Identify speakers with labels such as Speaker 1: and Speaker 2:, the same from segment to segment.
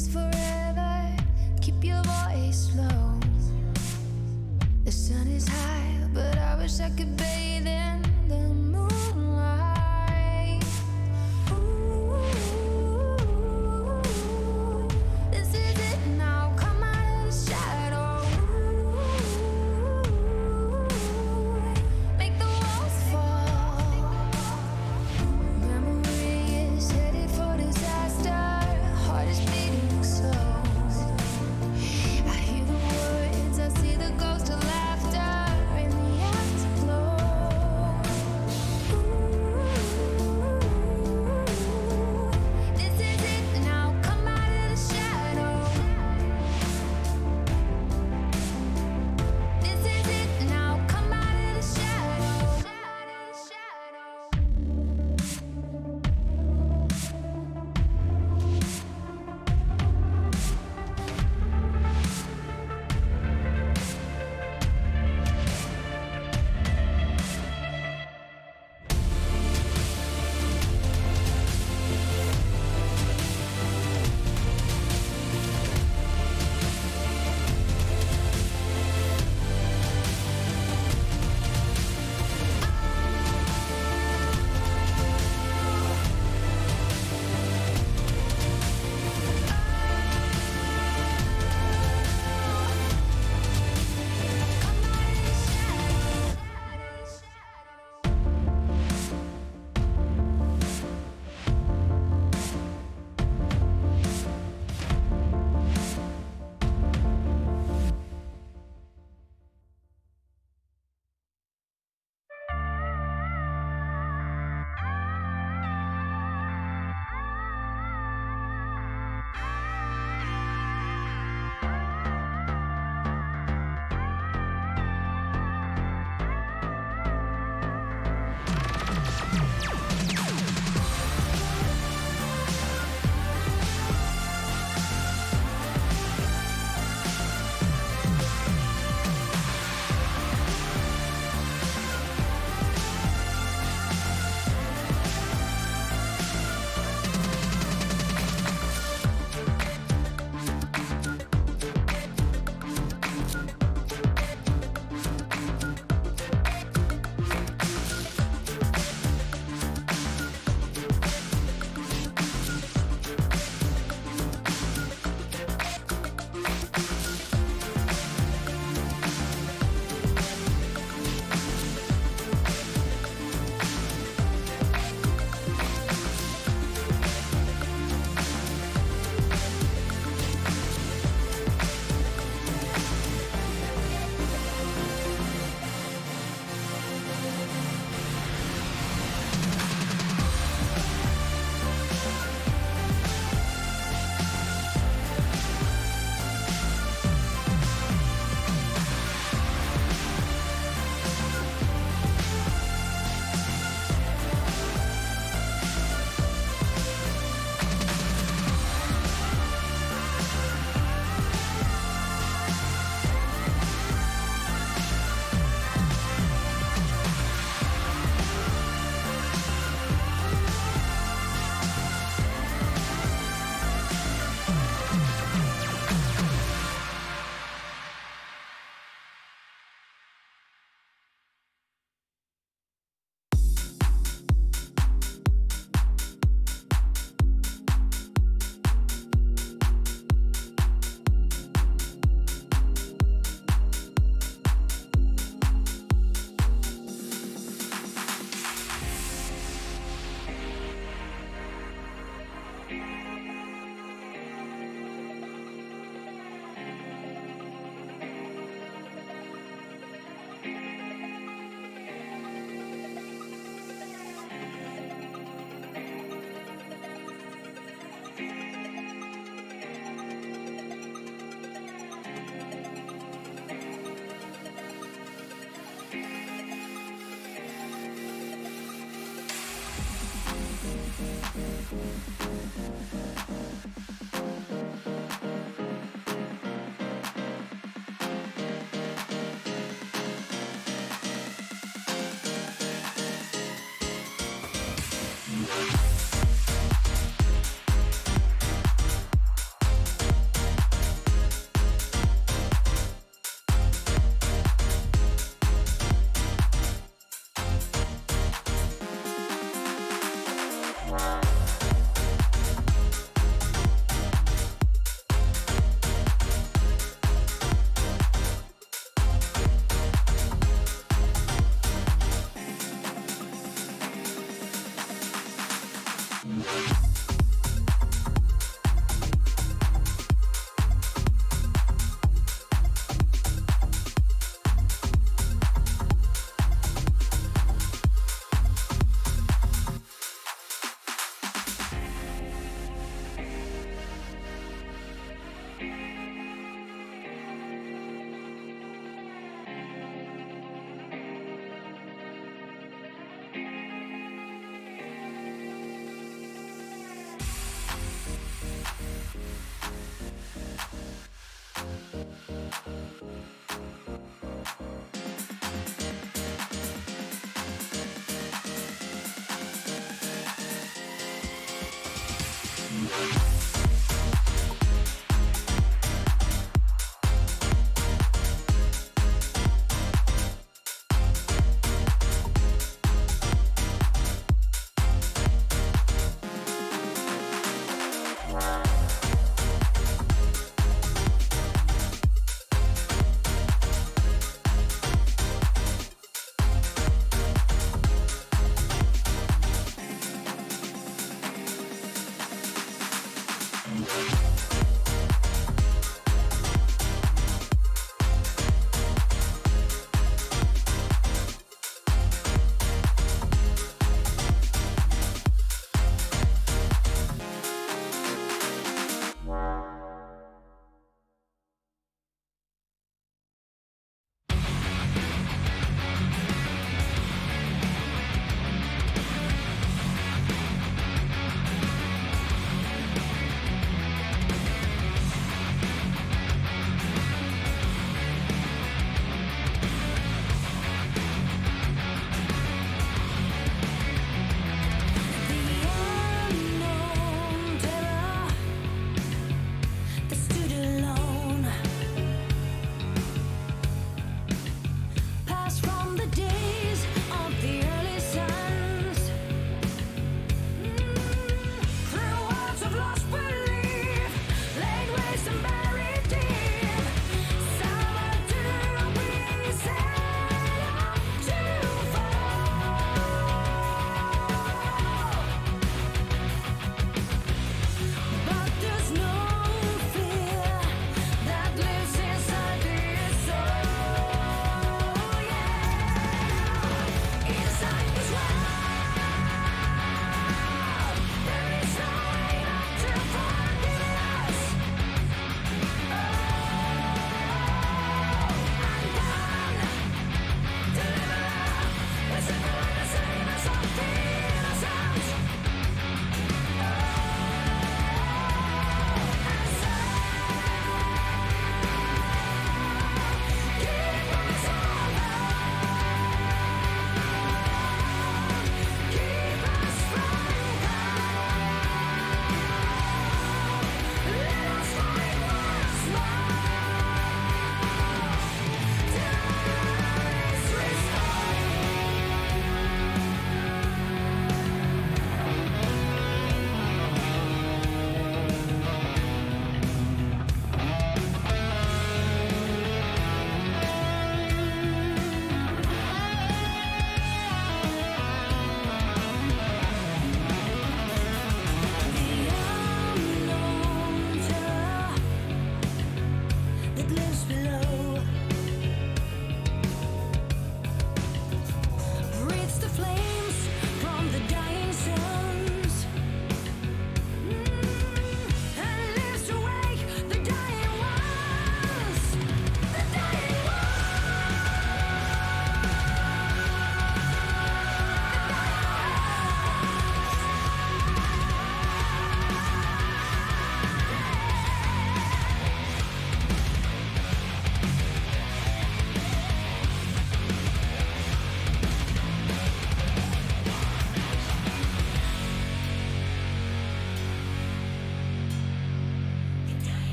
Speaker 1: last forever. Keep your voice low. The sun is high, but I wish I could bathe in the moonlight. Ooh, this is it now. Come out of the shadow. Ooh, make the walls fall. Memory is headed for disaster. Heart is beating slow. I hear the words, I see the ghost of laughter in the afterglow.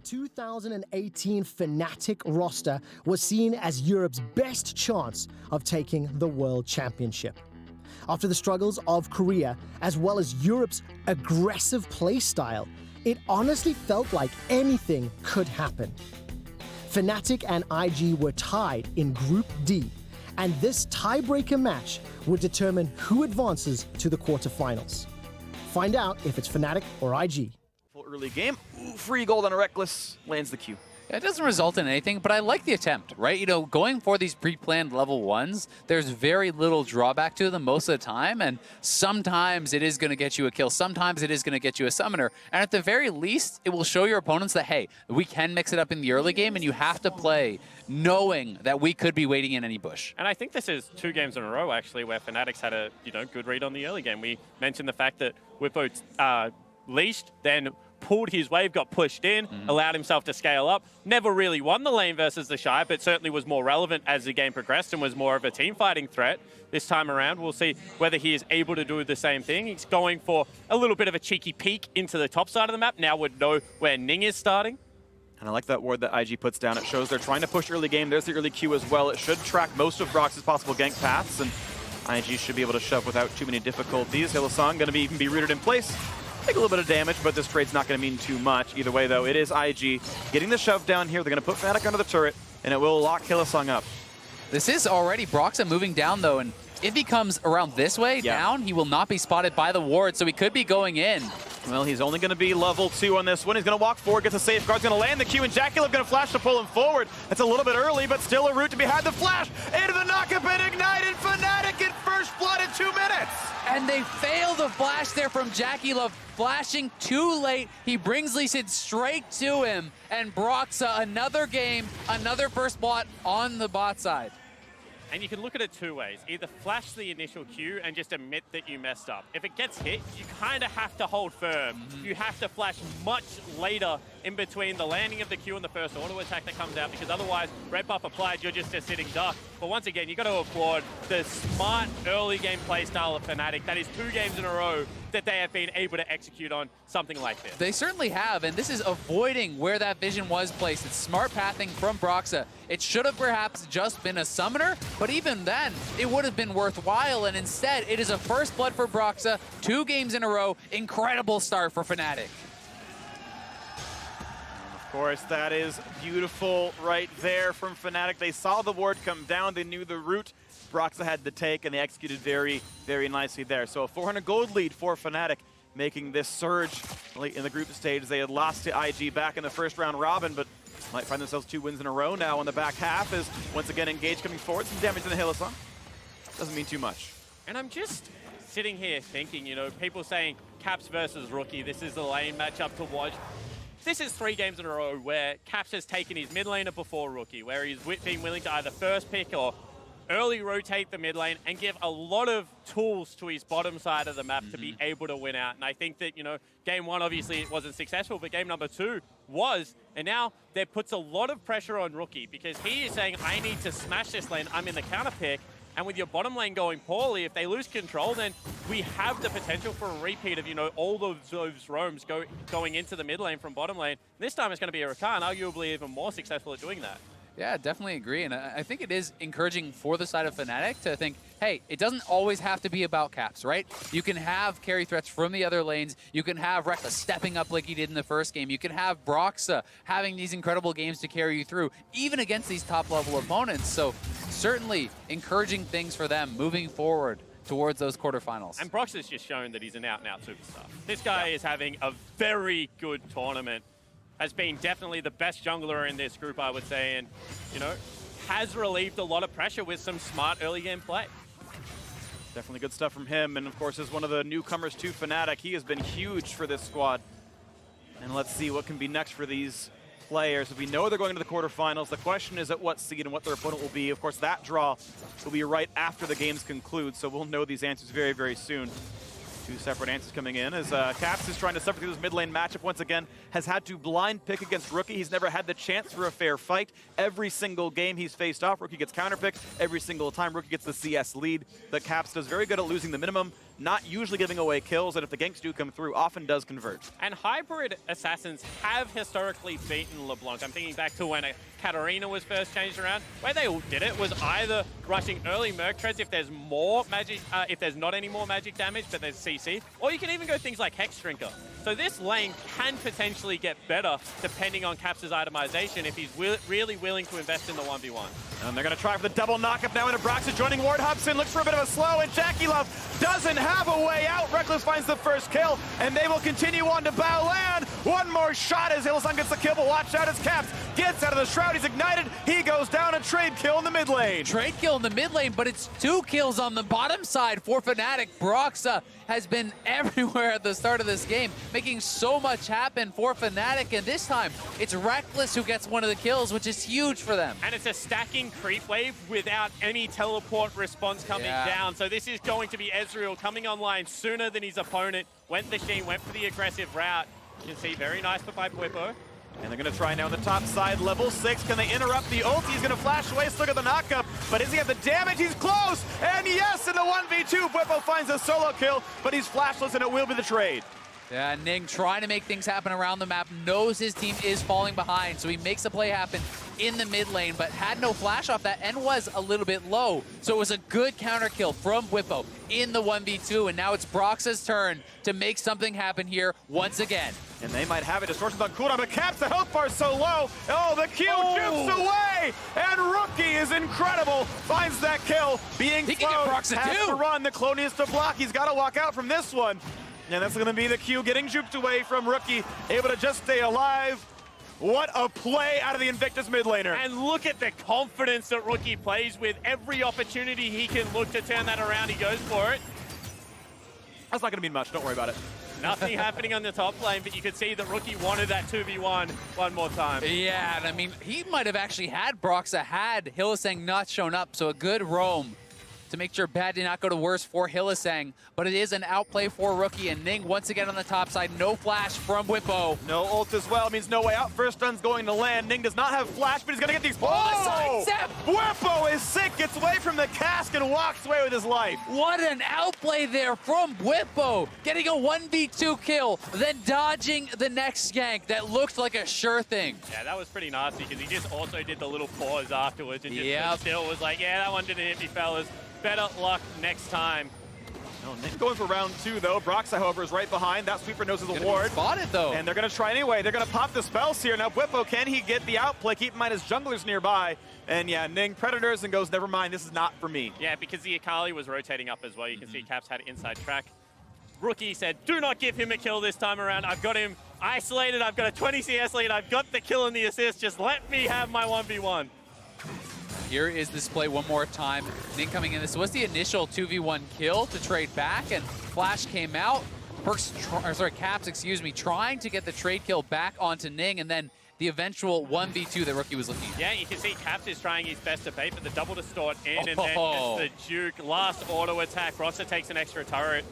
Speaker 2: 2018 Fnatic roster was seen as Europe's best chance of taking the World Championship. After the struggles of Korea, as well as Europe's aggressive playstyle, it honestly felt like anything could happen. Fnatic and IG were tied in Group D, and this tiebreaker match would determine who advances to the quarterfinals. Find out if it's Fnatic or IG.
Speaker 3: Early game. Ooh, free gold on a Reckless. Lands the Q.
Speaker 4: It doesn't result in anything, but I like the attempt, right? You know, going for these pre-planned level 1s, there's very little drawback to them most of the time, and sometimes it is going to get you a kill, sometimes it is going to get you a summoner, and at the very least, it will show your opponents that, hey, we can mix it up in the early game, and you have to play knowing that we could be waiting in any bush.
Speaker 5: And I think this is 2 games in a row, actually, where Fnatic's had a good read on the early game. We mentioned the fact that Whippo leashed, then pulled his wave, got pushed in, allowed himself to scale up. Never really won the lane versus the Shy, but certainly was more relevant as the game progressed and was more of a team fighting threat this time around. We'll see whether he is able to do the same thing. He's going for a little bit of a cheeky peek into the top side of the map. Now would know where Ning is starting.
Speaker 3: And I like that ward that IG puts down. It shows they're trying to push early game. There's the early Q as well. It should track most of Brox's possible gank paths, and IG should be able to shove without too many difficulties. Hylissang going to even be rooted in place. Take a little bit of damage, but this trade's not going to mean too much. Either way, though, it is IG getting the shove down here. They're going to put Fnatic under the turret, and it will lock Hylissang up.
Speaker 4: This is already Broxa moving down, though, and if he comes around this way, down, he will not be spotted by the ward, so he could be going in.
Speaker 3: Well, he's only going to be level 2 on this one. He's going to walk forward, gets a safeguard, he's going to land the Q, and Jackulov going to flash to pull him forward. That's a little bit early, but still a route to behind the flash. Into the knock-up and ignited. Fnatic in first blood in 2 minutes.
Speaker 4: And they fail the flash there from Jackulov, flashing too late. He brings Lee Sin straight to him, and Broxa, another game, another first blood on the bot side.
Speaker 5: And you can look at it 2 ways. Either flash the initial Q and just admit that you messed up. If it gets hit, you kind of have to hold firm. You have to flash much later in between the landing of the Q and the first auto attack that comes out, because otherwise, red buff applied, you're just a sitting duck. But once again, you got to applaud the smart early game play style of Fnatic. That is 2 games in a row that they have been able to execute on something like this.
Speaker 4: They certainly have, and this is avoiding where that vision was placed. It's smart pathing from Broxa. It should have perhaps just been a summoner, but even then, it would have been worthwhile, and instead, it is a first blood for Broxa, 2 games in a row. Incredible start for Fnatic.
Speaker 3: Of course, that is beautiful right there from Fnatic. They saw the ward come down. They knew the route Broxa had to take, and they executed very, very nicely there. So a 400 gold lead for Fnatic, making this surge late in the group stage. They had lost to IG back in the first round robin, but might find themselves 2 wins in a row now on the back half as once again Engage coming forward. Some damage in the Hylissang. Doesn't mean too much.
Speaker 5: And I'm just sitting here thinking, you know, people saying Caps versus Rookie, this is the lane matchup to watch. This is 3 games in a row where Caps has taken his mid laner before Rookie, where he's been willing to either first pick or early rotate the mid lane and give a lot of tools to his bottom side of the map to be able to win out. And I think that, you know, game 1 obviously it wasn't successful, but game number 2 was. And now that puts a lot of pressure on Rookie, because he is saying, I need to smash this lane, I'm in the counter pick. And with your bottom lane going poorly, if they lose control, then we have the potential for a repeat of, you know, all those roams going into the mid lane from bottom lane. This time it's going to be a Rakan, arguably even more successful at doing that.
Speaker 4: Yeah, definitely agree. And I think it is encouraging for the side of Fnatic to think, hey, it doesn't always have to be about Caps, right? You can have carry threats from the other lanes. You can have Reckless stepping up like he did in the first game. You can have Broxa having these incredible games to carry you through, even against these top-level opponents. So certainly encouraging things for them moving forward towards those quarterfinals.
Speaker 5: And Broxa's just shown that he's an out-and-out superstar. This guy is having a very good tournament. Has been definitely the best jungler in this group, I would say, and, you know, has relieved a lot of pressure with some smart early game play.
Speaker 3: Definitely good stuff from him, and of course, as one of the newcomers to Fnatic, he has been huge for this squad. And let's see what can be next for these players. We know they're going to the quarterfinals. The question is at what seed and what their opponent will be. Of course, that draw will be right after the games conclude, so we'll know these answers very, very soon. 2 separate answers coming in as Caps is trying to suffer through this mid lane matchup once again. Has had to blind pick against Rookie. He's never had the chance for a fair fight. Every single game he's faced off, Rookie gets counterpicked. Every single time Rookie gets the CS lead. But Caps does very good at losing the minimum not usually giving away kills, and if the ganks do come through, often does convert.
Speaker 5: And hybrid assassins have historically beaten LeBlanc. I'm thinking back to when Katarina was first changed around. Where they all did it was either rushing early Merc Treads if there's more magic, if there's not any more magic damage, but there's CC, or you can even go things like Hex Drinker. So this lane can potentially get better depending on Caps' itemization if he's really willing to invest in the 1v1.
Speaker 3: And they're going to try for the double knockup now into Broxah joining Ward. Hubson looks for a bit of a slow, and Jackie Love doesn't have a way out. Reckless finds the first kill, and they will continue on to Baolan. One more shot as Hillsong gets the kill, but watch out as Caps gets out of the shroud. He's ignited. He goes down. A trade kill in the mid lane.
Speaker 4: Trade kill in the mid lane, but it's 2 kills on the bottom side for Fnatic. Broxah has been everywhere at the start of this game, making so much happen for Fnatic, and this time it's Reckless who gets one of the kills, which is huge for them.
Speaker 5: And it's a stacking creep wave without any teleport response coming down. So this is going to be Ezreal coming online sooner than his opponent. Went the Sheen, went for the aggressive route. You can see very nice for Whippo.
Speaker 3: And they're going to try now on the top side, level 6. Can they interrupt the ult? He's going to flash away, still get the knockup. But does he have the damage? He's close! And yes, in the 1v2, Whippo finds a solo kill, but he's flashless and it will be the trade.
Speaker 4: Yeah, Ning trying to make things happen around the map, knows his team is falling behind, so he makes a play happen in the mid lane, but had no flash off that and was a little bit low. So it was a good counter kill from Whippo in the 1v2, and now it's Broxah's turn to make something happen here once again.
Speaker 3: And they might have it. Distortion's on cooldown, but Caps, the health bar so low. Oh, the Q jukes away! And Rookie is incredible. Finds that kill. Being
Speaker 4: he can get Broxah
Speaker 3: has
Speaker 4: too.
Speaker 3: to run. The clone needs to block. He's got to walk out from this one. And that's going to be the Q getting juked away from Rookie. Able to just stay alive. What a play out of the Invictus mid laner.
Speaker 5: And look at the confidence that Rookie plays with. Every opportunity he can look to turn that around, he goes for it.
Speaker 3: That's not going to mean much. Don't worry about it.
Speaker 5: Nothing happening on the top lane, but you could see that Rookie wanted that 2v1 one more time.
Speaker 4: Yeah, and I mean, he might have actually had Broxah had Hylissang not shown up, so a good roam to make sure bad did not go to worse for Hylissang, but it is an outplay for Rookie, and Ning once again on the top side. No flash from Whippo.
Speaker 3: No ult as well. It means no way out. First stun's going to land. Ning does not have flash, but he's going to get these.
Speaker 4: Oh, sidestep!
Speaker 3: Whippo is sick, gets away from the cask and walks away with his life.
Speaker 4: What an outplay there from Whippo, getting a 1v2 kill, then dodging the next gank that looked like a sure thing.
Speaker 5: Yeah, that was pretty nasty because he just also did the little pause afterwards and just still was like, yeah, that one didn't hit me, fellas. Better luck next time.
Speaker 3: No, Ning going for round 2, though. Broxah, however, is right behind. That sweeper knows his award.
Speaker 4: Spotted, though.
Speaker 3: And they're going to try anyway. They're going to pop the spells here. Now, Whippo, can he get the outplay? Keep in mind his jungler's nearby. And yeah, Ning Predators and goes, never mind, this is not for me.
Speaker 5: Yeah, because the Akali was rotating up as well. You can see Caps had inside track. Rookie said, do not give him a kill this time around. I've got him isolated. I've got a 20 CS lead. I've got the kill and the assist. Just let me have my 1v1.
Speaker 4: Here is this play one more time. Ning coming in. This was the initial 2v1 kill to trade back, and Flash came out. Caps, excuse me, trying to get the trade kill back onto Ning, and then the eventual 1v2 that Rookie was looking at.
Speaker 5: Yeah, you can see Caps is trying his best to bait, but the double distort in, and then it's the juke. Last auto attack. Rossa takes an extra turret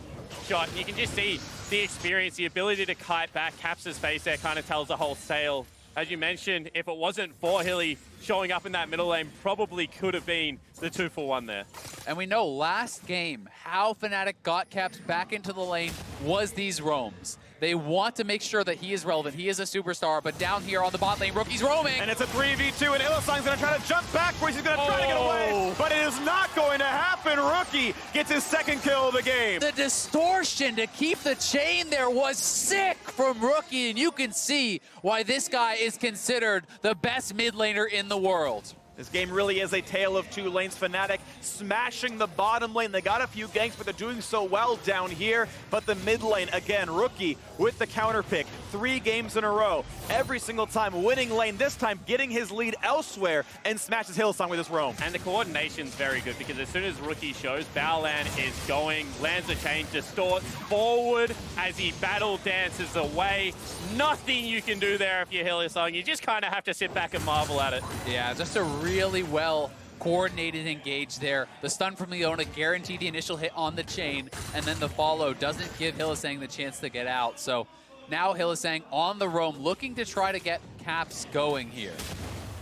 Speaker 5: shot. You can just see the experience, the ability to kite back. Caps' face there kind of tells the whole tale. As you mentioned, if it wasn't for Hilly showing up in that middle lane, probably could have been the 2-for-1 there.
Speaker 4: And we know last game, how Fnatic got Caps back into the lane was these roams. They want to make sure that he is relevant. He is a superstar, but down here on the bot lane, Rookie's roaming.
Speaker 3: And it's a 3v2, and Hylissang's going to try to jump backwards. He's going to try to get away, but it is not going to happen. Rookie gets his second kill of the game.
Speaker 4: The distortion to keep the chain there was sick from Rookie, and you can see why this guy is considered the best mid laner in the world.
Speaker 3: This game really is a tale of two lanes. Fnatic smashing the bottom lane. They got a few ganks, but they're doing so well down here. But the mid lane, again, Rookie with the counter pick. 3 games in a row. Every single time winning lane, this time getting his lead elsewhere, and smashes Hylissang with his roam.
Speaker 5: And the coordination's very good because as soon as Rookie shows, Baolan is going, lands a chain, distorts forward as he battle dances away. Nothing you can do there if you're Hylissang. You just kind of have to sit back and marvel at it.
Speaker 4: Yeah, just a really well coordinated engage there. The stun from Leona guaranteed the initial hit on the chain, and then the follow doesn't give Hylissang the chance to get out. So now Hylissang on the roam, looking to try to get Caps going here.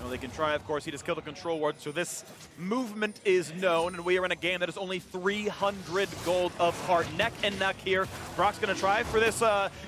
Speaker 3: Well, they can try, of course. He just killed a control ward, so this movement is known, and we are in a game that is only 300 gold apart. Neck and neck here. Brock's going to try for this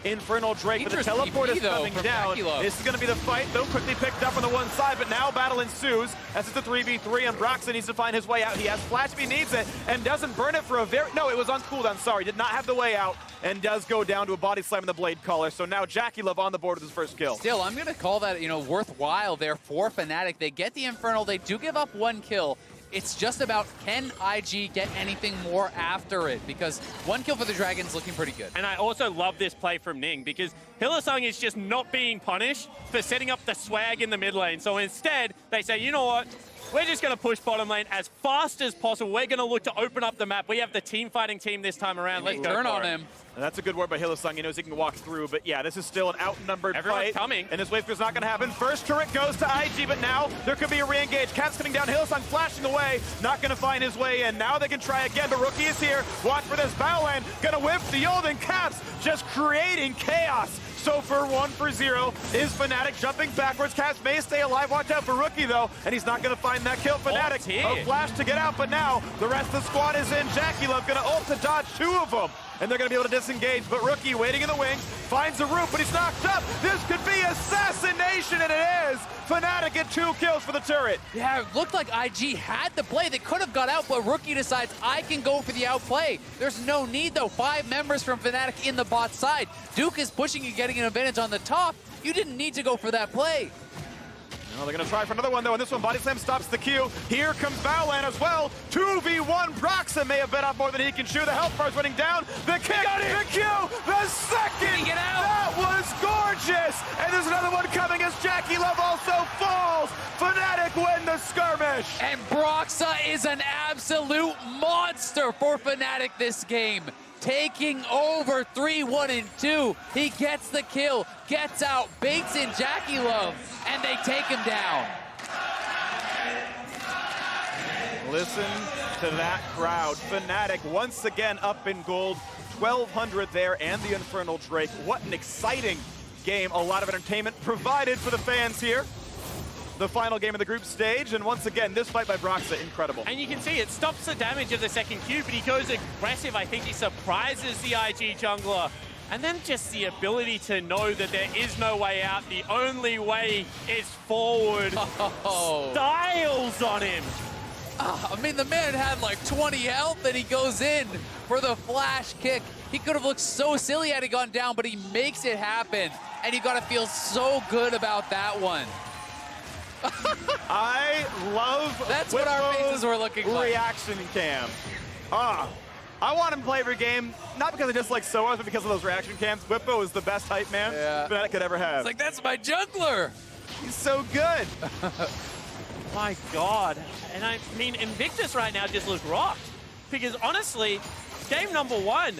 Speaker 3: Infernal Drake, but the teleport is coming down. This is going to be the fight, though, quickly picked up on the one side, but now battle ensues as it's a 3v3, and Broxton needs to find his way out. He has flash if he needs it, and doesn't burn it for a very... No, it was on cooldown, sorry. Did not have the way out, and does go down to a body slam in the Blade Caller. So now Jackie Love on the board with his first kill.
Speaker 4: Still, I'm going to call that, worthwhile there for Fnatic. They get the Infernal. They do give up one kill. It's just about, can IG get anything more after it? Because one kill for the Dragon's looking pretty good.
Speaker 5: And I also love this play from Ning, because Hylissang is just not being punished for setting up the swag in the mid lane. So instead, they say, you know what? We're just going to push bottom lane as fast as possible. We're going to look to open up the map. We have the team fighting team this time around. Let's go
Speaker 4: turn
Speaker 5: for
Speaker 4: on
Speaker 5: it.
Speaker 4: him.
Speaker 3: And that's a good word by Hylissang. He knows he can walk through, but yeah, this is still an outnumbered
Speaker 5: Everyone's
Speaker 3: fight.
Speaker 5: coming.
Speaker 3: And this wave is not going to happen. First turret goes to IG, but now there could be a re-engage. Cap's coming down, Hylissang flashing away, not going to find his way in. Now they can try again, but Rookie is here. Watch for this battle lane. Going to whip the ult, and Caps just creating chaos. So for 1-for-0 is Fnatic jumping backwards. Caps may stay alive. Watch out for Rookie, though, and he's not going to find that kill. Fnatic, a flash to get out, but now the rest of the squad is in. Jackie Love going to ult to dodge two of them, and they're going to be able to disengage, but Rookie waiting in the wing, finds a root, but he's knocked up. This could be assassination, and it is. Fnatic get 2 kills for the turret.
Speaker 4: Yeah, it looked like IG had the play. They could have got out, but Rookie decides, I can go for the outplay. There's no need, though. 5 members from Fnatic in the bot side. Duke is pushing and getting an advantage on the top. You didn't need to go for that play.
Speaker 3: Well, they're going to try for another one, though, and this one, Body Slam stops the queue. Here comes Baolan as well. 2v1. Broxton may have bit off more than he can chew. The health bar's running down. The kick, the Q, the second.
Speaker 4: Get out.
Speaker 3: That was gorgeous. And there's another one coming as Jackie Love also falls. Fnatic win the skirmish.
Speaker 4: And Broxa is an absolute monster for Fnatic this game. Taking over 3-1-2. He gets the kill, gets out, baits in Jackie Love, and they take him down.
Speaker 3: Listen to that crowd. Fnatic once again up in gold. 1,200 there and the Infernal Drake. What an exciting game. A lot of entertainment provided for the fans here. The final game of the group stage, and once again, this fight by Broxa, incredible.
Speaker 5: And you can see it stops the damage of the second Q, but he goes aggressive. I think he surprises the IG jungler. And then just the ability to know that there is no way out. The only way is forward.
Speaker 4: Oh.
Speaker 5: Styles on him.
Speaker 4: I mean, the man had like 20 health, and he goes in for the flash kick. He could have looked so silly had he gone down, but he makes it happen. And you gotta feel so good about that one.
Speaker 3: I love
Speaker 4: That's what our faces were looking like.
Speaker 3: Reaction cam. I want him to play every game, not because I dislike Soas, but because of those reaction cams. Whippo is the best hype man Fnatic could ever have.
Speaker 4: It's like, that's my jungler.
Speaker 3: He's so good.
Speaker 5: My God. And I mean, Invictus right now just looks rocked. Because honestly, game number 1,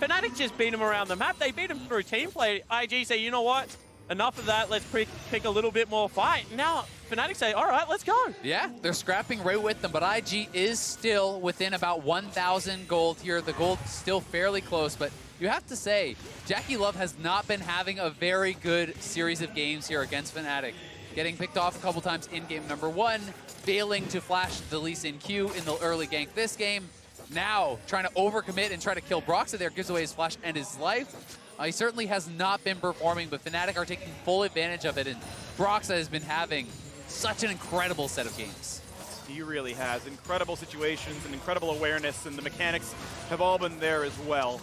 Speaker 5: Fnatic just beat him around the map. They beat him through team play. IG say, you know what? Enough of that, let's pick a little bit more fight. Now, Fnatic say, all right, let's go.
Speaker 4: Yeah, they're scrapping right with them, but IG is still within about 1,000 gold here. The gold's still fairly close, but you have to say, Jackie Love has not been having a very good series of games here against Fnatic. Getting picked off a couple times in game number 1, failing to flash the Lee Sin Q in the early gank this game. Now, trying to overcommit and try to kill Broxa there, gives away his flash and his life. He certainly has not been performing, but Fnatic are taking full advantage of it, and Broxa has been having such an incredible set of games.
Speaker 3: He really has. Incredible situations and incredible awareness, and the mechanics have all been there as well.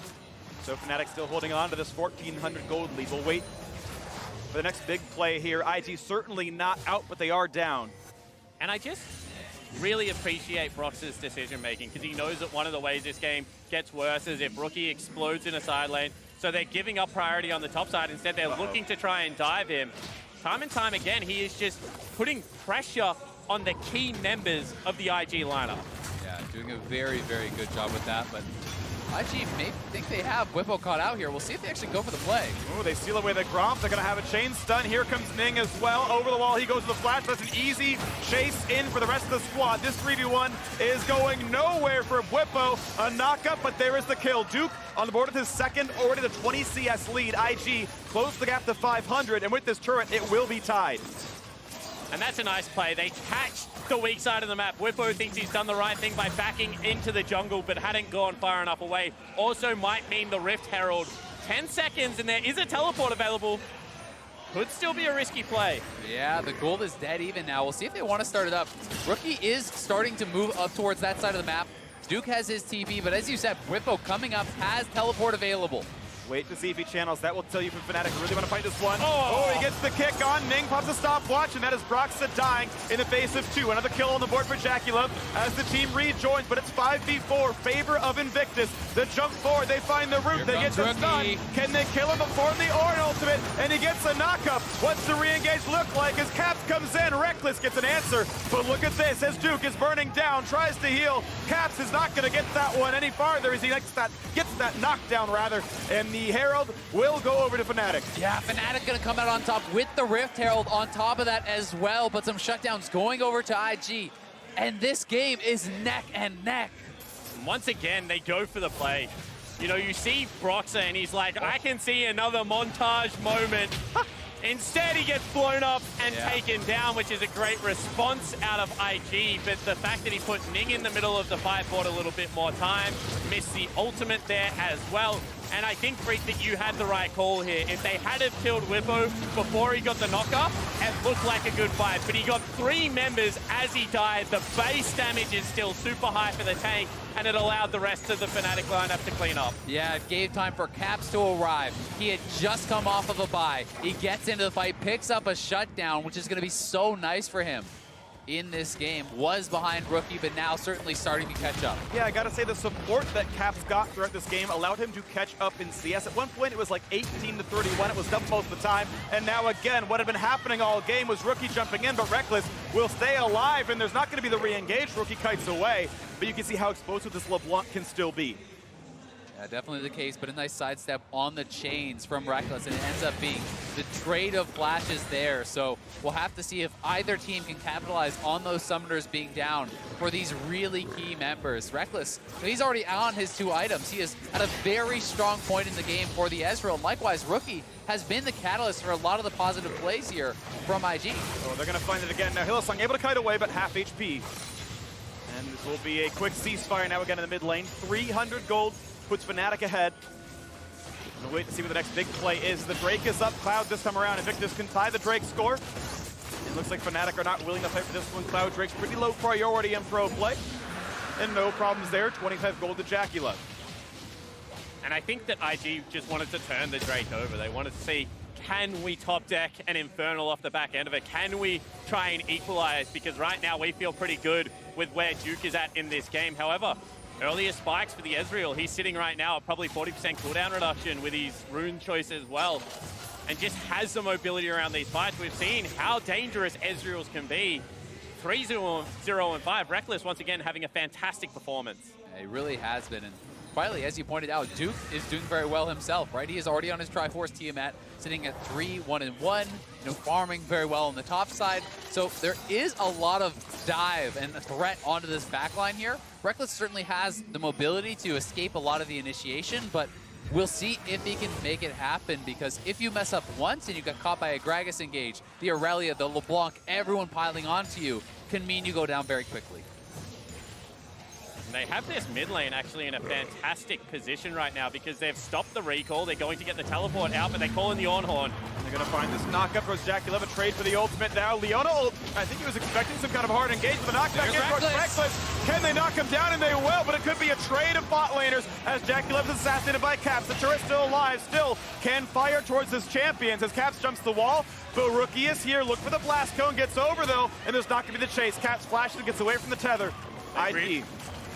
Speaker 3: So Fnatic still holding on to this 1,400 gold lead. We'll wait for the next big play here. IG certainly not out, but they are down.
Speaker 5: And I just really appreciate Brox's decision making, because he knows that one of the ways this game gets worse is if Rookie explodes in a side lane. So they're giving up priority on the top side. Instead, they're looking to try and dive him. Time and time again, he is just putting pressure on the key members of the IG lineup.
Speaker 4: Yeah, doing a very, very good job with that, but IG may think they have Whippo caught out here. We'll see if they actually go for the play.
Speaker 3: Ooh, they steal away the Gromp. They're going to have a chain stun. Here comes Ning as well. Over the wall, he goes to the flash. That's an easy chase in for the rest of the squad. This 3v1 is going nowhere for Whippo. A knock-up, but there is the kill. Duke on the board with his second, already the 20 CS lead. IG closed the gap to 500, and with this turret, it will be tied.
Speaker 5: And that's a nice play. They catch the weak side of the map. Whippo thinks he's done the right thing by backing into the jungle, but hadn't gone far enough away. Also might mean the Rift Herald. 10 seconds, and there is a teleport available. Could still be a risky play.
Speaker 4: Yeah, the gold is dead even now. We'll see if they want to start it up. Rookie is starting to move up towards that side of the map. Duke has his TP, but as you said, Whippo coming up has teleport available.
Speaker 3: Wait to see if he channels. That will tell you from Fnatic really want to fight this one. Oh, he gets the kick on. Ning pops a stopwatch, and that is Broxah dying in the face of 2. Another kill on the board for JackeyLove as the team rejoins, but it's 5v4, favor of Invictus. The jump forward, they find the root, they get the stun. Can they kill him before the Ornn ultimate? And he gets a knockup. What's the re-engage look like as Caps comes in? Reckless gets an answer, but look at this as Duke is burning down, tries to heal. Caps is not going to get that one any farther as he gets that knockdown rather, and the Herald will go over to Fnatic.
Speaker 4: Yeah, Fnatic gonna come out on top with the Rift Herald on top of that as well, but some shutdowns going over to IG. And this game is neck and neck.
Speaker 5: Once again, they go for the play. You know, you see Broxah and he's like, I can see another montage moment. Instead, he gets blown up and taken down, which is a great response out of IG. But the fact that he put Ning in the middle of the fight bought a little bit more time, missed the ultimate there as well. And I think, Freak, that you had the right call here. If they had have killed Whippo before he got the knockup, it looked like a good fight. But he got 3 members as he died. The base damage is still super high for the tank, and it allowed the rest of the Fnatic lineup to clean up.
Speaker 4: Yeah, it gave time for Caps to arrive. He had just come off of a bye. He gets into the fight, picks up a shutdown, which is going to be so nice for him in this game. Was behind Rookie, but now certainly starting to catch up.
Speaker 3: Yeah, I gotta say the support that Caps got throughout this game allowed him to catch up in CS. At one point it was like 18 to 31, it was double most of the time. And now again, what had been happening all game was Rookie jumping in, but Reckless will stay alive, and there's not gonna be the re-engage. Rookie kites away, but you can see how explosive this LeBlanc can still be.
Speaker 4: Yeah, definitely the case, but a nice sidestep on the chains from Reckless, and it ends up being the trade of flashes there. So we'll have to see if either team can capitalize on those summoners being down for these really key members. Reckless, he's already on his 2 items. He is at a very strong point in the game for the Ezreal. Likewise, Rookie has been the catalyst for a lot of the positive plays here from IG.
Speaker 3: Oh, they're gonna find it again. Now Hillsong able to kite away, but half HP. And this will be a quick ceasefire now again in the mid lane. 300 gold. Puts Fnatic ahead. We'll wait to see what the next big play is. The Drake is up. Cloud this time around. Invictus can tie the Drake score. It looks like Fnatic are not willing to fight for this one. Cloud Drake's pretty low priority in pro play. And no problems there. 25 gold to JackeyLove.
Speaker 5: And I think that IG just wanted to turn the Drake over. They wanted to see, can we top deck an Infernal off the back end of it? Can we try and equalize? Because right now we feel pretty good with where Duke is at in this game. However, earlier spikes for the Ezreal. He's sitting right now at probably 40% cooldown reduction with his rune choice as well, and just has the mobility around these fights. We've seen how dangerous Ezreals can be. 3-0-5. Reckless once again having a fantastic performance.
Speaker 4: Yeah, he really has been. And quietly, as you pointed out, Duke is doing very well himself, right? He is already on his Triforce Tiamat, sitting at 3-1-1, farming very well on the top side. So there is a lot of dive and threat onto this backline here. Reckless certainly has the mobility to escape a lot of the initiation, but we'll see if he can make it happen, because if you mess up once and you get caught by a Gragas engage, the Aurelia, the LeBlanc, everyone piling onto you can mean you go down very quickly.
Speaker 5: They have this mid lane actually in a fantastic position right now because they've stopped the recall. They're going to get the teleport out, but they call in the Ornn Horn.
Speaker 3: They're going to find this knockup for JackeyLove, a trade for the ultimate now. Leona ult, I think he was expecting some kind of hard engagement. The knockback in towards Reckless. Can they knock him down? And they will, but it could be a trade of bot laners as JackeyLove is assassinated by Caps. The turret's still alive, still can fire towards his champions as Caps jumps the wall. But Rookie is here, look for the blast cone, gets over though, and there's not going to be the chase. Caps flashes and gets away from the tether. ID.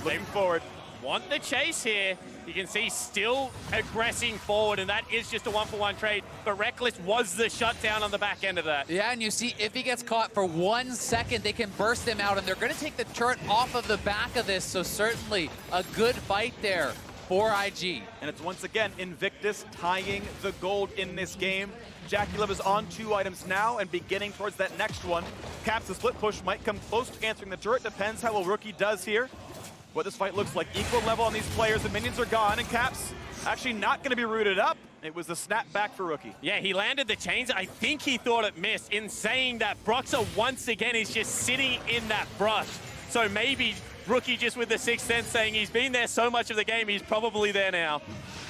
Speaker 3: Looking forward.
Speaker 5: Want the chase here. You can see still aggressing forward, and that is just a 1-for-1 trade. But Reckless was the shutdown on the back end of that.
Speaker 4: Yeah, and you see if he gets caught for 1 second, they can burst him out, and they're going to take the turret off of the back of this. So certainly a good fight there for IG.
Speaker 3: And it's once again Invictus tying the gold in this game. JackeyLove is on 2 items now and beginning towards that next one. Caps, the split push might come close to answering the turret. Depends how well Rookie does here. What this fight looks like. Equal level on these players. The minions are gone, and Caps actually not going to be rooted up. It was the snap back for Rookie.
Speaker 5: Yeah, he landed the chains. I think he thought it missed in saying that Broxah once again is just sitting in that brush. So maybe Rookie just with the sixth sense saying he's been there so much of the game, he's probably there now.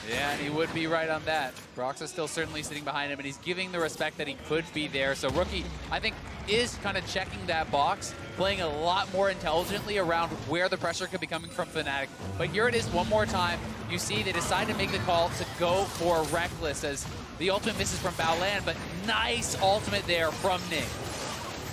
Speaker 4: Yeah, and he would be right on that. Broxah's still certainly sitting behind him, and he's giving the respect that he could be there. So Rookie, I think, is kind of checking that box, playing a lot more intelligently around where the pressure could be coming from Fnatic. But here it is one more time. You see they decide to make the call to go for Reckless as the ultimate misses from Baolan, but nice ultimate there from Ning.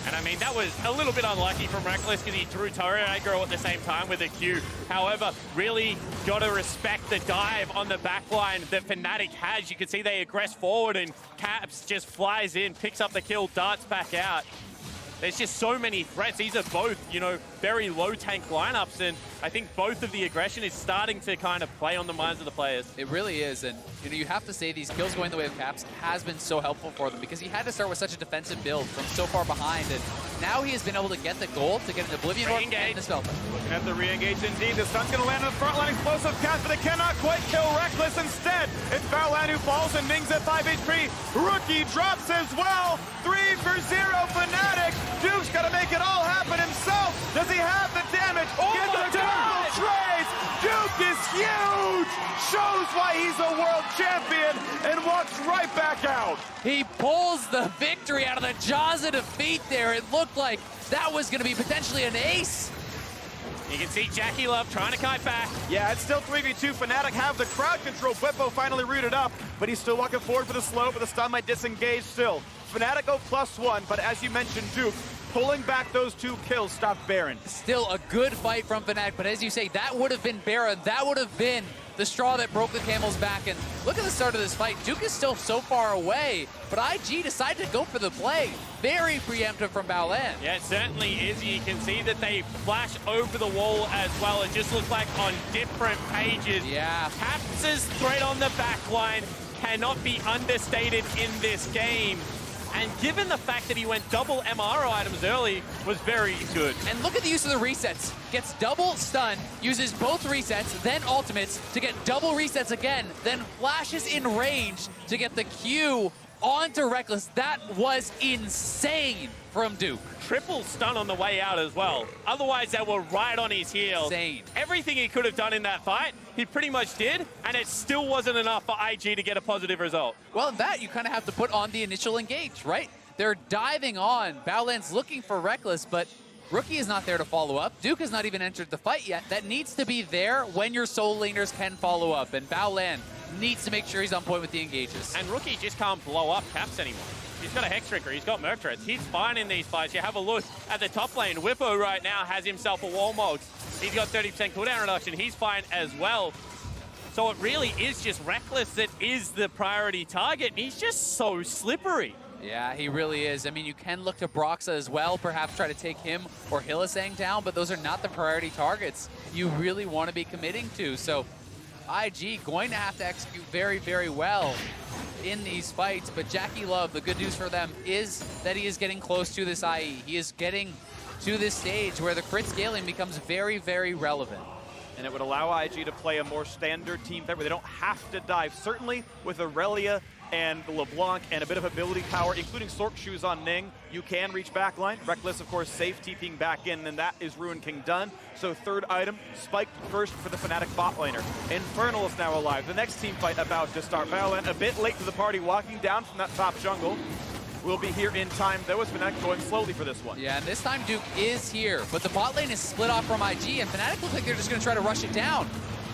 Speaker 5: And I mean, that was a little bit unlucky from Reckless because he drew Torreagro at the same time with a Q. However, really got to respect the dive on the backline that Fnatic has. You can see they aggress forward and Caps just flies in, picks up the kill, darts back out. There's just so many threats. These are both, you know, very low tank lineups, and I think both of the aggression is starting to kind of play on the minds of the players.
Speaker 4: It really is, and you know, you have to say these kills going the way of Caps has been so helpful for them because he had to start with such a defensive build from so far behind, and now he has been able to get the goal to get an Oblivion Orb and the Spell.
Speaker 3: Looking at the re-engage indeed. The stun's going to land on the front line. Explosive cast, but it cannot quite kill Reckless. Instead, it's Baolan who falls and Ning's at 5 HP. Rookie drops as well. 3 for 0 Fnatic. Duke's got to make it all happen himself. Does he have the damage?
Speaker 5: Oh
Speaker 3: Get
Speaker 5: my
Speaker 3: the
Speaker 5: God!
Speaker 3: trace. Duke is huge. Shows why he's a world champion and walks right back out.
Speaker 4: He pulls the victory out of the jaws of defeat there. It looked like that was going to be potentially an ace.
Speaker 5: You can see Jackie Love trying to kite back.
Speaker 3: Yeah, it's still 3v2. Fnatic have the crowd control. Bwipo finally rooted up, but he's still walking forward for the slow, but the stun might disengage still. Fnatic go +1, but as you mentioned, Duke pulling back those 2 kills stopped Baron.
Speaker 4: Still a good fight from Fnatic, but as you say, that would have been Baron. That would have been the straw that broke the camel's back. And look at the start of this fight. Duke is still so far away, but IG decided to go for the play. Very preemptive from Baolan.
Speaker 5: Yeah, it certainly is. You can see that they flash over the wall as well. It just looks like on different pages.
Speaker 4: Yeah.
Speaker 5: Caps' threat on the back line cannot be understated in this game. And given the fact that he went double MR items early, was very good.
Speaker 4: And look at the use of the resets. Gets double stun, uses both resets, then ultimates to get double resets again, then flashes in range to get the Q onto Reckless. That was insane from Duke.
Speaker 5: Triple stun on the way out as well. Otherwise, they were right on his heels.
Speaker 4: Insane.
Speaker 5: Everything he could have done in that fight, he pretty much did, and it still wasn't enough for IG to get a positive result.
Speaker 4: Well, that you kind of have to put on the initial engage, right? They're diving on. Baolan's looking for Reckless, but Rookie is not there to follow up. Duke has not even entered the fight yet. That needs to be there when your soul laners can follow up, and Baolan needs to make sure he's on point with the engages.
Speaker 5: And Rookie just can't blow up Caps anymore. He's got a Hex Trigger, he's got Merc Treads. He's fine in these fights. You have a look at the top lane. Bwipo right now has himself a wall mog. He's got 30% cooldown reduction. He's fine as well. So it really is just Reckless that is the priority target, and he's just so slippery.
Speaker 4: Yeah, he really is. I mean, you can look to Broxah as well, perhaps try to take him or Hylissang down, but those are not the priority targets you really want to be committing to. So IG going to have to execute very, very well in these fights. But Jackie Love, the good news for them is that he is getting close to this IE. He is getting to this stage where the crit scaling becomes very, very relevant.
Speaker 3: And it would allow IG to play a more standard team fight where they don't have to dive. Certainly with Aurelia and LeBlanc and a bit of ability power, including Sork Shoes on Ning, you can reach backline. Reckless, of course, safe TPing back in, and that is Ruin King done. So third item, spiked first for the Fnatic bot laner. Infernal is now alive. The next team fight about to start. Baolan a bit late to the party, walking down from that top jungle. Will be here in time, though, as Fnatic going slowly for this one.
Speaker 4: Yeah, and this time Duke is here, but the bot lane is split off from IG, and Fnatic look like they're just going to try to rush it down.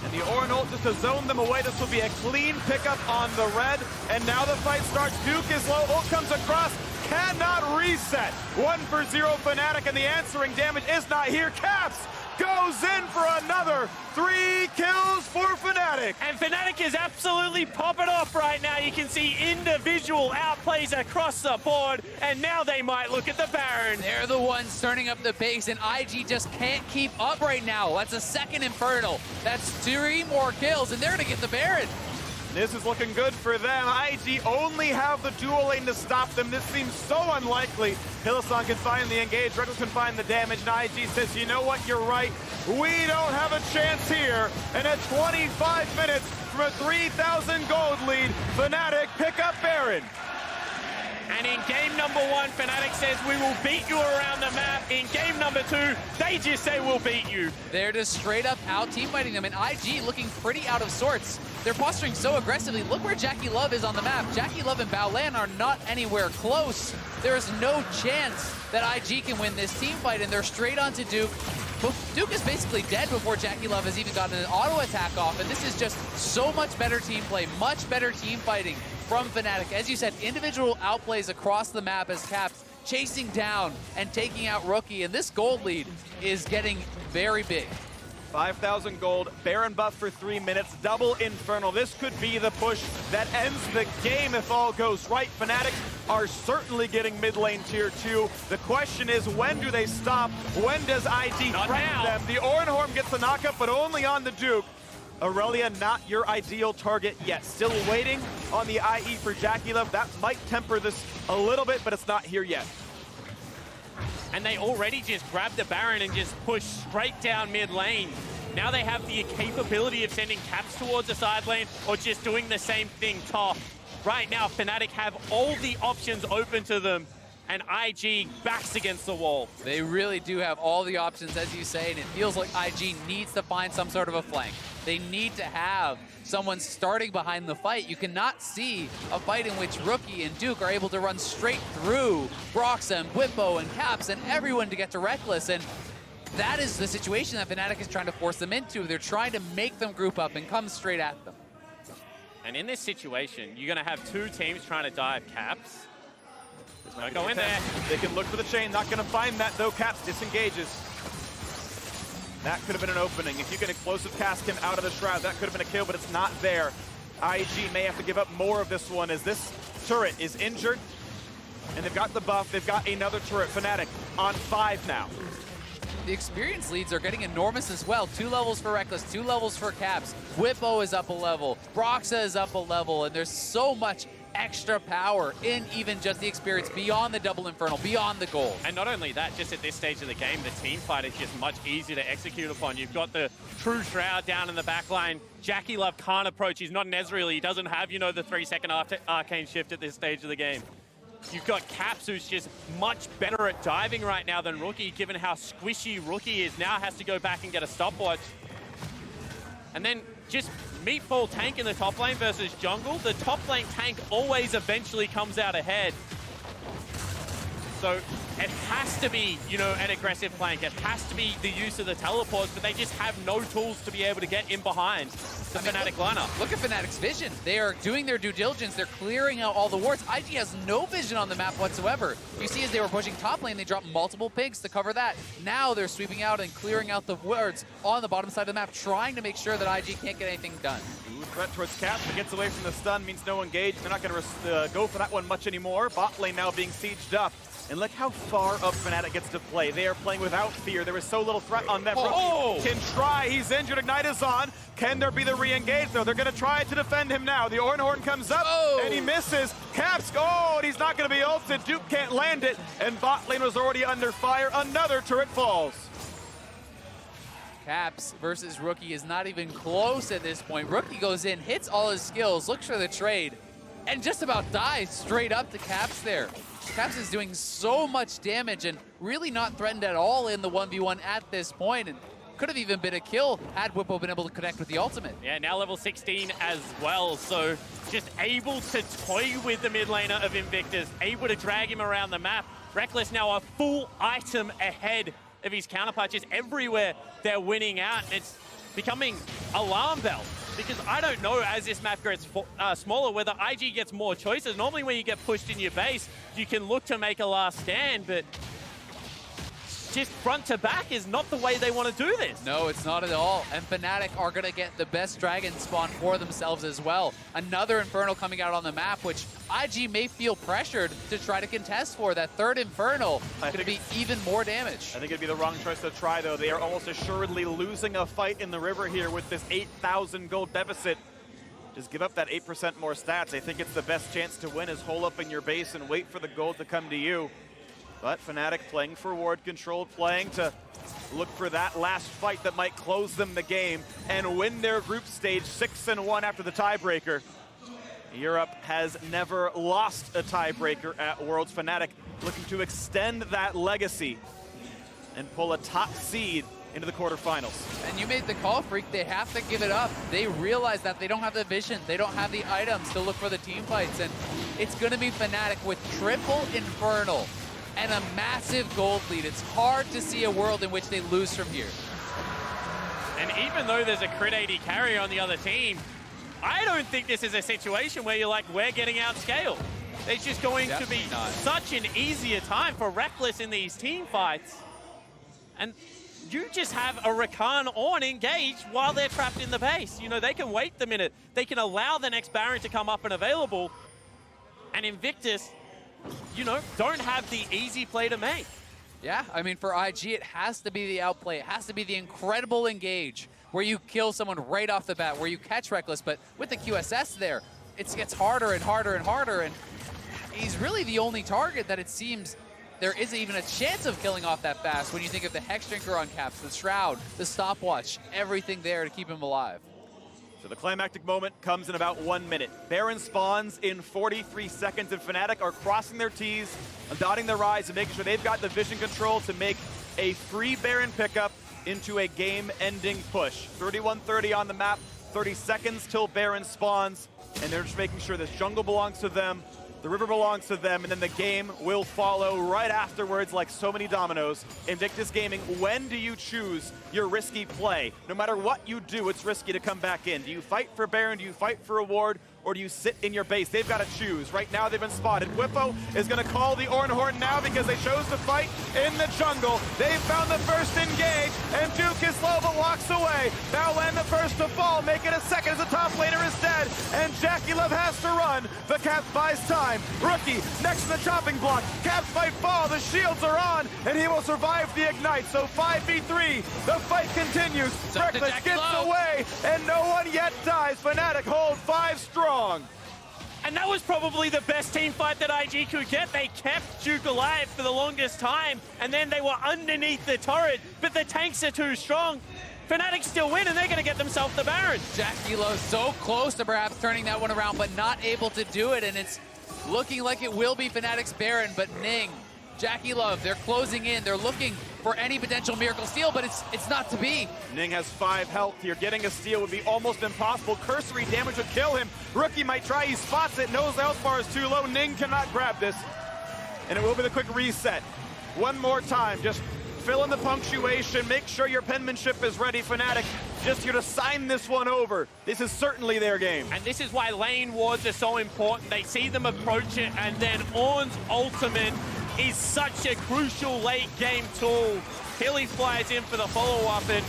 Speaker 3: And the Orin ult just to zone them away. This will be a clean pickup on the red. And now the fight starts. Duke is low. Ult comes across. Cannot reset. 1 for 0 Fnatic, and the answering damage is not here. Caps goes in for another 3 kills for Fnatic.
Speaker 5: And Fnatic is absolutely popping off right now. You can see individual outplays across the board, and now they might look at the Baron.
Speaker 4: They're the ones turning up the pace, and IG just can't keep up right now. That's a second Infernal. That's 3 more kills, and they're going to get the Baron.
Speaker 3: This is looking good for them. IG only have the dual lane to stop them. This seems so unlikely. Hylissang can find the engage, Reckless can find the damage, and IG says, you know what, you're right. We don't have a chance here. And at 25 minutes, from a 3,000 gold lead. Fnatic pick up Baron.
Speaker 5: And in game number 1, Fnatic says, we will beat you around the map. In game number 2, they just say, we'll beat you.
Speaker 4: They're just straight up out teamfighting them, and IG looking pretty out of sorts. They're posturing so aggressively. Look where Jackie Love is on the map. Jackie Love and Baolan are not anywhere close. There is no chance that IG can win this team fight, and they're straight onto Duke. Duke is basically dead before Jackie Love has even gotten an auto attack off, and this is just so much better team play, much better team fighting from Fnatic. As you said, individual outplays across the map as Caps chasing down and taking out Rookie, and this gold lead is getting very big.
Speaker 3: 5,000 gold, Baron buff for 3 minutes, double Infernal. This could be the push that ends the game if all goes right. Fnatic are certainly getting mid lane tier 2. The question is, when do they stop? When does IG
Speaker 5: Not
Speaker 3: threaten
Speaker 5: now.
Speaker 3: them? The Orenhorn gets the knockup, but only on the Duke. Aurelia, not your ideal target yet. Still waiting on the IE for Jackie Love. That might temper this a little bit, but it's not here yet.
Speaker 5: And they already just grabbed the Baron and just pushed straight down mid lane. Now they have the capability of sending Caps towards the side lane or just doing the same thing top. Right now, Fnatic have all the options open to them, and IG backs against the wall.
Speaker 4: They really do have all the options, as you say, and it feels like IG needs to find some sort of a flank. They need to have someone starting behind the fight. You cannot see a fight in which Rookie and Duke are able to run straight through Broxa and Whippo and Caps and everyone to get to Reckless, and that is the situation that Fnatic is trying to force them into. They're trying to make them group up and come straight at them.
Speaker 5: And in this situation, you're going to have 2 teams trying to dive Caps. Don't go in there.
Speaker 3: They can look for the chain, not gonna find that though. Caps disengages. That could have been an opening. If you can explosive cast him out of the shroud, that could have been a kill, but it's not there. IG may have to give up more of this one as this turret is injured. And they've got the buff, they've got another turret. Fnatic on 5 now.
Speaker 4: The experience leads are getting enormous as well. 2 levels for Reckless, 2 levels for Caps. Whippo is up a level, Broxa is up a level, and there's so much extra power in even just the experience beyond the double Infernal, beyond the gold.
Speaker 5: And not only that, just at this stage of the game, the team fight is just much easier to execute upon. You've got the true Shroud down in the back line. Jackie Love can't approach. He's not an Ezreal. He doesn't have, you know, the 3-second arcane shift at this stage of the game. You've got Caps, who's just much better at diving right now than Rookie, given how squishy Rookie is. Now has to go back and get a stopwatch. And then just meatball tank in the top lane versus jungle. The top lane tank always eventually comes out ahead. So it has to be, you know, an aggressive flank. It has to be the use of the teleports, but they just have no tools to be able to get in behind the Fnatic lineup.
Speaker 4: Look at Fnatic's vision. They are doing their due diligence. They're clearing out all the wards. IG has no vision on the map whatsoever. You see, as they were pushing top lane, they dropped multiple pigs to cover that. Now they're sweeping out and clearing out the wards on the bottom side of the map, trying to make sure that IG can't get anything done.
Speaker 3: Ooh, threat towards Caps, but gets away from the stun, means no engage. They're not going to go for that one much anymore. Bot lane now being sieged up. And look how far up Fnatic gets to play. They are playing without fear. There is so little threat on them.
Speaker 5: Oh!
Speaker 3: Can try. He's injured. Ignite is on. Can there be the re-engage, though? They're going to try to defend him now. The Orenhorn comes up, and he misses. Caps, oh, and he's not going to be ulted. Duke can't land it, and bot lane was already under fire. Another turret falls.
Speaker 4: Caps versus Rookie is not even close at this point. Rookie goes in, hits all his skills, looks for the trade, and just about dies straight up to Caps there. Caps is doing so much damage and really not threatened at all in the 1v1 at this point, and could have even been a kill had Whippo been able to connect with the ultimate.
Speaker 5: Yeah, now level 16 as well, so just able to toy with the mid laner of Invictus, able to drag him around the map. Reckless now a full item ahead of his counterpart, just everywhere they're winning out. It's becoming alarm bell, because I don't know, as this map gets smaller, whether IG gets more choices. Normally when you get pushed in your base, you can look to make a last stand, but just front to back is not the way they want to do this.
Speaker 4: No, it's not at all. And Fnatic are going to get the best dragon spawn for themselves as well. Another Infernal coming out on the map, which IG may feel pressured to try to contest for. That third Infernal could be even more damage.
Speaker 3: I think it'd be the wrong choice to try, though. They are almost assuredly losing a fight in the river here with this 8,000 gold deficit. Just give up that 8% more stats. I think it's the best chance to win is hole up in your base and wait for the gold to come to you. But Fnatic playing for ward control, playing to look for that last fight that might close them the game and win their group stage 6-1 after the tiebreaker. Europe has never lost a tiebreaker at Worlds. Fnatic looking to extend that legacy and pull a top seed into the quarterfinals.
Speaker 4: And you made the call, Freak. They have to give it up. They realize that they don't have the vision. They don't have the items to look for the team fights. And it's going to be Fnatic with triple Infernal and a massive gold lead. It's hard to see a world in which they lose from here.
Speaker 5: And even though there's a crit 80 carry on the other team, I don't think this is a situation where you're like, we're getting outscaled. It's just going to be such an easier time for Reckless in these team fights. And you just have a Rakan on engaged while they're trapped in the base. You know, they can wait the minute. They can allow the next Baron to come up and available. And Invictus, you know, don't have the easy play to make.
Speaker 4: Yeah, I mean, for IG, it has to be the outplay. It has to be the incredible engage where you kill someone right off the bat, where you catch Reckless. But with the QSS there, it gets harder and harder and harder. And he's really the only target that it seems there isn't even a chance of killing off that fast when you think of the Hex Drinker on Caps, the Shroud, the Stopwatch, everything there to keep him alive.
Speaker 3: So the climactic moment comes in about 1 minute. Baron spawns in 43 seconds, and Fnatic are crossing their T's, dotting their I's, and making sure they've got the vision control to make a free Baron pickup into a game-ending push. 31:30 on the map, 30 seconds till Baron spawns, and they're just making sure this jungle belongs to them, the river belongs to them, and then the game will follow right afterwards like so many dominoes. Invictus Gaming, when do you choose your risky play? No matter what you do, it's risky to come back in. Do you fight for Baron? Do you fight for a ward? Or do you sit in your base? They've got to choose. Right now, they've been spotted. Whippo is going to call the Ornhorn now because they chose to fight in the jungle. They found the first engage, and Duke is slow but walks away. Now land the first to fall, make it a second as the top laner is dead, and Jackie Love has to run, but Caps buys time. Rookie next to the chopping block. Caps might fall, the shields are on, and he will survive the ignite. So 5v3, the fight continues. Reckless gets away, and no one yet dies. Fnatic hold 5 strong.
Speaker 5: And that was probably the best team fight that IG could get. They kept Duke alive for the longest time, and then they were underneath the turret, but the tanks are too strong. Fnatic still win, and they're going to get themselves the Baron.
Speaker 4: Jackie Lowe so close to perhaps turning that one around, but not able to do it, and it's looking like it will be Fnatic's Baron, but Ning, Jackie Love, they're closing in. They're looking for any potential miracle steal, but it's not to be.
Speaker 3: Ning has 5 health here. Getting a steal would be almost impossible. Cursory damage would kill him. Rookie might try. He spots it. Knows the health bar is too low. Ning cannot grab this. And it will be the quick reset. One more time. Just fill in the punctuation. Make sure your penmanship is ready. Fnatic just here to sign this one over. This is certainly their game.
Speaker 5: And this is why lane wards are so important. They see them approach it, and then Ornn's ultimate is such a crucial late game tool. Hilly flies in for the follow-up, and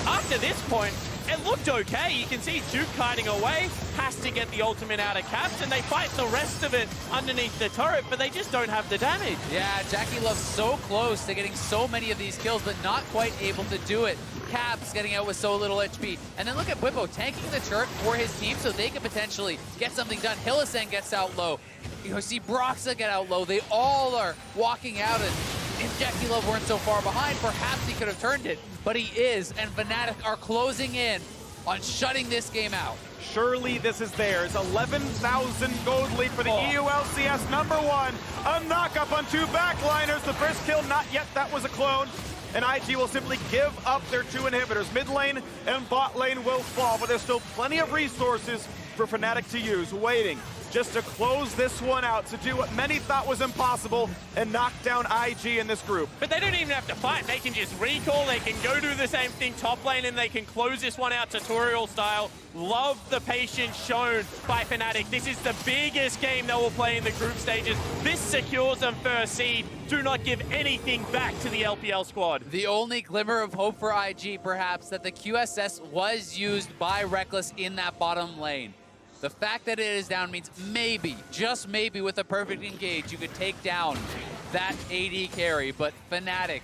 Speaker 5: after this point, it looked okay. You can see Duke kiting away, has to get the ultimate out of Caps, and they fight the rest of it underneath the turret, but they just don't have the damage.
Speaker 4: Yeah, Jackie Love's so close to getting so many of these kills, but not quite able to do it. Caps getting out with so little HP. And then look at Whippo tanking the turret for his team so they can potentially get something done. Hylissang gets out low. You see Broxa get out low. They all are walking out, and if Jackie Love weren't so far behind, perhaps he could have turned it, but he is, and Fnatic are closing in on shutting this game out.
Speaker 3: Surely this is theirs. 11,000 gold lead for the EULCS #1. A knock-up on 2 backliners. The first kill, not yet. That was a clone. And IG will simply give up their 2 inhibitors. Mid lane and bot lane will fall, but there's still plenty of resources for Fnatic to use, waiting just to close this one out, to do what many thought was impossible and knock down IG in this group.
Speaker 5: But they don't even have to fight. They can just recall, they can go do the same thing top lane, and they can close this one out tutorial style. Love the patience shown by Fnatic. This is the biggest game they will play in the group stages. This secures them first seed. Do not give anything back to the LPL squad.
Speaker 4: The only glimmer of hope for IG, perhaps, that the QSS was used by Reckless in that bottom lane. The fact that it is down means maybe, just maybe, with a perfect engage, you could take down that AD carry. But Fnatic,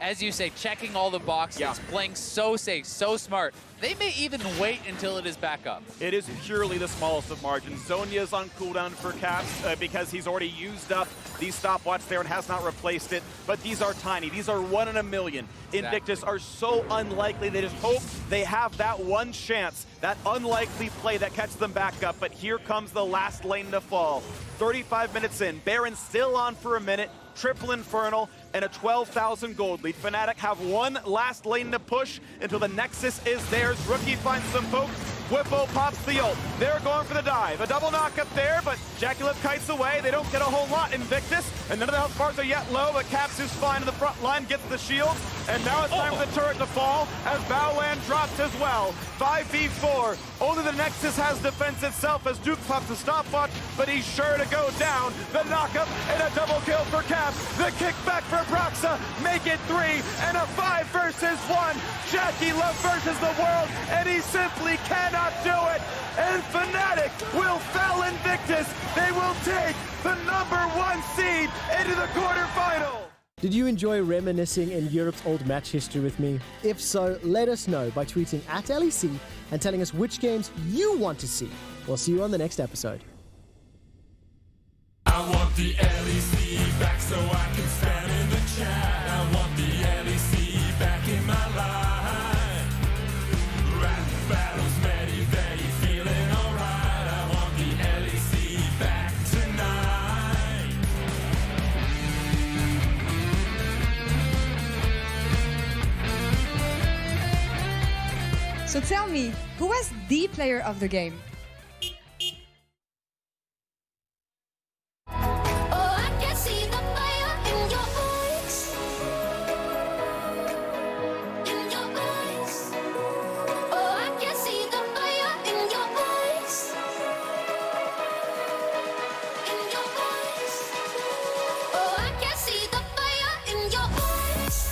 Speaker 4: as you say, checking all the boxes, playing so safe, so smart. They may even wait until it is back up.
Speaker 3: It is purely the smallest of margins. Zonya's on cooldown for Caps because he's already used up the stopwatch there and has not replaced it. But these are tiny. These are 1 in a million. Invictus are so unlikely. They just hope they have that one chance, that unlikely play that catches them back up. But here comes the last lane to fall. 35 minutes in. Baron still on for a minute. Triple Infernal and a 12,000 gold lead. Fnatic have one last lane to push until the Nexus is theirs. Rookie finds some folks. Whippo pops the ult. They're going for the dive. A double knock up there, but Jackulip kites away. They don't get a whole lot. Invictus, and none of the health bars are yet low, but Caps is fine in the front line, gets the shield, and now it's time for the turret to fall as Baolan drops as well. 5v4. Only the Nexus has defense itself as Duke pops the stopwatch, but he's sure to go down. The knockup and a double kill for Caps. The kickback for Broxa. Make it 3 and a 5 versus 1. Jackulip versus the world, and he simply cannot do it. And Fnatic will fell Invictus. They will take the #1 seed into the quarterfinal.
Speaker 2: Did you enjoy reminiscing in Europe's old match history with me? If so, let us know by tweeting at LEC and telling us which games you want to see. We'll see you on the next episode.
Speaker 6: I want the LEC back so I can stand in the chat. I want the LEC back in my life. Rap battles, Medi, Vedi, feeling alright. I want the LEC back tonight.
Speaker 7: So tell me, who was the player of the game?
Speaker 1: Oh, I can see the fire in your eyes. In your eyes. Oh, I can see the fire in your eyes. In your eyes. Oh, I can see the fire in your eyes.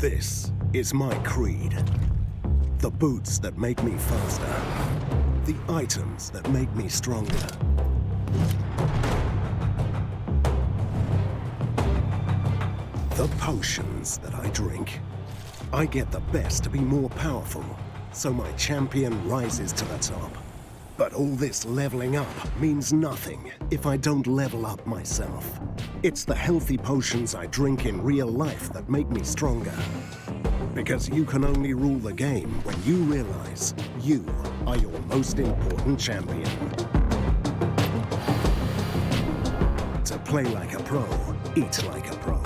Speaker 8: This is my creed. The boots that make me faster. The items that make me stronger. The potions that I drink. I get the best to be more powerful, so my champion rises to the top. But all this leveling up means nothing if I don't level up myself. It's the healthy potions I drink in real life that make me stronger. Because you can only rule the game when you realize you are your most important champion. To play like a pro, eat like a pro.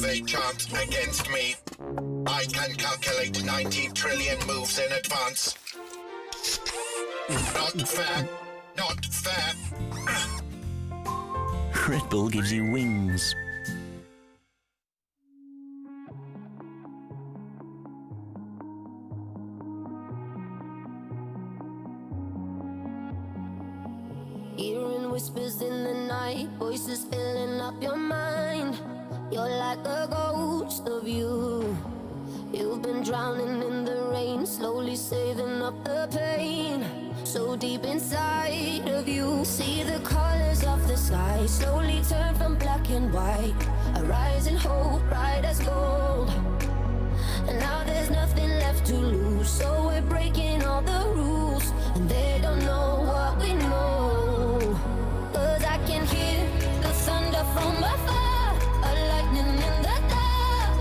Speaker 9: A chance against me. I can calculate 90 trillion moves in advance. Not fair. Not fair.
Speaker 10: Red Bull gives you wings.
Speaker 1: Hearing whispers whispers in the night, voices filling up your mind. You're like a ghost of you. You've been drowning in the rain, slowly saving up the pain. So deep inside of you, see the colors of the sky slowly turn from black and white. A rising hope, bright as gold. And now there's nothing left to lose, so we're breaking all the rules. And they don't know what we know. 'Cause I can hear the thunder from afar, a lightning in the dark.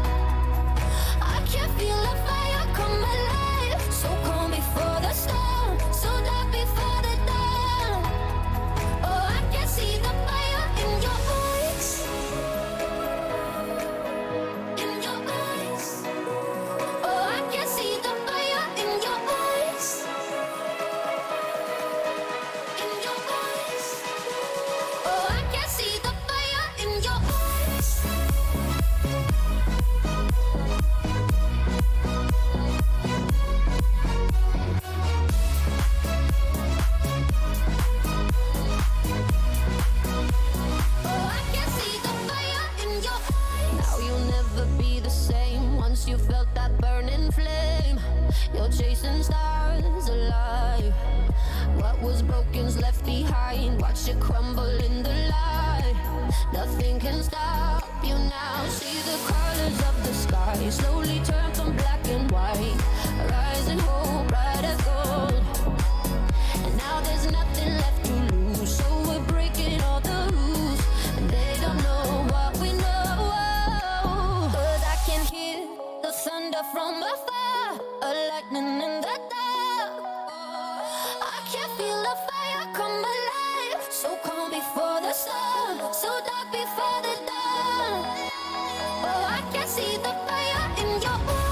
Speaker 1: I can feel the fire come alive, so calm before the storm, so dark before the dawn. Oh, I can see the fire in your eyes. In your eyes. Oh, I can see the fire in your eyes. In your eyes. Oh, I can see the fire in your eyes. Oh, I can see the fire in your eyes. Now you'll never be the same once you felt that burning flame. You're chasing stars alive. What was broken's left behind. Watch it crumble in the light. Nothing can stop you now. See the colors of the sky slowly turn from black and white. Rising hope, bright as gold. And now there's nothing left to lose, so we're breaking all the rules. And they don't know what we know. 'Cause I can hear the thunder from afar, a lightning in the dark. I can feel the fire come alive, so calm before the sun, so dark before the dawn. Oh, I can see the fire in your eyes.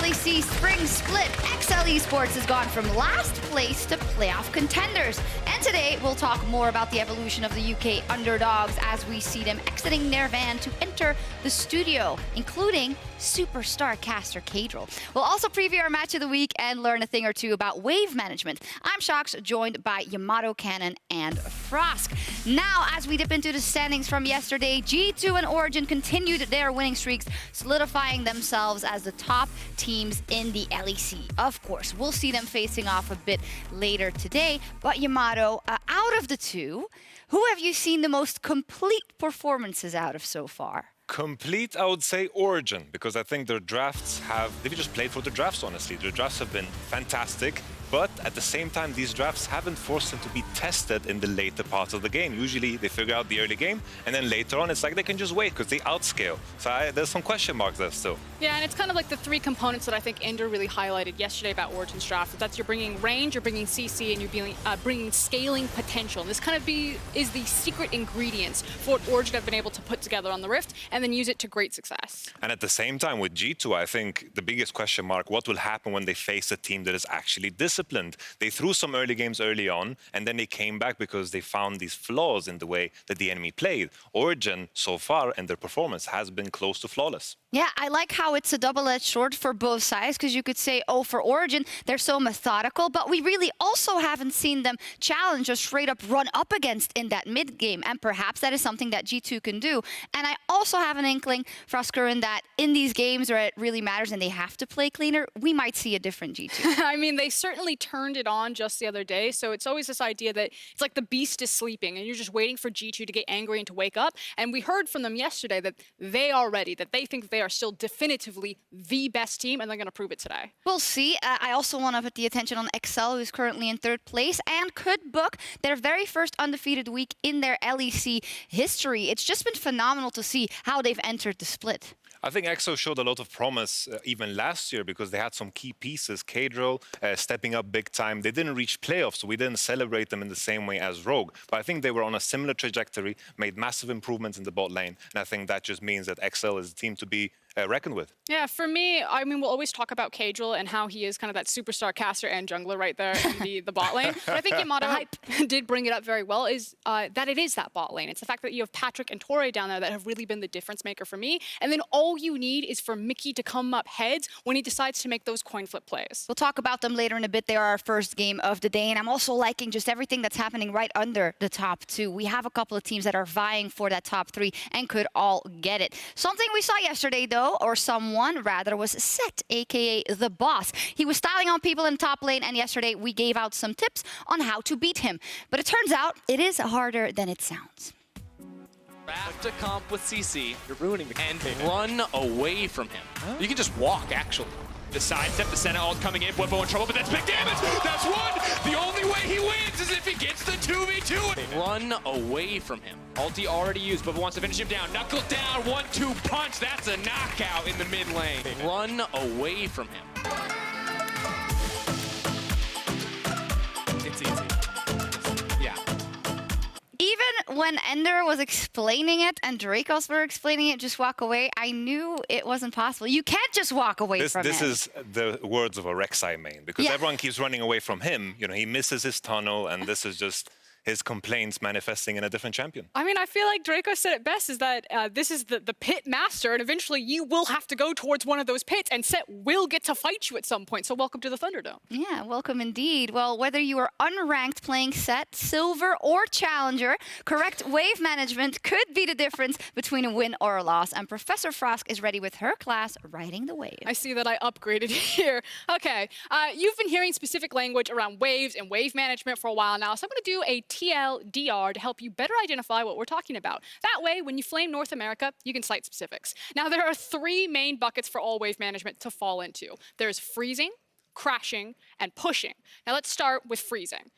Speaker 11: LEC Spring Split, XL Esports has gone from last place to playoff contenders. And today, we'll talk more about the evolution of the UK underdogs as we see them exiting their van to enter the studio, including superstar caster Kadril. We'll also preview our match of the week and learn a thing or two about wave management. I'm Shox, joined by Yamato Cannon and Frosk. Now, as we dip into the standings from yesterday, G2 and Origin continued their winning streaks, solidifying themselves as the top teams in the LEC. Of course, we'll see them facing off a bit later today. But Yamato, out of the two, who have you seen the most complete performances out of so far?
Speaker 12: Complete, I would say Origin, because I think their drafts they've just played for the drafts, honestly. Their drafts have been fantastic, but at the same time, these drafts haven't forced them to be tested in the later parts of the game. Usually, they figure out the early game, and then later on, it's like they can just wait because they outscale. So there's some question marks there still.
Speaker 13: Yeah, and it's kind of like the three components that I think Ender really highlighted yesterday about Origin's draft. That's you're bringing range, you're bringing CC, and you're bringing scaling potential. And this kind of is the secret ingredients for what Origin have been able to put together on the Rift, and then use it to great success.
Speaker 12: And at the same time with G2, I think the biggest question mark, what will happen when they face a team that is actually disciplined? They threw some early games early on, and then they came back because they found these flaws in the way that the enemy played. Origin, so far, and their performance has been close to flawless.
Speaker 11: Yeah, I like how it's a double-edged sword for both sides, because you could say, oh, for Origin, they're so methodical, but we really also haven't seen them challenge or straight up run up against in that mid game, and perhaps that is something that G2 can do. And I also have an inkling, Frosker, that in these games where it really matters and they have to play cleaner, we might see a different G2.
Speaker 13: I mean, they certainly turned it on just the other day, so it's always this idea that it's like the beast is sleeping, and you're just waiting for G2 to get angry and to wake up. And we heard from them yesterday that they are ready, that they think they are still definitively the best team, and they're going to prove it today.
Speaker 11: We'll see. I also want to put the attention on XL, who's currently in 3rd place and could book their very first undefeated week in their LEC history. It's just been phenomenal to see how they've entered the split.
Speaker 12: I think EXO showed a lot of promise even last year because they had some key pieces. Kadril stepping up big time. They didn't reach playoffs, so we didn't celebrate them in the same way as Rogue. But I think they were on a similar trajectory, made massive improvements in the bot lane. And I think that just means that XL is a team to be reckoned with.
Speaker 13: Yeah, for me, I mean, we'll always talk about Kadril and how he is kind of that superstar caster and jungler right there in the bot lane. But I think Yamato did bring it up very well, is that it is that bot lane. It's the fact that you have Patrick and Torre down there that have really been the difference maker for me. And then all you need is for Mickey to come up heads when he decides to make those coin flip plays.
Speaker 11: We'll talk about them later in a bit. They are our first game of the day, and I'm also liking just everything that's happening right under the top 2. We have a couple of teams that are vying for that top 3 and could all get it. Something we saw yesterday, though, or someone rather, was Set, aka the boss. He was styling on people in top lane, and yesterday we gave out some tips on how to beat him. But it turns out it is harder than it sounds.
Speaker 14: Draft to comp with CC. You're ruining the and run away from him. Huh? You can just walk, actually.
Speaker 15: The sidestep, the center ult coming in, Bwimbo in trouble, but that's big damage! That's one! The only way he wins is if he gets the 2v2!
Speaker 14: Run away from him.
Speaker 15: Ulti already used, Bwimbo wants to finish him down. Knuckle down, 1-2 punch, that's a knockout in the mid lane.
Speaker 14: Run away from him.
Speaker 15: It's easy. Yeah.
Speaker 11: Even when Ender was explaining it and Dracos were explaining it, just walk away, I knew it wasn't possible. You can't just walk away from
Speaker 12: This
Speaker 11: him.
Speaker 12: is the words of a Rek'Sai main, because everyone keeps running away from him. You know, he misses his tunnel, and this is just his complaints manifesting in a different champion.
Speaker 13: I mean, I feel like Draco said it best, is that this is the pit master, and eventually you will have to go towards one of those pits, and Set will get to fight you at some point, so welcome to the Thunderdome.
Speaker 11: Yeah, welcome indeed. Well, whether you are unranked playing Set, Silver, or Challenger, correct wave management could be the difference between a win or a loss, and Professor Frosk is ready with her class, Riding the Wave.
Speaker 13: I see that I upgraded here. Okay, you've been hearing specific language around waves and wave management for a while now, so I'm going to do a TLDR to help you better identify what we're talking about. That way, when you flame North America, you can cite specifics. Now, there are 3 main buckets for all wave management to fall into. There's freezing, crashing, and pushing. Now, let's start with freezing.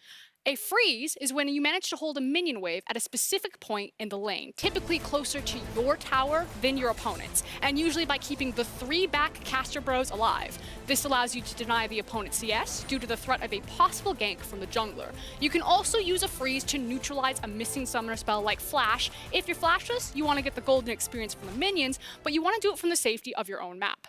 Speaker 13: A freeze is when you manage to hold a minion wave at a specific point in the lane, typically closer to your tower than your opponent's, and usually by keeping the 3 back caster bros alive. This allows you to deny the opponent's CS due to the threat of a possible gank from the jungler. You can also use a freeze to neutralize a missing summoner spell like Flash. If you're flashless, you want to get the golden experience from the minions, but you want to do it from the safety of your own map.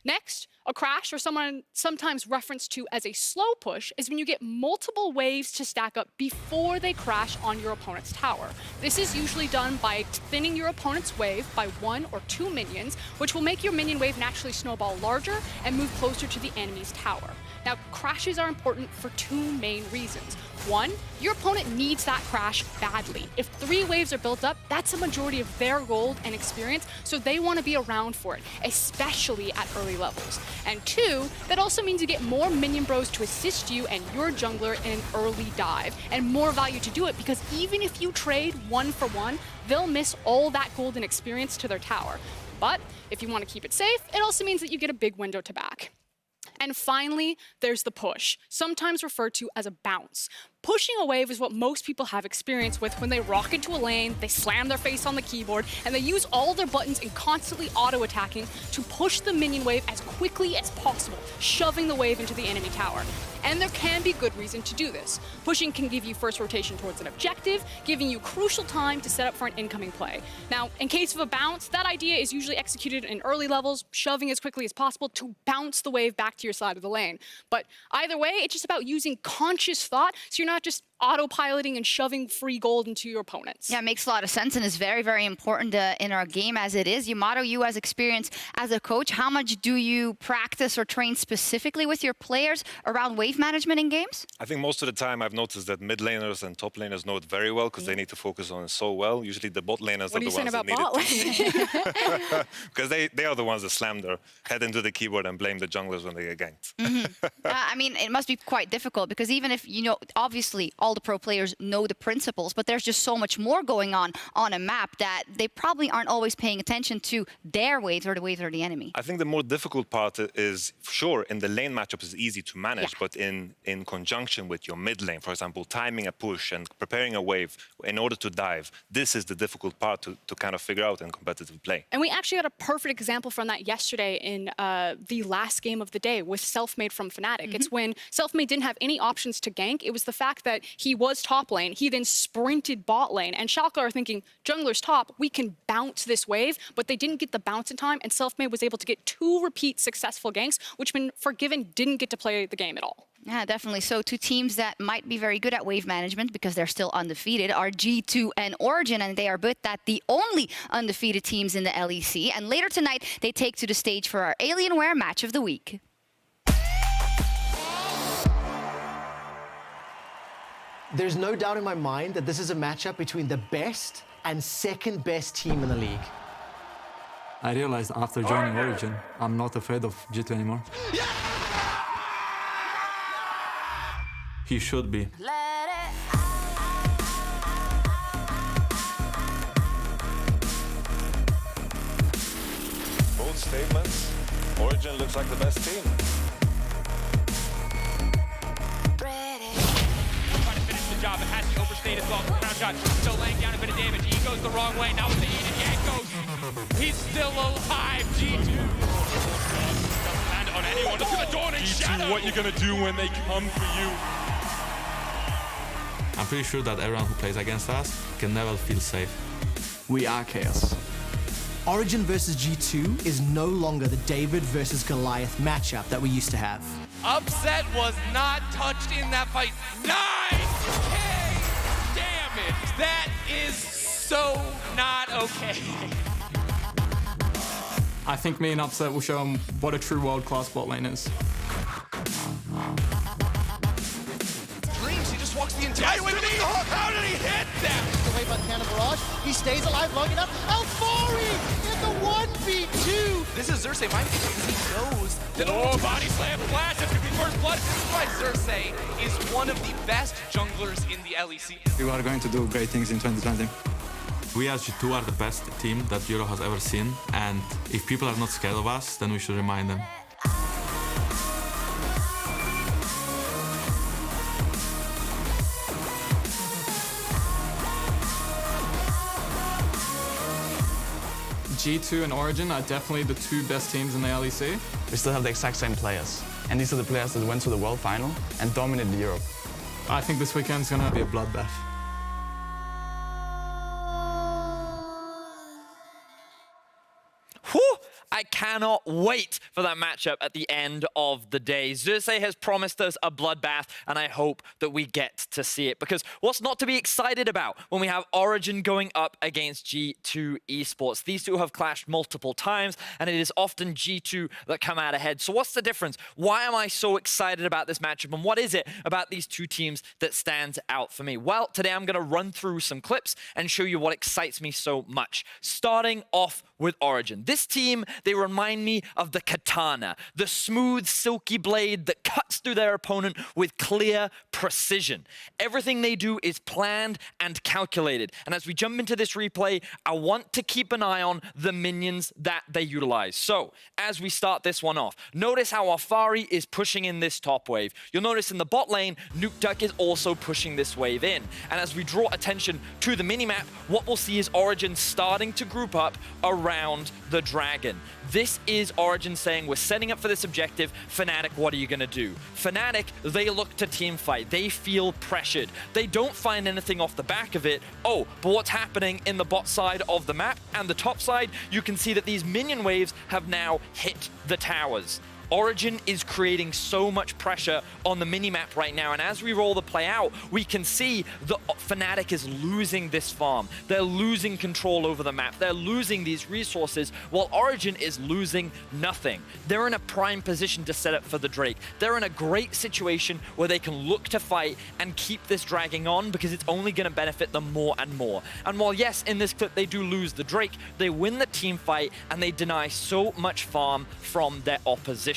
Speaker 13: Next, a crash, or sometimes referenced to as a slow push, is when you get multiple waves to stack up before they crash on your opponent's tower. This is usually done by thinning your opponent's wave by 1 or 2 minions, which will make your minion wave naturally snowball larger and move closer to the enemy's tower. Now, crashes are important for 2 main reasons. 1, your opponent needs that crash badly. If 3 waves are built up, that's a majority of their gold and experience, so they want to be around for it, especially at early levels. And 2, that also means you get more minion bros to assist you and your jungler in an early dive, and more value to do it, because even if you trade 1 for 1, they'll miss all that golden experience to their tower. But if you want to keep it safe, it also means that you get a big window to back. And finally, there's the push, sometimes referred to as a bounce. Pushing a wave is what most people have experience with when they rock into a lane, they slam their face on the keyboard, and they use all their buttons and constantly auto-attacking to push the minion wave as quickly as possible, shoving the wave into the enemy tower. And there can be good reason to do this. Pushing can give you first rotation towards an objective, giving you crucial time to set up for an incoming play. Now, in case of a bounce, that idea is usually executed in early levels, shoving as quickly as possible to bounce the wave back to your side of the lane. But either way, it's just about using conscious thought, so you're not just autopiloting and shoving free gold into your opponents.
Speaker 11: Yeah, it makes a lot of sense and is very, very important in our game as it is. Yamato, you as experience as a coach, how much do you practice or train specifically with your players around wave management in games?
Speaker 12: I think most of the time I've noticed that mid laners and top laners know it very well because they need to focus on it so well. Usually the bot laners are the ones that need it. Because they are the ones that slam their head into the keyboard and blame the junglers when they get ganked.
Speaker 11: I mean, it must be quite difficult because even if, you know, obviously all the pro players know the principles, but there's just so much more going on a map that they probably aren't always paying attention to their waves or the waves of the enemy.
Speaker 12: I think the more difficult part is, sure, in the lane matchup is easy to manage, but in conjunction with your mid lane, for example, timing a push and preparing a wave in order to dive, this is the difficult part to kind of figure out in competitive play.
Speaker 13: And we actually had a perfect example from that yesterday in the last game of the day with Selfmade from Fnatic. It's when Selfmade didn't have any options to gank. It was the fact that he was top lane. He then sprinted bot lane. And Schalke are thinking, jungler's top, we can bounce this wave. But they didn't get the bounce in time. And Selfmade was able to get 2 repeat successful ganks, which meant Forgiven didn't get to play the game at all.
Speaker 11: Yeah, definitely. So 2 teams that might be very good at wave management because they're still undefeated are G2 and Origin, and they are but that the only undefeated teams in the LEC. And later tonight, they take to the stage for our Alienware Match of the Week.
Speaker 2: There's no doubt in my mind that this is a matchup between the best and second best team in the league.
Speaker 16: I realized after joining Origin, I'm not afraid of G2 anymore. He should be.
Speaker 12: Bold statements. Origin looks like the best team.
Speaker 5: Job. It has to be overstayed as well. Crown shot still laying down a bit of damage. E goes the wrong way. Now with the E to Yank goes. He's still alive. G2. Doesn't land on anyone. Look at the dawning shadow.
Speaker 6: What you're gonna do when they come for you.
Speaker 16: I'm pretty sure that everyone who plays against us can never feel safe.
Speaker 17: We are chaos.
Speaker 2: Origin versus G2 is no longer the David versus Goliath matchup that we used to have.
Speaker 14: Upset was not touched in that fight. 9K damage. That is so not okay.
Speaker 17: I think me and Upset will show them what a true world-class bot lane is.
Speaker 14: Dreams, he just walks the entire way with the hook. How did he hit that?
Speaker 18: Away by the cannon barrage. He stays alive long enough. Alfari in the 1v2.
Speaker 14: This is Xerxes. My he knows that body slam flash. That's gonna be first blood. This is why Xerxes is one of the best junglers in the LEC.
Speaker 16: We are going to do great things in 2020. We as G2 are the best team that Euro has ever seen, and if people are not scared of us, then we should remind them.
Speaker 17: G2 and Origin are definitely the 2 best teams in the LEC.
Speaker 19: We still have the exact same players. And these are the players that went to the World Final and dominated Europe.
Speaker 17: I think this weekend's gonna be a bloodbath.
Speaker 14: Whew!
Speaker 20: I cannot wait for that matchup at the end of the day. Xerxes has promised us a bloodbath, and I hope that we get to see it. Because what's not to be excited about when we have Origin going up against G2 Esports? These two have clashed multiple times, and it is often G2 that come out ahead. So what's the difference? Why am I so excited about this matchup, and what is it about these two teams that stands out for me? Well, today I'm going to run through some clips and show you what excites me so much. Starting off with Origin. This team, they remind me of the katana, the smooth, silky blade that cuts through their opponent with clear precision. Everything they do is planned and calculated. And as we jump into this replay, I want to keep an eye on the minions that they utilize. So, as we start this one off, notice how Afari is pushing in this top wave. You'll notice in the bot lane, Nukeduck is also pushing this wave in. And as we draw attention to the minimap, what we'll see is Origin starting to group up around the dragon. This is Origin saying, we're setting up for this objective. Fnatic, what are you going to do? Fnatic, they look to teamfight. They feel pressured. They don't find anything off the back of it. Oh, but what's happening in the bot side of the map and the top side, you can see that these minion waves have now hit the towers. Origin is creating so much pressure on the minimap right now, and as we roll the play out, we can see that Fnatic is losing this farm. They're losing control over the map. They're losing these resources, while Origin is losing nothing. They're in a prime position to set up for the Drake. They're in a great situation where they can look to fight and keep this dragging on, because it's only going to benefit them more and more. And while, yes, in this clip they do lose the Drake, they win the team fight, and they deny so much farm from their opposition.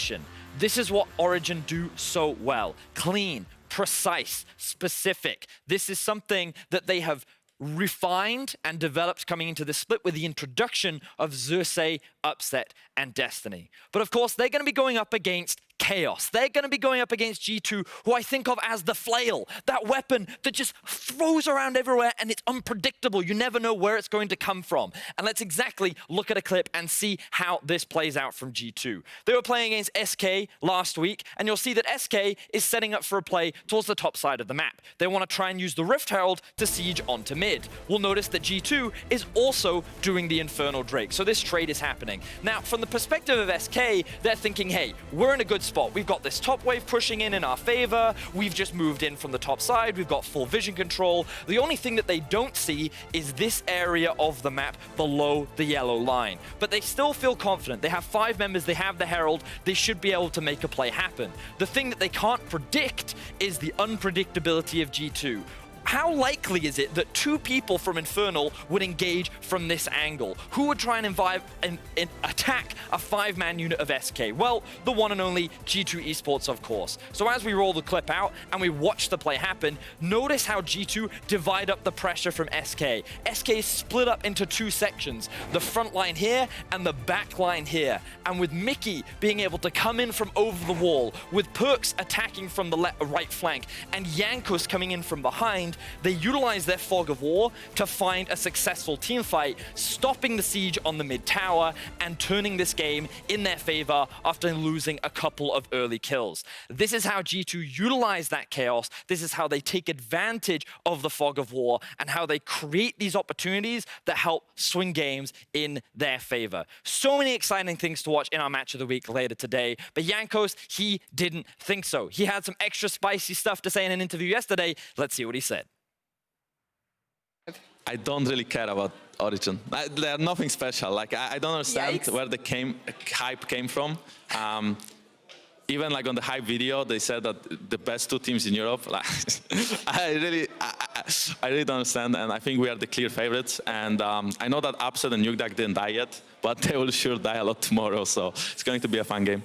Speaker 20: This is what Origin do so well. Clean, precise, specific. This is something that they have refined and developed coming into the split with the introduction of Xerxes, Upset, and Destiny. But of course, they're going to be going up against Chaos. They're going to be going up against G2, who I think of as the flail, that weapon that just throws around everywhere and it's unpredictable. You never know where it's going to come from. And let's exactly look at a clip and see how this plays out from G2. They were playing against SK last week, and you'll see that SK is setting up for a play towards the top side of the map. They want to try and use the Rift Herald to siege onto mid. We'll notice that G2 is also doing the Infernal Drake, so this trade is happening. Now, from the perspective of SK, they're thinking, hey, we're in a good spot. We've got this top wave pushing in our favor. We've just moved in from the top side. We've got full vision control. The only thing that they don't see is this area of the map below the yellow line. But they still feel confident. They have 5 members. They have the Herald. They should be able to make a play happen. The thing that they can't predict is the unpredictability of G2. How likely is it that 2 people from Infernal would engage from this angle? Who would try and attack a 5-man unit of SK? Well, the one and only G2 Esports, of course. So as we roll the clip out and we watch the play happen, notice how G2 divide up the pressure from SK. SK is split up into 2 sections, the front line here and the back line here. And with Mickey being able to come in from over the wall, with Perks attacking from the right flank, and Jankos coming in from behind, they utilize their fog of war to find a successful team fight, stopping the siege on the mid tower and turning this game in their favor after losing a couple of early kills. This is how G2 utilize that chaos. This is how they take advantage of the fog of war and how they create these opportunities that help swing games in their favor. So many exciting things to watch in our match of the week later today, but Jankos, he didn't think so. He had some extra spicy stuff to say in an interview yesterday. Let's see what he said.
Speaker 16: I don't really care about Origin. They're nothing special. Like I don't understand where the hype came from. Even like on the hype video, they said that the best 2 teams in Europe. Like, I really don't understand, and I think we are the clear favorites. And I know that Upset and Nukeduck didn't die yet, but they will sure die a lot tomorrow. So it's going to be a fun game.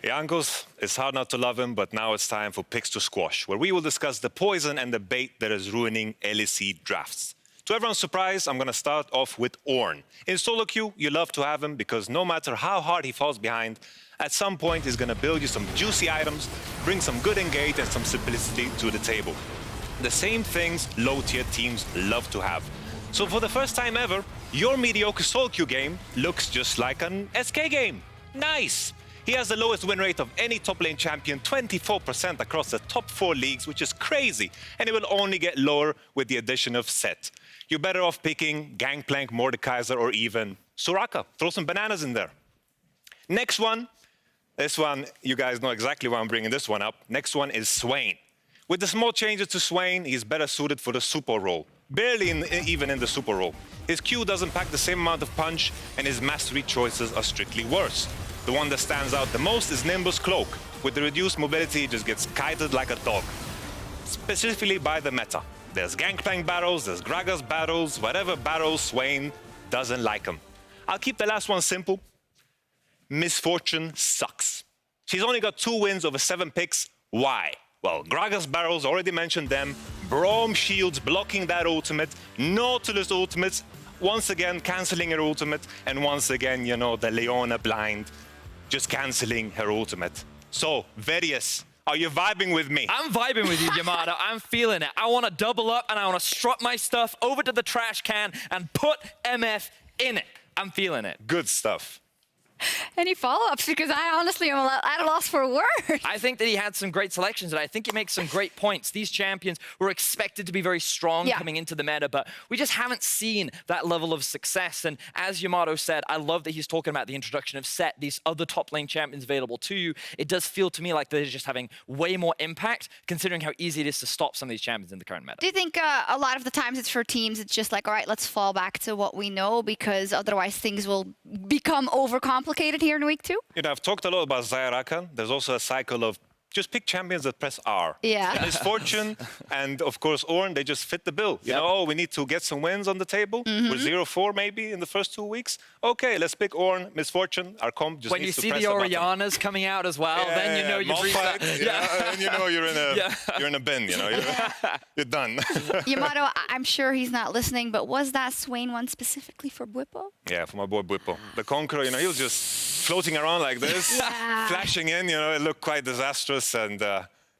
Speaker 12: Jankos, it's hard not to love him, but now it's time for Picks to Squash, where we will discuss the poison and the bait that is ruining LEC drafts. To everyone's surprise, I'm going to start off with Ornn. In solo queue, you love to have him because no matter how hard he falls behind, at some point he's going to build you some juicy items, bring some good engage and some simplicity to the table. The same things low-tier teams love to have. So for the first time ever, your mediocre solo queue game looks just like an SK game. Nice! He has the lowest win rate of any top lane champion, 24% across the top 4 leagues, which is crazy, and it will only get lower with the addition of Set. You're better off picking Gangplank, Mordekaiser, or even Soraka, throw some bananas in there. Next one, this one, you guys know exactly why I'm bringing this one up. Next one is Swain. With the small changes to Swain, he's better suited for the super role. Barely even in the super role. His Q doesn't pack the same amount of punch, and his mastery choices are strictly worse. The one that stands out the most is Nimbus Cloak. With the reduced mobility, he just gets kited like a dog. Specifically by the meta. There's Gangplank battles, there's Gragas battles, whatever battles, Swain doesn't like him. I'll keep the last one simple. Misfortune sucks. She's only got 2 wins over 7 picks. Why? Well, Gragas barrels, already mentioned them. Braum shields blocking that ultimate. Nautilus ultimates, once again cancelling her ultimate. And once again, you know, the Leona blind, just cancelling her ultimate. So, Verius, are you vibing with me?
Speaker 20: I'm vibing with you, Yamato. I'm feeling it. I want to double up and I want to strut my stuff over to the trash can and put MF in it. I'm feeling it.
Speaker 12: Good stuff.
Speaker 11: Any follow-ups? Because I honestly am at a loss for words.
Speaker 20: I think that he had some great selections, and I think he makes some great points. These champions were expected to be very strong coming into the meta, but we just haven't seen that level of success. And as Yamato said, I love that he's talking about the introduction of Set, these other top lane champions available to you. It does feel to me like they're just having way more impact, considering how easy it is to stop some of these champions in the current meta.
Speaker 11: Do you think a lot of the times it's for teams, it's just like, all right, let's fall back to what we know, because otherwise things will become overcomplicated here in week 2?
Speaker 12: You know, I've talked a lot about Zayaraka. There's also a cycle of just pick champions that press R.
Speaker 11: Yeah.
Speaker 12: Misfortune and, of course, Ornn, they just fit the bill. You know, oh, we need to get some wins on the table. We're 0-4 maybe in the first 2 weeks. Okay, let's pick Ornn, Misfortune, our comp just
Speaker 20: when you
Speaker 12: needs to
Speaker 20: see
Speaker 12: press
Speaker 20: the
Speaker 12: a button.
Speaker 20: Orianas coming out as well, then you know you've reached that.
Speaker 12: And you know you're in a you're in a bin, you know. You're done.
Speaker 11: Yamato, I'm sure he's not listening, but was that Swain one specifically for Bwipo?
Speaker 12: Yeah, for my boy Bwipo. The Conqueror, you know, he was just floating around like this, flashing in, you know, it looked quite disastrous, and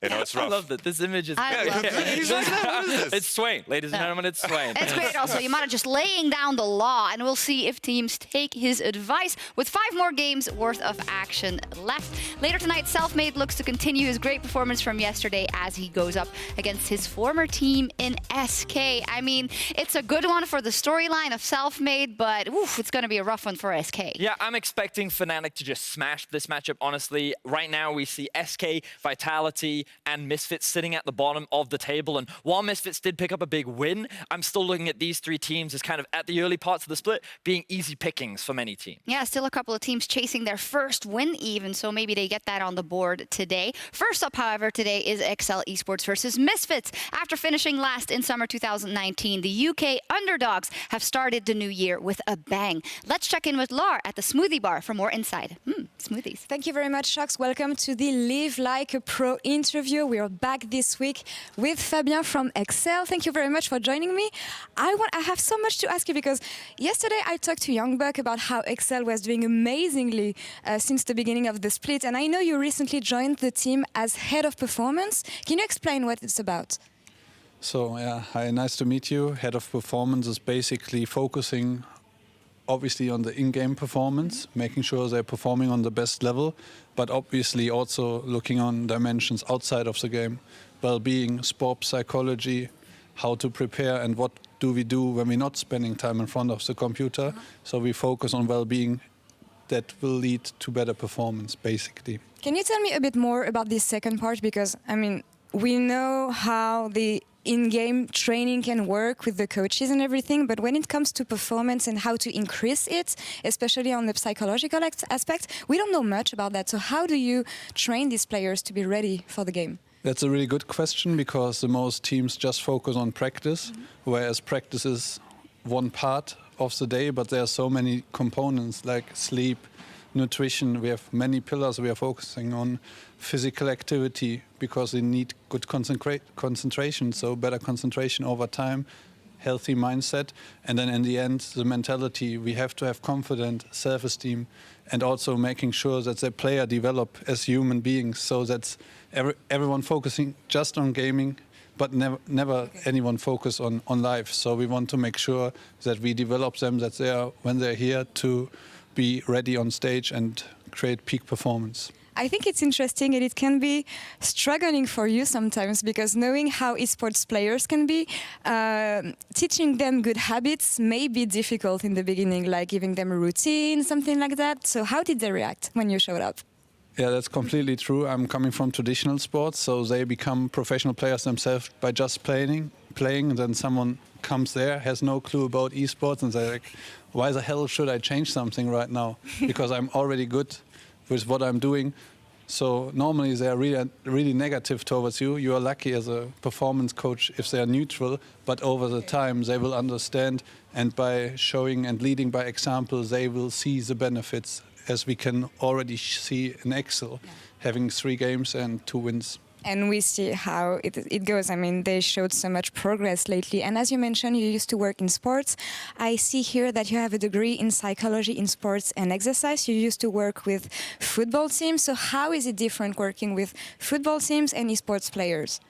Speaker 12: you know, it's rough.
Speaker 20: I love that. This image is
Speaker 11: I love it.
Speaker 12: He's like, what is this?
Speaker 20: It's Swain, ladies and gentlemen, it's Swain.
Speaker 11: It's great also, Yamato just laying down the law, and we'll see if teams take his advice with 5 more games worth of action left. Later tonight, Selfmade looks to continue his great performance from yesterday as he goes up against his former team in SK. I mean, it's a good one for the storyline of Selfmade, but oof, it's going to be a rough one for SK.
Speaker 20: Yeah, I'm expecting Fnatic to just smash this matchup, honestly. Right now, we see SK, Vitality, and Misfits sitting at the bottom of the table. And while Misfits did pick up a big win, I'm still looking at these 3 teams as kind of at the early parts of the split being easy pickings for many teams.
Speaker 11: Yeah, still a couple of teams chasing their first win even, so maybe they get that on the board today. First up, however, today is XL Esports versus Misfits. After finishing last in summer 2019, the UK underdogs have started the new year with a bang. Let's check in with Lar at the Smoothie Bar for more insight. Smoothies.
Speaker 7: Thank you very much, Shox. Welcome to the Live Like a Pro interview. We're back this week with Fabien from XL. Thank you very much for joining me. I have so much to ask you because yesterday I talked to Youngbuck about how XL was doing amazingly since the beginning of the split, and I know you recently joined the team as head of performance. Can you explain what it's about?
Speaker 21: So, yeah, hi, nice to meet you. Head of performance is basically focusing obviously on the in-game performance, making sure they're performing on the best level, but obviously also looking on dimensions outside of the game, well-being, sport psychology, how to prepare, and what do we do when we're not spending time in front of the computer. So we focus on well-being that will lead to better performance, basically.
Speaker 7: Can you tell me a bit more about this second part? Because, I mean, we know how the in-game training can work with the coaches and everything, but when it comes to performance and how to increase it, especially on the psychological aspect, we don't know much about that. So how do you train these players to be ready for the game?
Speaker 21: That's a really good question, because the most teams just focus on practice, whereas practice is one part of the day, but there are so many components like sleep, nutrition. We have many pillars we are focusing on. Physical activity, because they need good concentration, so better concentration over time, healthy mindset, and then in the end, the mentality. We have to have confidence, self-esteem, and also making sure that the player develop as human beings, so that's everyone focusing just on gaming, but never anyone focus on life. So we want to make sure that we develop them, that when they're here to be ready on stage and create peak performance.
Speaker 7: I think it's interesting and it can be struggling for you sometimes because knowing how esports players can be, teaching them good habits may be difficult in the beginning, like giving them a routine, something like that. So how did they react when you showed up?
Speaker 21: Yeah, that's completely true. I'm coming from traditional sports, so they become professional players themselves by just playing, and then someone comes there, has no clue about esports, and they're like, why the hell should I change something right now? Because I'm already good with what I'm doing. So normally they are really negative towards you. You are lucky as a performance coach if they are neutral, but over the time they will understand, and by showing and leading by example, they will see the benefits, as we can already see in Excel, having 3 games and 2 wins.
Speaker 7: And we see how it goes. I mean, they showed so much progress lately. And as you mentioned, you used to work in sports. I see here that you have a degree in psychology in sports and exercise. You used to work with football teams. So how is it different working with football teams and esports players?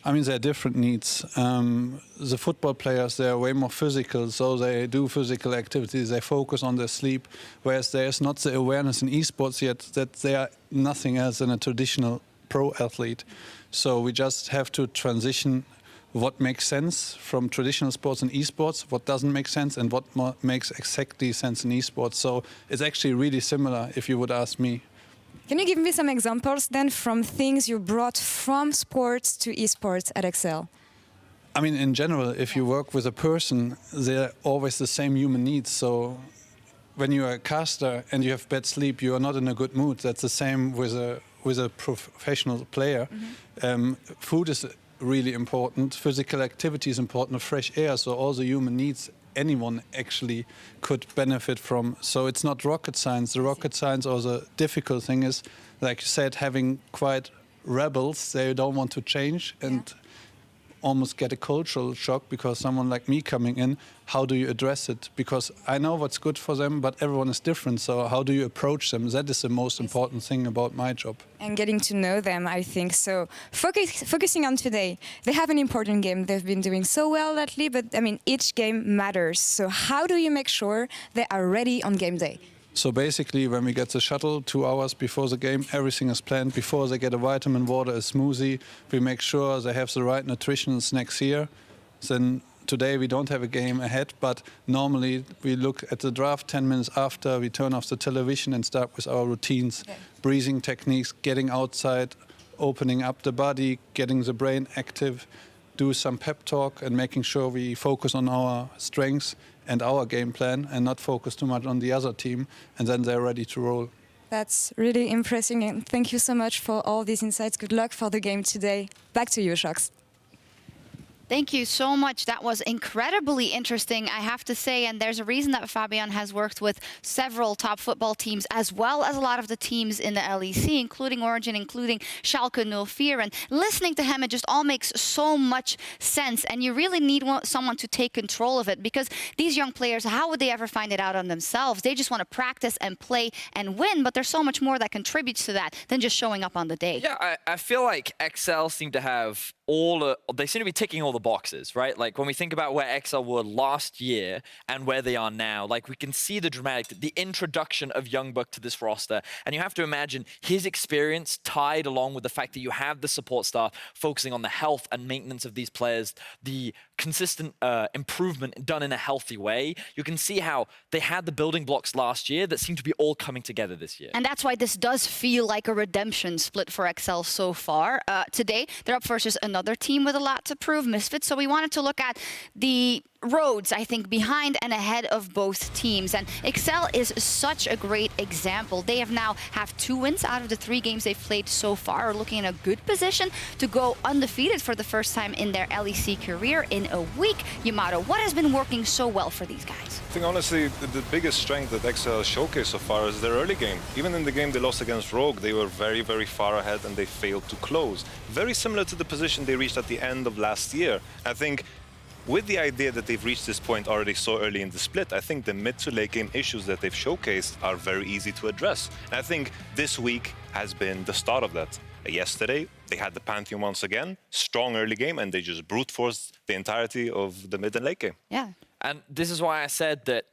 Speaker 21: I mean, there are different needs. The football players, they are way more physical, so they do physical activities, they focus on their sleep, whereas there is not the awareness in esports yet that they are nothing else than a traditional pro athlete. So we just have to transition what makes sense from traditional sports and esports, what doesn't make sense, and what makes exactly sense in esports. So it's actually really similar, if you would ask me.
Speaker 7: Can you give me some examples then from things you brought from sports to esports at Excel?
Speaker 21: I mean, in general, if you work with a person, they're always the same human needs. So when you are a caster and you have bad sleep, you are not in a good mood. That's the same with a professional player. Food is really important. Physical activity is important. Fresh air. So all the human needs anyone actually could benefit from. So it's not rocket science. The rocket science or the difficult thing is, like you said, having quite rebels. They don't want to change and almost get a cultural shock because someone like me coming in, how do you address it? Because I know what's good for them, but everyone is different. So how do you approach them? That is the most important thing about my job.
Speaker 7: And getting to know them, I think. So focusing on today, they have an important game. They've been doing so well lately, but I mean, each game matters. So how do you make sure they are ready on game day?
Speaker 21: So basically, when we get the shuttle 2 hours before the game, everything is planned. Before they get a vitamin water, a smoothie, we make sure they have the right nutrition and snacks here. Then today we don't have a game ahead, but normally we look at the draft 10 minutes after, we turn off the television and start with our routines, breathing techniques, getting outside, opening up the body, getting the brain active, do some pep talk and making sure we focus on our strengths and our game plan and not focus too much on the other team, and then they're ready to roll.
Speaker 7: That's really impressive, and thank you so much for all these insights. Good luck for the game today. Back to you, Shox.
Speaker 11: Thank you so much. That was incredibly interesting, I have to say. And there's a reason that Fabian has worked with several top football teams, as well as a lot of the teams in the LEC, including Origin, including Schalke 04. And listening to him, it just all makes so much sense. And you really need someone to take control of it, because these young players, how would they ever find it out on themselves? They just want to practice and play and win, but there's so much more that contributes to that than just showing up on the day.
Speaker 20: Yeah, I feel like Excel seem to have they seem to be ticking all the boxes, right? Like when we think about where Excel were last year and where they are now, like we can see the introduction of Youngbuck to this roster. And you have to imagine his experience tied along with the fact that you have the support staff focusing on the health and maintenance of these players, the consistent improvement done in a healthy way. You can see how they had the building blocks last year that seem to be all coming together this year.
Speaker 11: And that's why this does feel like a redemption split for Excel so far. Today, they're up versus another team with a lot to prove, Misfits. So we wanted to look at the roads, I think, behind and ahead of both teams. And Excel is such a great example. They have 2 wins out of the 3 games they've played so far, are looking in a good position to go undefeated for the first time in their LEC career in a week. Yamato, what has been working so well for these guys?
Speaker 12: I think honestly the biggest strength that Excel showcased so far is their early game. Even in the game they lost against Rogue, they were very, very far ahead and they failed to close. Very similar to the position they reached at the end of last year. I think with the idea that they've reached this point already so early in the split, I think the mid to late game issues that they've showcased are very easy to address. And I think this week has been the start of that. Yesterday, they had the Pantheon once again, strong early game, and they just brute forced the entirety of the mid and late game.
Speaker 11: Yeah.
Speaker 20: And this is why I said that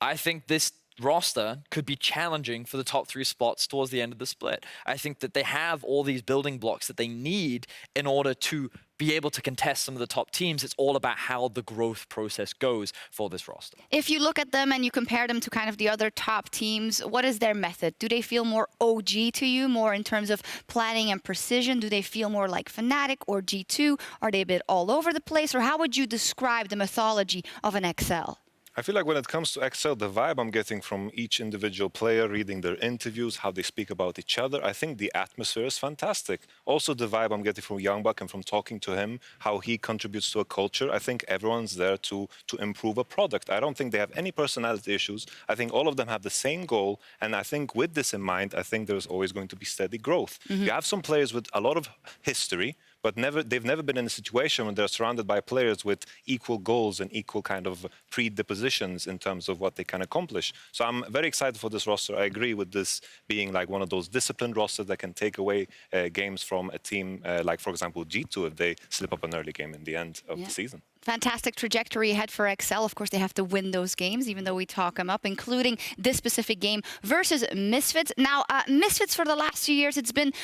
Speaker 20: I think this roster could be challenging for the top 3 spots towards the end of the split. I think that they have all these building blocks that they need in order to be able to contest some of the top teams. It's all about how the growth process goes for this roster.
Speaker 11: If you look at them and you compare them to kind of the other top teams, what is their method? Do they feel more OG to you, more in terms of planning and precision? Do they feel more like Fnatic or G2? Are they a bit all over the place? Or how would you describe the mythology of an XL?
Speaker 12: I feel like when it comes to XL, the vibe I'm getting from each individual player, reading their interviews, how they speak about each other, I think the atmosphere is fantastic. Also, the vibe I'm getting from Youngbuck and from talking to him, how he contributes to a culture. I think everyone's there to improve a product. I don't think they have any personality issues. I think all of them have the same goal. And I think with this in mind, I think there's always going to be steady growth. You have some players with a lot of history, but they've never been in a situation when they're surrounded by players with equal goals and equal kind of predispositions in terms of what they can accomplish. So I'm very excited for this roster. I agree with this being like one of those disciplined rosters that can take away games from a team like, for example, G2 if they slip up an early game in the end of the season.
Speaker 11: Fantastic trajectory ahead for XL. Of course, they have to win those games, even though we talk them up, including this specific game versus Misfits. Now, Misfits for the last 2 years, it's been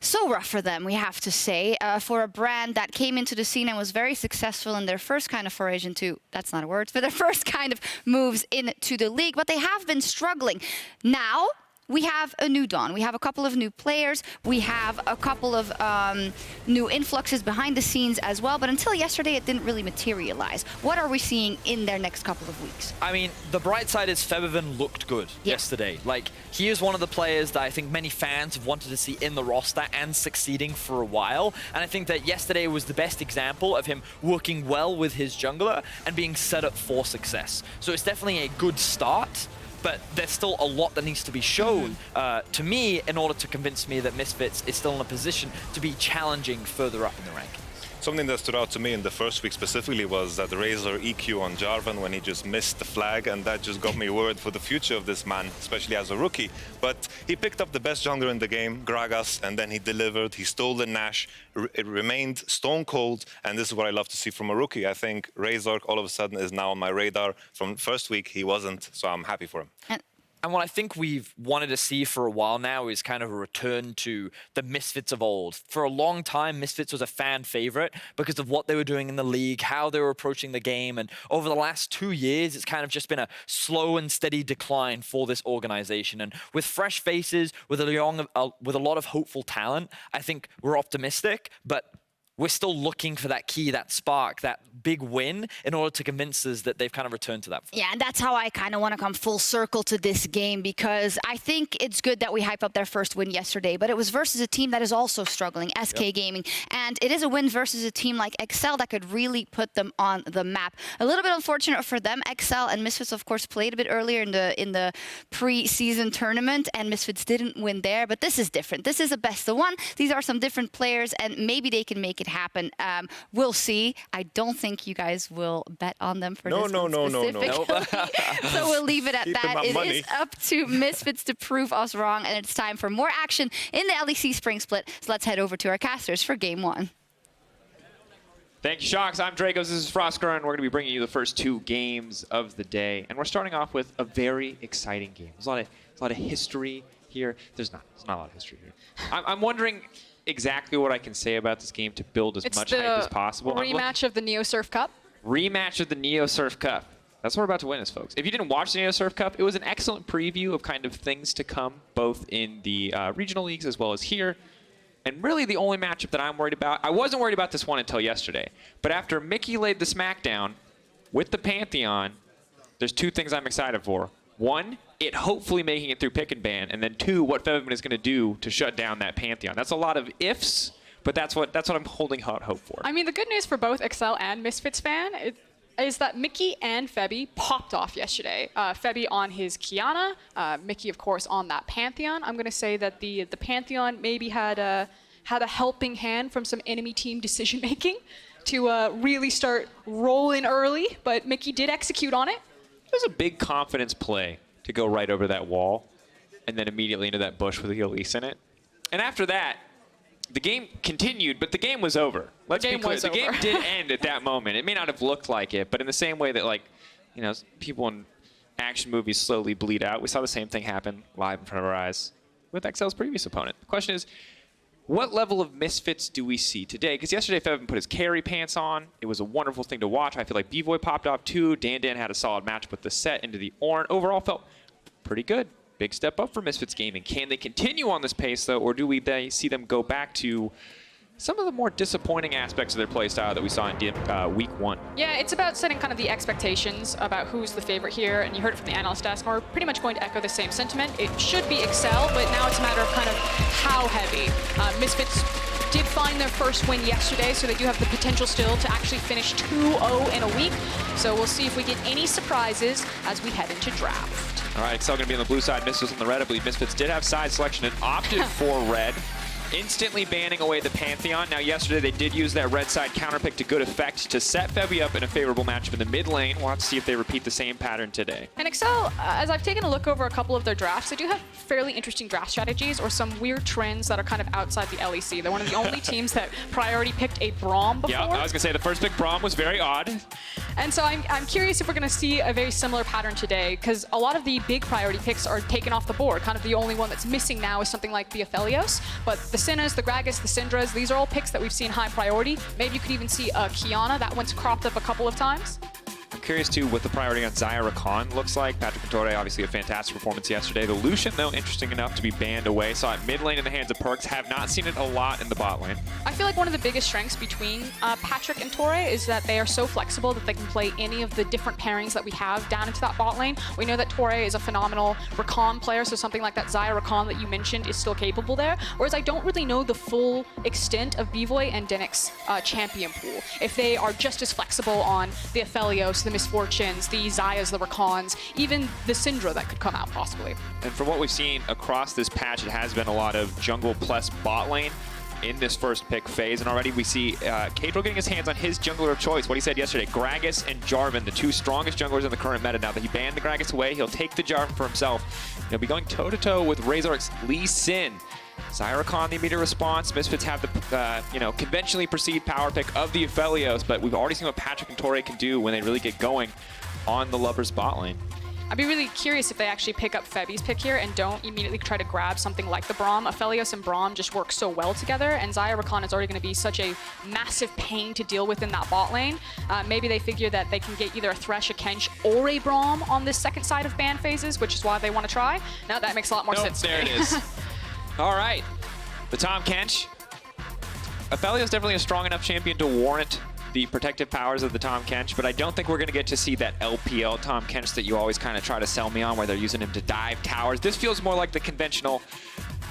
Speaker 11: so rough for them, we have to say, for a brand that came into the scene and was very successful in their first kind of foray into, that's not a word, for their first kind of moves into the league, but they have been struggling. Now, we have a new dawn. We have a couple of new players. We have a couple of new influxes behind the scenes as well. But until yesterday, it didn't really materialize. What are we seeing in their next couple of weeks?
Speaker 20: I mean, the bright side is Febiven looked good yesterday. Like, he is one of the players that I think many fans have wanted to see in the roster and succeeding for a while. And I think that yesterday was the best example of him working well with his jungler and being set up for success. So it's definitely a good start. But there's still a lot that needs to be shown to me in order to convince me that Misfits is still in a position to be challenging further up in the rankings.
Speaker 12: Something that stood out to me in the first week specifically was that Razor EQ on Jarvan when he just missed the flag, and that just got me worried for the future of this man, especially as a rookie. But he picked up the best jungler in the game, Gragas, and then he delivered. He stole the Nash. It remained stone cold, and this is what I love to see from a rookie. I think Razor all of a sudden is now on my radar. From first week, he wasn't, so I'm happy for him.
Speaker 20: And what I think we've wanted to see for a while now is kind of a return to the Misfits of old. For a long time, Misfits was a fan favorite because of what they were doing in the league, how they were approaching the game. And over the last 2 years, it's kind of just been a slow and steady decline for this organization. And with fresh faces, with a lot of hopeful talent, I think we're optimistic, but we're still looking for that key, that spark, that big win in order to convince us that they've kind of returned to that.
Speaker 11: Yeah, and that's how I kind of want to come full circle to this game, because I think it's good that we hype up their first win yesterday, but it was versus a team that is also struggling, SK Gaming, and it is a win versus a team like XL that could really put them on the map. A little bit unfortunate for them. XL and Misfits, of course, played a bit earlier in the pre-season tournament, and Misfits didn't win there, but this is different. This is a best of one. These are some different players, and maybe they can make it happen. We'll see. I don't think you guys will bet on them for this one specifically. So we'll leave it at that. It is up to Misfits to prove us wrong, and it's time for more action in the LEC Spring Split. So let's head over to our casters for Game 1.
Speaker 4: Thank you, Shocks. I'm Dracos. This is FLICKR, and we're going to be bringing you the first 2 games of the day. And we're starting off with a very exciting game. There's a lot of history here. There's not a lot of history here. I'm wondering exactly what I can say about this game to build as much hype as possible.
Speaker 13: Rematch of the Neo Surf Cup.
Speaker 4: Rematch of the Neo Surf Cup. That's what we're about to witness, folks. If you didn't watch the Neo Surf Cup, it was an excellent preview of kind of things to come, both in the regional leagues as well as here. And really the only matchup that I'm worried about, I wasn't worried about this one until yesterday, but after Mickey laid the smackdown with the Pantheon, there's 2 things I'm excited for. 1, it hopefully making it through pick and ban, and then 2, what Febiven is going to do to shut down that Pantheon. That's a lot of ifs, but that's what I'm holding out hope for.
Speaker 13: I mean, the good news for both XL and Misfits fan is that Mickey and Febby popped off yesterday. Febby on his Kiana, Mickey, of course, on that Pantheon. I'm going to say that the Pantheon maybe had a helping hand from some enemy team decision making to really start rolling early, but Mickey did execute on it.
Speaker 4: It was a big confidence play to go right over that wall and then immediately into that bush with the Elise in it. And after that, the game continued, but the game was over. Let's be clear. The game did end at that moment. It may not have looked like it, but in the same way that, like, you know, people in action movies slowly bleed out. We saw the same thing happen live in front of our eyes with XL's previous opponent. The question is, what level of misfits do we see today? Because yesterday, Fevin put his carry pants on. It was a wonderful thing to watch. I feel like B-Boy popped off too. Dan had a solid match with the set into the Ornn. Overall, felt pretty good. Big step up for Misfits Gaming. Can they continue on this pace, though, or do we see them go back to some of the more disappointing aspects of their play style that we saw in week 1?
Speaker 13: Yeah, it's about setting kind of the expectations about who's the favorite here, and you heard it from the analyst desk, and we're pretty much going to echo the same sentiment. It should be Excel, but now it's a matter of kind of how heavy. Misfits did find their first win yesterday, so they do have the potential still to actually finish 2-0 in a week. So we'll see if we get any surprises as we head into draft.
Speaker 4: All right, Excel going to be on the blue side, Misfits on the red. I believe Misfits did have side selection and opted for red, instantly banning away the Pantheon. Now, yesterday they did use that red side counter pick to good effect to set Fevy up in a favorable matchup in the mid lane. We'll have to see if they repeat the same pattern today.
Speaker 13: And Excel, as I've taken a look over a couple of their drafts, they do have fairly interesting draft strategies or some weird trends that are kind of outside the LEC. They're one of the only teams that priority picked a Braum before.
Speaker 4: Yeah, I was going to say the first pick Braum was very odd.
Speaker 13: And so I'm curious if we're going to see a very similar pattern today, because a lot of the big priority picks are taken off the board. Kind of the only one that's missing now is something like the Aphelios, but the Sinnas, the Gragas, the Syndras, these are all picks that we've seen high priority. Maybe you could even see Kiana. That one's cropped up a couple of times.
Speaker 4: I'm curious, too, what the priority on Xayah Rakan looks like. Patrick Cantore, obviously a fantastic performance yesterday. The Lucian, though, interesting enough to be banned away. Saw it mid lane in the hands of Perkz. Have not seen it a lot in the bot lane.
Speaker 13: I feel like one of the biggest strengths between Patrick and Torre is that they are so flexible that they can play any of the different pairings that we have down into that bot lane. We know that Torre is a phenomenal Rakan player, so something like that Xayah Rakan that you mentioned is still capable there. Whereas I don't really know the full extent of Bvoy and Dennick's champion pool. If they are just as flexible on the Aphelios, the Misfortunes, the Xayahs, the Rakans, even the Syndra that could come out possibly.
Speaker 4: And from what we've seen across this patch, it has been a lot of jungle plus bot lane in this first pick phase. And already we see Kadro getting his hands on his jungler of choice. What he said yesterday, Gragas and Jarvan, the two strongest junglers in the current meta. Now that he banned the Gragas away, he'll take the Jarvan for himself. He'll be going toe-to-toe with Razor's Lee Sin. Xayah Rakan, the immediate response. Misfits have the conventionally perceived power pick of the Aphelios, but we've already seen what Patrick and Torre can do when they really get going on the Lovers bot lane.
Speaker 13: I'd be really curious if they actually pick up Feby's pick here and don't immediately try to grab something like the Braum. Aphelios and Braum just work so well together, and Xayah Rakan is already going to be such a massive pain to deal with in that bot lane. Maybe they figure that they can get either a Thresh, a Kench, or a Braum on this second side of ban phases, which is why they want to try. Now that makes a lot more sense to me.
Speaker 4: There it is. All right. The Tahm Kench. Aphelios is definitely a strong enough champion to warrant the protective powers of the Tahm Kench, but I don't think we're going to get to see that LPL Tahm Kench that you always kind of try to sell me on, where they're using him to dive towers. This feels more like the conventional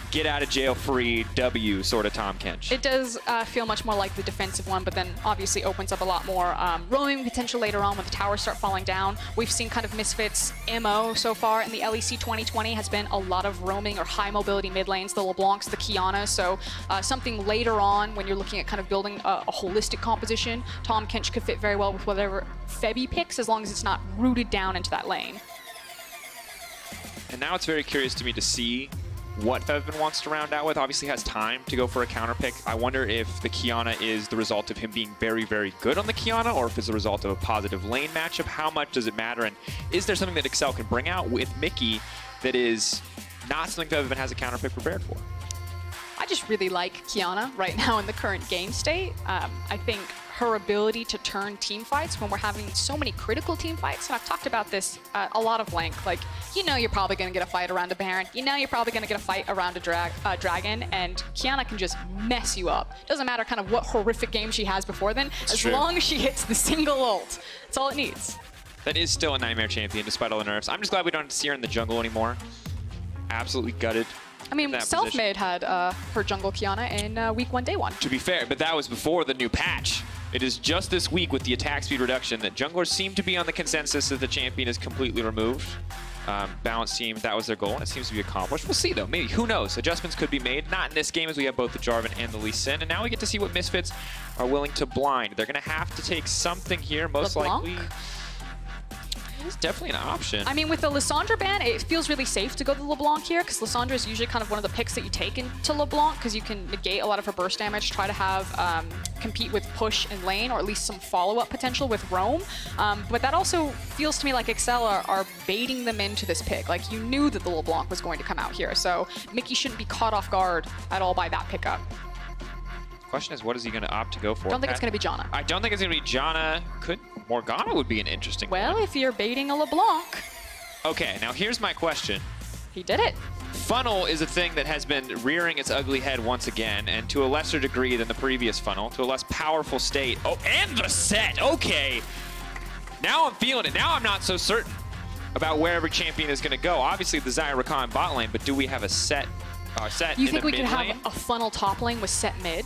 Speaker 4: get out of jail free W sort of Tahm Kench.
Speaker 13: It does feel much more like the defensive one, but then obviously opens up a lot more roaming potential later on when the towers start falling down. We've seen kind of Misfits' MO so far in the LEC 2020 has been a lot of roaming or high mobility mid lanes, the LeBlancs, the Kiana. So something later on when you're looking at kind of building a holistic composition, Tahm Kench could fit very well with whatever Feby picks, as long as it's not rooted down into that lane.
Speaker 4: And now it's very curious to me to see what Fevin wants to round out with. Obviously has time to go for a counter pick. I wonder if the Kiana is the result of him being very, very good on the Kiana, or if it's a result of a positive lane matchup. How much does it matter? And is there something that Excel can bring out with Mickey that is not something Fevin has a counter pick prepared for?
Speaker 13: I just really like Kiana right now in the current game state. I think her ability to turn team fights when we're having so many critical team fights, and I've talked about this a lot of length, like, you know you're probably going to get a fight around a Baron, you know you're probably going to get a fight around a dragon, and Kiana can just mess you up. Doesn't matter kind of what horrific game she has before then, as long as she hits the single ult. That's all it needs.
Speaker 4: That is still a nightmare champion despite all the nerfs. I'm just glad we don't have to see her in the jungle anymore. Absolutely gutted.
Speaker 13: I mean, Selfmade had her jungle Kiana in week 1, day 1.
Speaker 4: To be fair, but that was before the new patch. It is just this week with the attack speed reduction that junglers seem to be on the consensus that the champion is completely removed. Balanced team, that was their goal, and it seems to be accomplished. We'll see, though. Maybe. Who knows? Adjustments could be made. Not in this game, as we have both the Jarvan and the Lee Sin. And now we get to see what Misfits are willing to blind. They're going to have to take something here, most likely. is definitely an option.
Speaker 13: I mean, with the Lissandra ban, it feels really safe to go to LeBlanc here, because Lissandra is usually kind of one of the picks that you take into LeBlanc, because you can negate a lot of her burst damage, try to have compete with push in lane, or at least some follow-up potential with roam. But that also feels to me like Excel are baiting them into this pick. Like, you knew that the LeBlanc was going to come out here, so Mickey shouldn't be caught off guard at all by that pickup.
Speaker 4: Question is, what is he going to opt to go for?
Speaker 13: I don't think it's going to be Janna.
Speaker 4: I don't think it's going to be Janna. Morgana would be an interesting one.
Speaker 13: Well, if you're baiting a LeBlanc.
Speaker 4: Okay, now here's my question.
Speaker 13: He did it.
Speaker 4: Funnel is a thing that has been rearing its ugly head once again, and to a lesser degree than the previous Funnel, to a less powerful state. Oh, and the set. Okay. Now I'm feeling it. Now I'm not so certain about where every champion is going to go. Obviously, the Xayah Rakan bot lane, but do we have a set in the mid lane?
Speaker 13: You think we could have a Funnel top lane with set mid?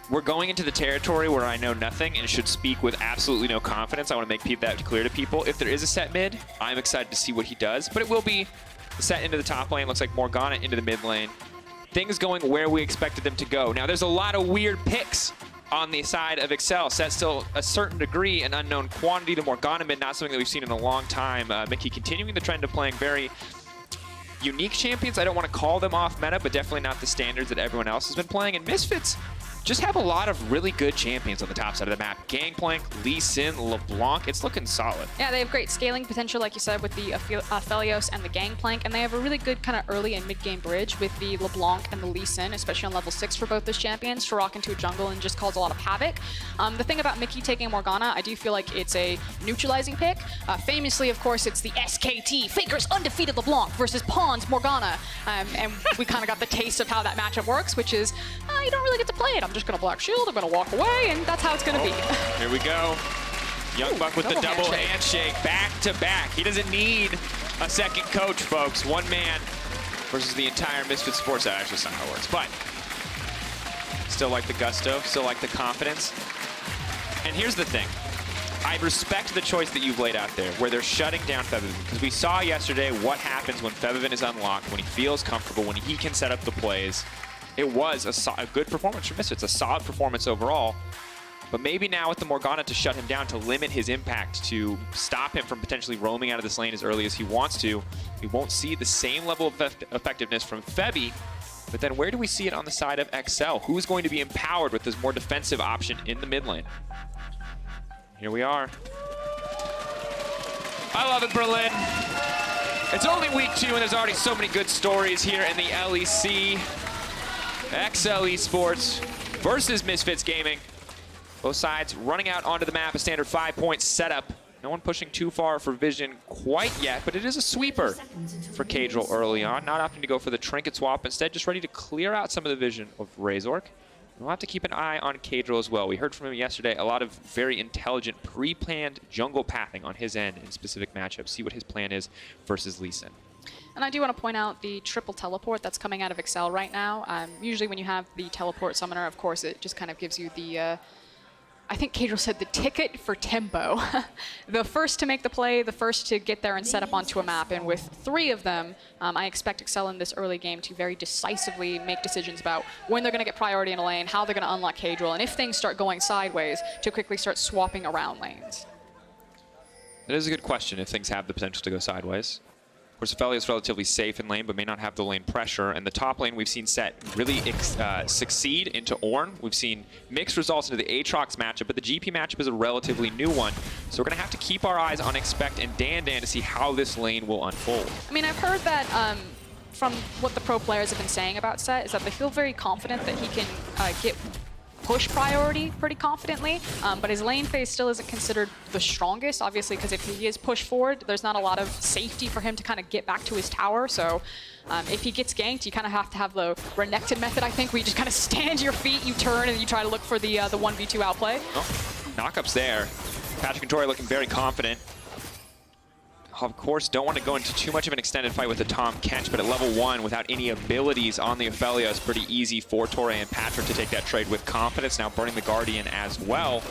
Speaker 4: We're going into the territory where I know nothing and should speak with absolutely no confidence. I want to make that clear to people. If there is a set mid, I'm excited to see what he does. But it will be set into the top lane. Looks like Morgana into the mid lane. Things going where we expected them to go. Now, there's a lot of weird picks on the side of Excel. Set still a certain degree, an unknown quantity. The Morgana mid, not something that we've seen in a long time. Mickey continuing the trend of playing very unique champions. I don't want to call them off meta, but definitely not the standards that everyone else has been playing. And Misfits just have a lot of really good champions on the top side of the map. Gangplank, Lee Sin, LeBlanc. It's looking solid.
Speaker 13: Yeah, they have great scaling potential, like you said, with the Aphelios and the Gangplank, and they have a really good kind of early and mid-game bridge with the LeBlanc and the Lee Sin, especially on level 6 for both those champions, to rock into a jungle and just cause a lot of havoc. The thing about Mickey taking Morgana, I do feel like it's a neutralizing pick. Famously, of course, it's the SKT, Faker's undefeated LeBlanc versus Pawn's Morgana. And we kind of got the taste of how that matchup works, which is, you don't really get to play it. I'm just going to Black Shield, I'm going to walk away, and that's how it's going to be.
Speaker 4: Here we go. Young Buck with the double handshake, back to back. He doesn't need a second coach, folks. One man versus the entire Misfit Sports. That actually somehow works, but still like the gusto, still like the confidence. And here's the thing. I respect the choice that you've laid out there, where they're shutting down Febiven, because we saw yesterday what happens when Febiven is unlocked, when he feels comfortable, when he can set up the plays. It was a good performance from Misfits, a solid performance overall. But maybe now with the Morgana to shut him down, to limit his impact, to stop him from potentially roaming out of this lane as early as he wants to, we won't see the same level of effectiveness from Febi. But then where do we see it on the side of XL? Who's going to be empowered with this more defensive option in the mid lane? Here we are. I love it, Berlin. It's only week 2 and there's already so many good stories here in the LEC. XL Esports versus Misfits Gaming. Both sides running out onto the map, a standard 5-point setup. No one pushing too far for vision quite yet, but it is a sweeper for Cadril early on. Not opting to go for the trinket swap, instead just ready to clear out some of the vision of Razork. We'll have to keep an eye on Cadril as well. We heard from him yesterday, a lot of very intelligent, pre-planned jungle pathing on his end in specific matchups. See what his plan is versus Lee Sin.
Speaker 13: And I do want to point out the triple teleport that's coming out of Excel right now. Usually when you have the teleport summoner, of course, it just kind of gives you the, I think Cadril said the ticket for tempo. The first to make the play, the first to get there and set up onto a map. And with 3 of them, I expect Excel in this early game to very decisively make decisions about when they're going to get priority in a lane, how they're going to unlock Cadril, and if things start going sideways, to quickly start swapping around lanes.
Speaker 4: That is a good question, if things have the potential to go sideways. Of course, Aphelios is relatively safe in lane, but may not have the lane pressure. And the top lane we've seen Set really succeed into Ornn. We've seen mixed results into the Aatrox matchup, but the GP matchup is a relatively new one. So we're going to have to keep our eyes on Expect and Dan to see how this lane will unfold.
Speaker 13: I mean, I've heard that from what the pro players have been saying about Set is that they feel very confident that he can get push priority pretty confidently, but his lane phase still isn't considered the strongest, obviously, because if he is pushed forward, there's not a lot of safety for him to kind of get back to his tower. So if he gets ganked, you kind of have to have the Renekton method, I think, where you just kind of stand your feet, you turn, and you try to look for the 1v2 outplay.
Speaker 4: Oh, knockups there. Patrick and Tori looking very confident. Of course, don't want to go into too much of an extended fight with the Tom Kench, but at level 1, without any abilities on the Aphelios, it's pretty easy for Torre and Patrick to take that trade with confidence, now burning the Guardian as well.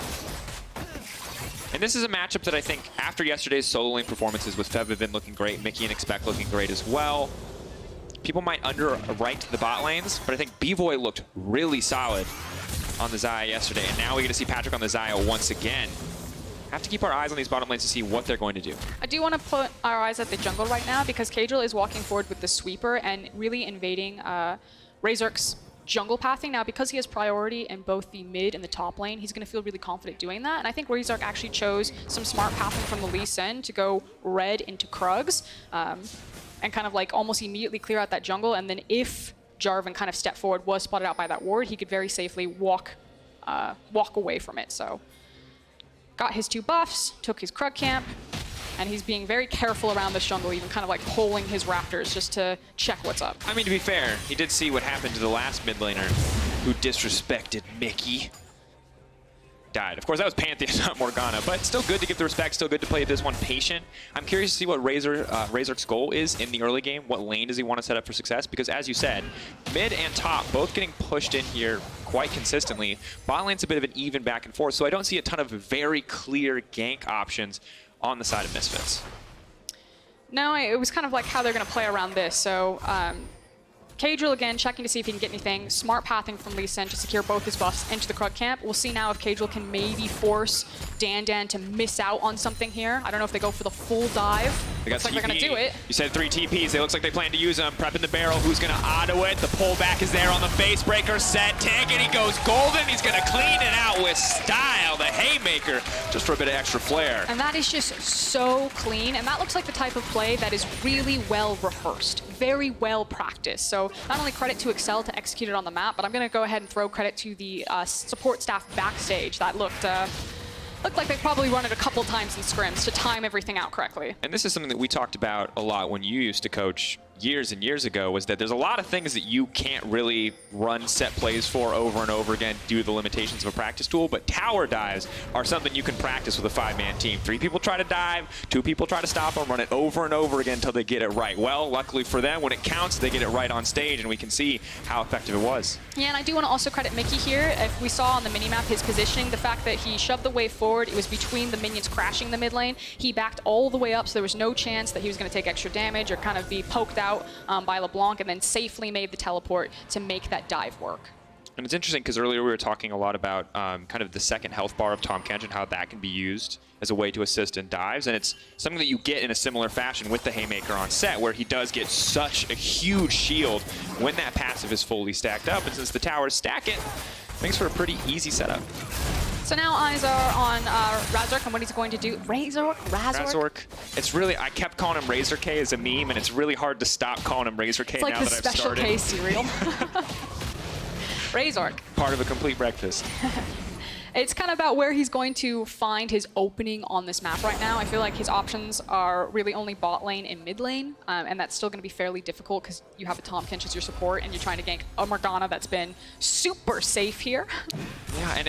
Speaker 4: And this is a matchup that I think, after yesterday's solo lane performances with Febiven looking great, Mickey and Expect looking great as well, people might underwrite the bot lanes, but I think B-Voy looked really solid on the Xayah yesterday, and now we get to see Patrick on the Xayah once again. have to keep our eyes on these bottom lanes to see what they're going to do.
Speaker 13: I do want to put our eyes at the jungle right now because Kadril is walking forward with the sweeper and really invading Razork's jungle pathing. Now, because he has priority in both the mid and the top lane, he's going to feel really confident doing that. And I think Razork actually chose some smart pathing from the Lee Sin to go red into Krugs and kind of like almost immediately clear out that jungle. And then if Jarvan kind of stepped forward, was spotted out by that ward, he could very safely walk away from it. So got his 2 buffs, took his Krug camp, and he's being very careful around this jungle, even kind of like pulling his Raptors just to check what's up.
Speaker 4: I mean, to be fair, he did see what happened to the last mid laner who disrespected Mickey. Died. Of course, that was Pantheon, not Morgana, but still good to give the respect, still good to play this one patient. I'm curious to see what Razork's goal is in the early game. What lane does he want to set up for success? Because as you said, mid and top both getting pushed in here quite consistently. Bot lane's a bit of an even back and forth, so I don't see a ton of very clear gank options on the side of Misfits.
Speaker 13: No, it was kind of like how they're going to play around this. So Kadril again checking to see if he can get anything. Smart pathing from Lee Sin to secure both his buffs into the Krug camp. We'll see now if Kadril can maybe force Dan to miss out on something here. I don't know if they go for the full dive. Looks like they're going to do it.
Speaker 4: You said 3 TPs. It looks like they plan to use them. Prepping the barrel. Who's going to auto it? The pullback is there on the face breaker set. Tank, and he goes golden. He's going to clean it out with style. The haymaker, just for a bit of extra flair.
Speaker 13: And that is just so clean. And that looks like the type of play that is really well rehearsed, very well practiced. So not only credit to Excel to execute it on the map, but I'm going to go ahead and throw credit to the support staff backstage that looked like they probably run it a couple times in scrims to time everything out correctly.
Speaker 4: And this is something that we talked about a lot when you used to coach years and years ago, was that there's a lot of things that you can't really run set plays for over and over again due to the limitations of a practice tool, but tower dives are something you can practice with a 5-man team. 3 people try to dive, 2 people try to stop them, run it over and over again until they get it right. Well, luckily for them, when it counts, they get it right on stage, and we can see how effective it was.
Speaker 13: Yeah, and I do want to also credit Mickey here. If we saw on the minimap his positioning, the fact that he shoved the wave forward, it was between the minions crashing the mid lane. He backed all the way up, so there was no chance that he was going to take extra damage or kind of be poked out by LeBlanc, and then safely made the teleport to make that dive work.
Speaker 4: And it's interesting because earlier we were talking a lot about kind of the second health bar of Tahm Kench and how that can be used as a way to assist in dives, and it's something that you get in a similar fashion with the Haymaker on set, where he does get such a huge shield when that passive is fully stacked up, and since the towers stack it, makes for a pretty easy setup.
Speaker 13: So now eyes are on Razork and what he's going to do. Razork?
Speaker 4: It's really, I kept calling him Razor K as a meme, and it's really hard to stop calling him Razor K now that I've started.
Speaker 13: It's like the Special K cereal. Razork.
Speaker 4: Part of a complete breakfast.
Speaker 13: It's kind of about where he's going to find his opening on this map right now. I feel like his options are really only bot lane and mid lane, and that's still going to be fairly difficult because you have a Tahm Kench as your support, and you're trying to gank a Morgana that's been super safe here.
Speaker 4: Yeah, and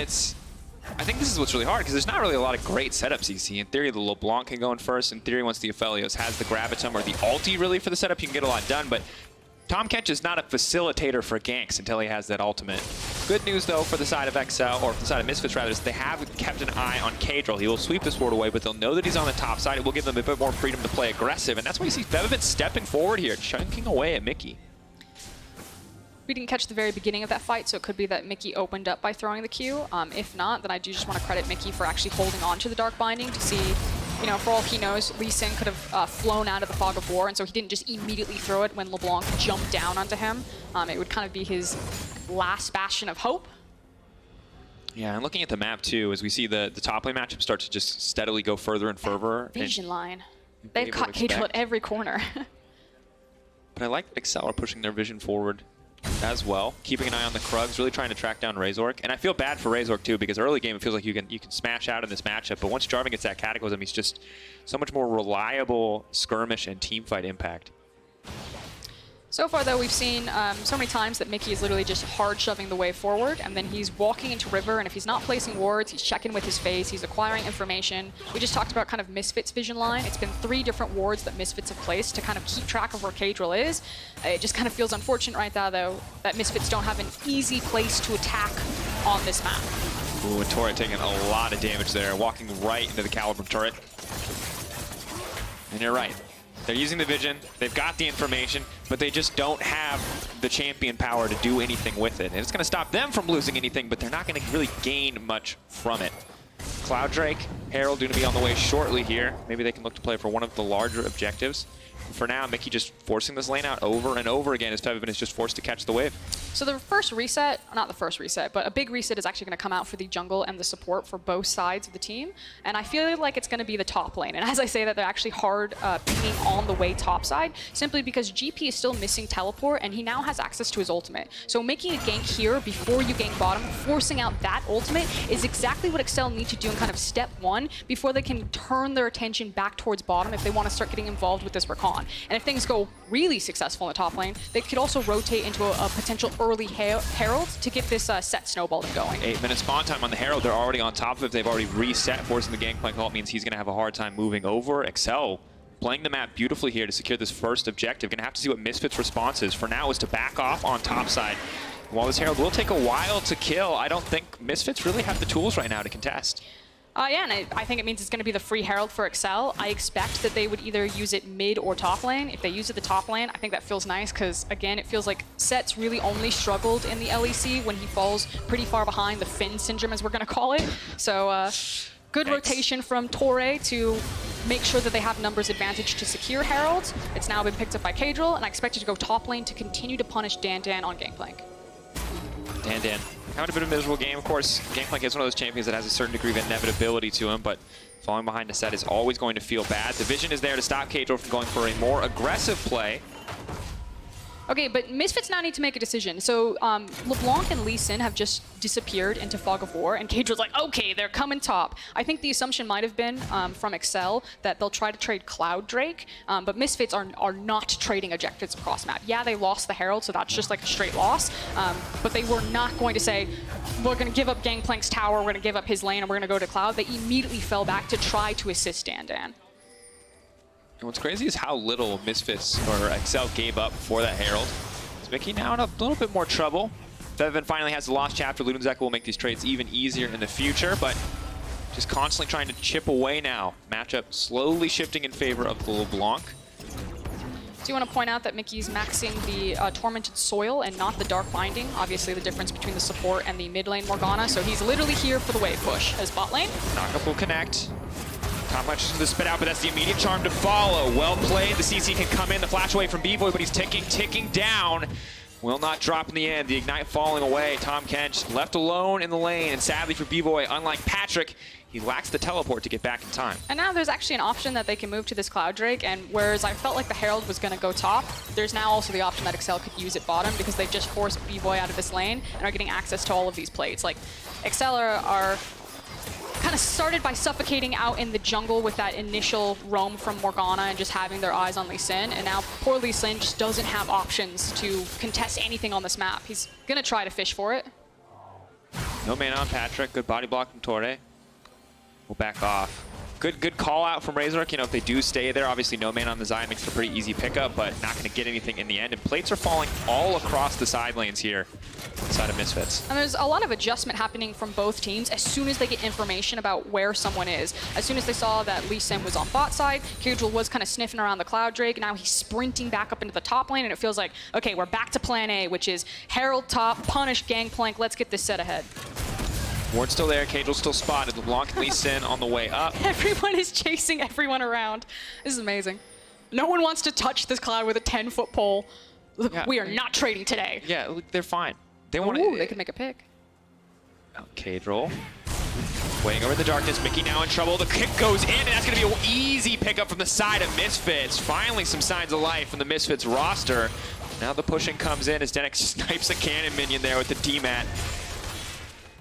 Speaker 4: I think this is what's really hard, because there's not really a lot of great setups you see. In theory, the LeBlanc can go in first. In theory, once the Aphelios has the Gravitum or the ulti really for the setup, you can get a lot done. But Tahm Kench is not a facilitator for ganks until he has that ultimate. Good news, though, for the side of XL, or for the side of Misfits, rather, is they have kept an eye on Kadril. He will sweep this ward away, but they'll know that he's on the top side. It will give them a bit more freedom to play aggressive, and that's why you see Bevavit stepping forward here, chunking away at Mickey.
Speaker 13: We didn't catch the very beginning of that fight, so it could be that Mickey opened up by throwing the Q. If not, then I do just want to credit Mickey for actually holding on to the Dark Binding to see, you know, for all he knows, Lee Sin could have flown out of the Fog of War, and so he didn't just immediately throw it when LeBlanc jumped down onto him. It would kind of be his last bastion of hope.
Speaker 4: Yeah, and looking at the map, too, as we see the top lane matchup start to just steadily go further and further.
Speaker 13: Vision line. They've caught Kadril at every corner.
Speaker 4: But I like that Excel are pushing their vision forward as well, keeping an eye on the Krugs, really trying to track down Razork. And I feel bad for Razork too, because early game it feels like you can smash out in this matchup, but once Jarvan gets that Cataclysm, he's just so much more reliable skirmish and teamfight impact.
Speaker 13: So far, though, we've seen so many times that Mickey is literally just hard shoving the way forward, and then he's walking into River, and if he's not placing wards, he's checking with his face, he's acquiring information. We just talked about kind of Misfits' vision line. It's been 3 different wards that Misfits have placed to kind of keep track of where Kadril is. It just kind of feels unfortunate right now, though, that Misfits don't have an easy place to attack on this map.
Speaker 4: Ooh, and Torret taking a lot of damage there, walking right into the Calibrum turret. And you're right. They're using the vision, they've got the information, but they just don't have the champion power to do anything with it. And it's going to stop them from losing anything, but they're not going to really gain much from it. Cloud Drake, Herald going to be on the way shortly here. Maybe they can look to play for one of the larger objectives. For now, Mickey just forcing this lane out over and over again as Febiven is just forced to catch the wave.
Speaker 13: So the first reset, not the first reset, but a big reset is actually going to come out for the jungle and the support for both sides of the team. And I feel like it's going to be the top lane. And as I say that, they're actually hard pinging on the way top side, simply because GP is still missing teleport and he now has access to his ultimate. So making a gank here before you gank bottom, forcing out that ultimate is exactly what Excel need to do in kind of step one before they can turn their attention back towards bottom if they want to start getting involved with this Rakan. And if things go really successful in the top lane, they could also rotate into a potential early Herald to get this set snowballing going.
Speaker 4: 8-minute spawn time on the Herald. They're already on top of it. They've already reset, forcing the gangplank ult means he's going to have a hard time moving over. Excel playing the map beautifully here to secure this first objective. Going to have to see what Misfits' response is. For now is to back off on top side. While this Herald will take a while to kill, I don't think Misfits really have the tools right now to contest.
Speaker 13: Yeah, and I think it means it's going to be the free Herald for Excel. I expect that they would either use it mid or top lane. If they use it the top lane, I think that feels nice because, again, it feels like Set's really only struggled in the LEC when he falls pretty far behind the Finn syndrome, as we're going to call it. So good rotation from Torre to make sure that they have numbers advantage to secure Herald. It's now been picked up by Kadril, and I expect it to go top lane to continue to punish Dan on Gangplank.
Speaker 4: Dan having a bit of a miserable game. Of course, Gangplank is one of those champions that has a certain degree of inevitability to him, but falling behind a set is always going to feel bad. The vision is there to stop Kadril from going for a more aggressive play.
Speaker 13: Okay, but Misfits now need to make a decision. So LeBlanc and Lee Sin have just disappeared into Fog of War, and Kadril's like, okay, they're coming top. I think the assumption might have been from Excel that they'll try to trade Cloud Drake, but Misfits are not trading objectives across map. Yeah, they lost the Herald, so that's just like a straight loss, but they were not going to say, we're going to give up Gangplank's tower, we're going to give up his lane, and we're going to go to Cloud. They immediately fell back to try to assist Dan.
Speaker 4: And what's crazy is how little Misfits or Excel gave up for that Herald. Is Mickey now in a little bit more trouble? Febiven finally has the lost chapter. Ludenzek will make these trades even easier in the future, but just constantly trying to chip away now. Matchup slowly shifting in favor of the LeBlanc.
Speaker 13: Do you want to point out that Mickey's maxing the Tormented Soil and not the Dark Binding? Obviously the difference between the support and the mid lane Morgana, so he's literally here for the wave push as bot lane.
Speaker 4: Knockup will connect. Not much to the spit out, but that's the immediate charm to follow. Well played. The CC can come in. The flash away from B-Boy, but he's ticking down. Will not drop in the end. The Ignite falling away. Tom Kench left alone in the lane. And sadly for B-Boy, unlike Patrick, he lacks the teleport to get back in time.
Speaker 13: And now there's actually an option that they can move to this Cloud Drake, and whereas I felt like the Herald was going to go top, there's now also the option that Excel could use it bottom because they've just forced B-Boy out of this lane and are getting access to all of these plates. Like, Excel are kind of started by suffocating out in the jungle with that initial roam from Morgana and just having their eyes on Lee Sin, and now poor Lee Sin just doesn't have options to contest anything on this map. He's gonna try to fish for it.
Speaker 4: No mana on Patrick. Good body block from Torre. We'll back off. Good call out from Razork. You know, if they do stay there, obviously no mana on the Zion makes it a pretty easy pickup, but not going to get anything in the end. And plates are falling all across the side lanes here inside of Misfits.
Speaker 13: And there's a lot of adjustment happening from both teams as soon as they get information about where someone is. As soon as they saw that Lee Sin was on bot side, Kadril was kind of sniffing around the Cloud Drake. Now he's sprinting back up into the top lane, and it feels like, okay, we're back to plan A, which is Herald top, punish Gangplank, let's get this set ahead.
Speaker 4: Ward's still there, Kadril's still spotted. LeBlanc and Lee Sin on the way up.
Speaker 13: Everyone is chasing everyone around. This is amazing. No one wants to touch this Cloud with a 10-foot pole. Look, yeah. We are not trading today.
Speaker 4: Yeah, look, they're fine. They want
Speaker 13: to. They could make a pick.
Speaker 4: Oh, Kadril. Waiting over in the darkness. Mickey now in trouble. The kick goes in, and that's going to be an easy pickup from the side of Misfits. Finally, some signs of life from the Misfits roster. Now the pushing comes in as Denik snipes a cannon minion there with the D-Mat.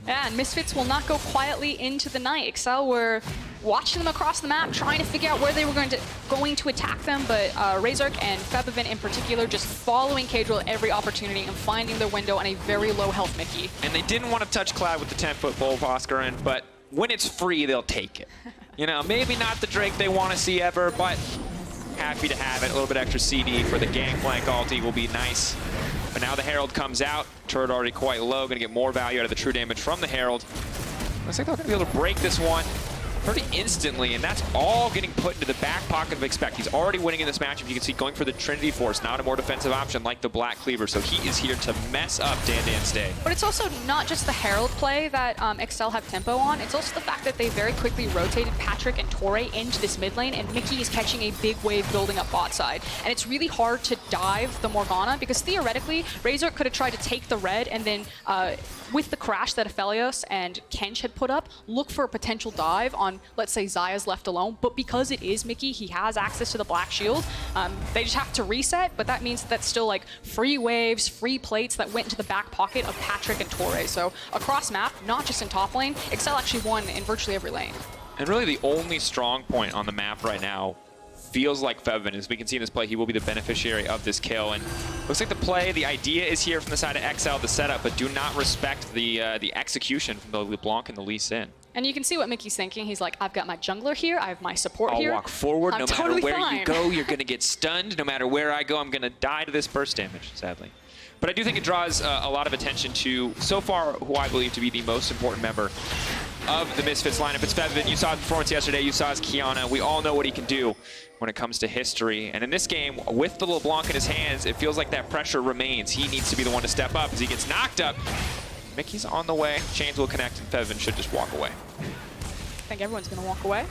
Speaker 13: Yeah, and Misfits will not go quietly into the night. Excel were watching them across the map, trying to figure out where they were going to attack them, but Razork and Febiven in particular just following Kadril at every opportunity and finding their window on a very low health Mickey.
Speaker 4: And they didn't want to touch Cloud with the 10-foot pole, Oscar, but when it's free, they'll take it. You know, maybe not the Drake they want to see ever, but happy to have it. A little bit extra CD for the Gangplank ulti will be nice. But now the Herald comes out. Turret already quite low. Going to get more value out of the true damage from the Herald. Looks like they're going to be able to break this one. pretty instantly, and that's all getting put into the back pocket of Expect. He's already winning in this matchup. You can see going for the Trinity Force, not a more defensive option like the Black Cleaver, so he is here to mess up Dandan's day.
Speaker 13: But it's also not just the Herald play that Excel have tempo on, it's also the fact that they very quickly rotated Patrick and Torre into this mid lane, and Mickey is catching a big wave building up bot side. And it's really hard to dive the Morgana, because theoretically, Razor could have tried to take the red and then with the crash that Aphelios and Kench had put up, look for a potential dive on, let's say, Xayah's left alone. But because it is Mickey, he has access to the Black Shield. They just have to reset, but that means that's still like free waves, free plates that went into the back pocket of Patrick and Torre. So across map, not just in top lane, Excel actually won in virtually every lane.
Speaker 4: And really the only strong point on the map right now feels like Fevin. As we can see in this play, he will be the beneficiary of this kill. And looks like the play, the idea is here from the side of XL, the setup, but do not respect the execution from the LeBlanc and the Lee Sin.
Speaker 13: And you can see what Mickey's thinking. He's like, I've got my jungler here, I have my support
Speaker 4: I'll
Speaker 13: here.
Speaker 4: walk forward,
Speaker 13: I'm
Speaker 4: no
Speaker 13: totally
Speaker 4: matter where
Speaker 13: fine.
Speaker 4: you go, you're going to get stunned. No matter where I go, I'm going to die to this burst damage, sadly. But I do think it draws a lot of attention to, so far, who I believe to be the most important member of the Misfits lineup. It's Fevin. You saw his performance yesterday. You saw his Kiana. We all know what he can do when it comes to history. And in this game, with the LeBlanc in his hands, it feels like that pressure remains. He needs to be the one to step up as he gets knocked up. Mickey's on the way. Chains will connect, and Fevin should just walk away.
Speaker 13: I think everyone's going to walk away.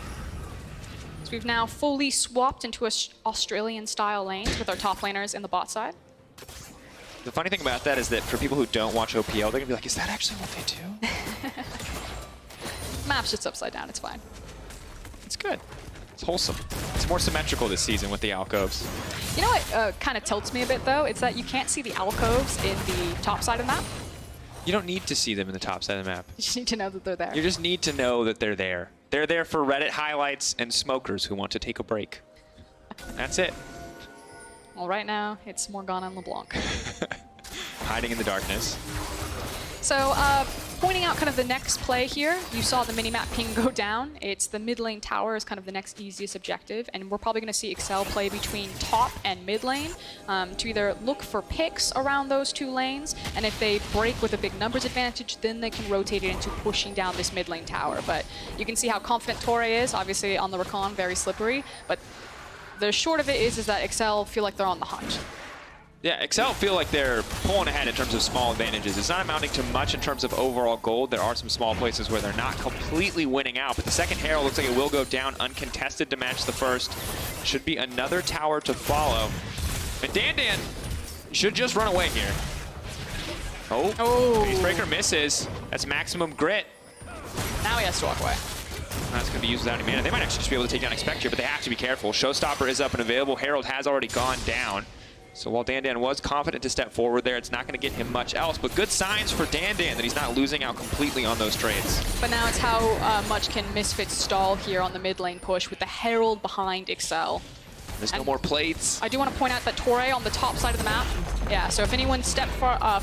Speaker 13: So we've now fully swapped into Australian-style lanes with our top laners in the bot side.
Speaker 4: The funny thing about that is that for people who don't watch OPL, they're going to be like, is that actually what they do?
Speaker 13: Map's just upside down, it's fine.
Speaker 4: It's good. It's wholesome. It's more symmetrical this season with the alcoves.
Speaker 13: You know what kind of tilts me a bit, though? It's that you can't see the alcoves in the top side of the map.
Speaker 4: You don't need to see them in the top side of the map.
Speaker 13: You just need to know that they're there.
Speaker 4: You just need to know that they're there. They're there for Reddit highlights and smokers who want to take a break. That's it.
Speaker 13: Well, right now, it's Morgana and LeBlanc.
Speaker 4: Hiding in the darkness.
Speaker 13: So, pointing out kind of the next play here, you saw the minimap ping go down. It's the mid lane tower is kind of the next easiest objective, and we're probably going to see Excel play between top and mid lane to either look for picks around those two lanes, and if they break with a big numbers advantage, then they can rotate it into pushing down this mid lane tower. But you can see how confident Torre is, obviously on the Rakan, very slippery, but the short of it is that Excel feel like they're on the hunt.
Speaker 4: Yeah, Excel feel like they're pulling ahead in terms of small advantages. It's not amounting to much in terms of overall gold. There are some small places where they're not completely winning out, but the second Herald looks like it will go down uncontested to match the first. Should be another tower to follow. And Dandan should just run away here. Oh, Facebreaker misses. That's maximum grit.
Speaker 13: Now he has to walk away.
Speaker 4: That's going to be used without any mana. They might actually just be able to take down Expect here, but they have to be careful. Showstopper is up and available. Herald has already gone down. So while Dandan was confident to step forward there, it's not going to get him much else. But good signs for Dandan that he's not losing out completely on those trades.
Speaker 13: But now it's how much can Misfits stall here on the mid lane push with the Herald behind Excel.
Speaker 4: There's no more plates.
Speaker 13: I do want to point out that Torre on the top side of the map. Yeah, so if anyone stepped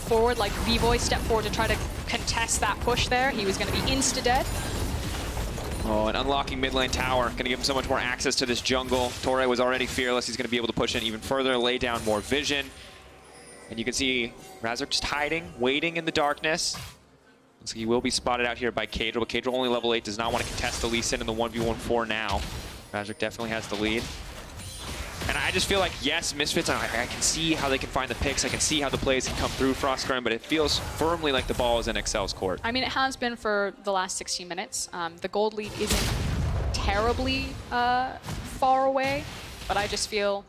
Speaker 13: forward, like V-Boy stepped forward to try to contest that push there, he was going to be insta-dead.
Speaker 4: Oh, and unlocking mid lane tower. Going to give him so much more access to this jungle. Torre was already fearless. He's going to be able to push in even further, lay down more vision. And you can see Razork just hiding, waiting in the darkness. Looks like he will be spotted out here by Cadril, but Cadril only level 8, does not want to contest the Lee Sin in the 1v1-4 now. Razork definitely has the lead. And I just feel like, yes, Misfits, I can see how they can find the picks. I can see how the plays can come through Frostgrim, but it feels firmly like the ball is in Excel's court.
Speaker 13: I mean, it has been for the last 16 minutes. The gold lead isn't terribly far away, but I just feel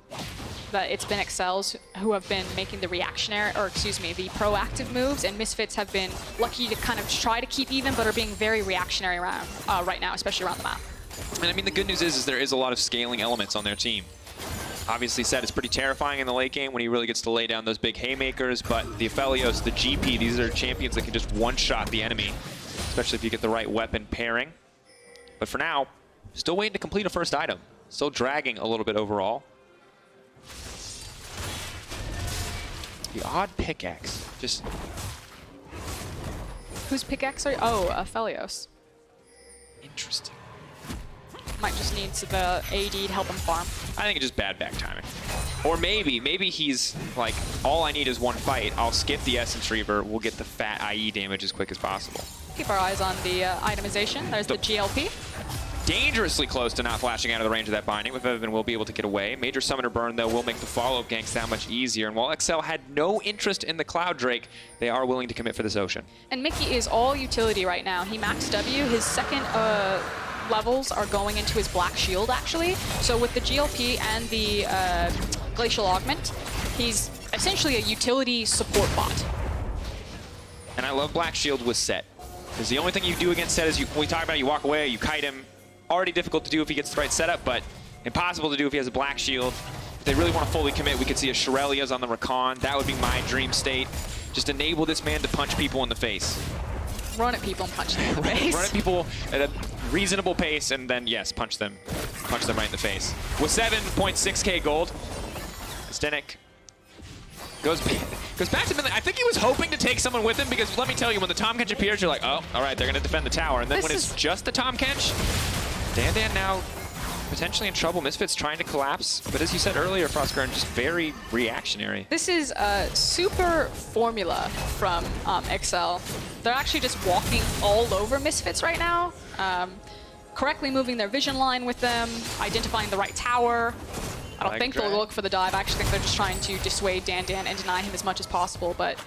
Speaker 13: that it's been Excel's who have been making the reactionary, or excuse me, the proactive moves, and Misfits have been lucky to kind of try to keep even, but are being very reactionary around right now, especially around the map.
Speaker 4: And I mean, the good news is there is a lot of scaling elements on their team. Obviously, Set is pretty terrifying in the late game when he really gets to lay down those big haymakers, but the Aphelios, the GP, these are champions that can just one-shot the enemy, especially if you get the right weapon pairing. But for now, still waiting to complete a first item. Still dragging a little bit overall. The odd pickaxe, just...
Speaker 13: Whose pickaxe are you? Oh, Aphelios.
Speaker 4: Interesting.
Speaker 13: Might just need the AD to help him farm.
Speaker 4: I think it's just bad back timing. Or maybe he's like, all I need is one fight. I'll skip the Essence Reaver. We'll get the fat IE damage as quick as possible.
Speaker 13: Keep our eyes on the itemization. There's the GLP.
Speaker 4: dangerously close to not flashing out of the range of that binding, but Febiven will be able to get away. Major Summoner Burn, though, will make the follow-up ganks that much easier. And while XL had no interest in the Cloud Drake, they are willing to commit for this Ocean.
Speaker 13: And Mickey is all utility right now. He maxed W. His second levels are going into his Black Shield, actually. So with the GLP and the Glacial Augment, he's essentially a utility support bot.
Speaker 4: And I love Black Shield with Set. Because the only thing you do against Set is, when we talk about it, you walk away, you kite him. Already difficult to do if he gets the right setup, but impossible to do if he has a Black Shield. If they really want to fully commit, we could see a Shirelia's on the Rakan. That would be my dream state. Just enable this man to punch people in the face.
Speaker 13: Run at people and punch them in the face.
Speaker 4: Run at people at a reasonable pace, and then, yes, punch them right in the face. With 7.6k gold, Zdenek goes back to Midlane. I think he was hoping to take someone with him, because let me tell you, when the Tahm Kench appears, you're like, oh, all right, they're going to defend the tower. And then when it's just the Tahm Kench, Dan now potentially in trouble. Misfits trying to collapse, but as you said earlier, FLICKR, just very reactionary.
Speaker 13: This is a super formula from XL. They're actually just walking all over Misfits right now, correctly moving their vision line with them, identifying the right tower. I don't think they'll look for the dive. I actually think they're just trying to dissuade Dan and deny him as much as possible, but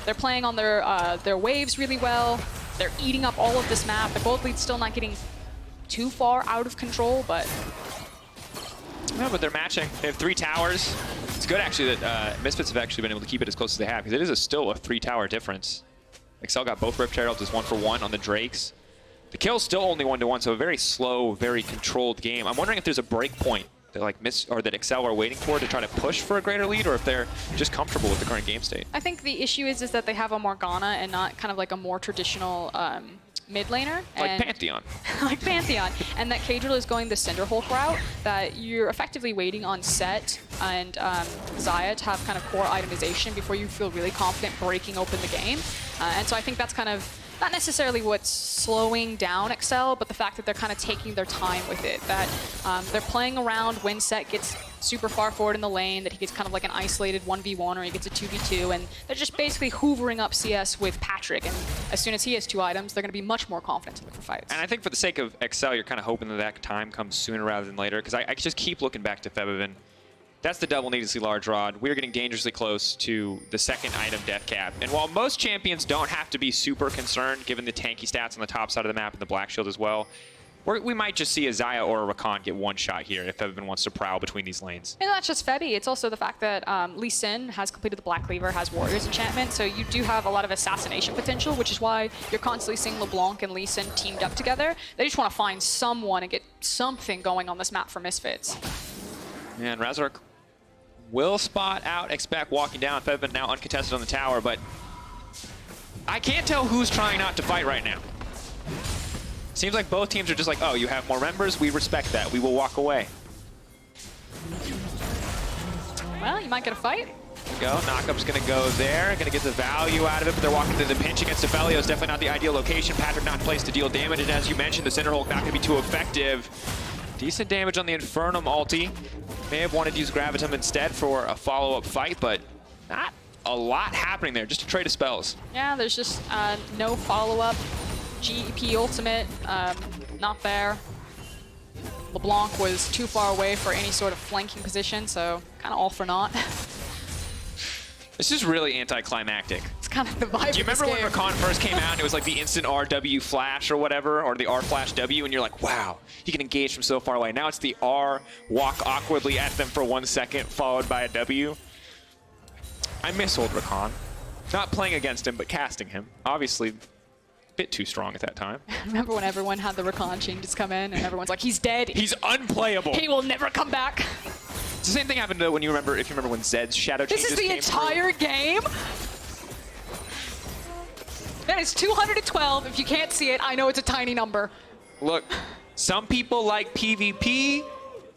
Speaker 13: they're playing on their waves really well. They're eating up all of this map. The gold lead's still not getting too far out of control, but...
Speaker 4: No, but they're matching. They have 3 towers. It's good, actually, that Misfits have actually been able to keep it as close as they have, because it is still a 3-tower difference. XL got both Rift Heralds as 1-for-1 on the Drakes. The kill's still only 1-to-1, so a very slow, very controlled game. I'm wondering if there's a break point that that XL are waiting for to try to push for a greater lead, or if they're just comfortable with the current game state.
Speaker 13: I think the issue is that they have a Morgana and not kind of like a more traditional mid laner.
Speaker 4: Like Pantheon.
Speaker 13: Like Pantheon. And that Kadriel is going the Cinderhulk route, that you're effectively waiting on Set and Xayah to have kind of core itemization before you feel really confident breaking open the game. And so I think that's kind of not necessarily what's slowing down XL, but the fact that they're kind of taking their time with it. That they're playing around when Set gets super far forward in the lane, that he gets kind of like an isolated 1v1 or he gets a 2v2, and they're just basically hoovering up CS with Patrick. And as soon as he has 2 items, they're going to be much more confident to look for fights.
Speaker 4: And I think for the sake of XL, you're kind of hoping that time comes sooner rather than later, because I just keep looking back to Febiven. That's the double needlessly large rod. We're getting dangerously close to the second item death cap. And while most champions don't have to be super concerned, given the tanky stats on the top side of the map and the Black Shield as well, we might just see a Xayah or a Rakan get one shot here if Febiven wants to prowl between these lanes.
Speaker 13: And not just Febby, it's also the fact that Lee Sin has completed the Black Cleaver, has Warrior's Enchantment, so you do have a lot of assassination potential, which is why you're constantly seeing LeBlanc and Lee Sin teamed up together. They just want to find someone and get something going on this map for Misfits.
Speaker 4: And Razork will spot out Expect walking down. Febiven now uncontested on the tower, but I can't tell who's trying not to fight right now. Seems like both teams are just like, oh, you have more members, we respect that, we will walk away.
Speaker 13: Well, you might get a fight.
Speaker 4: Go, Knockup's gonna go there, gonna get the value out of it, but they're walking through the pinch against Aphelios. Is definitely not the ideal location. Patrick not placed to deal damage, and as you mentioned, the Cinderhulk not gonna be too effective. Decent damage on the Infernum ulti. May have wanted to use Gravitum instead for a follow-up fight, but not a lot happening there, just a trade of spells.
Speaker 13: Yeah, there's just no follow-up. GEP ultimate, not there. LeBlanc was too far away for any sort of flanking position, so kind of all for naught.
Speaker 4: This is really anticlimactic.
Speaker 13: It's kind of the vibe.
Speaker 4: Do you remember when Rakan first came out and it was like the instant RW flash or whatever, or the R flash W, and you're like, wow, he can engage from so far away. Now it's the R, walk awkwardly at them for 1 second, followed by a W. I miss old Rakan. Not playing against him, but casting him. Obviously, a bit too strong at that time.
Speaker 13: Remember when everyone had the Rakan changes come in and everyone's like, he's dead.
Speaker 4: He's unplayable.
Speaker 13: He will never come back.
Speaker 4: It's the same thing happened when if you remember when Zed's shadow changes
Speaker 13: This is the entire game? That is 212. If you can't see it, I know it's a tiny number.
Speaker 4: Look, some people like PvP,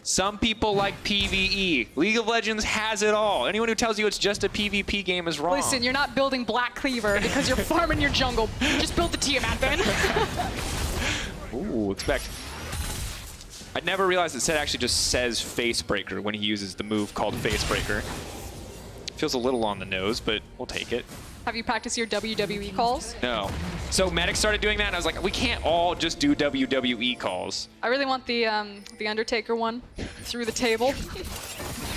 Speaker 4: some people like PvE. League of Legends has it all. Anyone who tells you it's just a PvP game is wrong.
Speaker 13: Listen, you're not building Black Cleaver because you're farming your jungle. Just build the Tiamat then.
Speaker 4: Ooh, expect. I never realized that Zed actually just says Facebreaker when he uses the move called Facebreaker. Feels a little on the nose, but we'll take it.
Speaker 13: Have you practiced your WWE calls?
Speaker 4: No. So Medic started doing that, and I was like, we can't all just do WWE calls.
Speaker 13: I really want the Undertaker one through the table.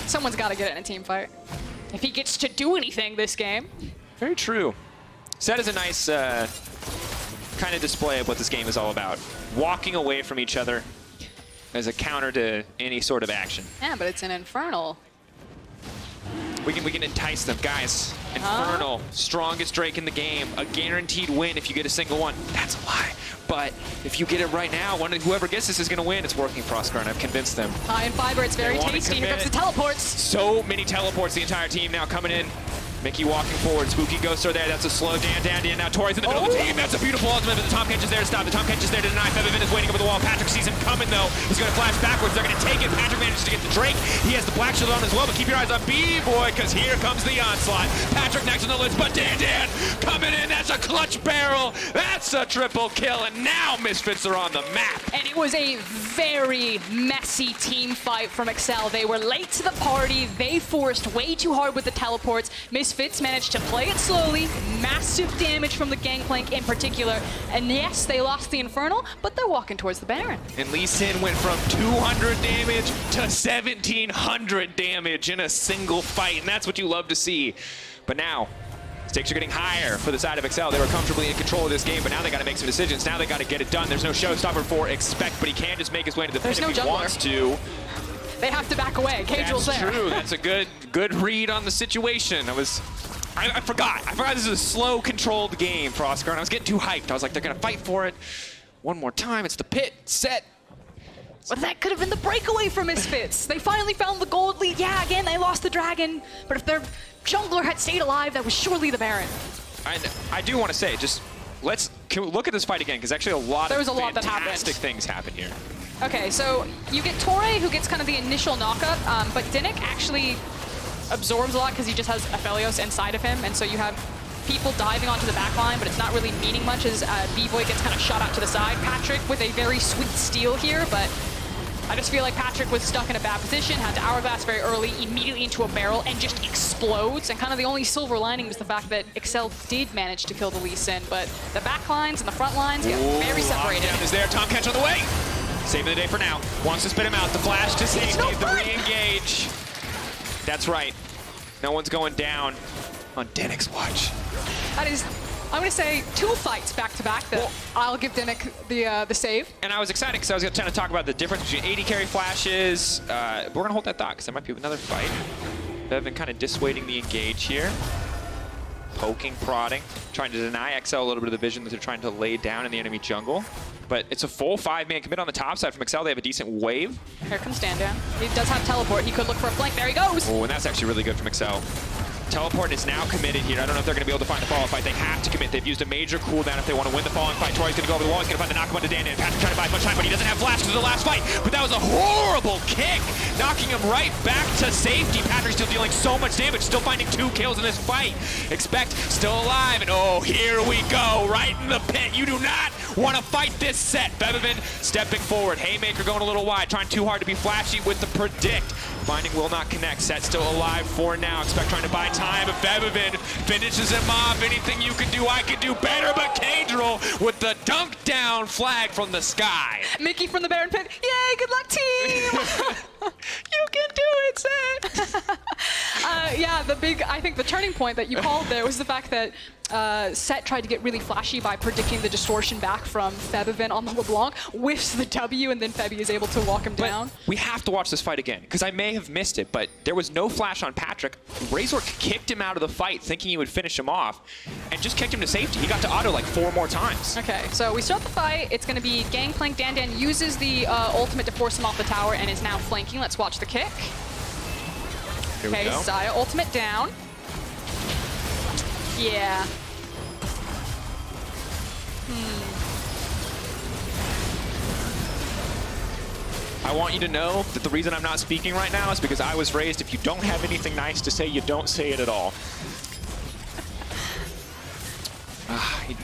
Speaker 13: Someone's got to get it in a team fight. If he gets to do anything this game.
Speaker 4: Very true. So that is a nice kind of display of what this game is all about. Walking away from each other as a counter to any sort of action.
Speaker 13: Yeah, but it's an Infernal.
Speaker 4: We can entice them. Guys, Infernal, strongest Drake in the game. A guaranteed win if you get a single one. That's a lie. But if you get it right now, whoever gets this is going to win. It's working, FLICKR, and I've convinced them.
Speaker 13: High in fiber, it's very tasty. Here comes the teleports.
Speaker 4: So many teleports, the entire team now coming in. Mickey walking forward, Spooky Ghost are there, that's a slow Dan. Now Tori's in the middle of the team, that's a beautiful ultimate, but the Tom Kench is there to stop. The Tom Kench is there to deny. Febiven is waiting over the wall. Patrick sees him coming though. He's going to flash backwards, they're going to take it. Patrick manages to get the Drake. He has the Black Shield on as well, but keep your eyes on B-Boy, because here comes the onslaught. Patrick next on the list, but Dan coming in, that's a clutch barrel. That's a triple kill, and now Misfits are on the map.
Speaker 13: And it was a very messy team fight from Excel. They were late to the party. They forced way too hard with the teleports. Misfits managed to play it slowly. Massive damage from the Gangplank in particular. And yes, they lost the Infernal, but they're walking towards the Baron.
Speaker 4: And Lee Sin went from 200 damage to 1,700 damage in a single fight, and that's what you love to see. But now, stakes are getting higher for the side of Excel. They were comfortably in control of this game, but now they got to make some decisions. Now they got to get it done. There's no showstopper for Expect, but he can just make his way to the pit if he wants to.
Speaker 13: They have to back away. Caedrel's there.
Speaker 4: That's true. That's a good read on the situation. I forgot. This is a slow, controlled game, FLICKR, and I was getting too hyped. I was like, they're going to fight for it. One more time. It's the pit. Set.
Speaker 13: But that could have been the breakaway for Misfits. They finally found the gold lead. Yeah, again, they lost the Dragon. But if their jungler had stayed alive, that was surely the Baron.
Speaker 4: I do want to say, can we look at this fight again, because actually a lot of fantastic things happen here.
Speaker 13: Okay, so you get Torre, who gets kind of the initial knockup, but Dinnick actually absorbs a lot because he just has Aphelios inside of him, and so you have people diving onto the back line, but it's not really meaning much as B-Boy gets kind of shot out to the side. Patrick with a very sweet steal here, but I just feel like Patrick was stuck in a bad position, had to hourglass very early, immediately into a barrel, and just explodes. And kind of the only silver lining was the fact that Excel did manage to kill the Lee Sin, but the back lines and the front lines get very separated.
Speaker 4: Lockdown is there, Tom Kench on the way. Saving the day for now. Wants to spit him out. The flash to safety, the re-engage. That's right. No one's going down on Dinnick's watch.
Speaker 13: That is, I'm going to say, 2 fights back-to-back that I'll give Dinnick the save.
Speaker 4: And I was excited because I was going to talk about the difference between 80 carry flashes. We're going to hold that thought because there might be another fight. Bevan kind of dissuading the engage here. Poking, prodding, trying to deny XL a little bit of the vision that they're trying to lay down in the enemy jungle. But it's a full 5-man commit on the top side from XL. They have a decent wave.
Speaker 13: Here comes Stand Down. He does have teleport. He could look for a flank. There he goes.
Speaker 4: Oh, and that's actually really good from XL. Teleport is now committed here. I don't know if they're going to be able to find the falling fight. They have to commit. They've used a major cooldown if they want to win the falling fight. Troy's going to go over the wall. He's going to find the knock-up onto Dan. Patrick trying to buy as much time, but he doesn't have flash because of the last fight. But that was a horrible kick, knocking him right back to safety. Patrick still dealing so much damage, still finding 2 kills in this fight. Expect still alive, and oh, here we go, right in the pit. You do not want to fight this set. Bebevan stepping forward. Haymaker going a little wide, trying too hard to be flashy with the predict. Finding will not connect. Set still alive for now. Expect trying to buy time, but Bebevan finishes him off. Anything you can do, I can do better, but Caedrel with the dunk down flag from the sky.
Speaker 13: Mickey from the Baron pit. Yay, good luck, team!
Speaker 4: You can do it, Set!
Speaker 13: Yeah, I think the turning point that you called there was the fact that Set tried to get really flashy by predicting the distortion back from Febiven on the LeBlanc, whiffs the W, and then Febby is able to walk him down.
Speaker 4: We have to watch this fight again, because I may have missed it, but there was no flash on Patrick. Razor kicked him out of the fight, thinking he would finish him off, and just kicked him to safety. He got to auto like 4 more times.
Speaker 13: Okay, so we start the fight. It's going to be Gangplank. Dan uses the ultimate to force him off the tower and is now flanking. Let's watch the kick.
Speaker 4: Here we go.
Speaker 13: Zaya ultimate down. Yeah.
Speaker 4: I want you to know that the reason I'm not speaking right now is because I was raised, if you don't have anything nice to say, you don't say it at all.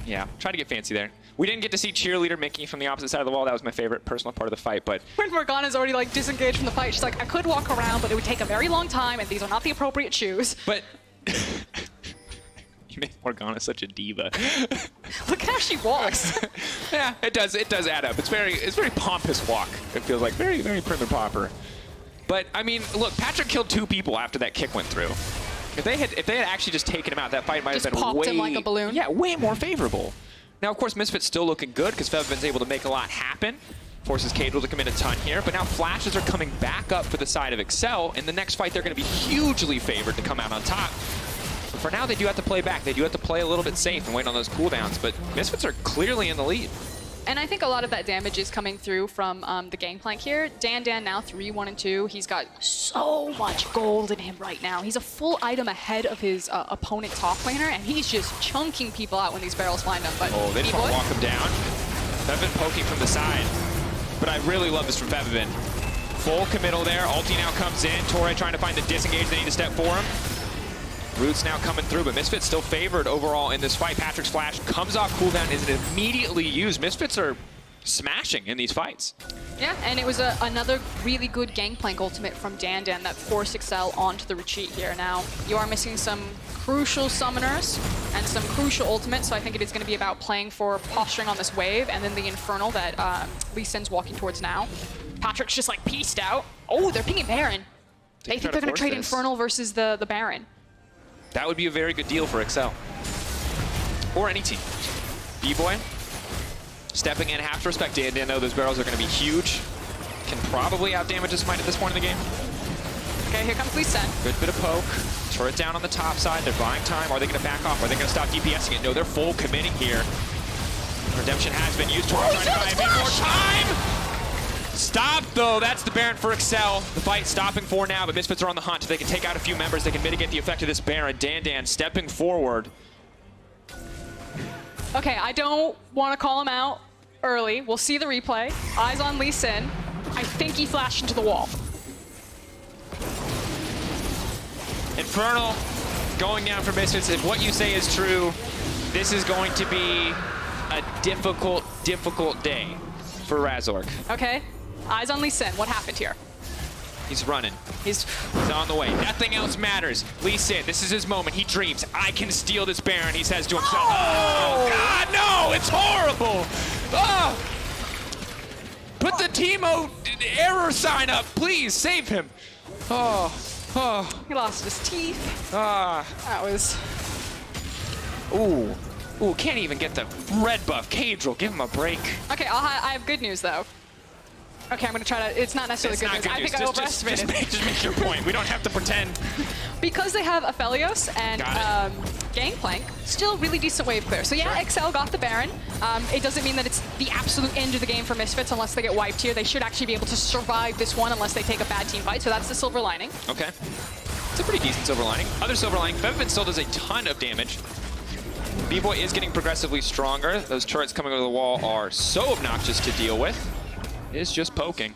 Speaker 4: Yeah, try to get fancy there. We didn't get to see cheerleader Mickey from the opposite side of the wall. That was my favorite personal part of the fight, but...
Speaker 13: When Morgana's already disengaged from the fight, she's like, I could walk around, but it would take a very long time, and these are not the appropriate shoes.
Speaker 4: But You make Morgana such a diva.
Speaker 13: Look how she walks.
Speaker 4: Yeah, it does add up. It's very pompous walk. It feels like very prim and proper. But I mean, look, Patrick killed 2 people after that kick went through. If they had actually just taken him out, that fight might have been
Speaker 13: popped
Speaker 4: way
Speaker 13: him like a balloon.
Speaker 4: Yeah, way more favorable. Now, of course, Misfit's still looking good because Fevin's able to make a lot happen. Forces Cadril to commit a ton here, but now flashes are coming back up for the side of Excel. In the next fight, they're going to be hugely favored to come out on top. But for now, they do have to play back. They do have to play a little bit safe and wait on those cooldowns, but Misfits are clearly in the lead.
Speaker 13: And I think a lot of that damage is coming through from the Gangplank here. Dan now 3-1-2. He's got so much gold in him right now. He's a full item ahead of his opponent top laner, and he's just chunking people out when these barrels find him. But
Speaker 4: oh, they just want to walk him down. Fevin poking from the side. But I really love this from Fevin. Full committal there. Ulti now comes in. Torre trying to find the disengage. They need to step for him. Roots now coming through, but Misfits still favored overall in this fight. Patrick's flash comes off cooldown, isn't immediately used. Misfits are smashing in these fights.
Speaker 13: Yeah, and it was another really good Gangplank ultimate from Dan that forced Excel onto the retreat here. Now, you are missing some crucial summoners and some crucial ultimates, so I think it is going to be about playing for posturing on this wave, and then the Infernal that Lee Sin's walking towards now. Patrick's just like pieced out. Oh, they're pinging Baron. They think they're going to trade Infernal versus the Baron.
Speaker 4: That would be a very good deal for Excel. Or any team. B-Boy stepping in, have to respect Dan. Know those barrels are going to be huge. Can probably outdamage this fight at this point in the game.
Speaker 13: Okay, here comes Lee Sin.
Speaker 4: Good bit of poke. Turret down on the top side. They're buying time. Are they going to back off? Are they going to stop DPSing it? No, they're full committing here. Redemption has been used. Torre trying to buy a bit more time. Stop, though. That's the Baron for Excel. The fight stopping for now, but Misfits are on the hunt. If they can take out a few members, they can mitigate the effect of this Baron. Dan stepping forward.
Speaker 13: Okay, I don't want to call him out early. We'll see the replay. Eyes on Lee Sin. I think he flashed into the wall.
Speaker 4: Infernal going down for Misfits. If what you say is true, this is going to be a difficult day for Razork.
Speaker 13: Okay. Eyes on Lee Sin. What happened here?
Speaker 4: He's running. He's on the way. Nothing else matters. Lee Sin, this is his moment. He dreams, I can steal this Baron, he says to himself. Oh, God, no! It's horrible! Oh! Put the Teemo error sign up, please. Save him. Oh.
Speaker 13: He lost his teeth.
Speaker 4: That
Speaker 13: was...
Speaker 4: Ooh, can't even get the red buff. Cadril, give him a break.
Speaker 13: Okay, I have good news, though. Okay, I'm going to try to... It's not necessarily good news. I think I overestimated.
Speaker 4: Just make your point. We don't have to pretend.
Speaker 13: Because they have Aphelios and Gangplank, still really decent wave clear. So yeah, Excel got the Baron. It doesn't mean that it's the absolute end of the game for Misfits unless they get wiped here. They should actually be able to survive this one unless they take a bad team fight. So that's the silver lining.
Speaker 4: Okay. It's a pretty decent silver lining. Other silver lining, Fevin still does a ton of damage. B-Boy is getting progressively stronger. Those turrets coming over the wall are so obnoxious to deal with. It is just poking.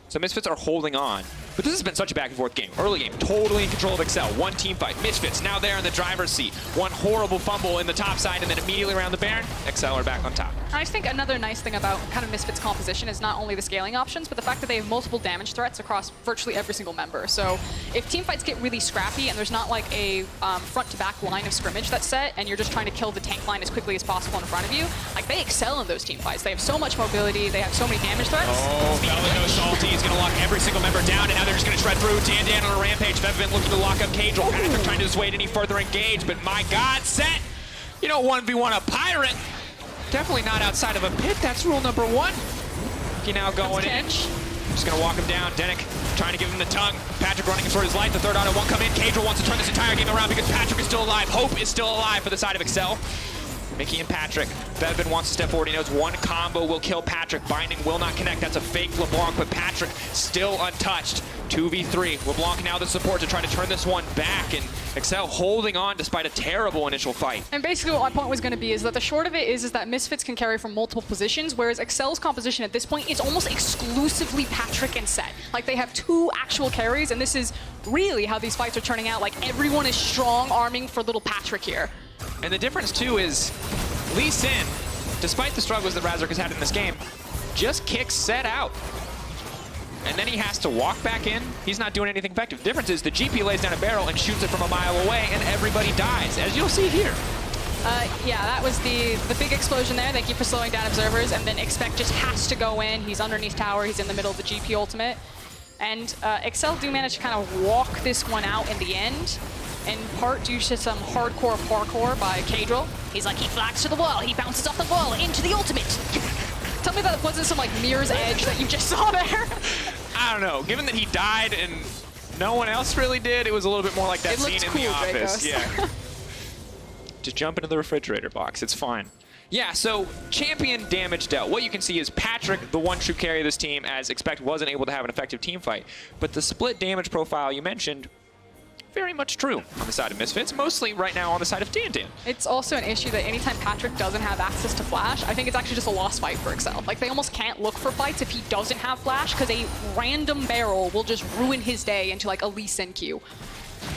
Speaker 4: So Misfits are holding on. But this has been such a back and forth game. Early game, totally in control of Excel. One team fight. Misfits now there in the driver's seat. One horrible fumble in the top side and then immediately around the Baron. Excel are back on top.
Speaker 13: I think another nice thing about kind of Misfits composition is not only the scaling options, but the fact that they have multiple damage threats across virtually every single member. So if team fights get really scrappy and there's not like a front to back line of scrimmage that's set and you're just trying to kill the tank line as quickly as possible in front of you, like they excel in those team fights. They have so much mobility, they have so many damage threats.
Speaker 4: Oh, Felino Salty is going to lock every single member down and now they're just going to shred through. Dan on a rampage. Fevin looking to lock up Cadril. Patrick trying to dissuade any further engage, but my God, set. You don't 1v1 a pirate. Definitely not outside of a pit. That's rule number one. He now going in. Just gonna walk him down. Denik trying to give him the tongue. Patrick running for his life. The third auto won't come in. Cadril wants to turn this entire game around because Patrick is still alive. Hope is still alive for the side of Excel. Mickey and Patrick. Fevin wants to step forward. He knows one combo will kill Patrick. Binding will not connect. That's a fake LeBlanc, but Patrick still untouched. 2v3. LeBlanc now the support to try to turn this one back, and Excel holding on despite a terrible initial fight.
Speaker 13: And basically what my point was going to be is that the short of it is that Misfits can carry from multiple positions, whereas Excel's composition at this point is almost exclusively Patrick and Set. Like they have two actual carries, and this is really how these fights are turning out. Like everyone is strong arming for little Patrick here.
Speaker 4: And the difference, too, is Lee Sin, despite the struggles that Razork has had in this game, just kicks Set out. and then he has to walk back in. He's not doing anything effective. The difference is the GP lays down a barrel and shoots it from a mile away, and everybody dies, as you'll see here.
Speaker 13: Yeah, that was the big explosion there. Thank you for slowing down observers. And then Expect just has to go in. He's underneath tower. He's in the middle of the GP ultimate. And Excel do manage to kind of walk this one out in the end, in part due to some hardcore parkour by Kadril. He's like, he flags to the wall. He bounces off the wall into the ultimate. Tell me that wasn't some like Mirror's Edge that you just saw there.
Speaker 4: I don't know. Given that he died and no one else really did, it was a little bit more like that scene in The Office. Yeah. Just jump into the refrigerator box. It's fine. Yeah, so champion damage dealt. What you can see is Patrick, the one true carry of this team, as Expect wasn't able to have an effective team fight. But the split damage profile you mentioned, very much true on the side of Misfits, mostly right now on the side of Dan.
Speaker 13: It's also an issue that anytime Patrick doesn't have access to Flash, I think it's actually just a lost fight for Excel. Like, they almost can't look for fights if he doesn't have Flash, because a random barrel will just ruin his day into like a Lee Sin Q.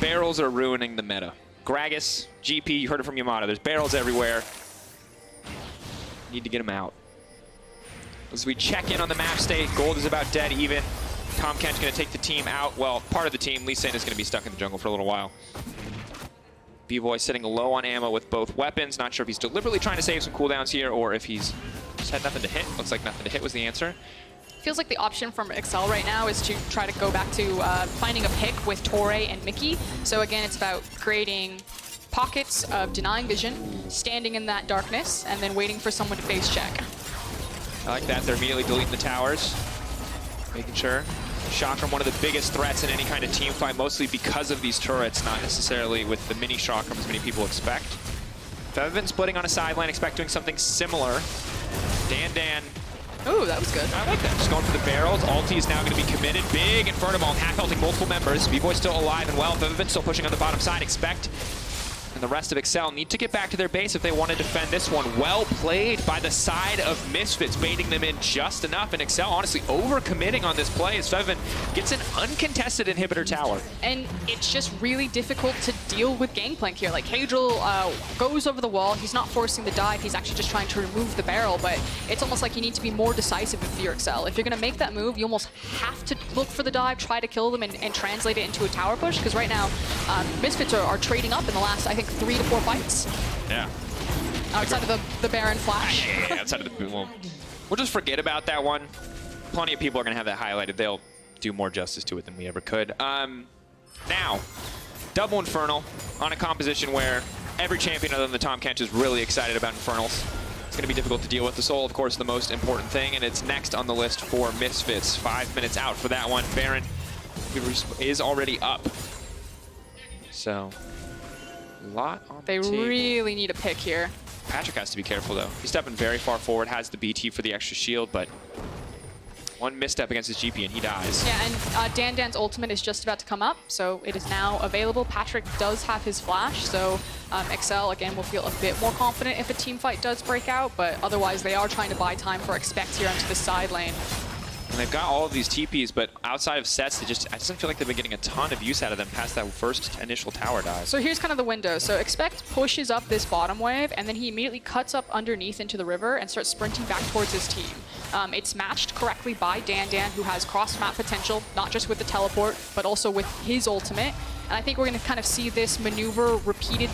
Speaker 4: Barrels are ruining the meta. Gragas, GP, you heard it from Yamato. There's barrels everywhere. Need to get them out. As we check in on the map state, Gold is about dead even. Tom Kent's going to take the team out. Well, part of the team. Lee Sin is going to be stuck in the jungle for a little while. B-Boy sitting low on ammo with both weapons. Not sure if he's deliberately trying to save some cooldowns here or if he's just had nothing to hit. Looks like nothing to hit was the answer.
Speaker 13: Feels like the option from Excel right now is to try to go back to finding a pick with Torre and Mickey. So again, it's about creating pockets of denying vision, standing in that darkness, and then waiting for someone to face check.
Speaker 4: I like that. They're immediately deleting the towers, making sure. Chakram, one of the biggest threats in any kind of team fight, mostly because of these turrets, not necessarily with the mini Chakram as many people expect. Fevin splitting on a sideline, expect doing something similar. Dan.
Speaker 13: Ooh, that was good.
Speaker 4: I like that. Just going for the barrels. Ulti is now going to be committed. Big Inferno Ball, half-healthing multiple members. B-Boy still alive and well. Fevin still pushing on the bottom side. Expect and the rest of Excel need to get back to their base if they want to defend this one. Well played by the side of Misfits, baiting them in just enough. And Excel honestly overcommitting on this play as Fevin gets an uncontested inhibitor tower.
Speaker 13: And it's just really difficult to deal with Gangplank here. Like, Kadril goes over the wall. He's not forcing the dive. He's actually just trying to remove the barrel. But it's almost like you need to be more decisive if you're Excel. If you're going to make that move, you almost have to look for the dive, try to kill them, and translate it into a tower push. Because right now, Misfits are trading up in the last, I think, 3 to 4 fights.
Speaker 4: Yeah.
Speaker 13: Outside of the Baron Flash.
Speaker 4: Yeah, outside of the... We'll just forget about that one. Plenty of people are going to have that highlighted. They'll do more justice to it than we ever could. Now, double Infernal on a composition where every champion other than the Tom Kent is really excited about Infernals. It's going to be difficult to deal with. The Soul, of course, the most important thing, and it's next on the list for Misfits. 5 minutes out for that one. Baron is already up. So... lot on
Speaker 13: they
Speaker 4: the table.
Speaker 13: Really need a pick here.
Speaker 4: Patrick has to be careful though. He's stepping very far forward, has the BT for the extra shield, but one misstep against his GP and he dies.
Speaker 13: Yeah, and Dan's ultimate is just about to come up, so it is now available. Patrick does have his flash, so Excel again will feel a bit more confident if a team fight does break out, but otherwise they are trying to buy time for Expect here onto the side lane.
Speaker 4: And they've got all of these TPs, but outside of sets, I just don't feel like they've been getting a ton of use out of them past that first initial tower dive.
Speaker 13: So here's kind of the window. So Expect pushes up this bottom wave, and then he immediately cuts up underneath into the river and starts sprinting back towards his team. It's matched correctly by Dan, who has cross-map potential, not just with the teleport, but also with his ultimate. And I think we're going to kind of see this maneuver repeated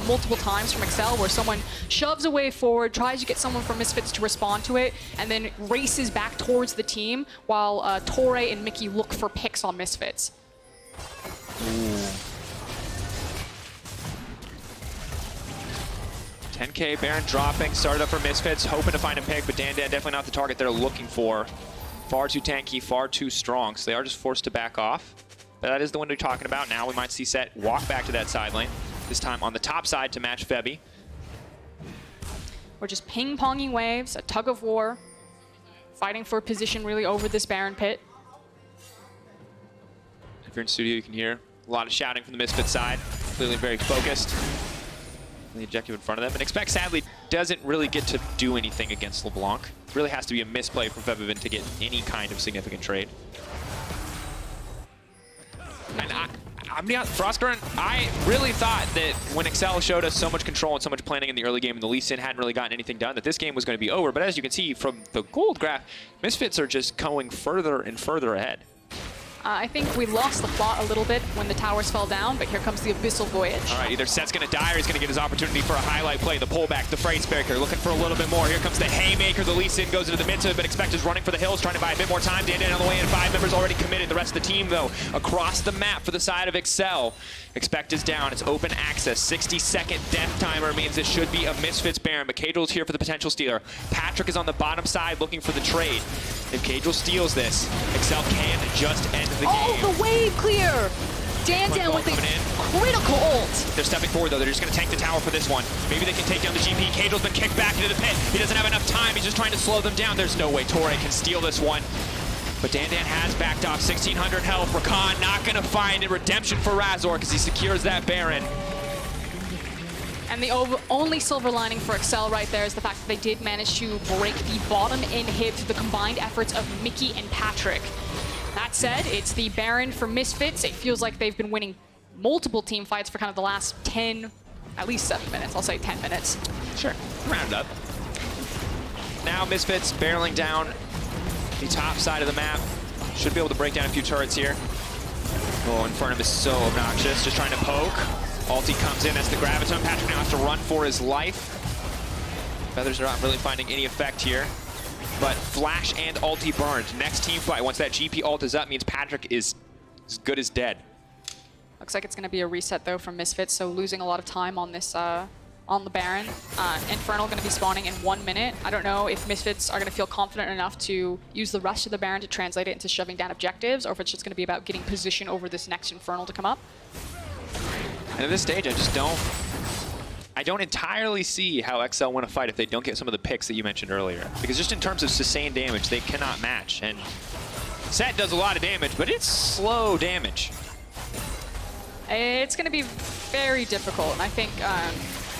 Speaker 13: multiple times from Excel, where someone shoves a wave forward, tries to get someone from Misfits to respond to it, and then races back towards the team while Torre and Mickey look for picks on Misfits.
Speaker 4: Ooh. 10K, Baron dropping, started up for Misfits, hoping to find a pick, but Dan definitely not the target they're looking for. Far too tanky, far too strong, so they are just forced to back off. But that is the window you're talking about. Now we might see Set walk back to that side lane, this time on the top side to match Febby.
Speaker 13: We're just ping-ponging waves, a tug of war, fighting for position really over this Baron pit.
Speaker 4: If you're in studio, you can hear a lot of shouting from the Misfits side. Clearly very focused. The objective in front of them. And Expect, sadly, doesn't really get to do anything against LeBlanc. It really has to be a misplay from Fevivin to get any kind of significant trade. And I'm being honest, FLICKR, I really thought that when Excel showed us so much control and so much planning in the early game and the Lee Sin hadn't really gotten anything done, that this game was going to be over. But as you can see from the gold graph, Misfits are just going further and further ahead.
Speaker 13: I think we lost the plot a little bit when the towers fell down, but here comes the Abyssal Voyage.
Speaker 4: All right, either Set's going to die or he's going to get his opportunity for a highlight play. The pullback, the Freight Speaker, looking for a little bit more. Here comes the Haymaker. The Lee Sin goes into the mid, but Expect is running for the hills, trying to buy a bit more time. Dan on the way in. 5 members already committed. The rest of the team, though, across the map for the side of Excel. Expect is down. It's open access. 60-second death timer means it should be a Misfits Baron, but Caedrel's here for the potential stealer. Patrick is on the bottom side looking for the trade. If Caedrel steals this, Excel can just end the game.
Speaker 13: Oh, the wave clear! Dan with a critical ult.
Speaker 4: They're stepping forward, though. They're just going to tank the tower for this one. Maybe they can take down the GP. Caedrel's been kicked back into the pit. He doesn't have enough time. He's just trying to slow them down. There's no way Torre can steal this one. But Dan has backed off. 1,600 health. Rakan not going to find a redemption for Razor because he secures that Baron.
Speaker 13: And the only silver lining for Excel right there is the fact that they did manage to break the bottom inhib through the combined efforts of Mickey and Patrick. That said, it's the Baron for Misfits. It feels like they've been winning multiple team fights for kind of the last 10, at least 7 minutes. I'll say 10 minutes.
Speaker 4: Sure, round up. Now Misfits barreling down the top side of the map. Should be able to break down a few turrets here. Oh, Infernum is so obnoxious, just trying to poke. Ulti comes in, that's the Graviton. Patrick now has to run for his life. Feathers are not really finding any effect here. But Flash and ulti burned. Next team fight, once that GP ult is up, means Patrick is as good as dead.
Speaker 13: Looks like it's going to be a reset, though, from Misfits, so losing a lot of time on this, on the Baron. Infernal going to be spawning in 1 minute. I don't know if Misfits are going to feel confident enough to use the rest of the Baron to translate it into shoving down objectives, or if it's just going to be about getting position over this next Infernal to come up.
Speaker 4: And at this stage, I don't entirely see how XL win a fight if they don't get some of the picks that you mentioned earlier. Because just in terms of sustained damage, they cannot match. And Set does a lot of damage, but it's slow damage.
Speaker 13: It's going to be very difficult, and I think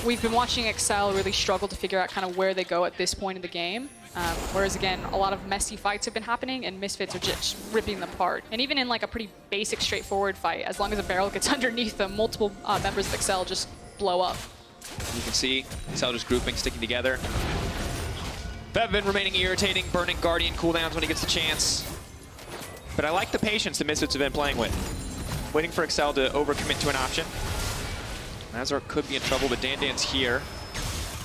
Speaker 13: we've been watching Excel really struggle to figure out kind of where they go at this point in the game. Whereas, again, a lot of messy fights have been happening, and Misfits are just ripping them apart. And even in like a pretty basic, straightforward fight, as long as a barrel gets underneath them, multiple members of Excel just blow up.
Speaker 4: You can see Excel just grouping, sticking together. Bevin remaining irritating, burning Guardian cooldowns when he gets the chance. But I like the patience the Misfits have been playing with. Waiting for Excel to overcommit to an option. Razor could be in trouble, but Dan's here.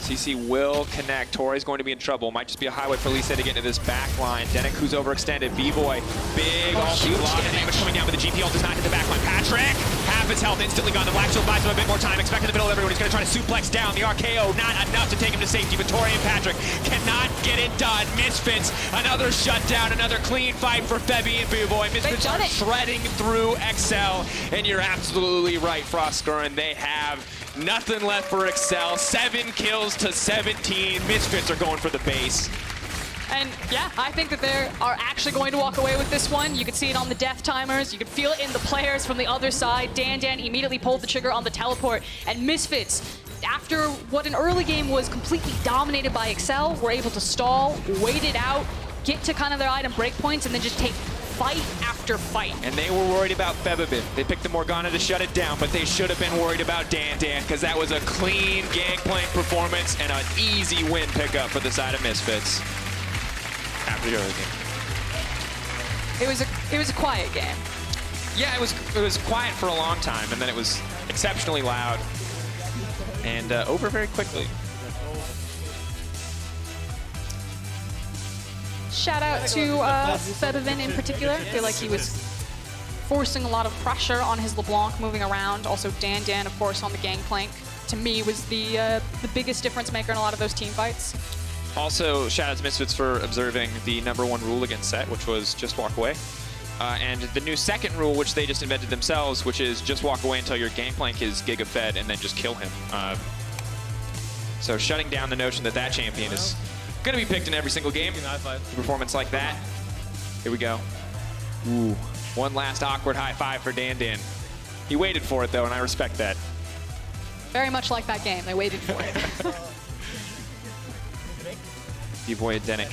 Speaker 4: CC will connect. Torre's going to be in trouble. Might just be a highway for Lisa to get into this back line. Denik, who's overextended. B-Boy, big ulti block. Damage coming down, but the GP ult does not hit the back line. Patrick, half his health instantly gone. The Black Shield buys him a bit more time. Expect in the middle of everyone. He's going to try to suplex down. The RKO, not enough to take him to safety, but Torre and Patrick cannot get it done. Misfits, another shutdown, another clean fight for Febby and B-Boy. Misfits are shredding through XL, and you're absolutely right, FLICKR, and they have nothing left for Excel. 7 kills to 17. Misfits are going for the base.
Speaker 13: And yeah, I think that they are actually going to walk away with this one. You can see it on the death timers. You can feel it in the players from the other side. Dan immediately pulled the trigger on the teleport. And Misfits, after what an early game was completely dominated by Excel, were able to stall, wait it out, get to kind of their item breakpoints, and then just take fight after fight.
Speaker 4: And they were worried about Febabin. They picked the Morgana to shut it down, but they should have been worried about Dan, because that was a clean gangplank performance and an easy win pickup for the side of Misfits after the early game.
Speaker 13: It was a quiet game.
Speaker 4: Yeah, it was quiet for a long time, and then it was exceptionally loud and over very quickly.
Speaker 13: Shout out to Febavin in particular. I feel like he was forcing a lot of pressure on his LeBlanc moving around. Also Dan, of course, on the gangplank. To me, was the biggest difference maker in a lot of those team fights.
Speaker 4: Also, shout out to Misfits for observing the #1 rule against Set, which was just walk away. And the new second rule, which they just invented themselves, which is just walk away until your gangplank is giga-fed and then just kill him. So shutting down the notion that that champion is going to be picked in every single game. A performance like that. Here we go. Ooh. One last awkward high five for Dan. He waited for it, though, and I respect that.
Speaker 13: Very much like that game. They waited for it.
Speaker 4: B-Boy and Denik.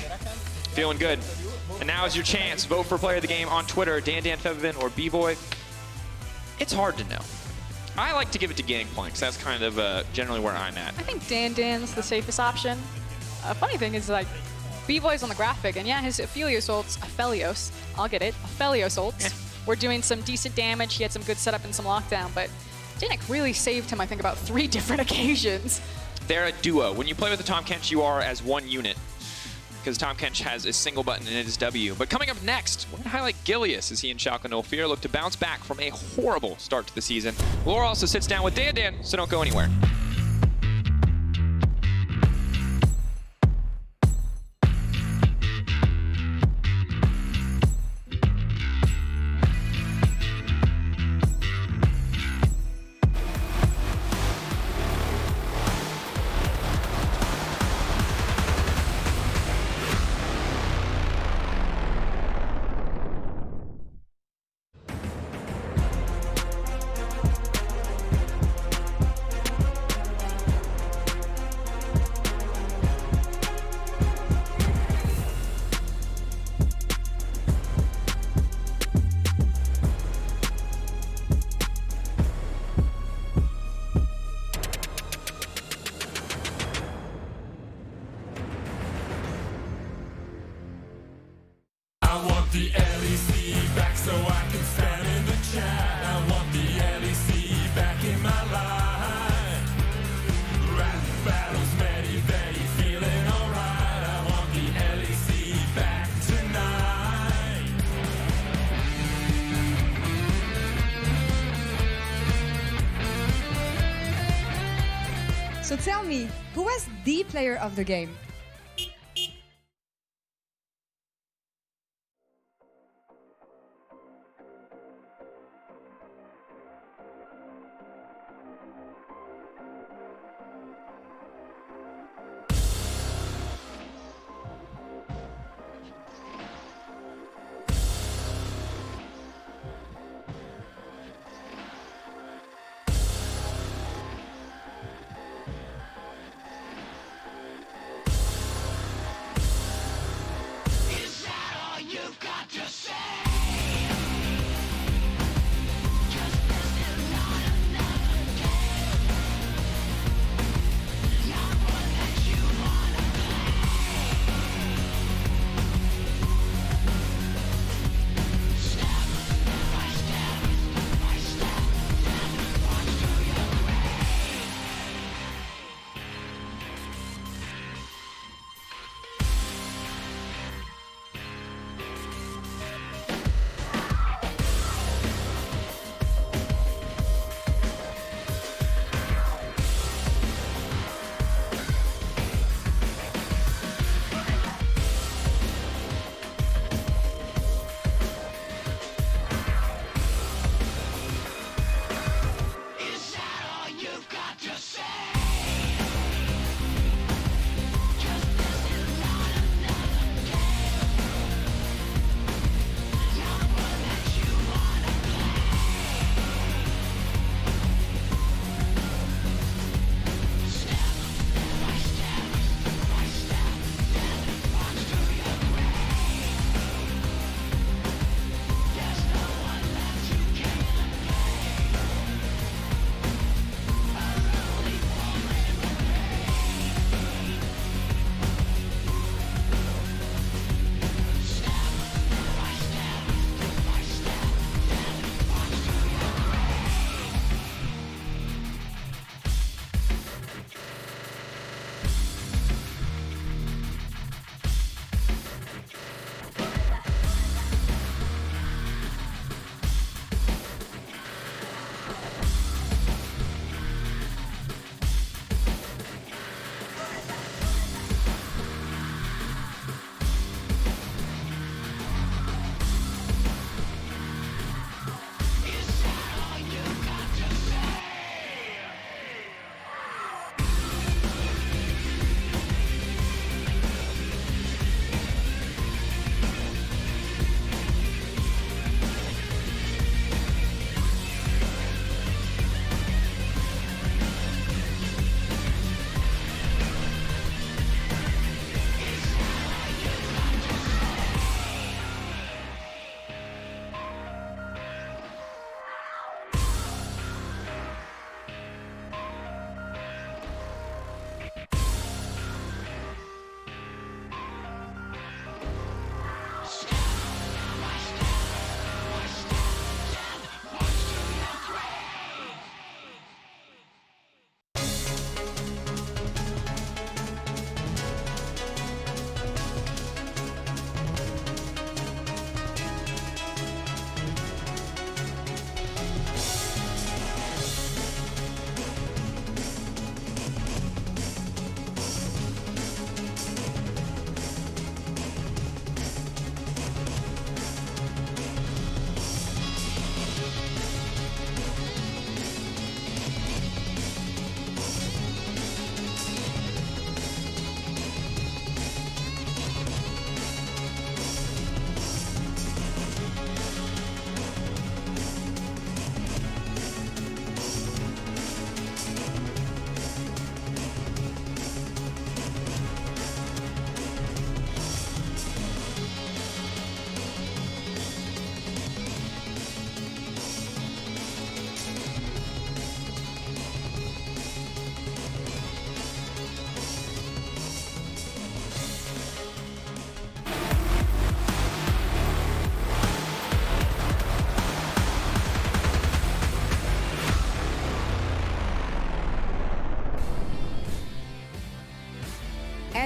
Speaker 4: Feeling good. And now is your chance. Vote for player of the game on Twitter, Dan Febavin or B-Boy. It's hard to know. I like to give it to Gangplank, because that's kind of generally where I'm at.
Speaker 13: I think Dan's the safest option. A funny thing is, like, B-Boy's on the graphic, and yeah, his Aphelios ults, I'll get it, Aphelios ults, were doing some decent damage. He had some good setup and some lockdown, but Danik really saved him, I think, about 3 different occasions.
Speaker 4: They're a duo. When you play with the Tahm Kench, you are as one unit, because Tahm Kench has a single button and it is W. But coming up next, we're going to highlight Gilius as he and Schalke 04 look to bounce back from a horrible start to the season. Laura also sits down with Dan, so don't go anywhere.
Speaker 6: I want the LEC back so I can stand in the chat. I want the LEC back in my life. Rap battles, Medi, Betty, feeling alright. I want the LEC back tonight.
Speaker 7: So tell me, who was the player of the game?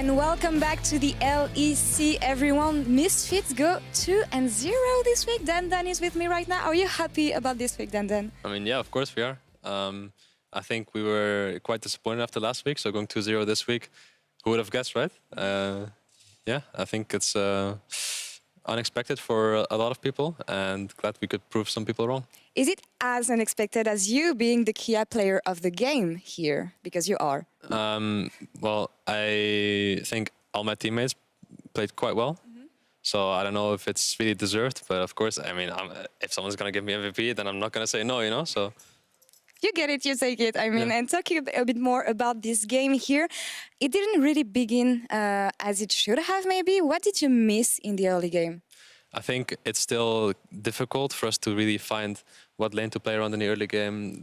Speaker 7: and welcome back to the LEC, everyone. Misfits go 2-0 this week. Dan is with me right now. Are you happy about this week, Dan?
Speaker 3: I mean, yeah, of course we are. I think we were quite disappointed after last week, so going 2-0 this week, who would have guessed, right? Yeah, I think it's unexpected for a lot of people, and glad we could prove some people wrong.
Speaker 7: Is it as unexpected as you being the key player of the game here? Because you are.
Speaker 3: Well, I think all my teammates played quite well. So I don't know if it's really deserved, but of course, I mean, if someone's going to give me MVP, then I'm not going to say no, you know, so...
Speaker 7: You get it, you take it. I mean, and talking a bit more about this game here, it didn't really begin as it should have, maybe. What did you miss in the early game?
Speaker 3: I think it's still difficult for us to really find what lane to play around in the early game.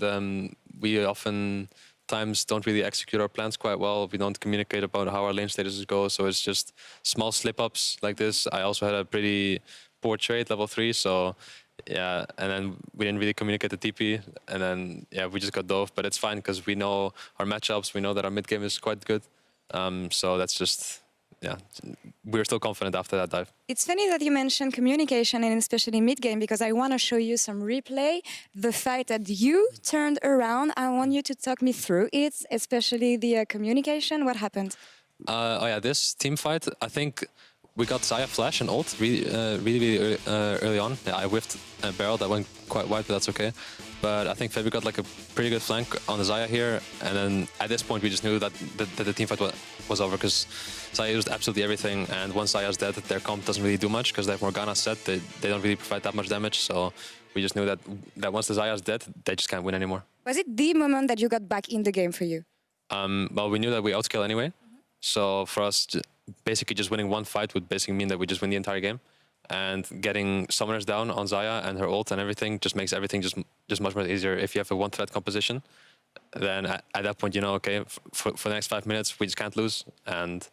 Speaker 3: We oftentimes don't really execute our plans quite well. We don't communicate about how our lane statuses go, so it's just small slip-ups like this. I also had a pretty poor trade, level 3, so yeah, and then we didn't really communicate the TP, and then yeah, we just got dove, but it's fine because we know our matchups, we know that our mid game is quite good, so that's just... Yeah, we're still confident after that dive.
Speaker 7: It's funny that you mentioned communication and especially mid-game because I want to show you some replay. The fight that you turned around, I want you to talk me through it, especially the communication. What happened?
Speaker 3: Oh yeah, this team fight, I think we got Xayah flash and ult really early on. Yeah, I whiffed a barrel that went quite wide, but that's okay. But I think Febby got like a pretty good flank on the Xayah here, and then at this point we just knew that the team fight was over because Xayah used absolutely everything, and once Xayah's dead, their comp doesn't really do much because they have Morgana set. They don't really provide that much damage, so we just knew that once the Xayah's dead, they just can't win anymore.
Speaker 7: Was it the moment that you got back in the game for you?
Speaker 3: Well, we knew that we outscale anyway, so for us, basically just winning one fight would basically mean that we just win the entire game. And getting summoners down on Xayah and her ult and everything just makes everything just much more easier. If you have a one-threat composition, then at that point you know, okay, for the next 5 minutes we just can't lose, and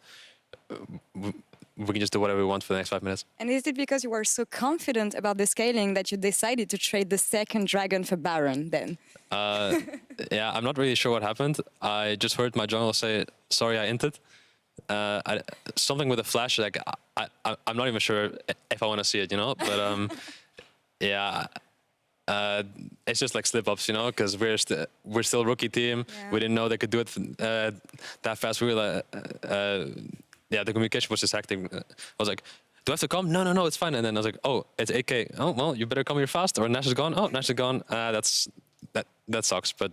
Speaker 3: we can just do whatever we want for the next 5 minutes.
Speaker 7: And is it because you were so confident about the scaling that you decided to trade the second dragon for Baron then?
Speaker 3: Yeah, I'm not really sure what happened. I just heard my jungle say, sorry, I inted. Something with a flash, like I'm not even sure if I want to see it, you know. But yeah, it's just like slip-ups, you know, because we're still a rookie team. Yeah. We didn't know they could do it that fast. We were like, yeah, the communication was just hectic. I was like, do I have to come? No, it's fine. And then I was like, oh, it's 8K. Oh, well, you better come here fast, or Nash is gone. Oh, Nash is gone. That sucks, but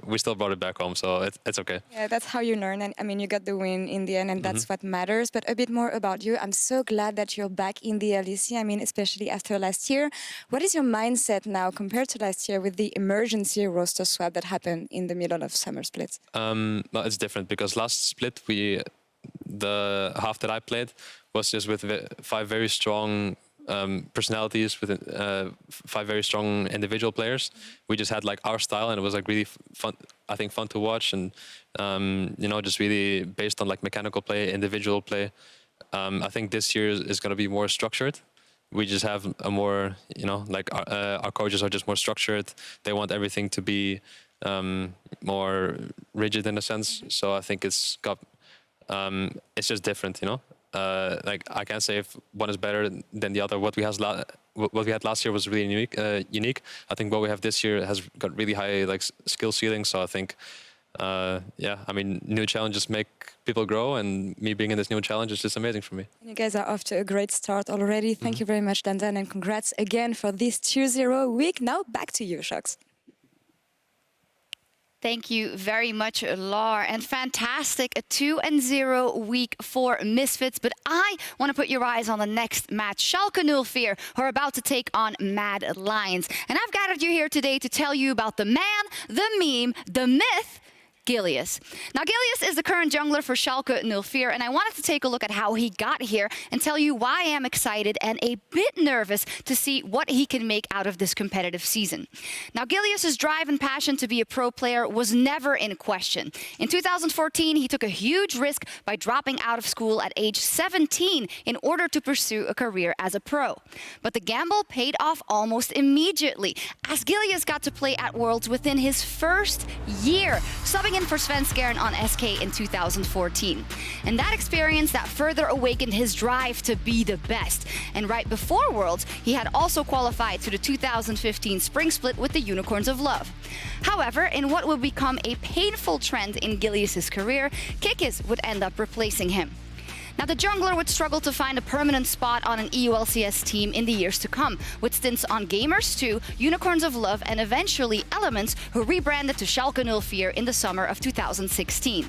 Speaker 3: we still brought it back home, so it's okay.
Speaker 7: Yeah, that's how you learn. And I mean, you got the win in the end, and that's what matters. But a bit more about you. I'm so glad that you're back in the LEC. I mean, especially after last year. What is your mindset now compared to last year with the emergency roster swap that happened in the middle of summer split?
Speaker 3: Well, it's different because last split, the half that I played was just with 5 very strong personalities, with 5 very strong individual players. We just had like our style, and it was like really fun. I think fun to watch, and you know, just really based on like mechanical play, individual play. I think this year is going to be more structured. We just have a more, you know, like our coaches are just more structured. They want everything to be more rigid in a sense. So I think it's just different, you know. Like I can't say if one is better than the other. What we had last year was really unique. I think what we have this year has got really high like skill ceiling. So I think, yeah, I mean, new challenges make people grow, and me being in this new challenge is just amazing for me.
Speaker 7: And you guys are off to a great start already. Thank you very much, Dan, and congrats again for this 2-0 week. Now back to you, Shox.
Speaker 11: Thank you very much, Lar. And fantastic, a 2-0 week for Misfits. But I want to put your eyes on the next match. Schalke 04 are about to take on Mad Lions. And I've gathered you here today to tell you about the man, the meme, the myth, Gilius. Now, Gilius is the current jungler for Schalke 04, and I wanted to take a look at how he got here and tell you why I am excited and a bit nervous to see what he can make out of this competitive season. Now, Gilius's drive and passion to be a pro player was never in question. In 2014, he took a huge risk by dropping out of school at age 17 in order to pursue a career as a pro. But the gamble paid off almost immediately, as Gilius got to play at Worlds within his first year, subbing filling in for Svenskeren on SK in 2014. And that experience that further awakened his drive to be the best. And right before Worlds, he had also qualified to the 2015 Spring Split with the Unicorns of Love. However, in what would become a painful trend in Gilius' career, Kikis would end up replacing him. Now, the jungler would struggle to find a permanent spot on an EULCS team in the years to come, with stints on Gamers 2, Unicorns of Love, and eventually Elements, who rebranded to Schalke 04 in the summer of 2016.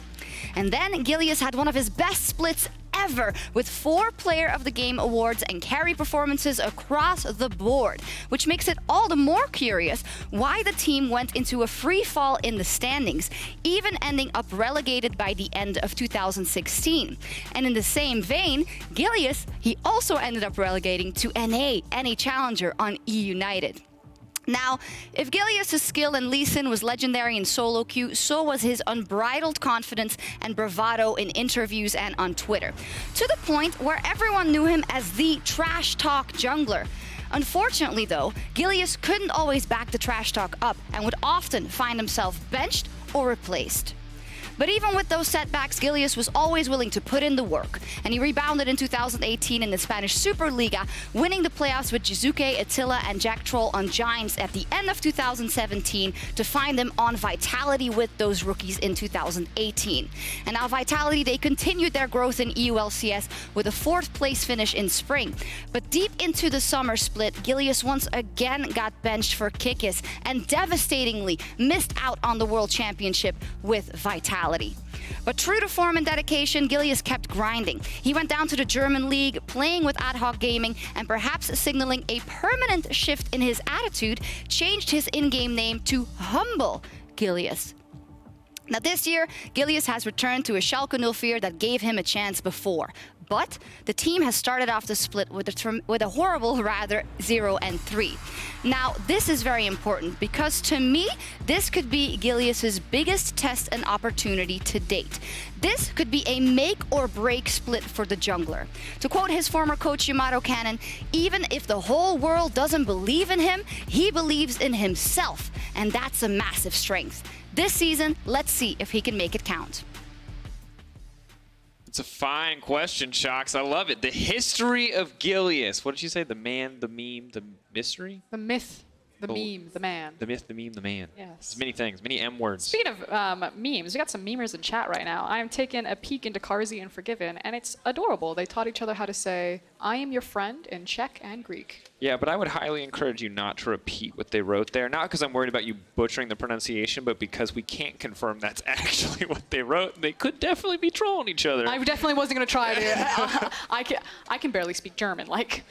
Speaker 11: And then Gilius had one of his best splits ever, with 4 Player of the Game awards and carry performances across the board, which makes it all the more curious why the team went into a free fall in the standings, even ending up relegated by the end of 2016. And in the same vein, Gilius, he also ended up relegating to NA Challenger on E-United. Now, if Gilius' skill in Lee Sin was legendary in solo queue, so was his unbridled confidence and bravado in interviews and on Twitter, to the point where everyone knew him as the trash talk jungler. Unfortunately though, Gilius couldn't always back the trash talk up and would often find himself benched or replaced. But even with those setbacks, Gilius was always willing to put in the work, and he rebounded in 2018 in the Spanish Superliga, winning the playoffs with Jizuke, Attila, and Jack Troll on Giants at the end of 2017 to find them on Vitality with those rookies in 2018. And now Vitality, they continued their growth in EULCS with a 4th place finish in spring. But deep into the summer split, Gilius once again got benched for Kikis and devastatingly missed out on the World Championship with Vitality. But true to form and dedication, Gilius kept grinding. He went down to the German league, playing with Ad Hoc Gaming, and perhaps signaling a permanent shift in his attitude, changed his in-game name to Humble Gilius. Now this year, Gilius has returned to a Schalke 04 that gave him a chance before. But the team has started off the split with a horrible, 0-3. Now, this is very important because to me, this could be Gilius' biggest test and opportunity to date. This could be a make or break split for the jungler. To quote his former coach Yamato Cannon, even if the whole world doesn't believe in him, he believes in himself, and that's a massive strength. This season, let's see if he can make it count.
Speaker 4: It's a fine question, Shocks. I love it. The history of Gilius. What did you say? The man, the meme, the mystery?
Speaker 13: The myth, the meme, the man.
Speaker 4: The myth, the meme, the man.
Speaker 13: Yes.
Speaker 4: It's many things, many M words.
Speaker 13: Speaking of memes, we got some memers in chat right now. I'm taking a peek into Carzy and Forgiven, and it's adorable. They taught each other how to say, "I am your friend" in Czech and Greek.
Speaker 4: Yeah, but I would highly encourage you not to repeat what they wrote there. Not because I'm worried about you butchering the pronunciation, but because we can't confirm that's actually what they wrote. They could definitely be trolling each other.
Speaker 13: I definitely wasn't going to try to. I can barely speak German. Like,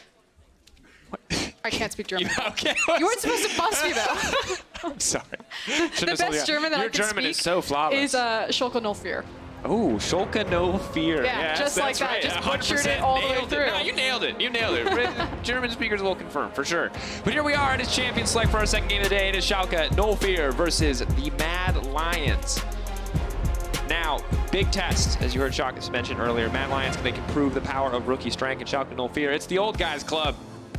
Speaker 13: I can't speak German.
Speaker 4: Okay.
Speaker 13: You weren't supposed to bust me, though.
Speaker 4: I'm sorry.
Speaker 13: The best German that I can
Speaker 4: German
Speaker 13: speak
Speaker 4: is so flawless.
Speaker 13: is Schalke 04.
Speaker 4: Oh, Schalke 04.
Speaker 13: Yeah,
Speaker 4: yes,
Speaker 13: just like
Speaker 4: that's
Speaker 13: that.
Speaker 4: right.
Speaker 13: Just
Speaker 4: 100%
Speaker 13: butchered it all the way
Speaker 4: nailed
Speaker 13: through.
Speaker 4: No, you nailed it. You nailed it. German speakers will confirm, for sure. But here we are. It is Champion Select for our second game of the day. It is Schalke 04 versus the Mad Lions. Now, big test, as you heard Shockus mention earlier. Mad Lions, they can prove the power of rookie strength in Schalke 04. It's the old guys club.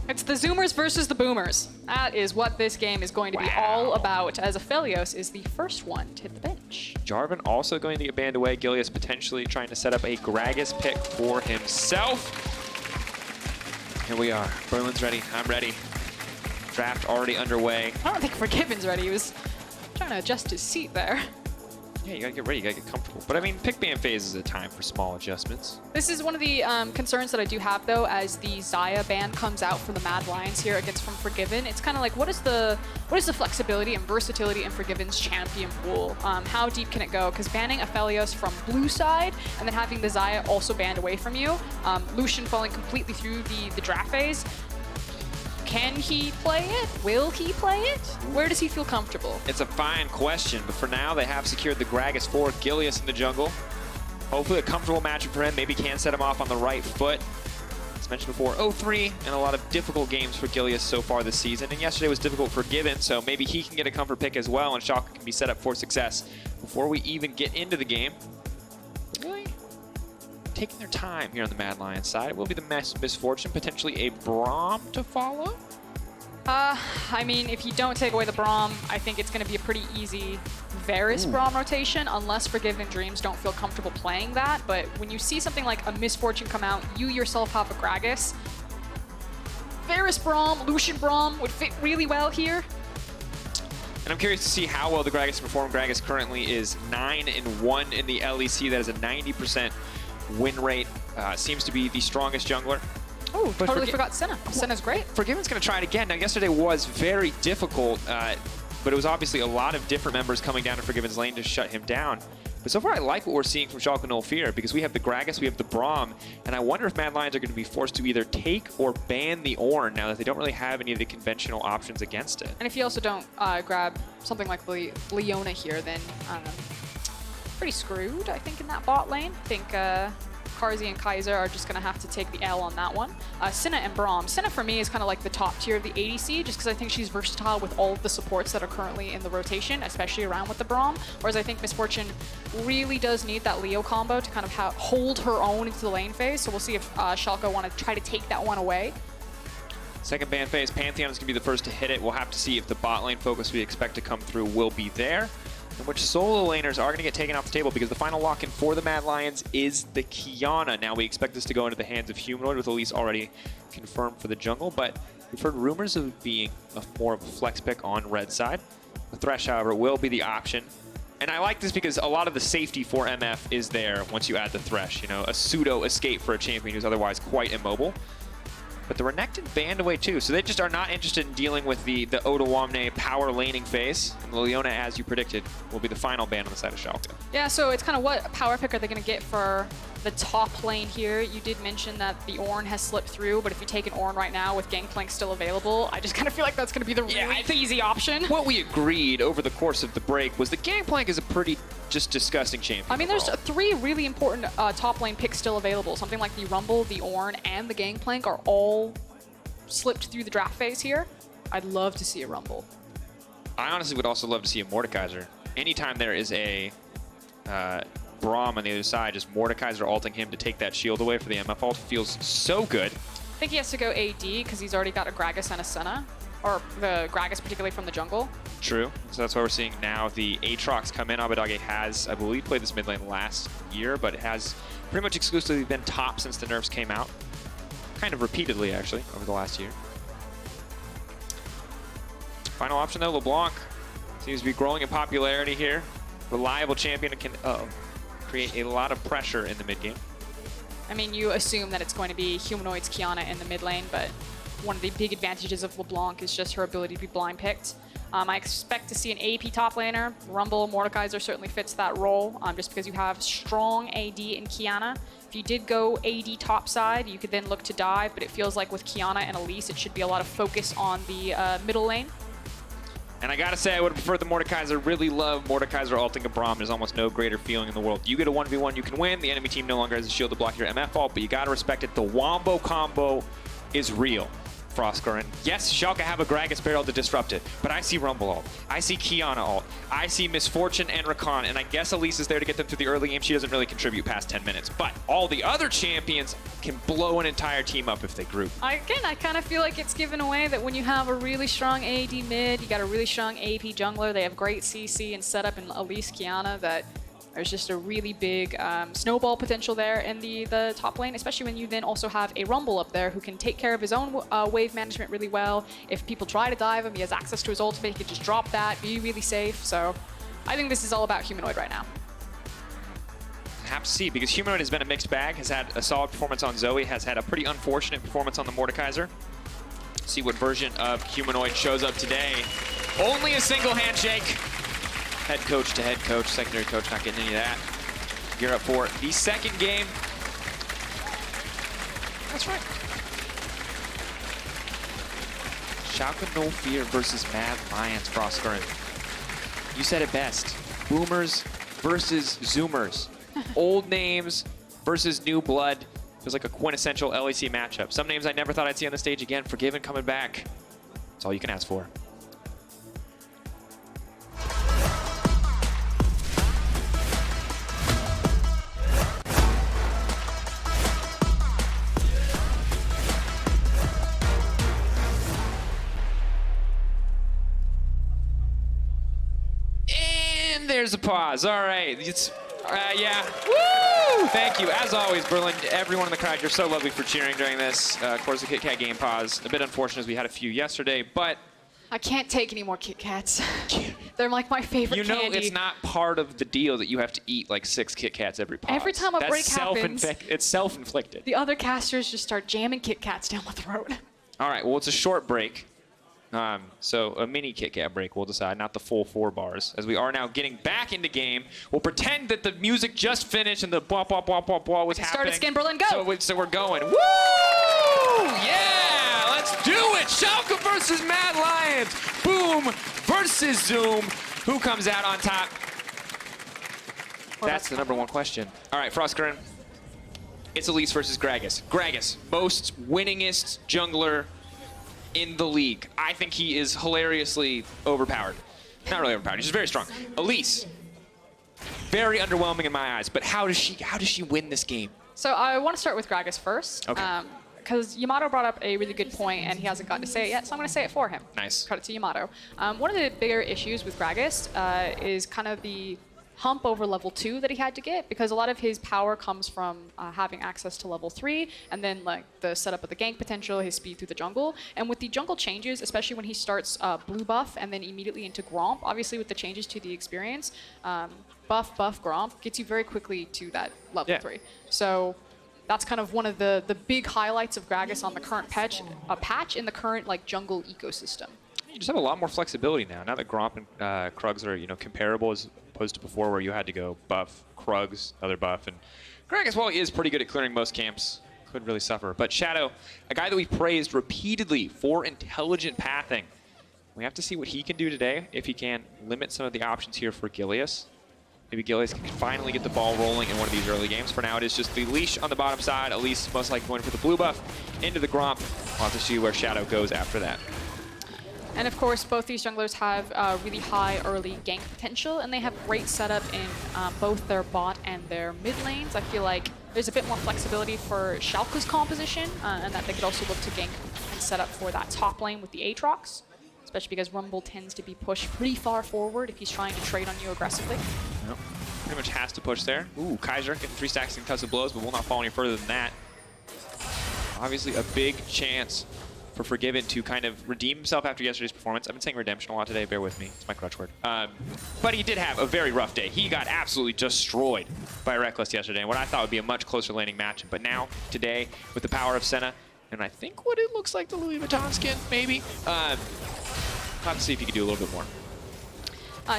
Speaker 13: It's the Zoomers versus the Boomers. That is what this game is going to be all about, as Aphelios is the first one to hit the bench.
Speaker 4: Jarvan also going to get banned away. Gilius potentially trying to set up a Gragas pick for himself. Here we are. Berlin's ready. I'm ready. Draft already underway.
Speaker 13: I don't think Forgiven's ready. He was trying to adjust his seat there.
Speaker 4: Yeah, you gotta get ready, you gotta get comfortable. But I mean, pick ban phase is a time for small adjustments.
Speaker 13: This is one of the concerns that I do have, though, as the Xayah ban comes out from the Mad Lions here against from Forgiven. It's kind of like, what is the flexibility and versatility in Forgiven's champion pool? How deep can it go? Because banning Aphelios from blue side and then having the Xayah also banned away from you, Lucian falling completely through the draft phase. Can he play it? Will he play it? Where does he feel comfortable?
Speaker 4: It's a fine question, but for now they have secured the Gragas for Gilius in the jungle. Hopefully a comfortable matchup for him. Maybe can set him off on the right foot. As mentioned before, 0-3 and a lot of difficult games for Gilius so far this season. And yesterday was difficult for Given, so maybe he can get a comfort pick as well and Schalke can be set up for success. Before we even get into the game, really taking their time here on the Mad Lions side. It will be the misfortune, potentially a Braum to follow.
Speaker 13: I mean, if you don't take away the Braum, I think it's going to be a pretty easy Varus Braum rotation, unless Forgiven Dreams don't feel comfortable playing that. But when you see something like a Misfortune come out, you yourself have a Gragas. Varus Braum, Lucian Braum would fit really well here.
Speaker 4: And I'm curious to see how well the Gragas perform. Gragas currently is 9-1 in the LEC. That is a 90% win rate. Seems to be the strongest jungler.
Speaker 13: Oh, totally forgot Senna. Senna's great.
Speaker 4: Forgiven's going to try it again. Now, yesterday was very difficult, but it was obviously a lot of different members coming down to Forgiven's lane to shut him down. But so far, I like what we're seeing from Schalke 04 because we have the Gragas, we have the Braum, and I wonder if Mad Lions are going to be forced to either take or ban the Ornn now that they don't really have any of the conventional options against it.
Speaker 13: And if you also don't grab something like Leona here, then pretty screwed, I think, in that bot lane. I think Karzi and Kaiser are just going to have to take the L on that one. Senna and Braum. Senna, for me, is kind of like the top tier of the ADC, just because I think she's versatile with all of the supports that are currently in the rotation, especially around with the Braum. Whereas I think Misfortune really does need that Leo combo to kind of hold her own into the lane phase. So we'll see if Schalke want to try to take that one away.
Speaker 4: Second ban phase, Pantheon is going to be the first to hit it. We'll have to see if the bot lane focus we expect to come through will be there. In which solo laners are going to get taken off the table because the final lock-in for the Mad Lions is the Kiana. Now we expect this to go into the hands of Humanoid with Elise already confirmed for the jungle, but we've heard rumors of being more of a flex pick on red side. The Thresh, however, will be the option. And I like this because a lot of the safety for MF is there once you add the Thresh. You know, a pseudo escape for a champion who's otherwise quite immobile. But the Renekton banned away too, so they just are not interested in dealing with the Odoamne power laning phase. And Leona, as you predicted, will be the final ban on the side of Schalke.
Speaker 13: Yeah, so it's kind of what power pick are they going to get for the top lane here? You did mention that the Ornn has slipped through, but if you take an Ornn right now with Gangplank still available, I just kind of feel like that's going to be the really easy option.
Speaker 4: What we agreed over the course of the break was that Gangplank is a pretty just disgusting champion.
Speaker 13: I mean, there's 3 really important top lane picks still available. Something like the Rumble, the Ornn, and the Gangplank are all slipped through the draft phase here. I'd love to see a Rumble.
Speaker 4: I honestly would also love to see a Mordekaiser. Anytime there is a Braum on the other side, just Mordekaiser ulting him to take that shield away for the MF ult feels so good.
Speaker 13: I think he has to go AD because he's already got a Gragas and a Senna, or the Gragas particularly from the jungle.
Speaker 4: True. So that's why we're seeing now the Aatrox come in. Abadage has, I believe, played this mid lane last year, but it has pretty much exclusively been top since the nerfs came out. Kind of repeatedly, actually, over the last year. Final option, though, LeBlanc seems to be growing in popularity here. Reliable champion can create a lot of pressure in the mid game.
Speaker 13: I mean, you assume that it's going to be Humanoid's Kiana in the mid lane, but one of the big advantages of LeBlanc is just her ability to be blind picked. I expect to see an AP top laner. Rumble, Mordekaiser certainly fits that role, just because you have strong AD in Kiana. If you did go AD top side, you could then look to dive, but it feels like with Kiana and Elise, it should be a lot of focus on the middle lane.
Speaker 4: And I gotta say, I would have preferred the Mordekaiser. Really love Mordekaiser ulting a Braum. There's almost no greater feeling in the world. You get a 1v1, you can win. The enemy team no longer has a shield to block your MF ult, but you gotta respect it. The Wombo combo is real. FLICKR. And yes, Schalke have a Gragas barrel to disrupt it, but I see Rumble ult. I see Kiana ult. I see Misfortune and Rakan, and I guess Elise is there to get them through the early game. She doesn't really contribute past 10 minutes, but all the other champions can blow an entire team up if they group.
Speaker 13: Again, I kind of feel like it's given away that when you have a really strong AD mid, you got a really strong AP jungler, they have great CC and setup in Elise, Kiana, that there's just a really big snowball potential there in the top lane, especially when you then also have a Rumble up there who can take care of his own wave management really well. If people try to dive him, he has access to his ultimate, he can just drop that, be really safe. So I think this is all about Humanoid right now.
Speaker 4: I have to see, because Humanoid has been a mixed bag, has had a solid performance on Zoe, has had a pretty unfortunate performance on the Mordekaiser. See what version of Humanoid shows up today. Only a single handshake. Head coach to head coach, secondary coach not getting any of that. Gear up for the second game. That's right. Schalke 04 versus Mad Lions, FLICKR. You said it best. Boomers versus Zoomers. Old names versus new blood. Feels like a quintessential LEC matchup. Some names I never thought I'd see on the stage again. Forgiven coming back. That's all you can ask for. And there's a pause. All right. It's, yeah. Woo! Thank you. As always, Berlin, everyone in the crowd, you're so lovely for cheering during this. Of course, the Kit Kat game pause. A bit unfortunate as we had a few yesterday, but
Speaker 13: I can't take any more Kit Kats. They're like my favorite
Speaker 4: you know
Speaker 13: candy.
Speaker 4: it's not part of the deal that you have to eat like 6 Kit Kats every pause.
Speaker 13: Every time a break happens,
Speaker 4: it's self-inflicted.
Speaker 13: the other casters just start jamming Kit Kats down my throat.
Speaker 4: All right, well, it's a short break. So a mini Kit Kat break, we'll decide, not the full 4 bars. As we are now getting back into game, we'll pretend that the music just finished and the blah, blah, blah, blah, blah was happening.
Speaker 13: Start Skin Berlin, go!
Speaker 4: So we're going. Woo! Yeah! Let's do it! Schalke versus Mad Lions. Boom versus Zoom. Who comes out on top? That's the #1 question. All right, FLICKR. It's Elise versus Gragas. Gragas, most winningest jungler in the league. I think he is hilariously overpowered. Not really overpowered, he's just very strong. Elise, very underwhelming in my eyes, but how does she win this game?
Speaker 13: So I want to start with Gragas first.
Speaker 4: Okay.
Speaker 13: Because Yamato brought up a really good point, and he hasn't gotten to say it yet, so I'm going to say it for him.
Speaker 4: Nice.
Speaker 13: Credit to Yamato. One of the bigger issues with Gragas is kind of the hump over level 2 that he had to get, because a lot of his power comes from having access to level 3, and then like the setup of the gank potential, his speed through the jungle. And with the jungle changes, especially when he starts blue buff and then immediately into Gromp, obviously with the changes to the experience, buff, Gromp gets you very quickly to that level 3. So that's kind of one of the big highlights of Gragas on the current patch in the current like jungle ecosystem.
Speaker 4: You just have a lot more flexibility now that Gromp and Krugs are comparable as opposed to before where you had to go buff, Krugs, other buff, and Gragas, while he is pretty good at clearing most camps, could really suffer. But Shadow, a guy that we praised repeatedly for intelligent pathing. We have to see what he can do today, if he can limit some of the options here for Gilius. Maybe Gilius can finally get the ball rolling in one of these early games. For now, it is just the leash on the bottom side. Elise most likely going for the blue buff into the Gromp. We'll have to see where Shadow goes after that.
Speaker 13: And of course, both these junglers have really high early gank potential, and they have great setup in both their bot and their mid lanes. I feel like there's a bit more flexibility for Schalke's composition, and that they could also look to gank and set up for that top lane with the Aatrox, especially because Rumble tends to be pushed pretty far forward if he's trying to trade on you aggressively.
Speaker 4: Yep. Pretty much has to push there. Ooh, Kaiser getting 3 stacks and cuts of blows, but will not fall any further than that. Obviously a big chance for Forgiven to kind of redeem himself after yesterday's performance. I've been saying redemption a lot today, bear with me, it's my crutch word. But he did have a very rough day. He got absolutely destroyed by Reckless yesterday, and what I thought would be a much closer laning match. But now, today, with the power of Senna, and I think what it looks like the Louis Vuitton skin, maybe, I'll have to see if he can do a little bit more.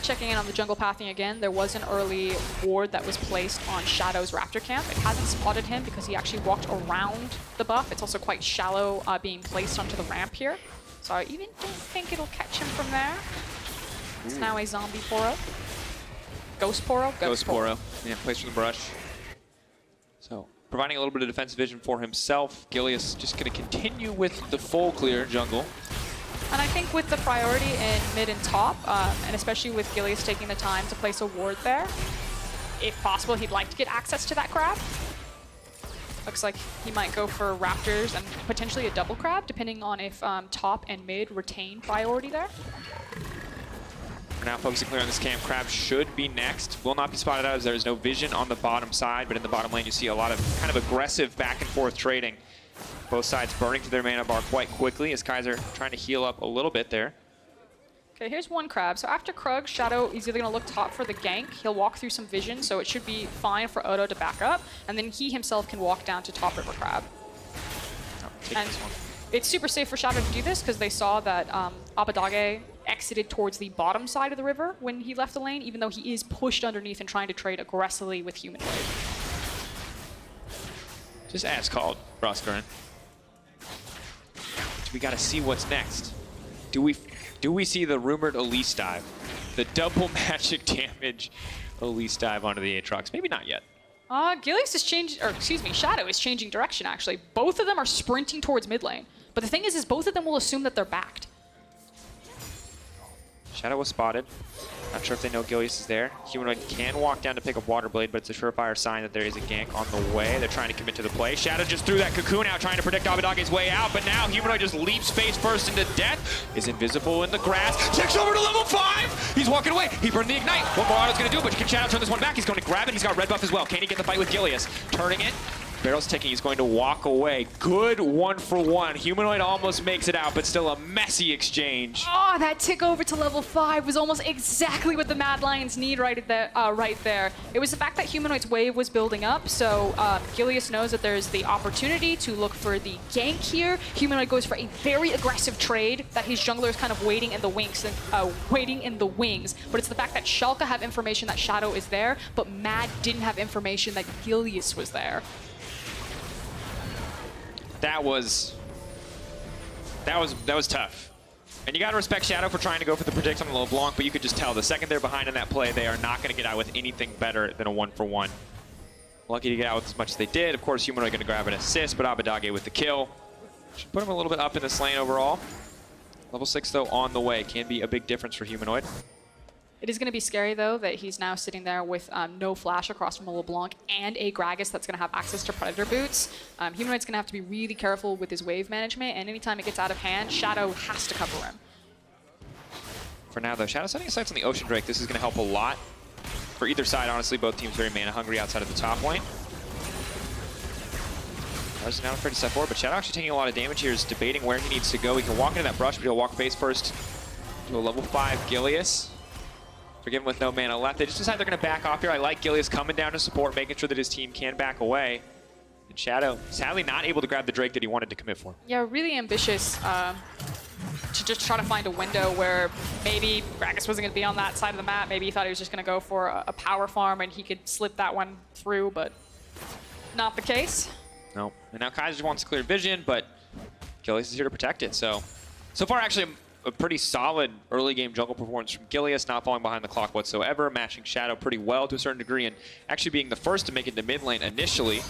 Speaker 13: Checking in on the jungle pathing again, there was an early ward that was placed on Shadow's Raptor camp. It hasn't spotted him because he actually walked around the buff. It's also quite shallow being placed onto the ramp here. So I even don't think it'll catch him from there. It's now a zombie Poro. Ghost Poro?
Speaker 4: Ghost Poro. Yeah, placed from the brush. So, providing a little bit of defensive vision for himself. Gilius just going to continue with the full clear jungle.
Speaker 13: And I think with the priority in mid and top, and especially with Gilius taking the time to place a ward there, if possible, he'd like to get access to that crab. Looks like he might go for Raptors and potentially a double crab, depending on if top and mid retain priority there.
Speaker 4: For now, focusing clear on this camp, crab should be next. Will not be spotted out as there is no vision on the bottom side, but in the bottom lane you see a lot of kind of aggressive back and forth trading. Both sides burning to their mana bar quite quickly as Kaiser trying to heal up a little bit there.
Speaker 13: Okay, here's one crab. So after Krug, Shadow is either going to look top for the gank. He'll walk through some vision, so it should be fine for Odo to back up. And then he himself can walk down to top river crab. And it's super safe for Shadow to do this because they saw that Abadage exited towards the bottom side of the river when he left the lane, even though he is pushed underneath and trying to trade aggressively with Human Wave.
Speaker 4: Just as called, FLICKR. We got to see what's next. Do we see the rumored Elise dive? The double magic damage Elise dive onto the Aatrox? Maybe not yet.
Speaker 13: Gilius is changing, or excuse me, Shadow is changing direction actually. Both of them are sprinting towards mid lane. But the thing is both of them will assume that they're backed.
Speaker 4: Shadow was spotted. Not sure if they know Gilius is there. Humanoid can walk down to pick up Water Blade, but it's a surefire sign that there is a gank on the way. They're trying to commit to the play. Shadow just threw that cocoon out, trying to predict Abidage's way out, but now Humanoid just leaps face first into death. Is invisible in the grass. Checks over to level 5! He's walking away. He burned the Ignite. What more Auto's going to do, but can Shadow turn this one back? He's going to grab it. He's got red buff as well. Can he get the fight with Gilius? Turning it. Barrel's ticking. He's going to walk away. Good 1-for-1. Humanoid almost makes it out, but still a messy exchange.
Speaker 13: Oh, that tick over to level 5 was almost exactly what the Mad Lions need right there. It was the fact that Humanoid's wave was building up, so Gilius knows that there's the opportunity to look for the gank here. Humanoid goes for a very aggressive trade that his jungler is kind of waiting in the wings, but it's the fact that Schalke have information that Shadow is there, but Mad didn't have information that Gilius was there.
Speaker 4: That was tough. And you got to respect Shadow for trying to go for the predict on the LeBlanc, but you could just tell the second they're behind in that play, they are not going to get out with anything better than a 1-for-1. Lucky to get out with as much as they did. Of course, Humanoid going to grab an assist, but Abidage with the kill. Should put him a little bit up in this lane overall. Level 6, though, on the way. Can be a big difference for Humanoid.
Speaker 13: It is going to be scary, though, that he's now sitting there with no flash across from a LeBlanc and a Gragas that's going to have access to Predator boots. Humanoid's going to have to be really careful with his wave management, and anytime it gets out of hand, Shadow has to cover him.
Speaker 4: For now, though, Shadow setting his sights on the Ocean Drake. This is going to help a lot for either side, honestly. Both teams very mana-hungry outside of the top lane. Is not afraid to step forward, but Shadow actually taking a lot of damage here, is debating where he needs to go. He can walk into that brush, but he'll walk face first to a level 5 Gilius. Forgiven with no mana left. They just decide they're going to back off here. I like Gilius coming down to support, making sure that his team can back away. And Shadow, sadly, not able to grab the Drake that he wanted to commit for.
Speaker 13: Yeah, really ambitious to just try to find a window where maybe Gragas wasn't going to be on that side of the map. Maybe he thought he was just going to go for a power farm and he could slip that one through, but not the case.
Speaker 4: No. And now Kaiser wants clear vision, but Gilius is here to protect it. So far, actually, a pretty solid early game jungle performance from Gilius, not falling behind the clock whatsoever, matching Shadow pretty well to a certain degree, and actually being the first to make it to mid lane initially.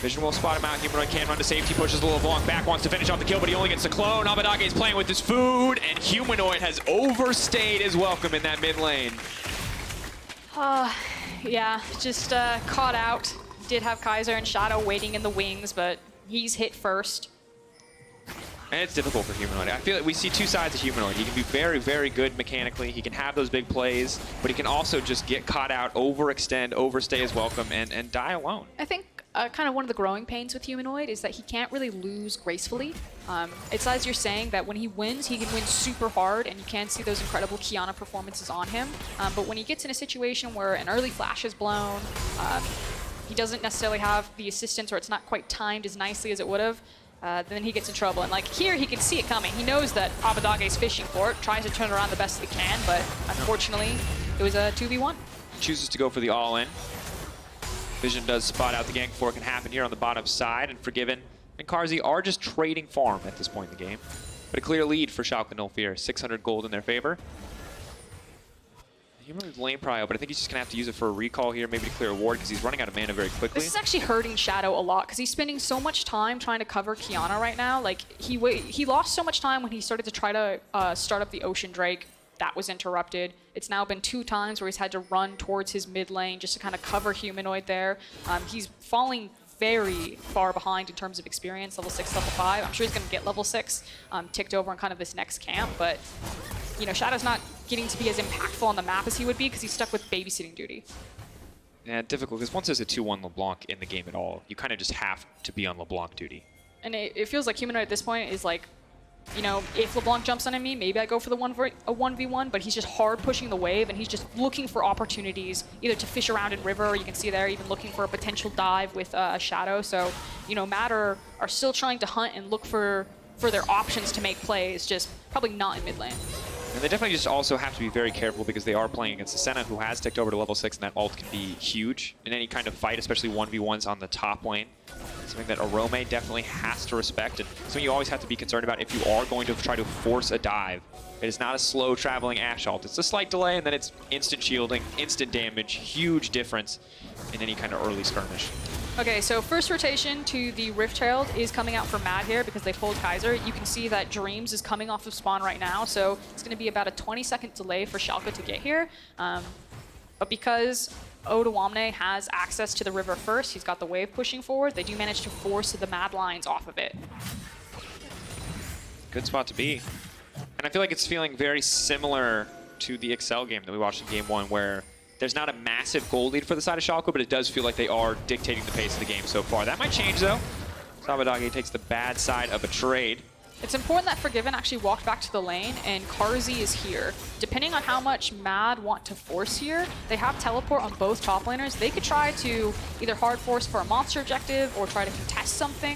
Speaker 4: Vision will spot him out. Humanoid can run to safety, pushes a little long back, wants to finish off the kill, but he only gets the clone. Abidage is playing with his food, and Humanoid has overstayed his welcome in that mid lane.
Speaker 13: Yeah, just caught out. Did have Kaiser and Shadow waiting in the wings, but he's hit first.
Speaker 4: And it's difficult for Humanoid. I feel like we see two sides of Humanoid. He can be very, very good mechanically. He can have those big plays, but he can also just get caught out, overextend, overstay his welcome, and die alone.
Speaker 13: I think kind of one of the growing pains with Humanoid is that he can't really lose gracefully. It's as you're saying that when he wins, he can win super hard, and you can see those incredible Kiana performances on him. But when he gets in a situation where an early flash is blown, he doesn't necessarily have the assistance, or it's not quite timed as nicely as it would have, then he gets in trouble. And like here, he can see it coming. He knows that Abidage is fishing for it, tries to turn it around the best he can, but unfortunately, it was a 2v1.
Speaker 4: Chooses to go for the all-in. Vision does spot out the gank before it can happen here on the bottom side, and Forgiven and Karzi are just trading farm at this point in the game. But a clear lead for Schalke No Fear, 600 gold in their favor. Humanoid's lane prio, but I think he's just going to have to use it for a recall here, maybe to clear a ward, because he's running out of mana very quickly.
Speaker 13: This is actually hurting Shadow a lot, because he's spending so much time trying to cover Kiana right now. Like, he lost so much time when he started to try to start up the Ocean Drake. That was interrupted. It's now been 2 times where he's had to run towards his mid lane just to kind of cover Humanoid there. He's falling very far behind in terms of experience, level 6, level 5. I'm sure he's going to get level 6 ticked over in kind of this next camp, but you know, Shadow's not getting to be as impactful on the map as he would be because he's stuck with babysitting duty.
Speaker 4: Yeah, difficult, because once there's a 2-1 LeBlanc in the game at all, you kind of just have to be on LeBlanc duty.
Speaker 13: And it feels like Humanoid at this point is like, you know, if LeBlanc jumps on me, maybe I go for the 1v1, but he's just hard pushing the wave, and he's just looking for opportunities, either to fish around in river, or you can see there, even looking for a potential dive with a Shadow. So, you know, Matter are still trying to hunt and look for their options to make plays, just probably not in mid lane.
Speaker 4: And they definitely just also have to be very careful because they are playing against a Senna who has ticked over to level 6, and that ult can be huge in any kind of fight, especially 1v1s on the top lane. Something that Arome definitely has to respect, and something you always have to be concerned about if you are going to try to force a dive. It is not a slow traveling Ashe ult. It's a slight delay, and then it's instant shielding, instant damage, huge difference in any kind of early skirmish.
Speaker 13: Okay, so first rotation to the Rift Herald is coming out for Mad here because they pulled Kaiser. You can see that Dreams is coming off of spawn right now, so it's going to be about a 20-second delay for Schalke to get here. But because Odoamne has access to the river first, he's got the wave pushing forward, they do manage to force the Mad Lions off of it.
Speaker 4: Good spot to be. And I feel like it's feeling very similar to the Excel game that we watched in game 1, where there's not a massive goal lead for the side of Schalke, but it does feel like they are dictating the pace of the game so far. That might change, though. Abadage takes the bad side of a trade.
Speaker 13: It's important that Forgiven actually walked back to the lane, and Karzi is here. Depending on how much Mad want to force here, they have teleport on both top laners. They could try to either hard force for a monster objective or try to contest something.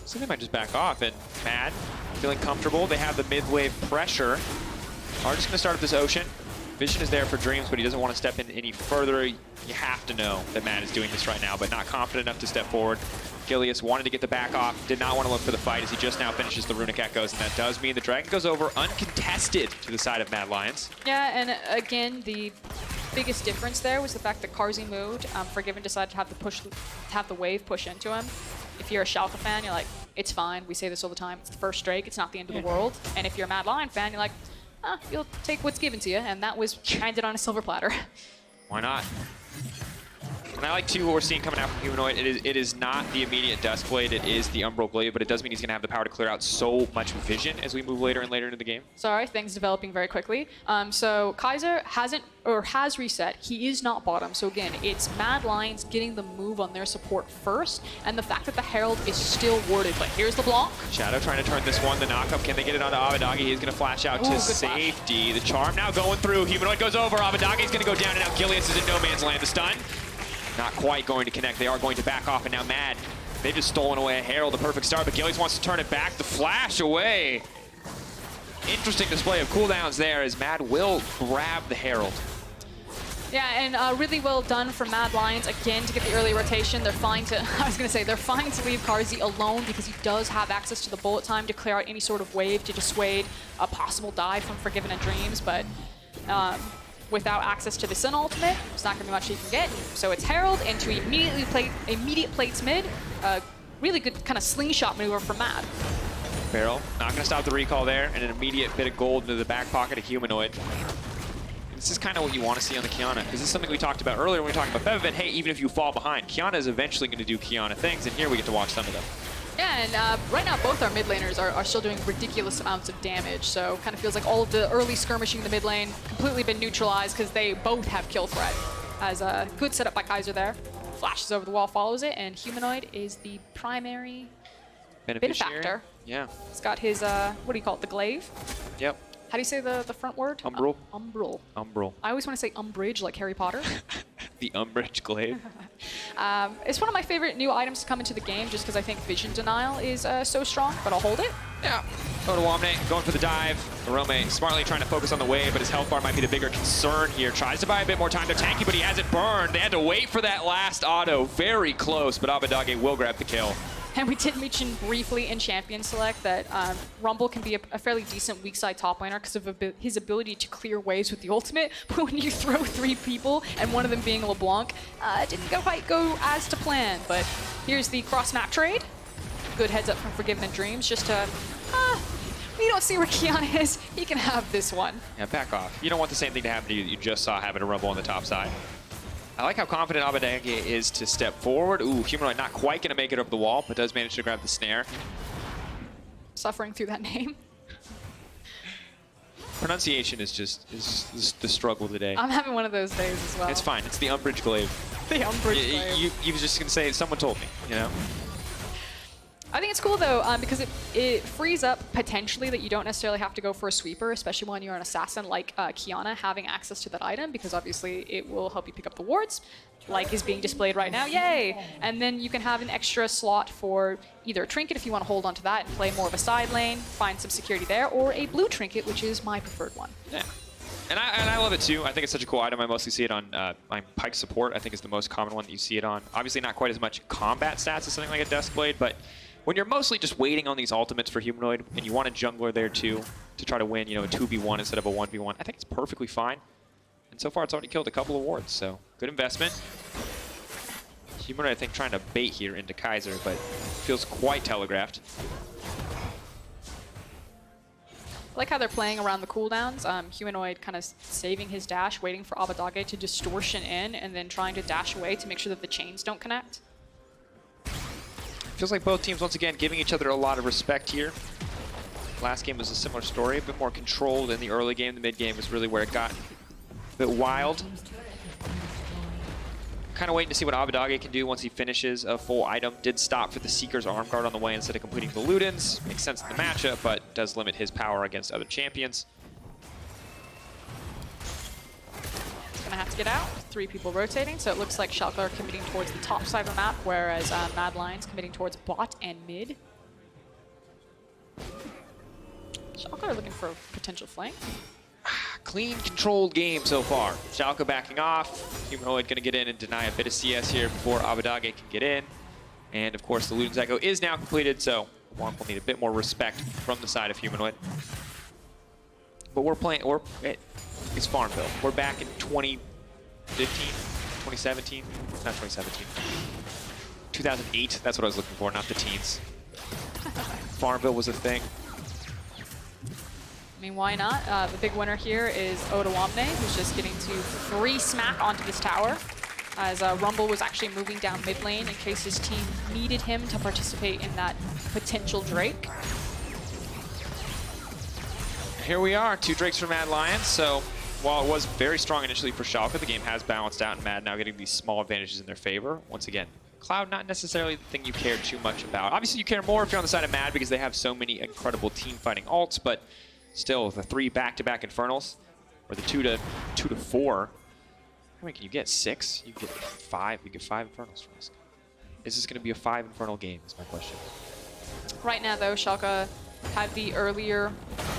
Speaker 4: So they might just back off, and Mad feeling comfortable. They have the mid-wave pressure. Are just going to start up this Ocean. Vision is there for Dreams, but he doesn't want to step in any further. You have to know that Mad is doing this right now, but not confident enough to step forward. Gilius wanted to get the back off, did not want to look for the fight as he just now finishes the Runic Echoes, and that does mean the Dragon goes over uncontested to the side of Mad Lions.
Speaker 13: Yeah, and again, the biggest difference there was the fact that Karzi moved. Forgiven decided to have the wave push into him. If you're a Schalke fan, you're like, it's fine. We say this all the time. It's the first Drake. It's not the end of the world. And if you're a Mad Lion fan, you're like, you'll take what's given to you, and that was handed on a silver platter.
Speaker 4: Why not? And I like, too, what we're seeing coming out from Humanoid. It is not the immediate Duskblade, it is the Umbral Glaive, but it does mean he's going to have the power to clear out so much vision as we move later and later into the game.
Speaker 13: Sorry, things developing very quickly. So Kaiser has reset. He is not bottom. So again, it's Mad Lions getting the move on their support first, and the fact that the Herald is still warded. But here's the block.
Speaker 4: Shadow trying to turn this one. The knockup, can they get it onto Abadage? He's going to flash out to safety. The charm now going through. Humanoid goes over. Abadage is going to go down, and now Gilius is in no man's land. The stun. Not quite going to connect. They are going to back off, and now Mad, they've just stolen away a Herald, the perfect start, but Gilius wants to turn it back. The flash away. Interesting display of cooldowns there as Mad will grab the Herald.
Speaker 13: Yeah, and really well done from Mad Lions, again, to get the early rotation. They're fine to, they're fine to leave Karzi alone because he does have access to the bullet time to clear out any sort of wave to dissuade a possible dive from Forgiven and Dreams, but without access to the Sun ultimate, there's not going to be much he can get. So it's Herald into immediate plates mid. Really good kind of slingshot maneuver from Mad.
Speaker 4: Barrel, not going to stop the recall there, and an immediate bit of gold into the back pocket of Humanoid. This is kind of what you want to see on the Qiyana, because this is something we talked about earlier when we were talking about Bev, hey, even if you fall behind, Qiyana is eventually going to do Qiyana things, and here we get to watch some of them.
Speaker 13: Yeah, and right now both our mid laners are still doing ridiculous amounts of damage, so kind of feels like all of the early skirmishing in the mid lane completely been neutralized because they both have kill threat. As a good setup by Kaiser there. Flashes over the wall, follows it, and Humanoid is the primary benefactor.
Speaker 4: Yeah.
Speaker 13: He's got his, what do you call it, the glaive?
Speaker 4: Yep.
Speaker 13: How do you say the front word?
Speaker 4: Umbral.
Speaker 13: Umbral.
Speaker 4: Umbral.
Speaker 13: I always want to say umbrage like Harry Potter.
Speaker 4: The Umbrage Glaive.
Speaker 13: It's one of my favorite new items to come into the game just because I think Vision Denial is so strong, but I'll hold it.
Speaker 4: Yeah. Odoamne going for the dive. Arome smartly trying to focus on the wave, but his health bar might be the bigger concern here. Tries to buy a bit more time. They're tanky, but he has it burned. They had to wait for that last auto. Very close, but Abadage will grab the kill.
Speaker 13: And we did mention briefly in Champion Select that Rumble can be a fairly decent weak side top laner because of his ability to clear waves with the ultimate. But when you throw 3 people, and one of them being LeBlanc, it didn't quite go as to plan. But here's the cross-map trade. Good heads up from Forgiven and Dreams just to, we don't see where Qiyana is. He can have this one.
Speaker 4: Yeah, back off. You don't want the same thing to happen to you that you just saw happen to Rumble on the top side. I like how confident Abadage is to step forward. Ooh, Humanoid not quite going to make it over the wall, but does manage to grab the snare.
Speaker 13: Suffering through that name.
Speaker 4: Pronunciation is just the struggle today.
Speaker 13: I'm having one of those days as well.
Speaker 4: It's fine. It's the Umbrage Glaive.
Speaker 13: The Umbrage Glaive.
Speaker 4: You was just going to say, someone told me, you know?
Speaker 13: I think it's cool though because it frees up potentially that you don't necessarily have to go for a sweeper, especially when you're an assassin like Qiyana having access to that item, because obviously it will help you pick up the wards, like is being displayed right now. Yay! And then you can have an extra slot for either a trinket if you want to hold onto that and play more of a side lane, find some security there, or a blue trinket, which is my preferred one.
Speaker 4: Yeah. And I love it too. I think it's such a cool item. I mostly see it on my Pike support. I think is the most common one that you see it on. Obviously not quite as much combat stats as something like a Duskblade, but when you're mostly just waiting on these ultimates for Humanoid, and you want a jungler there too, to try to win, you know, a 2v1 instead of a 1v1, I think it's perfectly fine. And so far, it's already killed a couple of wards, so good investment. Humanoid, I think, trying to bait here into Kaiser, but feels quite telegraphed.
Speaker 13: I like how they're playing around the cooldowns. Humanoid kind of saving his dash, waiting for Abadage to distortion in, and then trying to dash away to make sure that the chains don't connect.
Speaker 4: Feels like both teams, once again, giving each other a lot of respect here. Last game was a similar story, a bit more controlled in the early game. The mid game was really where it got a bit wild. Kind of waiting to see what Abadage can do once he finishes a full item. Did stop for the Seeker's arm guard on the way instead of completing the Ludens. Makes sense in the matchup, but does limit his power against other champions.
Speaker 13: He's gonna have to get out. 3 people rotating, so it looks like Schalke are committing towards the top side of the map, whereas Mad Lions committing towards bot and mid. Schalke are looking for a potential flank.
Speaker 4: Clean, controlled game so far. Schalke backing off. Humanoid gonna get in and deny a bit of CS here before Abadage can get in. And of course, the Ludens Echo is now completed, so Wonk will need a bit more respect from the side of Humanoid. But we're playing, it's Farmville. We're back in 2015, 2017, not 2017. 2008, that's what I was looking for, not the teens. Farmville was a thing.
Speaker 13: I mean, why not? The big winner here is Odawamne, who's just getting to free smack onto this tower, as Rumble was actually moving down mid lane in case his team needed him to participate in that potential Drake.
Speaker 4: Here we are, 2 Drakes for Mad Lions. So while it was very strong initially for Schalke, the game has balanced out, and Mad now getting these small advantages in their favor. Once again, Cloud not necessarily the thing you care too much about. Obviously, you care more if you're on the side of Mad because they have so many incredible team fighting alts, but still, the 3 back-to-back Infernals, or the 2 to 4. How many can you get? 6? You get 5. You get 5 Infernals from this. Is this going to be a 5 Infernal game, is my question.
Speaker 13: Right now, though, Schalke had the earlier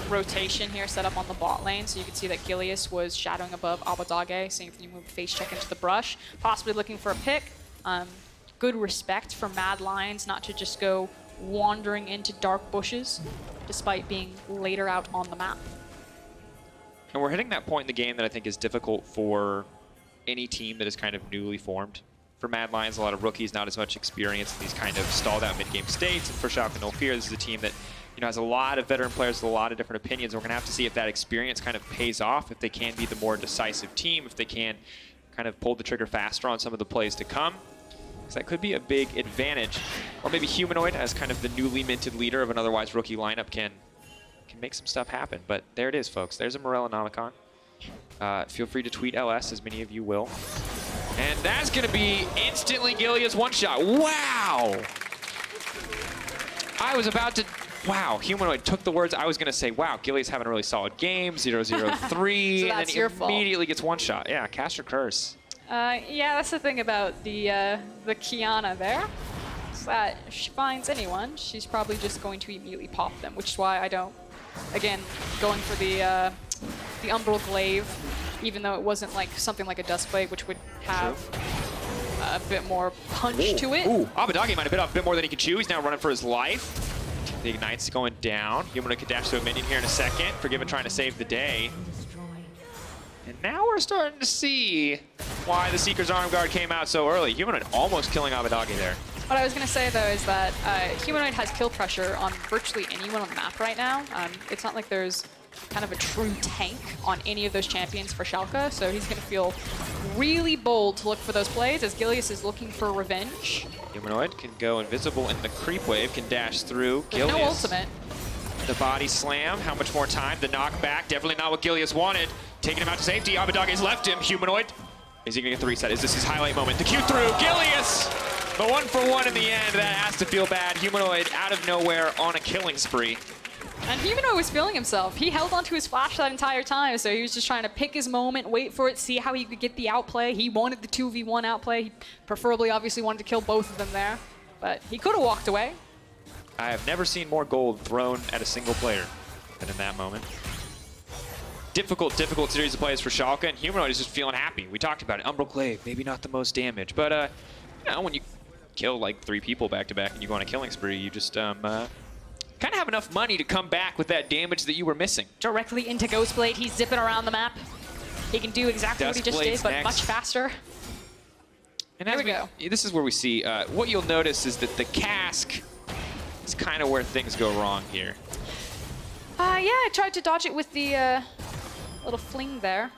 Speaker 13: rotation here set up on the bot lane, so you can see that Gilius was shadowing above Abadage, seeing if you move face check into the brush, possibly looking for a pick. Good respect for Mad Lions not to just go wandering into dark bushes, despite being later out on the map.
Speaker 4: And we're hitting that point in the game that I think is difficult for any team that is kind of newly formed. For Mad Lions, a lot of rookies, not as much experience in these kind of stalled out mid-game states. And for Schalke No Fear, this is a team that has a lot of veteran players with a lot of different opinions. We're going to have to see if that experience kind of pays off, if they can be the more decisive team, if they can kind of pull the trigger faster on some of the plays to come. Because that could be a big advantage. Or maybe Humanoid, as kind of the newly minted leader of an otherwise rookie lineup, can make some stuff happen. But there it is, folks. There's a Morellonomicon. Feel free to tweet LS, as many of you will. And that's going to be instantly Gilius one-shot. Wow! I was about to... Wow, Humanoid took the words I was going to say. Wow, Gilius having a really solid game, 0-0-3,
Speaker 13: so
Speaker 4: and then he immediately
Speaker 13: fault.
Speaker 4: Gets one-shot. Yeah, cast your curse.
Speaker 13: Yeah, that's the thing about the Kiana there. Is that if she finds anyone, she's probably just going to immediately pop them, which is why I don't. Again, going for the Umbral Glaive, even though it wasn't like something like a Duskblade, which would have a bit more punch to it.
Speaker 4: Ooh, Abadage might have bit off a bit more than he could chew. He's now running for his life. The Ignite's going down. Humanoid could dash to a minion here in a second. Forgiven trying to save the day. And now we're starting to see why the Seeker's Arm Guard came out so early. Humanoid almost killing Abadage there.
Speaker 13: What I was going to say, though, is that Humanoid has kill pressure on virtually anyone on the map right now. It's not like there's kind of a true tank on any of those champions for Schalke, so he's going to feel really bold to look for those plays as Gilius is looking for revenge.
Speaker 4: Humanoid can go invisible in the creep wave, can dash through.
Speaker 13: There's no ultimate.
Speaker 4: The body slam, how much more time? The knockback, definitely not what Gilius wanted. Taking him out to safety, Abadage's left him. Humanoid, is he gonna get the reset? Is this his highlight moment? The Q through, Gilius! The 1-for-1 in the end, that has to feel bad. Humanoid out of nowhere on a killing spree.
Speaker 13: And Humanoid was feeling himself. He held onto his flash that entire time, so he was just trying to pick his moment, wait for it, see how he could get the outplay. He wanted the 2v1 outplay. He preferably, obviously, wanted to kill both of them there, but he could have walked away.
Speaker 4: I have never seen more gold thrown at a single player than in that moment. Difficult series of plays for Schalke, and Humanoid is just feeling happy. We talked about it. Umbral Glaive, maybe not the most damage, but you know, when you kill like 3 people back-to-back and you go on a killing spree, you just kind of have enough money to come back with that damage that you were missing.
Speaker 13: Directly into Ghostblade, he's zipping around the map. He can do exactly what he just did, but much faster.
Speaker 4: And as this is where we see, what you'll notice is that the cask is kind of where things go wrong here.
Speaker 13: Yeah, I tried to dodge it with the little fling there.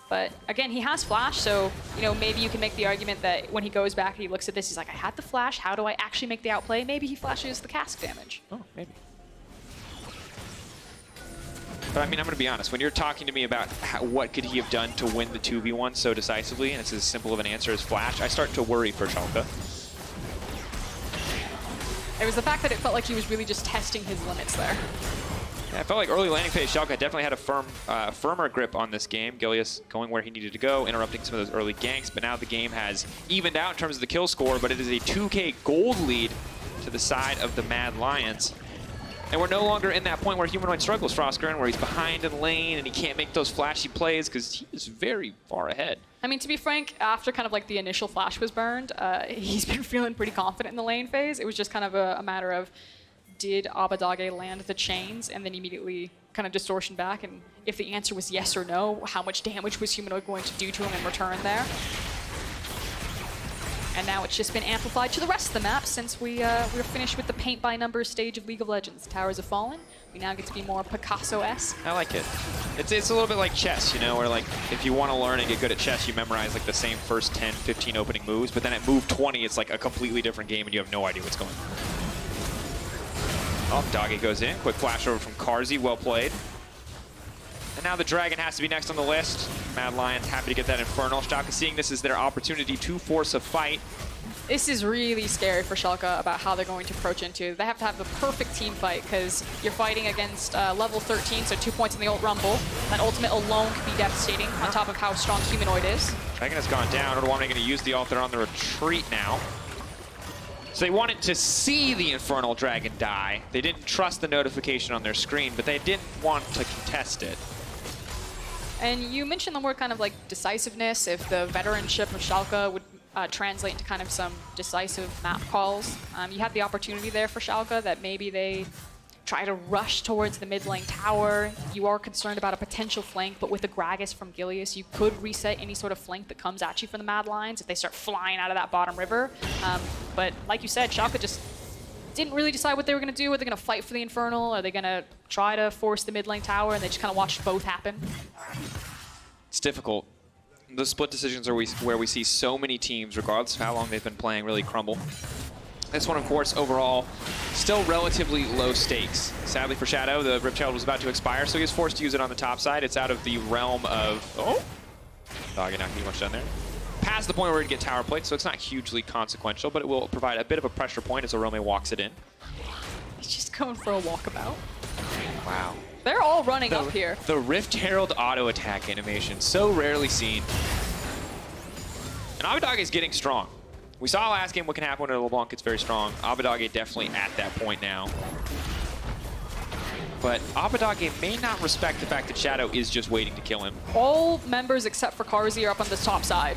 Speaker 13: But again, he has flash, so maybe you can make the argument that when he goes back and he looks at this, he's like, I had the flash, how do I actually make the outplay? Maybe he flashes the cask damage.
Speaker 4: Oh, maybe. But I mean, I'm going to be honest, when you're talking to me about what could he have done to win the 2v1 so decisively, and it's as simple of an answer as flash, I start to worry for Schalke.
Speaker 13: It was the fact that it felt like he was really just testing his limits there.
Speaker 4: Yeah, I felt like early laning phase, Schalke definitely had a firmer grip on this game. Gilius going where he needed to go, interrupting some of those early ganks, but now the game has evened out in terms of the kill score, but it is a 2K gold lead to the side of the Mad Lions. And we're no longer in that point where Humanoid struggles, FLICKR, where he's behind in lane and he can't make those flashy plays because he is very far ahead.
Speaker 13: I mean, to be frank, after kind of like the initial flash was burned, he's been feeling pretty confident in the lane phase. It was just kind of a matter of, did Abbedagge land the chains and then immediately kind of distortion back? And if the answer was yes or no, how much damage was Humanoid going to do to him in return there? And now it's just been amplified to the rest of the map since we're finished with the paint by numbers stage of League of Legends. Towers have fallen. We now get to be more Picasso-esque.
Speaker 4: I like it. It's a little bit like chess, where like if you want to learn and get good at chess, you memorize like the same first 10, 15 opening moves, but then at move 20, it's like a completely different game and you have no idea what's going on. Oh, Doggy goes in. Quick flash over from Carzzy. Well played. And now the Dragon has to be next on the list. Mad Lions happy to get that Infernal. Schalke seeing this as their opportunity to force a fight.
Speaker 13: This is really scary for Schalke about how they're going to approach into. They have to have the perfect team fight because you're fighting against level 13, so 2 points in the ult Rumble. That ultimate alone could be devastating on top of how strong Humanoid is.
Speaker 4: Dragon has gone down. Odoamne going to use the ult. They're on the retreat now. So they wanted to see the Infernal Dragon die. They didn't trust the notification on their screen, but they didn't want to contest it.
Speaker 13: And you mentioned the word kind of like decisiveness, if the veteranship of Schalke would translate into kind of some decisive map calls. You had the opportunity there for Schalke that maybe they try to rush towards the mid lane tower. You are concerned about a potential flank, but with the Gragas from Gilius, you could reset any sort of flank that comes at you from the Mad Lions if they start flying out of that bottom river. But like you said, Schalke just didn't really decide what they were going to do. Are they going to fight for the Infernal? Are they going to try to force the mid lane tower? And they just kind of watched both happen.
Speaker 4: It's difficult. The split decisions are where we see so many teams, regardless of how long they've been playing, really crumble. This one, of course, overall, still relatively low stakes. Sadly for Shadow, the Ripchild was about to expire, so he was forced to use it on the top side. It's out of the realm of... Oh! Doggy not getting much done there. Past the point where he'd get tower plate, so it's not hugely consequential, but it will provide a bit of a pressure point as Odoamne walks it in.
Speaker 13: He's just going for a walkabout.
Speaker 4: Wow.
Speaker 13: They're all running up here.
Speaker 4: The Rift Herald auto attack animation, so rarely seen. And Abbedagge is getting strong. We saw last game what can happen when a LeBlanc gets very strong. Abbedagge definitely at that point now. But Abbedagge may not respect the fact that Shadow is just waiting to kill him.
Speaker 13: All members except for Carzzy are up on the top side.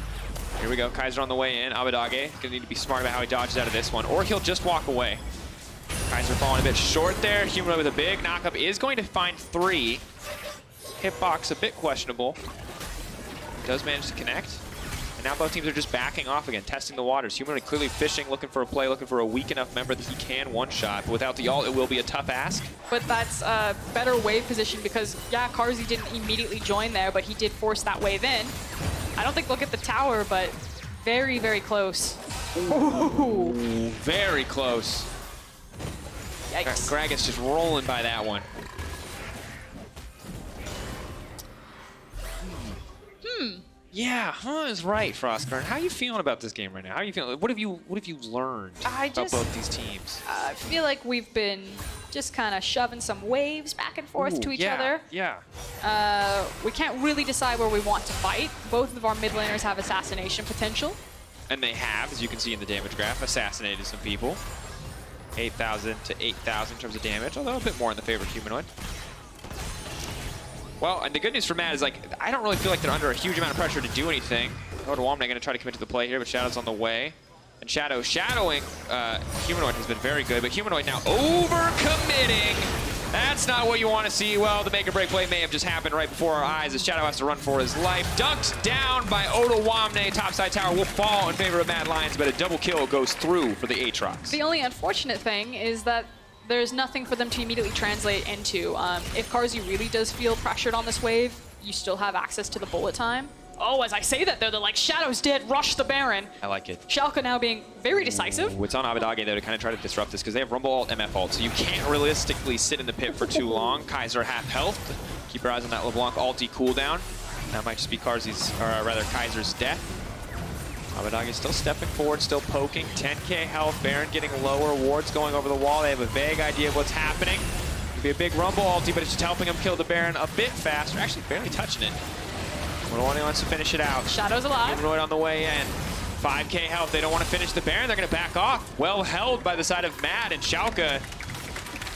Speaker 4: Here we go, Kaiser on the way in. Abbedagge gonna need to be smart about how he dodges out of this one, or he'll just walk away. Kaiser falling a bit short there. Humanoid with a big knockup is going to find 3. Hitbox a bit questionable. Does manage to connect. And now both teams are just backing off again, testing the waters. Humanoid clearly fishing, looking for a play, looking for a weak enough member that he can one-shot. But without the ult, it will be a tough ask.
Speaker 13: But that's a better wave position because, yeah, Carzzy didn't immediately join there, but he did force that wave in. I don't think they'll get the tower, but very, very close.
Speaker 4: Ooh, very close.
Speaker 13: Yikes.
Speaker 4: Gragas just rolling by that one. Yeah, is right, FLICKR. How are you feeling about this game right now? How are you feeling? What have you learned about both these teams?
Speaker 13: I feel like we've been just kind of shoving some waves back and forth to each other.
Speaker 4: Yeah.
Speaker 13: We can't really decide where we want to fight. Both of our mid laners have assassination potential.
Speaker 4: And they have, as you can see in the damage graph, assassinated some people. 8,000 to 8,000 in terms of damage, although a bit more in the favor of Humanoid. Well, and the good news for Matt is, like, I don't really feel like they're under a huge amount of pressure to do anything. Odoamne going to try to commit to the play here, but Shadow's on the way. And Shadow shadowing Humanoid has been very good, but Humanoid now over-committing That's not what you want to see. Well, the make or break play may have just happened right before our eyes as Shadow has to run for his life. Dunked down by Otawamne. Topside tower will fall in favor of Mad Lions, but a double kill goes through for the Aatrox.
Speaker 13: The only unfortunate thing is that there's nothing for them to immediately translate into. If Carzzy really does feel pressured on this wave, you still have access to the bullet time. Oh, as I say that, though, they're like, Shadow's dead, rush the Baron.
Speaker 4: I like it.
Speaker 13: Schalke now being very decisive.
Speaker 4: It's on Abadage, though, to kind of try to disrupt this because they have Rumble ult, MF ult, so you can't realistically sit in the pit for too long. Kaiser half health. Keep your eyes on that LeBlanc ulti cooldown. That might just be Carzzy's, or rather Kaiser's death. Abadage still stepping forward, still poking. 10k health, Baron getting lower, wards going over the wall. They have a vague idea of what's happening. Could be a big Rumble ulti, but it's just helping him kill the Baron a bit faster. Actually, barely touching it. Otawamne wants to finish it out.
Speaker 13: Shadow's alive.
Speaker 4: Humanoid on the way in. 5k health. They don't want to finish the Baron. They're going to back off. Well held by the side of Mad and Schalke.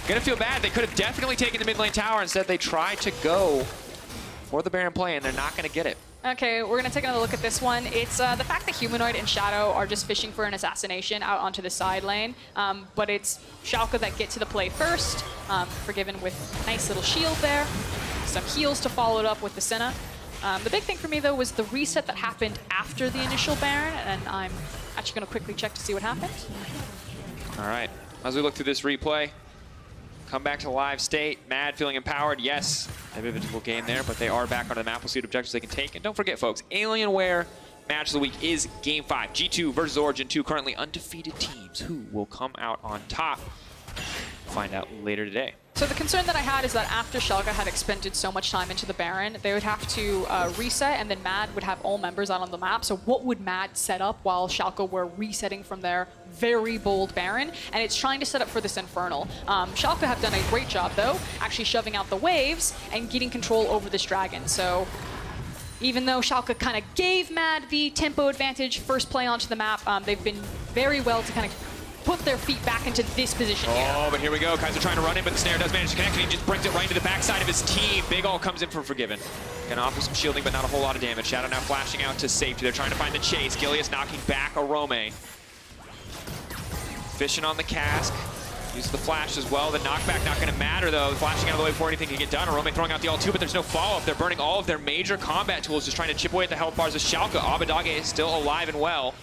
Speaker 4: Going to feel bad. They could have definitely taken the mid lane tower. Instead, they tried to go for the Baron play, and they're not going to get it.
Speaker 13: Okay, we're going to take another look at this one. It's the fact that Humanoid and Shadow are just fishing for an assassination out onto the side lane. But it's Schalke that get to the play first. Forgiven with a nice little shield there. Some heals to follow it up with the Senna. The big thing for me, though, was the reset that happened after the initial Baron, and I'm actually going to quickly check to see what happened.
Speaker 4: All right, as we look through this replay, come back to live state. Mad feeling empowered. Yes, a bit of a difficult game there, but they are back on the map. We'll see what objectives they can take. And don't forget, folks, Alienware Match of the Week is Game 5. G2 versus Origin, 2 currently undefeated teams. Who will come out on top? Find out later today.
Speaker 13: So the concern that I had is that after Schalke had expended so much time into the Baron, they would have to reset, and then Mad would have all members out on the map. So what would Mad set up while Schalke were resetting from their very bold Baron? And it's trying to set up for this Infernal. Schalke have done a great job, though, actually shoving out the waves and getting control over this Dragon. So even though Schalke kind of gave Mad the tempo advantage first play onto the map, they've been very well to kind of put their feet back into this position here.
Speaker 4: Oh, but here we go. Kaiser trying to run in, but the snare does manage to connect, and he just brings it right into the backside of his team. Big Ol comes in for Forgiven. Gonna offer some shielding, but not a whole lot of damage. Shadow now flashing out to safety. They're trying to find the chase. Gilius knocking back Arome. Fishing on the cask. Uses the flash as well. The knockback not gonna matter, though. Flashing out of the way before anything can get done. Arome throwing out the ult too, but there's no follow-up. They're burning all of their major combat tools, just trying to chip away at the health bars of Schalke. Abadage is still alive and well.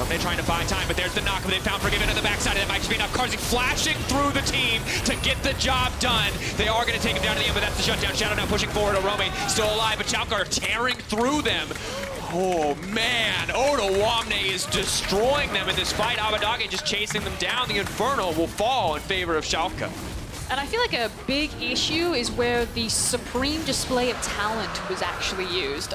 Speaker 4: They're trying to buy time, but there's the knock. But they found Forgiven at the backside, and that might just be enough. Carzzy flashing through the team to get the job done. They are going to take him down to the end, but that's the shutdown. Shadow now pushing forward. Arome still alive, but Schalke are tearing through them. Oh, man. Otawamne is destroying them in this fight. Abadage just chasing them down. The Infernal will fall in favor of Schalke.
Speaker 13: And I feel like a big issue is where the supreme display of talent was actually used.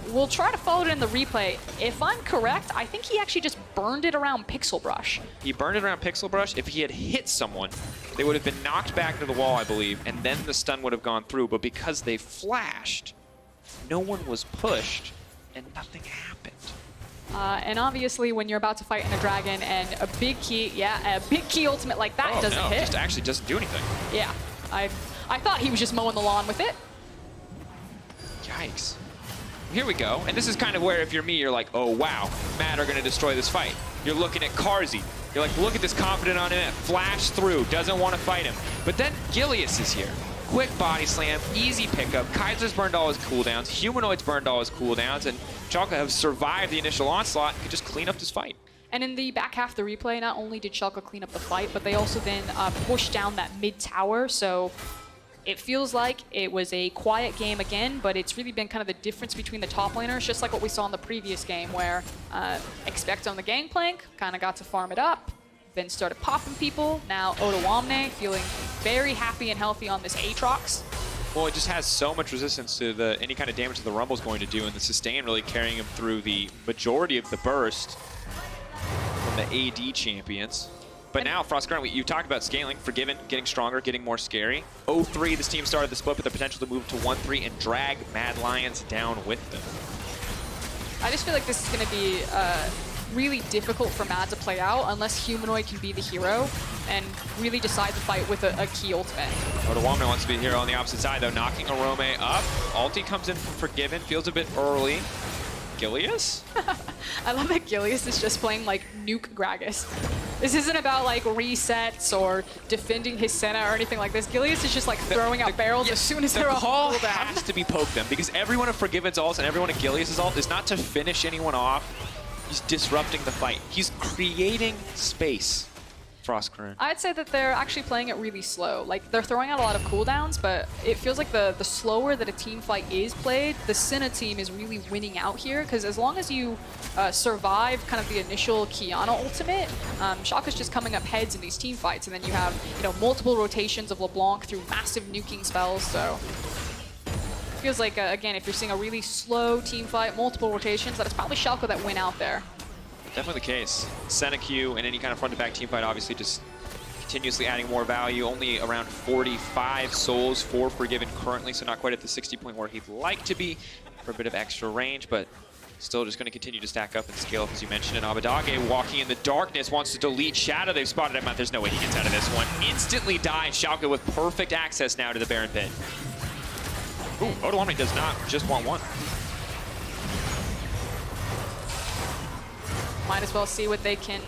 Speaker 13: We'll try to follow it in the replay. If I'm correct, I think he actually just burned it around Pixel Brush.
Speaker 4: He burned it around Pixel Brush. If he had hit someone, they would have been knocked back to the wall, I believe, and then the stun would have gone through. But because they flashed, no one was pushed, and nothing happened.
Speaker 13: And obviously, when you're about to fight in a dragon and a big key, a big key ultimate like that doesn't hit.
Speaker 4: Just actually doesn't do anything.
Speaker 13: Yeah, I thought he was just mowing the lawn with it.
Speaker 4: Yikes. Here we go. And this is kind of where, if you're me, you're like, oh, wow, Mad are going to destroy this fight. You're looking at Carzzy. You're like, look at this confident on him. Flash through, doesn't want to fight him. But then Gilius is here. Quick body slam, easy pickup. Kaiser's burned all his cooldowns. Humanoid's burned all his cooldowns. And Schalke have survived the initial onslaught and could just clean up this fight.
Speaker 13: And in the back half of the replay, not only did Schalke clean up the fight, but they also then pushed down that mid tower. So it feels like it was a quiet game again, but it's really been kind of the difference between the top laners, just like what we saw in the previous game, where Expect on the Gangplank kind of got to farm it up, then started popping people. Now Otawamne feeling very happy and healthy on this Aatrox.
Speaker 4: Well, it just has so much resistance to any kind of damage that the Rumble's going to do, and the sustain really carrying him through the majority of the burst from the AD champions. But now, Frostcurrent, you talked about scaling. Forgiven, getting stronger, getting more scary. 0-3, this team started the split with the potential to move to 1-3 and drag Mad Lions down with them.
Speaker 13: I just feel like this is going to be really difficult for Mad to play out unless Humanoid can be the hero and really decide the fight with a key ultimate.
Speaker 4: Otawamne wants to be the hero on the opposite side, though, knocking Arome up. Ulti comes in from Forgiven, feels a bit early. Gilius?
Speaker 13: I love that Gilius is just playing like Nuke Gragas. This isn't about like resets or defending his Senna or anything like this. Gilius is just like throwing out barrels as soon as
Speaker 4: The
Speaker 13: they're on
Speaker 4: call
Speaker 13: cooldown.
Speaker 4: has to be poke them because everyone of Forgiven's ult and everyone of Gilius' ult is not to finish anyone off. He's disrupting the fight. He's creating space. Frostcurrent.
Speaker 13: I'd say that they're actually playing it really slow. Like, they're throwing out a lot of cooldowns, but it feels like the slower that a team fight is played, the Senna team is really winning out here, because as long as you survive kind of the initial Kiana ultimate, Schalke's just coming up heads in these team fights, and then you have, you know, multiple rotations of LeBlanc through massive nuking spells, so... It feels like, again, if you're seeing a really slow team fight, multiple rotations, that it's probably Schalke that win out there.
Speaker 4: Definitely the case. Senna Q in any kind of front-to-back team fight obviously just continuously adding more value. Only around 45 souls for Forgiven currently, so not quite at the 60 point where he'd like to be for a bit of extra range, but still just going to continue to stack up and scale up, as you mentioned. And Abadage walking in the darkness, wants to delete Shadow. They've spotted him out. There's no way he gets out of this one. Instantly dies. Schalke with perfect access now to the Baron Pit. Ooh, Odoamne does not just want one.
Speaker 13: Might as well see what they can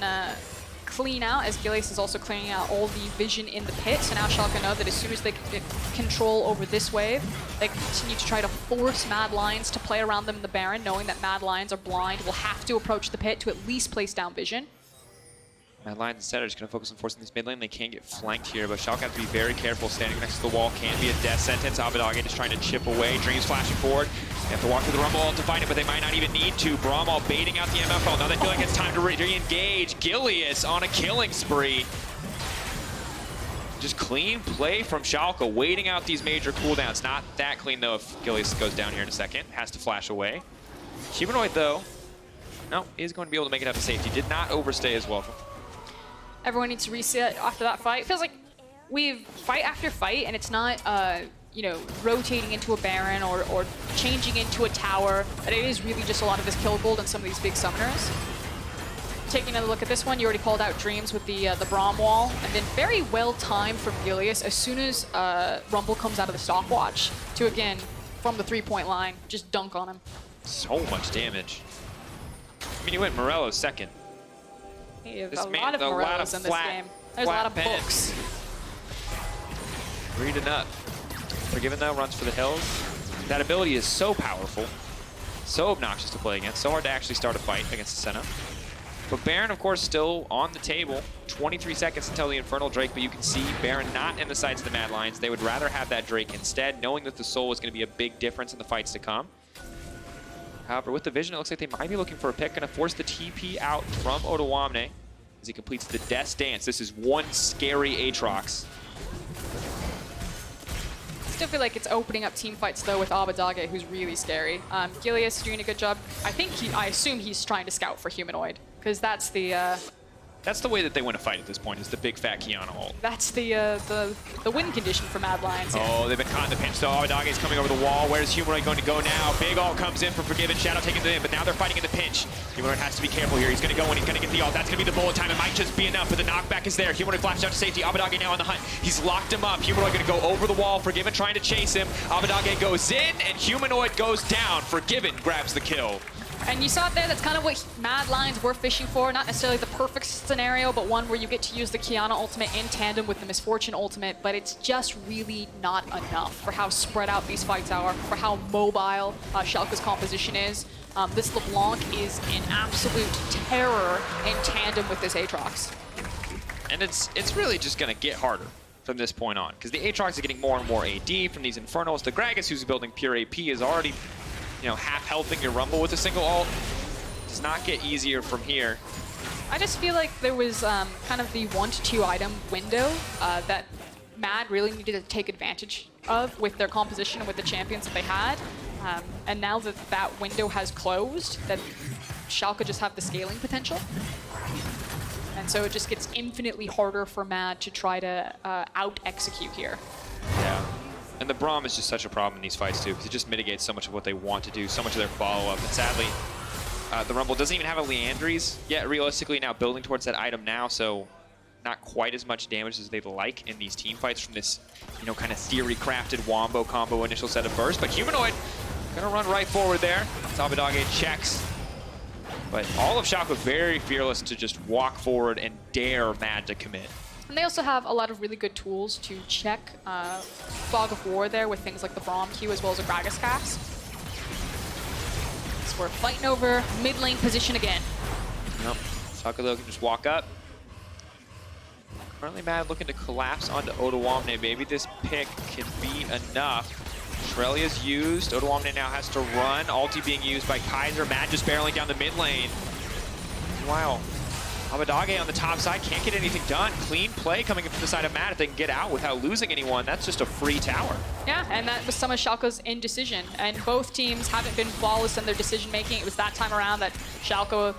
Speaker 13: clean out, as Gilius is also clearing out all the vision in the pit. So now Schalke know that as soon as they get control over this wave, they continue to try to force Mad Lions to play around them in the Baron, knowing that Mad Lions are blind, will have to approach the pit to at least place down vision.
Speaker 4: Mad Lions instead are just going to focus on forcing this mid lane. They can get flanked here, but Schalke have to be very careful. Standing next to the wall can be a death sentence. Abadage just trying to chip away. Dreams flashing forward. They have to walk through the Rumble to find it, but they might not even need to. Braumall baiting out the MFL. Now they feel like it's time to re-engage. Gilius on a killing spree. Just clean play from Schalke, waiting out these major cooldowns. Not that clean, though, if Gilius goes down here in a second. Has to flash away. Humanoid, though, no, is going to be able to make it out to safety. Did not overstay his welcome.
Speaker 13: Everyone needs to reset after that fight. It feels like we've fight after fight, and it's not, you know, rotating into a Baron or changing into a tower. But it is really just a lot of this kill gold and some of these big summoners. Taking another look at this one, you already called out Dreams with the Braum wall, and then very well timed from Gilius as soon as Rumble comes out of the stopwatch to, again, from the 3-point line, just dunk on him.
Speaker 4: So much damage. I mean, he went Morello's second.
Speaker 13: Hey, a lot of Morellos in this game. There's a lot of books.
Speaker 4: Read enough. Forgiven, though, runs for the hills. That ability is so powerful, so obnoxious to play against, so hard to actually start a fight against the Senna. But Baron, of course, still on the table. 23 seconds until the Infernal Drake, but you can see Baron not in the sights of the Mad Lions. They would rather have that Drake instead, knowing that the Soul is going to be a big difference in the fights to come. However, with the vision, it looks like they might be looking for a pick. Going to force the TP out from Odoamne as he completes the Death's Dance. This is one scary Aatrox.
Speaker 13: Still feel like it's opening up team fights, though, with Abadage, who's really scary. Gilius is doing a good job. I assume he's trying to scout for Humanoid, because that's the...
Speaker 4: That's the way that they win a fight at this point, is the big fat Kiana ult.
Speaker 13: That's the win condition for Mad Lions here.
Speaker 4: Oh, they've been caught in the pinch, though. Abadage is coming over the wall. Where's Humanoid going to go now? Big ult comes in for Forgiven. Shadow taking it in, but now they're fighting in the pinch. Humanoid has to be careful here. He's going to go in. He's going to get the ult. That's going to be the bullet time. It might just be enough, but the knockback is there. Humanoid flashed out to safety. Abadage now on the hunt. He's locked him up. Humanoid going to go over the wall. Forgiven trying to chase him. Abadage goes in, and Humanoid goes down. Forgiven grabs the kill.
Speaker 13: And you saw it there, that's kind of what Mad Lions were fishing for. Not necessarily the perfect scenario, but one where you get to use the Kiana ultimate in tandem with the Misfortune ultimate, but it's just really not enough for how spread out these fights are, for how mobile Schalke's composition is. This LeBlanc is an absolute terror in tandem with this Aatrox.
Speaker 4: And it's really just going to get harder from this point on, because the Aatrox are getting more and more AD from these Infernals. The Gragas, who's building pure AP, is already, you know, half-healthing your Rumble with a single ult. Does not get easier from here.
Speaker 13: I just feel like there was kind of the 1 to 2 item window that Mad really needed to take advantage of with their composition and with the champions that they had. And now that that window has closed, that Schalke just have the scaling potential. And so it just gets infinitely harder for Mad to try to out-execute here.
Speaker 4: Yeah. And the Braum is just such a problem in these fights, too, because it just mitigates so much of what they want to do, so much of their follow-up. And sadly, the Rumble doesn't even have a Leandries yet, realistically, now building towards that item now, so not quite as much damage as they'd like in these team fights from this, you know, kind of theory-crafted Wombo combo initial set of bursts. But Humanoid gonna run right forward there. Abadage checks. But all of Schalke very fearless to just walk forward and dare Mad to commit.
Speaker 13: And they also have a lot of really good tools to check Fog of War there with things like the Braum Q as well as a Gragas cast. So we're fighting over mid lane position again.
Speaker 4: Yep. Schalke though can just walk up. Currently Mad looking to collapse onto Odoamne. Maybe this pick can be enough. Shrelia's used. Odoamne now has to run. Ulti being used by Kaiser. Mad just barreling down the mid lane. Wow. Abadage on the top side can't get anything done. Clean play coming in from the side of Mad. If they can get out without losing anyone, that's just a free tower.
Speaker 13: Yeah, and that was some of Schalke's indecision. And both teams haven't been flawless in their decision making. It was that time around that Schalke,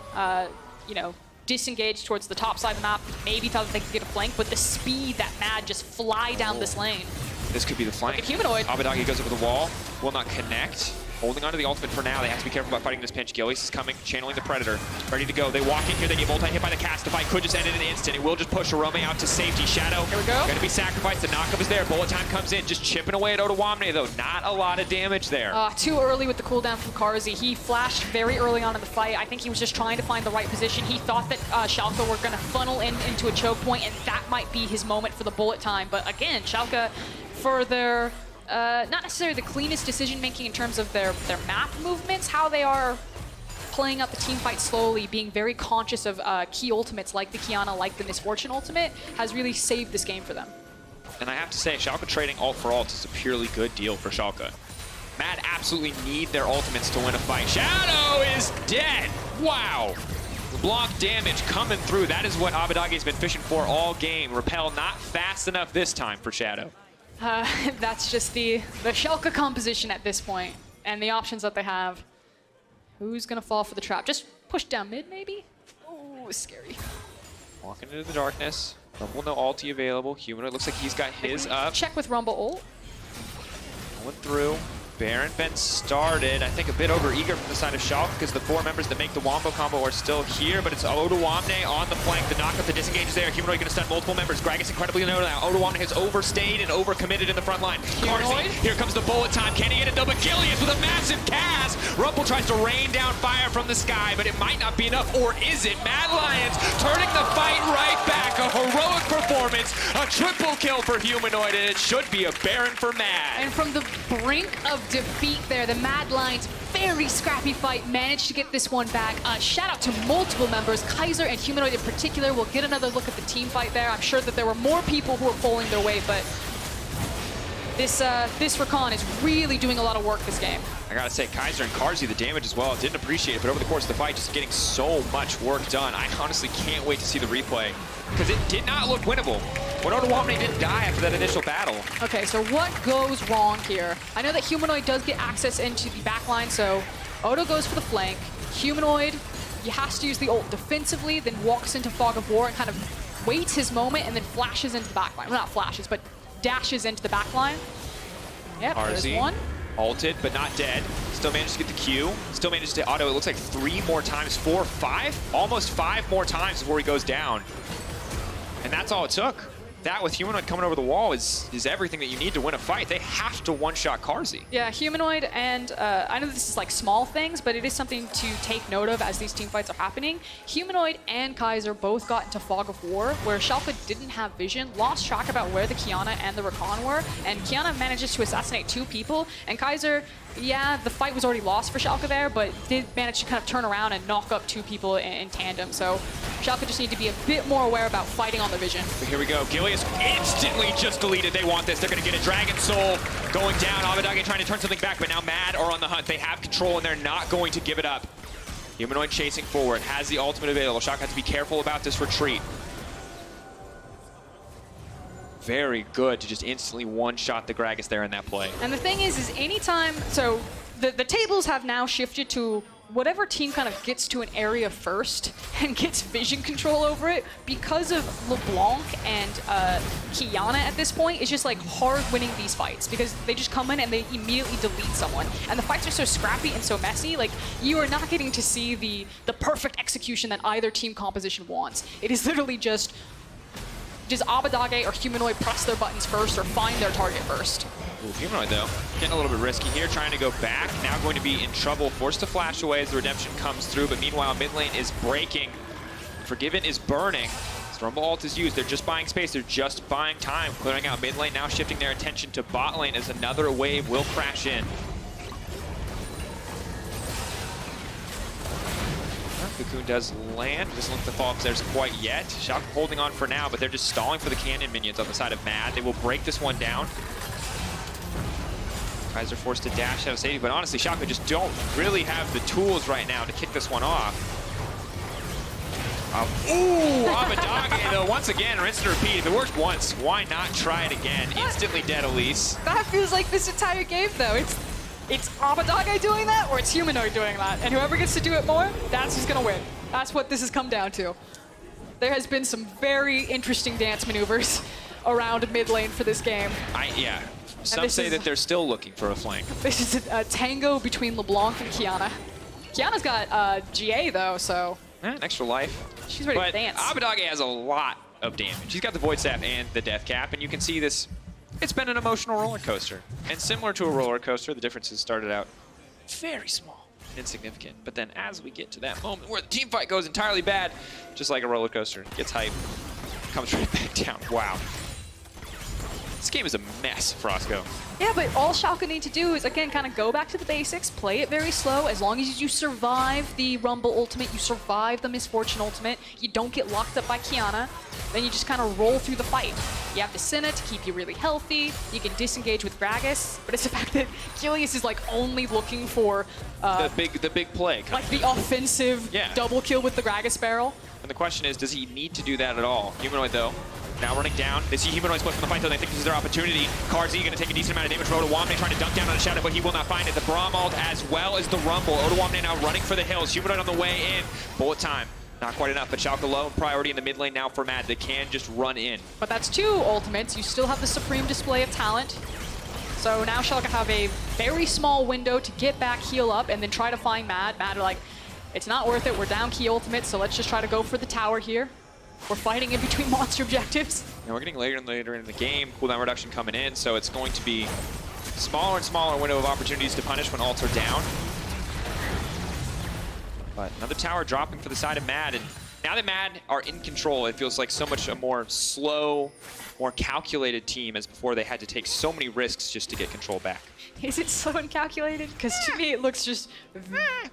Speaker 13: you know, disengaged towards the top side of the map. Maybe thought that they could get a flank, but the speed that Mad just fly down this lane.
Speaker 4: This could be the flank.
Speaker 13: Look at Humanoid.
Speaker 4: Abadage goes over the wall. Will not connect. Holding onto the ultimate for now. They have to be careful about fighting this pinch. Gillies is coming, channeling the Predator. Ready to go. They walk in here. They get multi-hit by the cast. The fight could just end in an instant. It will just push Arome out to safety. Shadow.
Speaker 13: Here we go.
Speaker 4: Going to be sacrificed. The knockup is there. Bullet time comes in. Just chipping away at Odoamne, though. Not a lot of damage there.
Speaker 13: Too early with the cooldown from Karzi. He flashed very early on in the fight. I think he was just trying to find the right position. He thought that Schalke were going to funnel into a choke point, and that might be his moment for the bullet time. But again, Schalke, for their not necessarily the cleanest decision-making in terms of their map movements, how they are playing up the team fight slowly, being very conscious of key ultimates like the Kiana, like the Misfortune ultimate, has really saved this game for them.
Speaker 4: And I have to say, Schalke trading ult for ult is a purely good deal for Schalke. Mad absolutely need their ultimates to win a fight. Shadow is dead! Wow! Block damage coming through. That is what Abidage's been fishing for all game. Repel not fast enough this time for Shadow.
Speaker 13: That's just the Schalke composition at this point, and the options that they have. Who's gonna fall for the trap? Just push down mid, maybe? Oh, scary.
Speaker 4: Walking into the darkness. Rumble no ulti available. Humanoid looks like he's got his up.
Speaker 13: Check with Rumble ult.
Speaker 4: Going through. Baron been started. I think a bit over eager from the side of Schalke because the four members that make the Wombo combo are still here, but it's Odoamne on the flank. The knockup, the disengage is there. Humanoid going to stun multiple members. Gragas incredibly low now. Odoamne has overstayed and overcommitted in the front line. Karzi, here comes the bullet time. Can he get it? Double Gillius with a massive cast. Rumble tries to rain down fire from the sky, but it might not be enough, or is it? Mad Lions turning the fight right back. A heroic performance, a triple kill for Humanoid, and it should be a Baron for Mad.
Speaker 13: And from the brink of defeat there, the Mad Lions, very scrappy fight, managed to get this one back. Shout out to multiple members. Kaiser and Humanoid in particular will get another look at the team fight there. I'm sure that there were more people who were pulling their weight, but this Rakan is really doing a lot of work this game.
Speaker 4: I gotta say, Kaiser and Karzi, the damage as well, didn't appreciate it, but over the course of the fight, just getting so much work done. I honestly can't wait to see the replay, because it did not look winnable. When Odoamne didn't die after that initial battle.
Speaker 13: Okay, so what goes wrong here? I know that Humanoid does get access into the backline, so Odo goes for the flank. Humanoid, he has to use the ult defensively, then walks into Fog of War and kind of waits his moment and then flashes into the backline. Well, not flashes, but dashes into the backline. Yep, there's one.
Speaker 4: Ulted, but not dead. Still managed to get the Q. Still managed to auto. It looks like 3 more times. 4, 5? Almost 5 more times before he goes down. And that's all it took. That with Humanoid coming over the wall is everything that you need to win a fight. They have to one-shot Karzi.
Speaker 13: Yeah, Humanoid, and I know this is like small things, but it is something to take note of as these team fights are happening. Humanoid and Kaiser both got into Fog of War, where Schalke didn't have vision, lost track about where the Kiana and the Rakan were, and Kiana manages to assassinate 2 people, and Kaiser, yeah, the fight was already lost for Schalke there, but did manage to kind of turn around and knock up 2 people in tandem. So Schalke just need to be a bit more aware about fighting on the vision.
Speaker 4: But here we go. Gillius instantly just deleted. They want this. They're going to get a Dragon Soul going down. Abadage trying to turn something back, but now Mad are on the hunt. They have control, and they're not going to give it up. Humanoid chasing forward. Has the ultimate available. Schalke has to be careful about this retreat. Very good to just instantly one-shot the Gragas there in that play.
Speaker 13: And the thing is anytime, so the tables have now shifted to whatever team kind of gets to an area first and gets vision control over it, because of LeBlanc and Kiana at this point, it's just like hard winning these fights because they just come in and they immediately delete someone. And the fights are so scrappy and so messy, like you are not getting to see the perfect execution that either team composition wants. It is literally just Abadage or Humanoid press their buttons first or find their target first.
Speaker 4: Ooh, Humanoid, though, getting a little bit risky here, trying to go back. Now going to be in trouble, forced to flash away as the redemption comes through. But meanwhile, mid lane is breaking. Forgiven is burning. As Rumble ult is used. They're just buying space. They're just buying time. Clearing out mid lane, now shifting their attention to bot lane as another wave will crash in. Cocoon does land. Doesn't look to fall upstairs quite yet. Schalke holding on for now, but they're just stalling for the cannon minions on the side of Mad. They will break this one down. Guys are forced to dash out of safety, but honestly, Schalke just don't really have the tools right now to kick this one off. Ooh, Abadage, though, once again, rinse and repeat. If it worked once, why not try it again? Instantly dead, Elise.
Speaker 13: That feels like this entire game, though. It's Abadage doing that, or it's Humanoid doing that. And whoever gets to do it more, that's who's going to win. That's what this has come down to. There has been some very interesting dance maneuvers around mid lane for this game.
Speaker 4: Yeah. Some say that they're still looking for a flank.
Speaker 13: This is a tango between LeBlanc and Kiana. Kiana's got GA, though, so...
Speaker 4: An extra life.
Speaker 13: She's ready to dance.
Speaker 4: Abadage has a lot of damage. She's got the Void Staff and the Death Cap, and you can see this. It's been an emotional roller coaster. And similar to a roller coaster, the differences started out very small, insignificant. But then as we get to that moment where the team fight goes entirely bad, just like a roller coaster, gets hype, comes right back down. Wow. This game is a mess, Frosco.
Speaker 13: Yeah, but all Schalke need to do is, again, kind of go back to the basics, play it very slow. As long as you survive the Rumble ultimate, you survive the Misfortune ultimate, you don't get locked up by Kiana, then you just kind of roll through the fight. You have the Senna to keep you really healthy, you can disengage with Gragas, but it's the fact that Gilius is like only looking for
Speaker 4: the big play.
Speaker 13: Like the offensive double kill with the Gragas barrel.
Speaker 4: And the question is, does he need to do that at all? Humanoid, though, now running down. They see Humanoid split from the fight, though. They think this is their opportunity. Carzzy going to take a decent amount of damage. Odoamne trying to dunk down on the Shadow, but he will not find it. The Braum ult as well as the Rumble. Odoamne now running for the hills. Humanoid on the way in. Bullet time. Not quite enough, but Schalke low priority in the mid lane now for Mad. They can just run in.
Speaker 13: But that's 2 ultimates. You still have the supreme display of talent. So now Schalke have a very small window to get back, heal up, and then try to find Mad. Mad are like, it's not worth it. We're down key ultimates, so let's just try to go for the tower here. We're fighting in between monster objectives.
Speaker 4: And we're getting later and later in the game. Cooldown reduction coming in, so it's going to be smaller and smaller window of opportunities to punish when ults are down. But another tower dropping for the side of Mad. And now that Mad are in control, it feels like so much a more slow, more calculated team as before they had to take so many risks just to get control back.
Speaker 13: Is it slow and calculated? Because to me, it looks just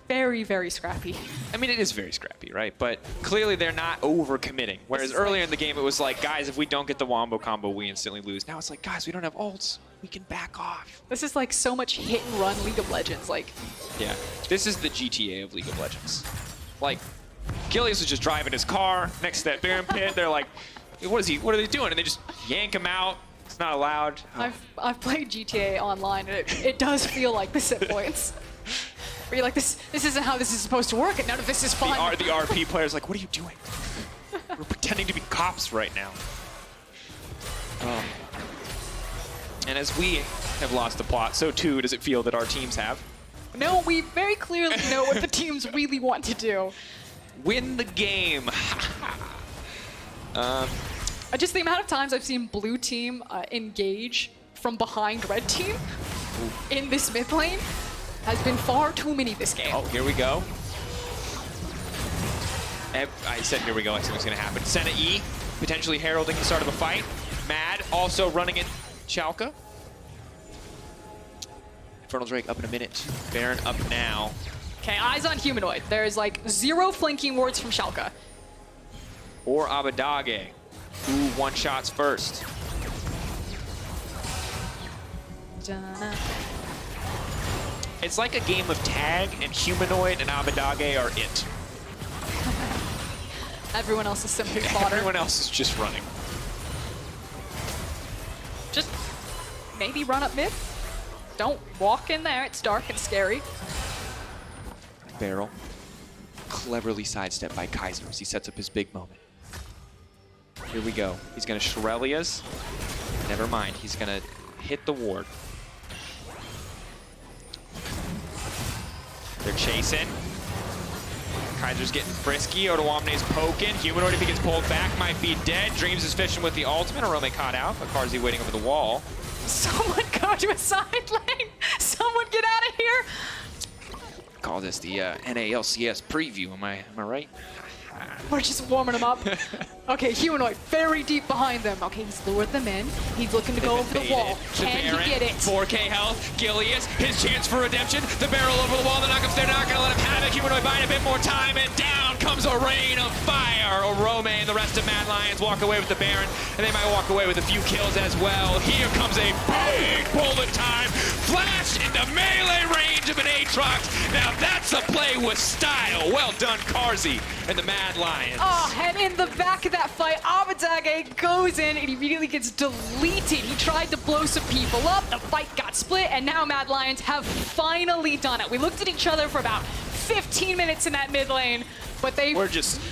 Speaker 13: very, very scrappy.
Speaker 4: I mean, it is very scrappy, right? But clearly they're not over-committing. Whereas earlier in the game, it was like, guys, if we don't get the Wombo combo, we instantly lose. Now it's like, guys, we don't have ults. We can back off.
Speaker 13: This is like so much hit-and-run League of Legends. Like,
Speaker 4: yeah, this is the GTA of League of Legends. Like, Gilius is just driving his car next to that Baron pit. They're like, what are they doing? And they just yank him out. It's not allowed. Oh.
Speaker 13: I've played GTA online, and it does feel like this at points. Where you're like, this isn't how this is supposed to work, and none of this is fun.
Speaker 4: The RP player's like, what are you doing? We're pretending to be cops right now. And as we have lost the plot, so too does it feel that our teams have.
Speaker 13: No, we very clearly know what the teams really want to do.
Speaker 4: Win the game.
Speaker 13: Just the amount of times I've seen blue team engage from behind red team in this mid lane has been far too many this game.
Speaker 4: Oh, here we go. I said here we go, I see what's gonna happen. Senna E, potentially heralding the start of a fight. Mad also running in Schalke. Infernal Drake up in a minute. Baron up now.
Speaker 13: Okay, eyes on Humanoid. There's like 0 flanking wards from Schalke.
Speaker 4: Or Abadage. Who one-shots first? It's like a game of tag, and Humanoid and Abadage are it.
Speaker 13: Everyone else is simply fodder.
Speaker 4: Everyone else is just running.
Speaker 13: Just maybe run up mid. Don't walk in there. It's dark and scary.
Speaker 4: Barrel. Cleverly sidestepped by Kaiser as he sets up his big moment. Here we go. He's going to Shirelia's. Never mind. He's going to hit the ward. They're chasing. Kaiser's getting frisky. Odoamne's poking. Humanoid, if he gets pulled back, might be dead. Dreams is fishing with the ultimate. Arome caught out, but Carzzy waiting over the wall.
Speaker 13: Someone go to a side lane. Someone get out of here.
Speaker 4: Call this the NALCS preview. Am I right?
Speaker 13: We're just warming them up. Okay, Humanoid very deep behind them. Okay, he's lured them in. He's looking to go over the wall. Can he get it?
Speaker 4: 4K health. Gilius, his chance for redemption. The barrel over the wall. They're not going to let him have it. Humanoid buying a bit more time, and down comes a rain of fire. Orome and the rest of Mad Lions walk away with the Baron, and they might walk away with a few kills as well. Here comes a big bullet time. Flash into melee range of an Aatrox. Now that's a play with style. Well done, Carzzy and the Mad Lions.
Speaker 13: Oh, and in the back of that fight, Abbedagge goes in and he immediately gets deleted. He tried to blow some people up, the fight got split, and now Mad Lions have finally done it. We looked at each other for about 15 minutes in that mid lane, but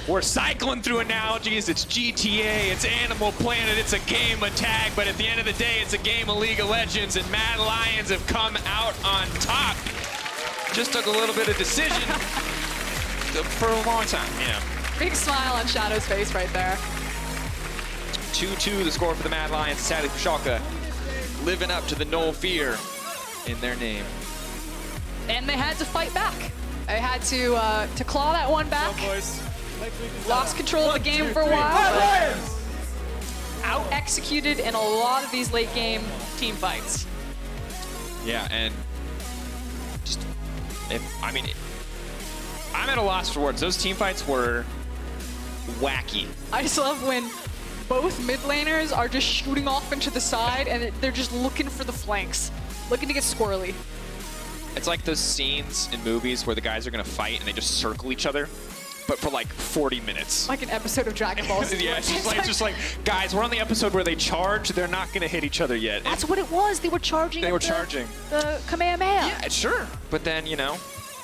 Speaker 4: we're cycling through analogies. It's GTA, it's Animal Planet, it's a game of tag, but at the end of the day, it's a game of League of Legends, and Mad Lions have come out on top. Just took a little bit of decision for a long time, yeah.
Speaker 13: Big smile on Shadow's face right there.
Speaker 4: 2-2 the score for the Mad Lions. Sadly for Schalke, living up to the no fear in their name.
Speaker 13: And they had to fight back. They had to claw that one back. Lost control of the game for a while. Out-executed in a lot of these late-game team fights.
Speaker 4: Yeah, and just, I'm at a loss for words. Those team fights were wacky.
Speaker 13: I just love when both mid laners are just shooting off into the side and they're just looking for the flanks, looking to get squirrely.
Speaker 4: It's like those scenes in movies where the guys are gonna fight and they just circle each other, but for like 40 minutes.
Speaker 13: Like an episode of Dragon Ball Z.
Speaker 4: Yeah, it's just like, guys, we're on the episode where they charge, they're not gonna hit each other yet.
Speaker 13: That's what it was. They were charging.
Speaker 4: They were charging.
Speaker 13: The Kamehameha.
Speaker 4: Yeah, sure. But then, you know,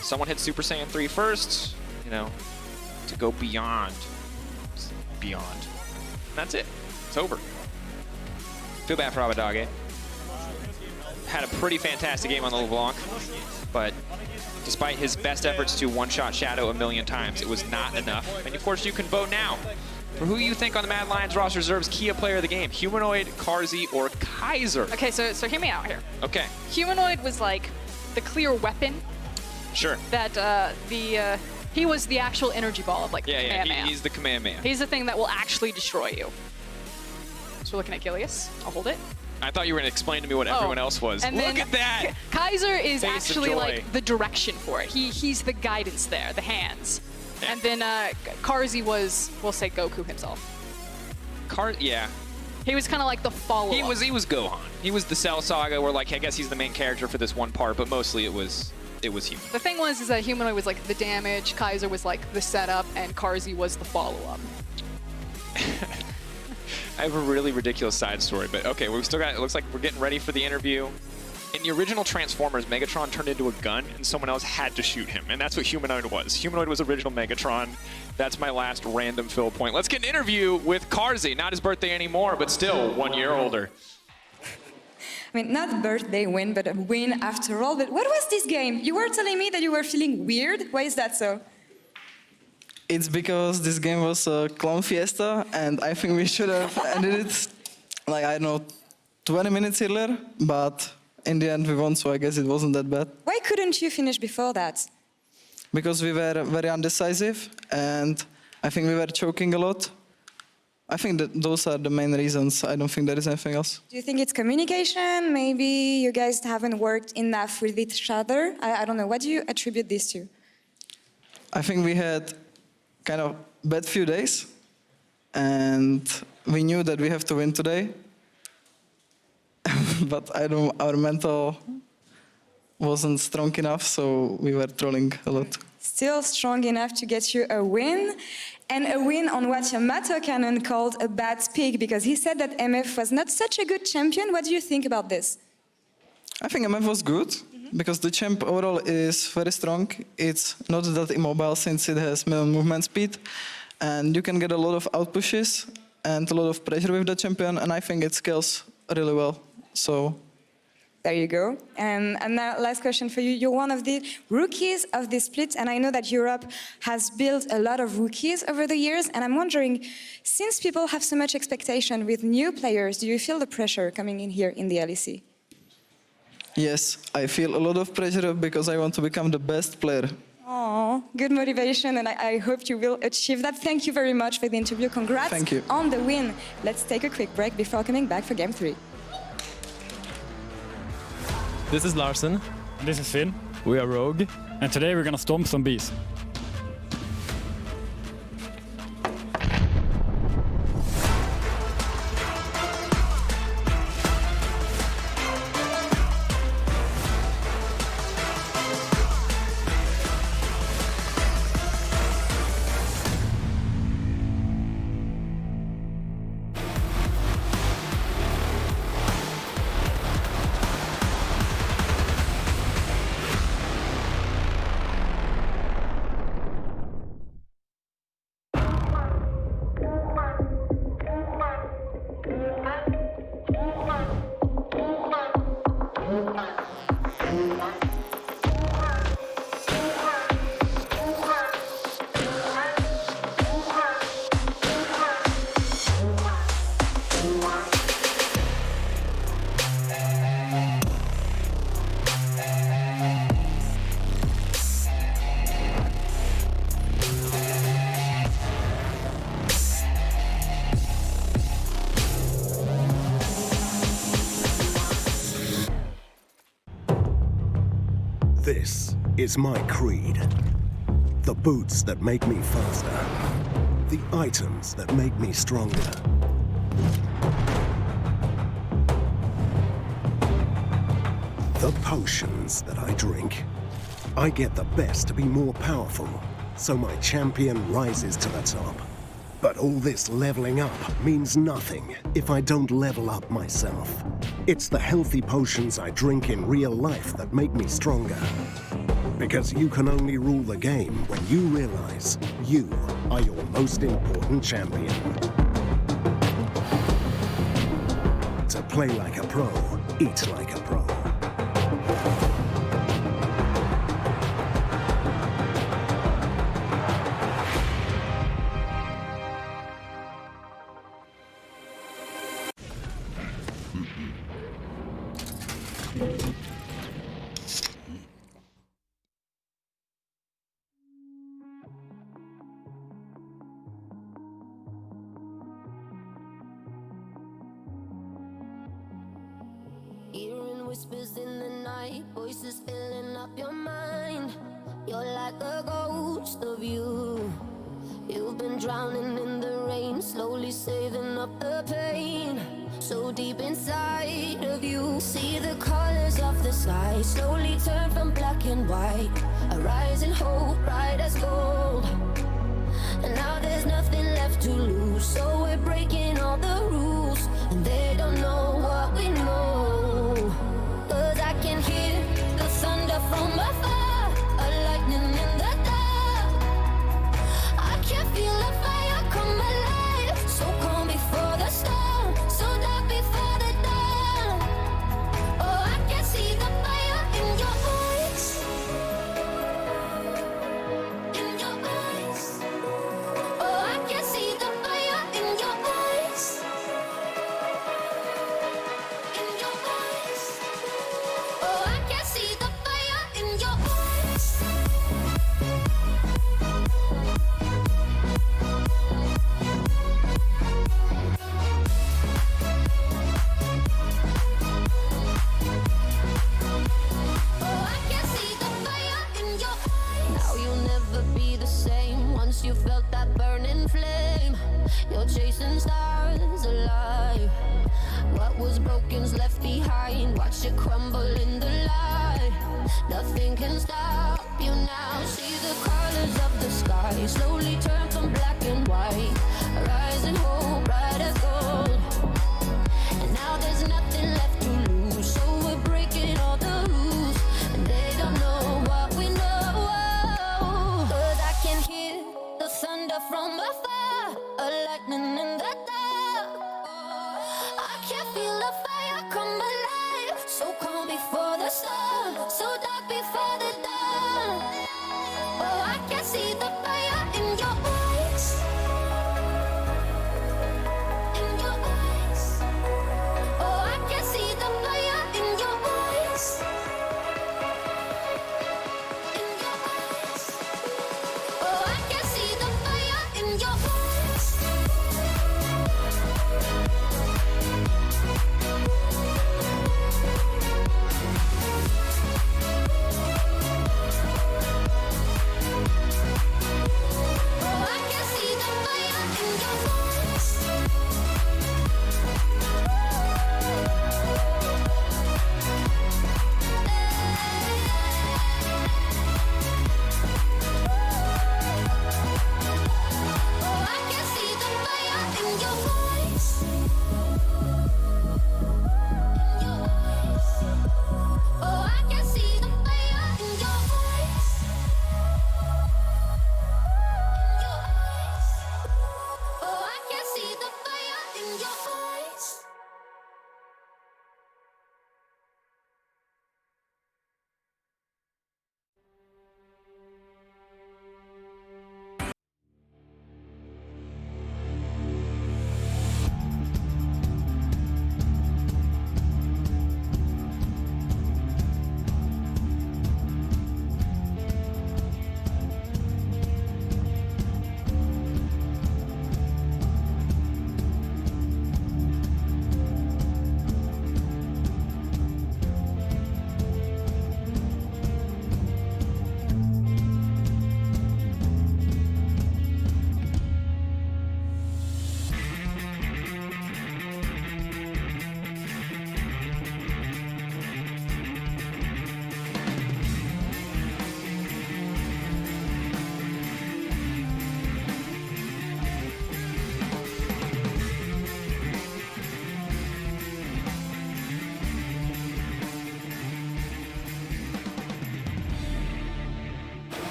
Speaker 4: someone hit Super Saiyan 3 first, you know, to go beyond. Beyond. And that's it. It's over. Feel bad for Abbedagge. Had a pretty fantastic game on the LeBlanc, but despite his best efforts to one-shot Shadow a million times, it was not enough. And of course, you can vote now for who you think on the Mad Lions roster deserves Kia Player of the Game, Humanoid, Carzzy, or Kaiser.
Speaker 13: Okay, so hear me out here.
Speaker 4: Okay.
Speaker 13: Humanoid was like the clear weapon.
Speaker 4: Sure.
Speaker 13: That he was the actual energy ball of like the Kamehameha.
Speaker 4: He's the Kamehameha.
Speaker 13: He's the thing that will actually destroy you. So we're looking at Gilius. I'll hold it.
Speaker 4: I thought you were going to explain to me what everyone else was.
Speaker 13: And
Speaker 4: Look at that!
Speaker 13: Kaiser is
Speaker 4: Face
Speaker 13: actually
Speaker 4: of joy.
Speaker 13: like the direction for it. He's the guidance there, the hands. Yeah. And then Carzzy was, we'll say, Goku himself.
Speaker 4: Yeah.
Speaker 13: He was kind of like the follow-up.
Speaker 4: He was Gohan. He was the Cell Saga, where like I guess he's the main character for this one part, but mostly it was Human.
Speaker 13: The thing is that Humanoid was like the damage, Kaiser was like the setup, and Carzzy was the follow-up.
Speaker 4: I have a really ridiculous side story, but okay, we've still got, it looks like we're getting ready for the interview. In the original Transformers, Megatron turned into a gun and someone else had to shoot him, and that's what Humanoid was. Humanoid was original Megatron. That's my last random fill point. Let's get an interview with Carzzy. Not his birthday anymore, but still 1 year older.
Speaker 7: I mean, not a birthday win, but a win after all. But what was this game? You were telling me that you were feeling weird. Why is that so?
Speaker 8: It's because this game was a clown fiesta, and I think we should have ended it, like, I don't know, 20 minutes earlier, but in the end we won, so I guess it wasn't that bad.
Speaker 7: Why couldn't you finish before that?
Speaker 8: Because we were very undecisive, and I think we were choking a lot. I think that those are the main reasons. I don't think there is anything else.
Speaker 7: Do you think it's communication? Maybe you guys haven't worked enough with each other? I don't know. What do you attribute this to?
Speaker 8: I think we had kind of bad few days, and we knew that we have to win today. But our mental wasn't strong enough, so we were trolling a lot.
Speaker 7: Still strong enough to get you a win, and a win on what Yamato Cannon called a bad pick, because he said that MF was not such a good champion. What do you think about this?
Speaker 8: I think MF was good, because the champ overall is very strong. It's not that immobile since it has minimum movement speed, and you can get a lot of outpushes and a lot of pressure with the champion, and I think it scales really well. So
Speaker 7: There you go. And now, last question for you. You're one of the rookies of this split, and I know that Europe has built a lot of rookies over the years, and I'm wondering, since people have so much expectation with new players, do you feel the pressure coming in here in the LEC?
Speaker 8: Yes, I feel a lot of pressure because I want to become the best player.
Speaker 7: Oh, good motivation, and I hope you will achieve that. Thank you very much for the interview. Congrats
Speaker 8: Thank you.
Speaker 7: on the win. Let's take a quick break before coming back for Game 3.
Speaker 9: This is Larsen.
Speaker 22: This is Finn.
Speaker 9: We are Rogue.
Speaker 22: And today we're gonna stomp some bees.
Speaker 23: This is my creed. The boots that make me faster. The items that make me stronger. The potions that I drink. I get the best to be more powerful, so my champion rises to the top. But all this leveling up means nothing if I don't level up myself. It's the healthy potions I drink in real life that make me stronger. Because you can only rule the game when you realize you are your most important champion. To play like a pro, eat like a pro.
Speaker 1: Hearing whispers in the night, voices filling up your mind. You're like a ghost of you. You've been drowning in the rain, slowly saving up the pain. So deep inside of you, see the colors of the sky slowly turn from black and white. A rising hope, bright as gold. And now there's nothing left to lose, so we're breaking all the rules. And they don't know what we know. 'Cause I can hear the thunder from afar, a lightning in the dark. I can feel the fire come alive, so calm before the storm, so dark before the dawn. Oh, I can see the fire in your eyes, in your eyes. Oh, I can see the fire in your eyes, in your eyes. Oh, I can see the fire in your eyes. Oh, I can see the fire in your eyes. Now you'll never be the same once you felt that burning flame. You're chasing stars alive. What was broken's left behind. Watch it crumble in the light. Nothing can stop you now. See the colors of the sky slowly turn from black and white. Rising hope, bright as gold. And now there's nothing left to lose, so we're breaking all the rules. And they don't know what we know. 'Cause I can hear the thunder from afar, a lightning in the dark. I can feel the fire come alive, so calm before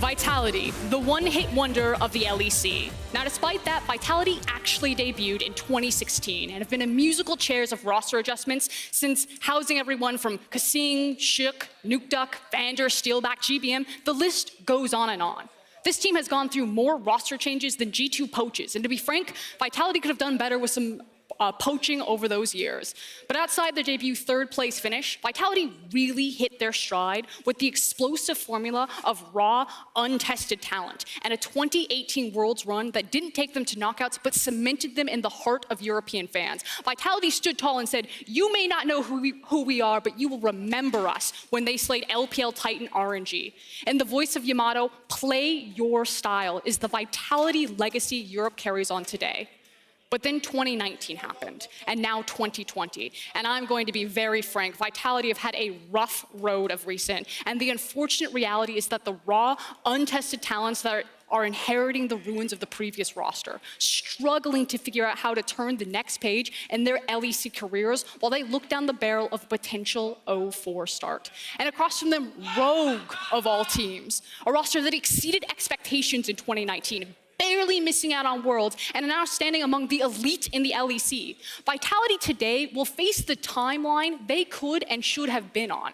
Speaker 13: Vitality, the one-hit wonder of the LEC. Now, despite that, Vitality actually debuted in 2016 and have been in musical chairs of roster adjustments since housing everyone from Kasing, Shook, Nukeduck, Vander, Steelback, GBM. The list goes on and on. This team has gone through more roster changes than G2 poaches, and to be frank, Vitality could have done better with some poaching over those years. But outside their debut third-place finish, Vitality really hit their stride with the explosive formula of raw, untested talent and a 2018 Worlds run that didn't take them to knockouts but cemented them in the heart of European fans. Vitality stood tall and said, "You may not know who we are, but you will remember us," when they slayed LPL Titan RNG. In the voice of Yamato, "Play your style" is the Vitality legacy Europe carries on today. But then 2019 happened, and now 2020. And I'm going to be very frank, Vitality have had a rough road of recent, and the unfortunate reality is that the raw, untested talents that are inheriting the ruins of the previous roster, struggling to figure out how to turn the next page in their LEC careers while they look down the barrel of a potential 0-4 start. And across from them, Rogue of all teams, a roster that exceeded expectations in 2019, barely missing out on Worlds, and now standing among the elite in the LEC. Vitality today will face the timeline they could and should have been on.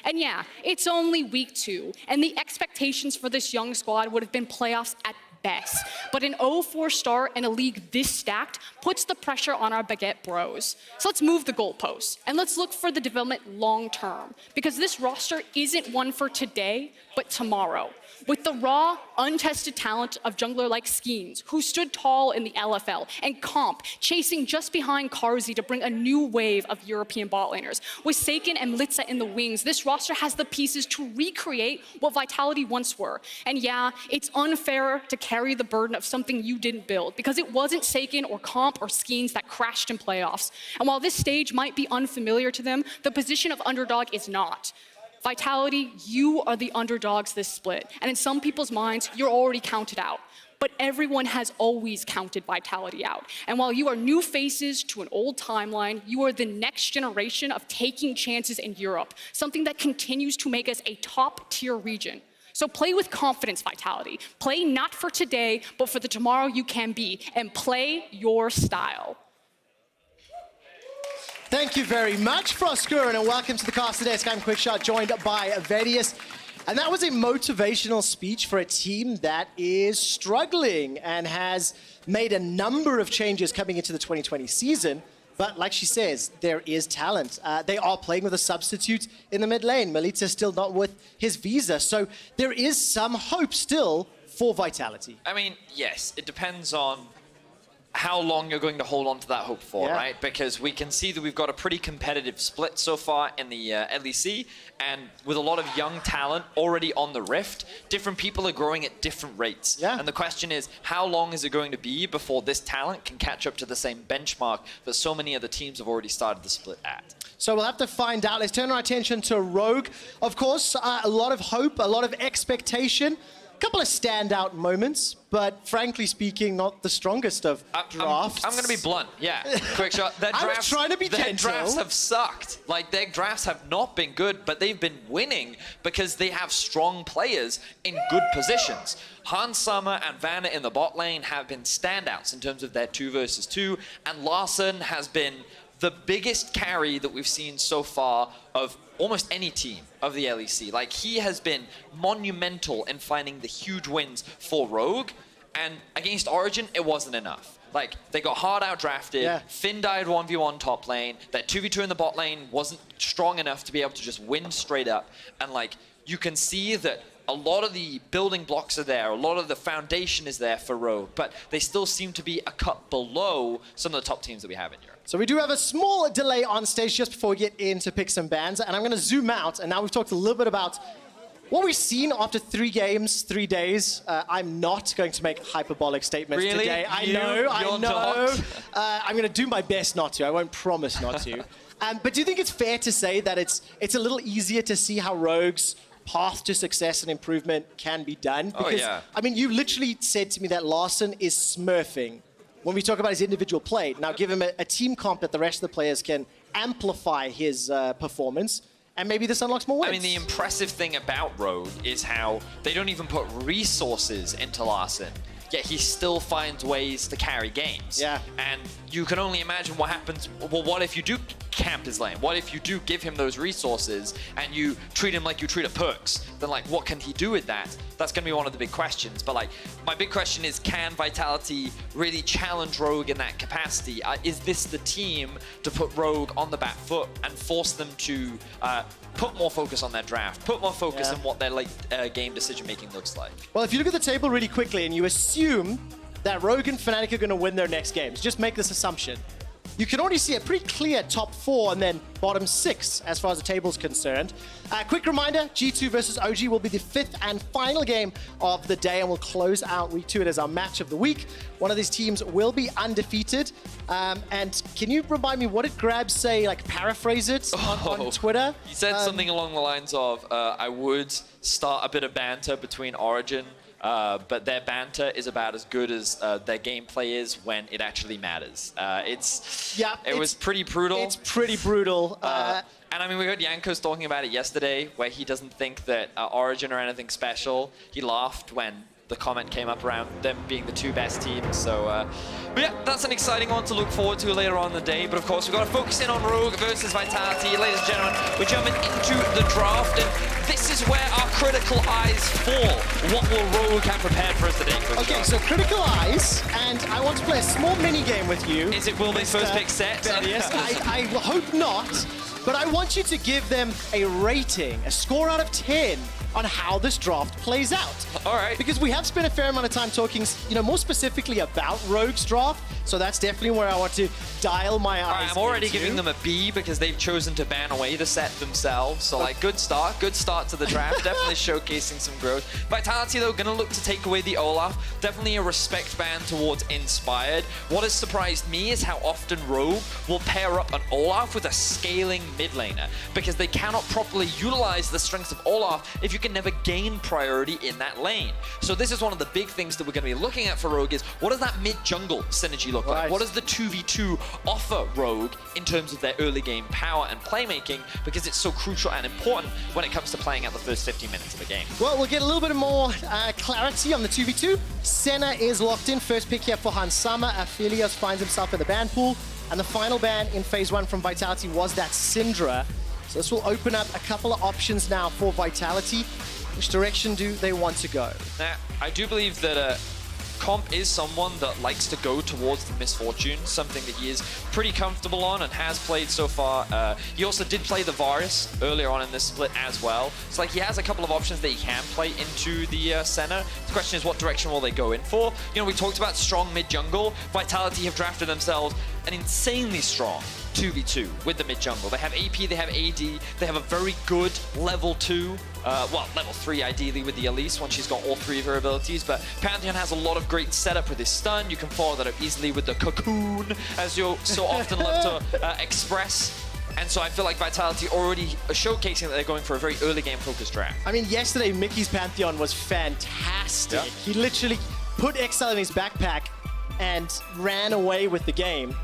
Speaker 13: And yeah, it's only week 2, and the expectations for this young squad would have been playoffs at best. But an 0-4 start in a league this stacked puts the pressure on our baguette bros. So let's move the goalposts, and let's look for the development long term, because this roster isn't one for today, but tomorrow. With the raw, untested talent of jungler like Skeens, who stood tall in the LFL, and Comp, chasing just behind Karzi to bring a new wave of European bot laners. With Seiken and Litza in the wings, this roster has the pieces to recreate what Vitality once were. And yeah, it's unfair to carry the burden of something you didn't build, because it wasn't Seiken or Comp or Skeens that crashed in playoffs. And while this stage might be unfamiliar to them, the position of underdog is not. Vitality, you are the underdogs this split. And in some people's minds, you're already counted out. But everyone has always counted Vitality out. And while you are new faces to an old timeline, you are the next generation of taking chances in Europe, something that continues to make us a top-tier region. So play with confidence, Vitality. Play not for today, but for the tomorrow you can be. And play your style.
Speaker 2: Thank you very much, FLICKR, and welcome to the cast today. I'm Quickshot, joined by Vedius. And that was a motivational speech for a team that is struggling and has made a number of changes coming into the 2020 season. But like she says, there is talent. They are playing with a substitute in the mid lane. Melita's still not with his visa. So there is some hope still for Vitality.
Speaker 20: I mean, yes, it depends on how long you're going to hold on to that hope for, right? Because we can see that we've got a pretty competitive split so far in the LEC, and with a lot of young talent already on the Rift, different people are growing at different rates. And the question is, how long is it going to be before this talent can catch up to the same benchmark that so many other teams have already started the split at?
Speaker 2: So we'll have to find out. Let's turn our attention to Rogue. Of course, a lot of hope, a lot of expectation. A couple of standout moments, but frankly speaking, not the strongest of drafts.
Speaker 20: I'm going to be blunt, yeah. Quickshot.
Speaker 2: I was trying to be gentle.
Speaker 20: Their drafts have sucked. Like, their drafts have not been good, but they've been winning because they have strong players in good positions. Hans Summer and Vanna in the bot lane have been standouts in terms of their 2 versus 2, and Larson has been the biggest carry that we've seen so far of almost any team of the LEC. Like, he has been monumental in finding the huge wins for Rogue, and against Origin, it wasn't enough. Like, they got hard out-drafted, Finn died 1v1 top lane, that 2v2 in the bot lane wasn't strong enough to be able to just win straight up, and like, you can see that a lot of the building blocks are there, a lot of the foundation is there for Rogue, but they still seem to be a cut below some of the top teams that we have in Europe.
Speaker 2: So we do have a small delay on stage just before we get in to pick some bands, and I'm going to zoom out, and now we've talked a little bit about what we've seen after 3 games, 3 days. I'm not going to make hyperbolic statements today. I know. I'm going to do my best not to. I won't promise not to. But do you think it's fair to say that it's a little easier to see how Rogue's path to success and improvement can be done? Because, I mean, you literally said to me that Larson is smurfing when we talk about his individual play. Now give him a team comp that the rest of the players can amplify his performance, and maybe this unlocks more wins.
Speaker 4: I mean, the impressive thing about Rogue is how they don't even put resources into Larson, yet he still finds ways to carry games.
Speaker 2: Yeah.
Speaker 4: And you can only imagine what happens. Well, what if you do camp his lane? What if you do give him those resources and you treat him like you treat a Perks? Then, like, what can he do with that? That's going to be one of the big questions. But, like, my big question is, can Vitality really challenge Rogue in that capacity? Is this the team to put Rogue on the back foot and force them to put more focus on their draft, put more focus on what their late game decision-making looks like?
Speaker 2: Well, if you look at the table really quickly and you assume that Rogue and Fnatic are going to win their next games, just make this assumption, you can already see a pretty clear top 4 and then bottom 6 as far as the table's concerned. Quick reminder, G2 versus OG will be the 5th and final game of the day, and we'll close out week 2 as our match of the week. One of these teams will be undefeated. And can you remind me, what did Grab say, like paraphrase it on Twitter?
Speaker 4: He said something along the lines of, I would start a bit of banter between Origin, but their banter is about as good as their gameplay is when it actually matters. It was pretty brutal.
Speaker 2: It's pretty brutal.
Speaker 4: And I mean, we heard Jankos talking about it yesterday, where he doesn't think that Origin are anything special. He laughed when the comment came up around them being the 2 best teams. So, but yeah, that's an exciting one to look forward to later on in the day. But of course, we've got to focus in on Rogue versus Vitality. Ladies and gentlemen, we're jumping into the draft, and this is where our critical eyes fall. What will Rogue have prepared for us today, Coach
Speaker 2: Okay,
Speaker 4: John?
Speaker 2: so critical eyes, and I want to play a small mini game with you.
Speaker 4: Is it will they first pick set?
Speaker 2: Yes, I hope not, but I want you to give them a rating, a score out of 10 on how this draft plays out.
Speaker 4: All right.
Speaker 2: Because we have spent a fair amount of time talking, more specifically about Rogue's draft, so that's definitely where I want to dial my eyes.
Speaker 4: All right, I'm already
Speaker 2: into.
Speaker 4: giving them a B because they've chosen to ban away the set themselves. So, like, good start to the draft. Definitely showcasing some growth. Vitality, though, gonna look to take away the Olaf. Definitely a respect ban towards Inspired. What has surprised me is how often Rogue will pair up an Olaf with a scaling mid laner, because they cannot properly utilize the strengths of Olaf if you can never gain priority in that lane. So this is one of the big things that we're going to be looking at for Rogue is, what does that mid-jungle synergy look like? What does the 2v2 offer Rogue in terms of their early game power and playmaking, because it's so crucial and important when it comes to playing out the first 15 minutes of the game.
Speaker 2: Well, we'll get a little bit more clarity on the 2v2. Senna is locked in. First pick here for Hansama. Aphelios finds himself in the ban pool. And the final ban in phase 1 from Vitality was that Syndra. So this will open up a couple of options now for Vitality. Which direction do they want to go?
Speaker 4: Now, I do believe that Comp is someone that likes to go towards the Misfortune, something that he is pretty comfortable on and has played so far. He also did play the Varus earlier on in this split as well. So like, he has a couple of options that he can play into the Senna. The question is, what direction will they go in for? You know, we talked about strong mid-jungle. Vitality have drafted themselves an insanely strong 2v2 with the mid-jungle. They have AP, they have AD, they have a very good level 2, level 3 ideally with the Elise once she's got all 3 of her abilities, but Pantheon has a lot of great setup with his stun. You can follow that up easily with the cocoon, as you so often love to express. And so I feel like Vitality already are showcasing that they're going for a very early game focused draft.
Speaker 2: I mean, yesterday Mickey's Pantheon was fantastic.
Speaker 4: Yeah.
Speaker 2: He literally put XL in his backpack and ran away with the game.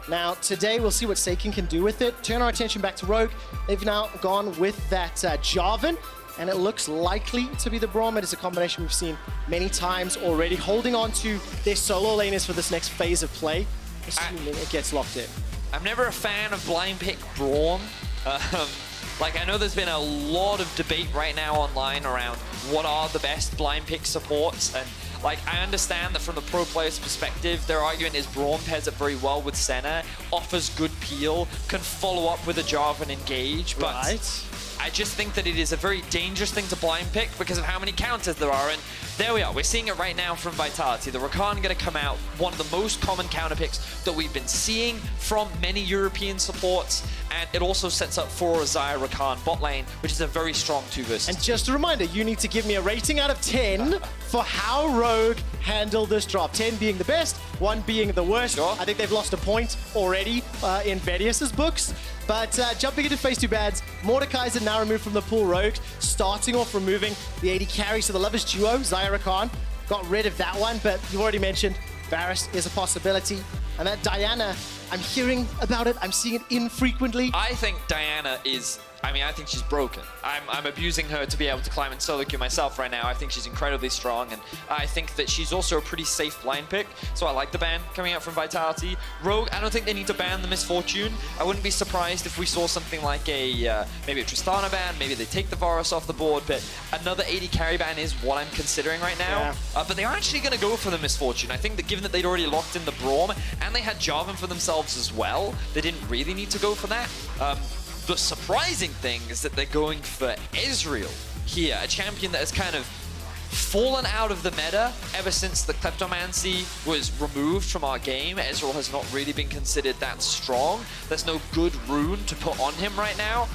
Speaker 2: Now, today we'll see what Seiken can do with it. Turn our attention back to Rogue. They've now gone with that Jarvan, and it looks likely to be the Braum. It is a combination we've seen many times already, holding on to their solo laners for this next phase of play, assuming it gets locked in.
Speaker 4: I'm never a fan of blind pick Braum. Like, I know there's been a lot of debate right now online around what are the best blind pick supports, and like, I understand that from the pro player's perspective, their argument is Braum pairs it very well with Senna, offers good peel, can follow up with a Jarvan engage, but I just think that it is a very dangerous thing to blind pick because of how many counters there are, and there we are. We're seeing it right now from Vitality. The Rakan going to come out, one of the most common counter picks that we've been seeing from many European supports, and it also sets up for a Xayah Rakan bot lane, which is a very strong 2 versus.
Speaker 2: And just a reminder, you need to give me a rating out of 10 for how Rogue handled this drop. 10 being the best, 1 being the worst. Sure. I think they've lost a point already in Vedius's books. But jumping into phase 2 bans, Mordekaiser now removed from the pool. Rogue starting off removing the AD carry. So the Lovers duo, Xayah Rakan, got rid of that one. But you've already mentioned Varus is a possibility. And that Diana, I'm hearing about it. I'm seeing it infrequently.
Speaker 4: I think Diana is I mean, I think she's broken. I'm abusing her to be able to climb in solo queue myself right now. I think she's incredibly strong, and I think that she's also a pretty safe blind pick, so I like the ban coming out from Vitality. Rogue, I don't think they need to ban the Misfortune. I wouldn't be surprised if we saw something like a maybe a Tristana ban, maybe they take the Varus off the board, but another 80 carry ban is what I'm considering right now. But they are actually going to go for the Misfortune. I think that given that they'd already locked in the Braum, and they had Jarvan for themselves as well, they didn't really need to go for that. The surprising thing is that they're going for Ezreal here, a champion that has kind of fallen out of the meta ever since the Kleptomancy was removed from our game. Ezreal has not really been considered that strong. There's no good rune to put on him right now.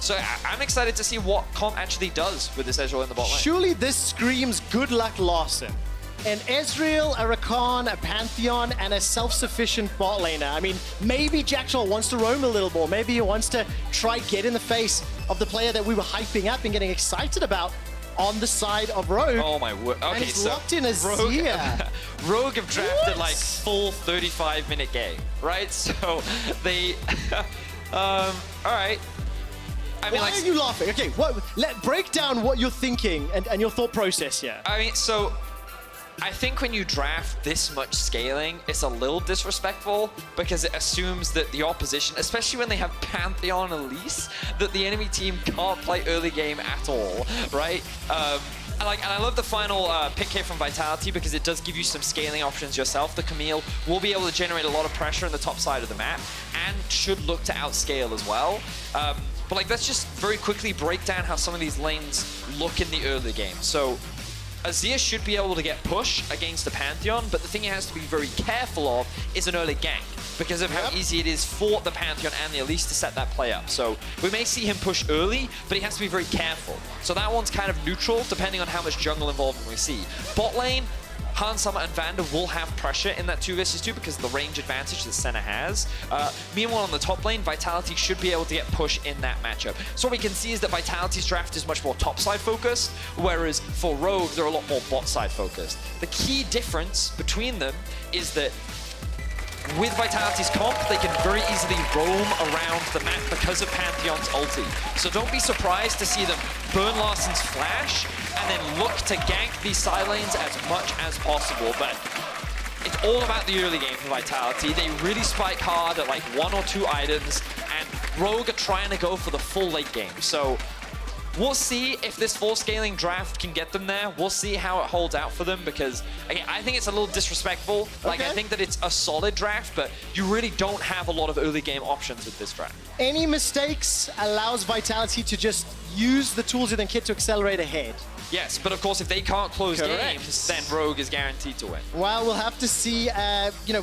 Speaker 4: So I'm excited to see what comp actually does with this Ezreal in the bot lane.
Speaker 2: Surely this screams good luck Larson. An Ezreal, a Rakan, a Pantheon, and a self-sufficient bot laner. I mean, maybe Jackdaw wants to roam a little more. Maybe he wants to try get in the face of the player that we were hyping up and getting excited about on the side of Rogue.
Speaker 4: Oh my word. Okay,
Speaker 2: and he's
Speaker 4: so
Speaker 2: locked in as
Speaker 4: Rogue,
Speaker 2: Zia.
Speaker 4: Rogue have drafted like full 35-minute game, right? So they, all right. I mean,
Speaker 2: Why are you laughing? Okay, break down what you're thinking and your thought process here.
Speaker 4: I mean, so I think when you draft this much scaling, it's a little disrespectful because it assumes that the opposition, especially when they have Pantheon Elise, that the enemy team can't play early game at all, right? And I love the final pick here from Vitality because it does give you some scaling options yourself. The Camille will be able to generate a lot of pressure on the top side of the map and should look to outscale as well. But like, let's just very quickly break down how some of these lanes look in the early game. So Azir should be able to get push against the Pantheon, but the thing he has to be very careful of is an early gank because of how easy it is for the Pantheon and the Elise to set that play up. So we may see him push early, but he has to be very careful. So that one's kind of neutral depending on how much jungle involvement we see. Bot lane, Han, Summer, and Vander will have pressure in that 2 versus 2 because of the range advantage that Senna has. Meanwhile, on the top lane, Vitality should be able to get push in that matchup. So what we can see is that Vitality's draft is much more top-side focused, whereas for Rogue, they're a lot more bot-side focused. The key difference between them is that with Vitality's comp, they can very easily roam around the map because of Pantheon's ulti. So don't be surprised to see them burn Larson's flash and then look to gank these side lanes as much as possible. But it's all about the early game for Vitality. They really spike hard at like 1 or 2 items, and Rogue are trying to go for the full late game. So we'll see if this full scaling draft can get them there. We'll see how it holds out for them because, again, I think it's a little disrespectful. Like, I think that it's a solid draft, but you really don't have a lot of early game options with this draft.
Speaker 2: Any mistakes allows Vitality to just use the tools in the kit to accelerate ahead.
Speaker 4: Yes, but of course, if they can't close games, then Rogue is guaranteed to win.
Speaker 2: Well, we'll have to see,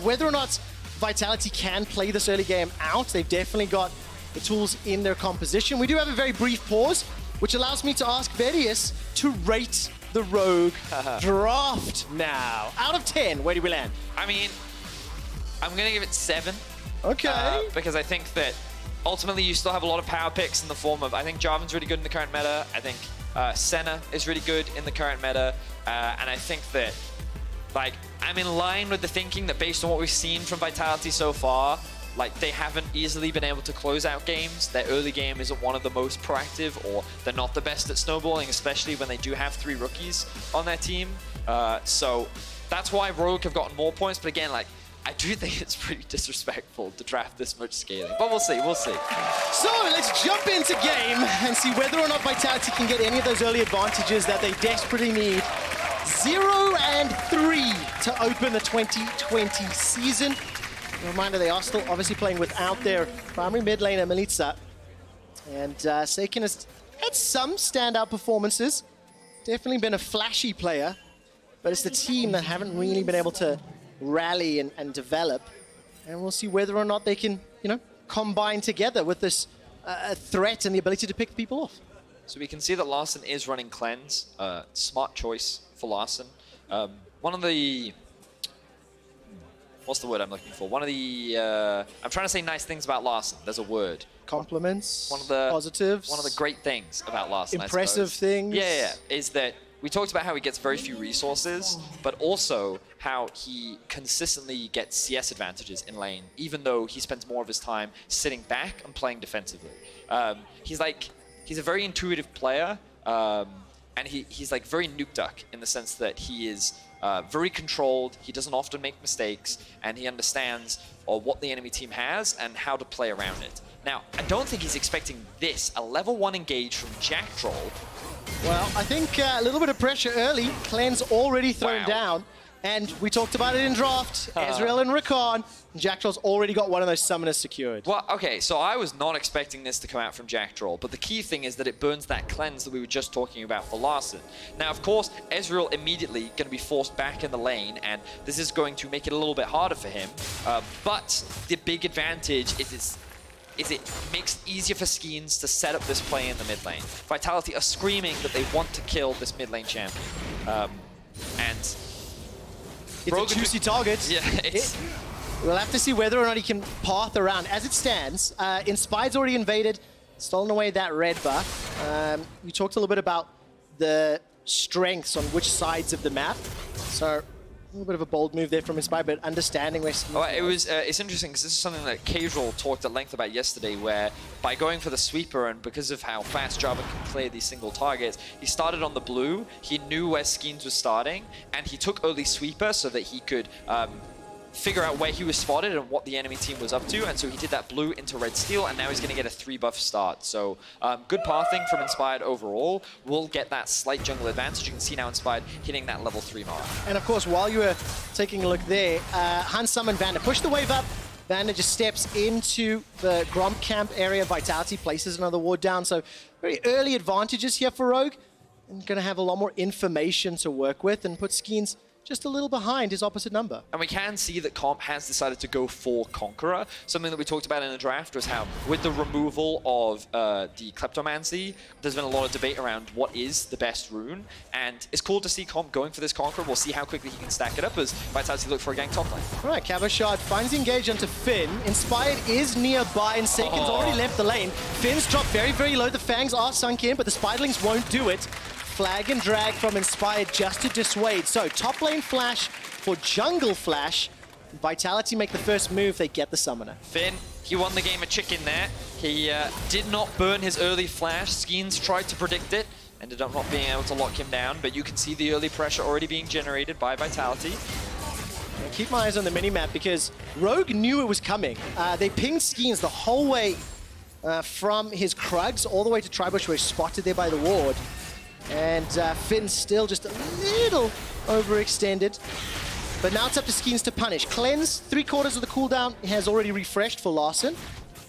Speaker 2: whether or not Vitality can play this early game out. They've definitely got the tools in their composition. We do have a very brief pause, which allows me to ask Verius to rate the Rogue draft now. Out of 10, where do we land?
Speaker 4: I mean, I'm going to give it 7.
Speaker 2: Okay.
Speaker 4: Because I think that ultimately you still have a lot of power picks in the form of, I think Jarvan's really good in the current meta. I think Senna is really good in the current meta. And I think that, like, I'm in line with the thinking that based on what we've seen from Vitality so far, like, they haven't easily been able to close out games. Their early game isn't one of the most proactive, or they're not the best at snowballing, especially when they do have 3 rookies on their team. So that's why Rogue have gotten more points. But again, like, I do think it's pretty disrespectful to draft this much scaling. But we'll see, we'll see.
Speaker 2: So let's jump into game and see whether or not Vitality can get any of those early advantages that they desperately need. 0 and 3 to open the 2020 season. A reminder, they are still obviously playing without their primary mid laner, Melitza. And Seiken has had some standout performances. Definitely been a flashy player, but it's the team that haven't really been able to rally and develop. And we'll see whether or not they can, combine together with this threat and the ability to pick people off.
Speaker 4: So we can see that Larson is running Cleanse. Smart choice for Larson. One of the... What's the word I'm looking for? One of the... I'm trying to say nice things about Larson. There's a word.
Speaker 2: Compliments.
Speaker 4: One of the...
Speaker 2: Positives.
Speaker 4: One of the great things about Larson,
Speaker 2: Impressive things.
Speaker 4: Yeah, is that we talked about how he gets very few resources, but also how he consistently gets CS advantages in lane, even though he spends more of his time sitting back and playing defensively. He's a very intuitive player, and he's like very Nuke Duck in the sense that he is very controlled, he doesn't often make mistakes, and he understands what the enemy team has and how to play around it. Now, I don't think he's expecting this, a level 1 engage from Jack Troll.
Speaker 2: Well, I think a little bit of pressure early. Clean's already thrown down. And we talked about it in draft. Ezreal and Rakan. Jack Troll's already got one of those summoners secured.
Speaker 4: Well, okay, so I was not expecting this to come out from Jack Troll, but the key thing is that it burns that cleanse that we were just talking about for Larssen. Now, of course, Ezreal immediately going to be forced back in the lane, and this is going to make it a little bit harder for him. But the big advantage is it makes it easier for Skeens to set up this play in the mid lane. Vitality are screaming that they want to kill this mid lane champion. And
Speaker 2: it's a juicy target.
Speaker 4: Yeah,
Speaker 2: we'll have to see whether or not he can path around. As it stands, Inspired's already invaded, stolen away that red buff. We talked a little bit about the strengths on which sides of the map. So a little bit of a bold move there from Inspired, but understanding where
Speaker 4: it's interesting because this is something that Casual talked at length about yesterday, where by going for the sweeper and because of how fast Java can clear these single targets, he started on the blue, he knew where Skeens was starting, and he took early sweeper so that he could figure out where he was spotted and what the enemy team was up to, and so he did that blue into red steel, and now he's going to get a 3-buff start. So good pathing from Inspired overall. We'll get that slight jungle advantage. You can see now Inspired hitting that level 3 mark.
Speaker 2: And of course, while you were taking a look there, Hans summoned Vander. Push the wave up. Vander just steps into the Gromp camp area. Vitality places another ward down. So very early advantages here for Rogue. And going to have a lot more information to work with and put Skeens just a little behind his opposite number.
Speaker 4: And we can see that Comp has decided to go for Conqueror. Something that we talked about in the draft was how, with the removal of the Kleptomancy, there's been a lot of debate around what is the best rune. And it's cool to see Comp going for this Conqueror. We'll see how quickly he can stack it up as Vitality look for a gank top lane.
Speaker 2: All right, Cabashard finds the engage onto Finn. Inspired is nearby, and Saken's already left the lane. Finn's dropped very, very low. The Fangs are sunk in, but the Spiderlings won't do it. Flag and drag from Inspired just to dissuade. So top lane flash for jungle flash. Vitality make the first move, they get the summoner.
Speaker 4: Finn, he won the game of chicken there. He did not burn his early flash. Skeens tried to predict it, ended up not being able to lock him down, but you can see the early pressure already being generated by Vitality.
Speaker 2: Now keep my eyes on the minimap because Rogue knew it was coming. They pinged Skeens the whole way from his Krugs all the way to Tribush, where he's spotted there by the ward. And Finn's still just a little overextended. But now it's up to Skeens to punish. Cleanse, 3/4 of the cooldown has already refreshed for Larssen.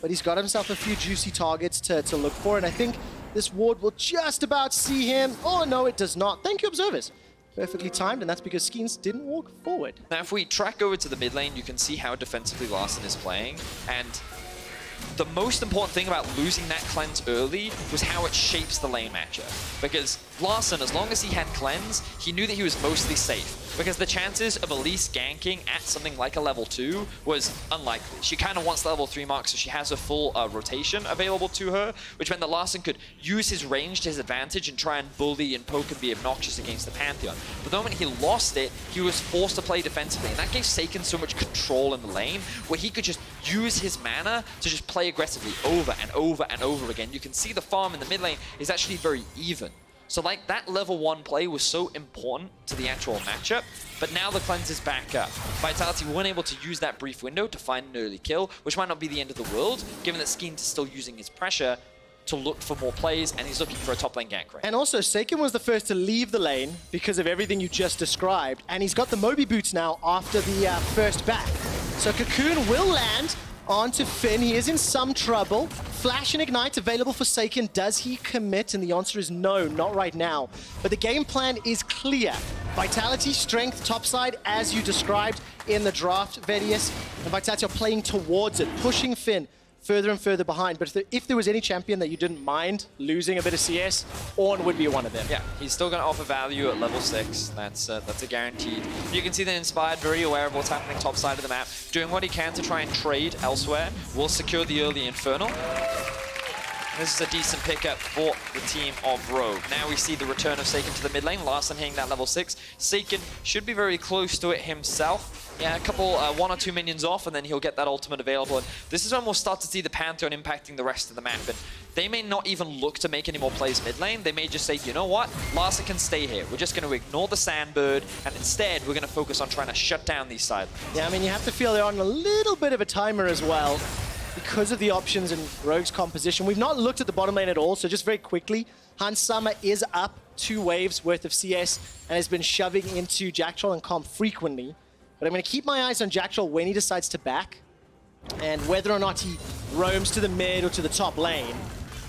Speaker 2: But he's got himself a few juicy targets to look for. And I think this ward will just about see him. Oh, no, it does not. Thank you, observers. Perfectly timed, and that's because Skeens didn't walk forward.
Speaker 4: Now, if we track over to the mid lane, you can see how defensively Larssen is playing. And the most important thing about losing that cleanse early was how it shapes the lane matchup. Because Larssen, as long as he had cleanse, he knew that he was mostly safe. Because the chances of Elise ganking at something like a level 2 was unlikely. She kind of wants the level 3 mark, so she has a full rotation available to her, which meant that Larssen could use his range to his advantage and try and bully and poke and be obnoxious against the Pantheon. But the moment he lost it, he was forced to play defensively, and that gave Saken so much control in the lane, where he could just use his mana to just play aggressively over and over and over again. You can see the farm in the mid lane is actually very even. So like that level 1 play was so important to the actual matchup, but now the cleanse is back up. Vitality weren't able to use that brief window to find an early kill, which might not be the end of the world, given that Skeens is still using his pressure to look for more plays, and he's looking for a top lane gank right.
Speaker 2: And also, Saken was the first to leave the lane because of everything you just described, and he's got the Moby boots now after the first back. So Cocoon will land onto Finn. He is in some trouble. Flash and Ignite available for Saken. Does he commit? And the answer is no, not right now. But the game plan is clear. Vitality, strength, topside, as you described in the draft, Vedius. And Vitality are playing towards it, pushing Finn further and further behind. But if there was any champion that you didn't mind losing a bit of CS, Ornn would be one of them.
Speaker 4: Yeah, he's still going to offer value at level 6. That's a guaranteed. You can see that Inspired, very aware of what's happening top side of the map, doing what he can to try and trade elsewhere. Will secure the early Infernal.
Speaker 20: This is a decent pickup for the team of Rogue. Now we see the return of Seiken to the mid lane. Larson hitting that level 6. Seiken should be very close to it himself. Yeah, a couple, 1 or 2 minions off, and then he'll get that ultimate available. And this is when we'll start to see the Pantheon impacting the rest of the map. And they may not even look to make any more plays mid lane. They may just say, you know what? Larson can stay here. We're just going to ignore the Sandbird, and instead we're going to focus on trying to shut down these side lanes.
Speaker 2: Yeah, I mean, you have to feel they're on a little bit of a timer as well, because of the options in Rogue's composition. We've not looked at the bottom lane at all, so just very quickly, Hans Summer is up 2 waves worth of CS and has been shoving into Jack Troll and Comp frequently. But I'm going to keep my eyes on Jack Troll when he decides to back, and whether or not he roams to the mid or to the top lane.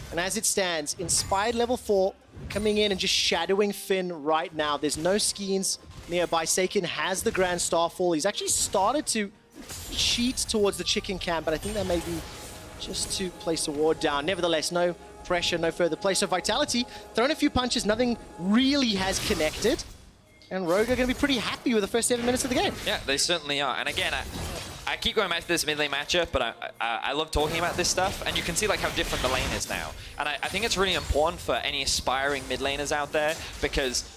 Speaker 2: And as it stands, Inspired level 4 coming in and just shadowing Finn right now. There's no Skeens nearby. Seiken has the Grand Starfall. He's actually started to cheat towards the chicken camp, but I think that may be just to place a ward down. Nevertheless, no pressure, no further play. So Vitality, thrown a few punches, nothing really has connected. And Rogue are going to be pretty happy with the first 7 minutes of the game.
Speaker 20: Yeah, they certainly are. And again, I keep going back to this mid lane matchup, but I love talking about this stuff, and you can see like how different the lane is now. And I think it's really important for any aspiring mid laners out there, because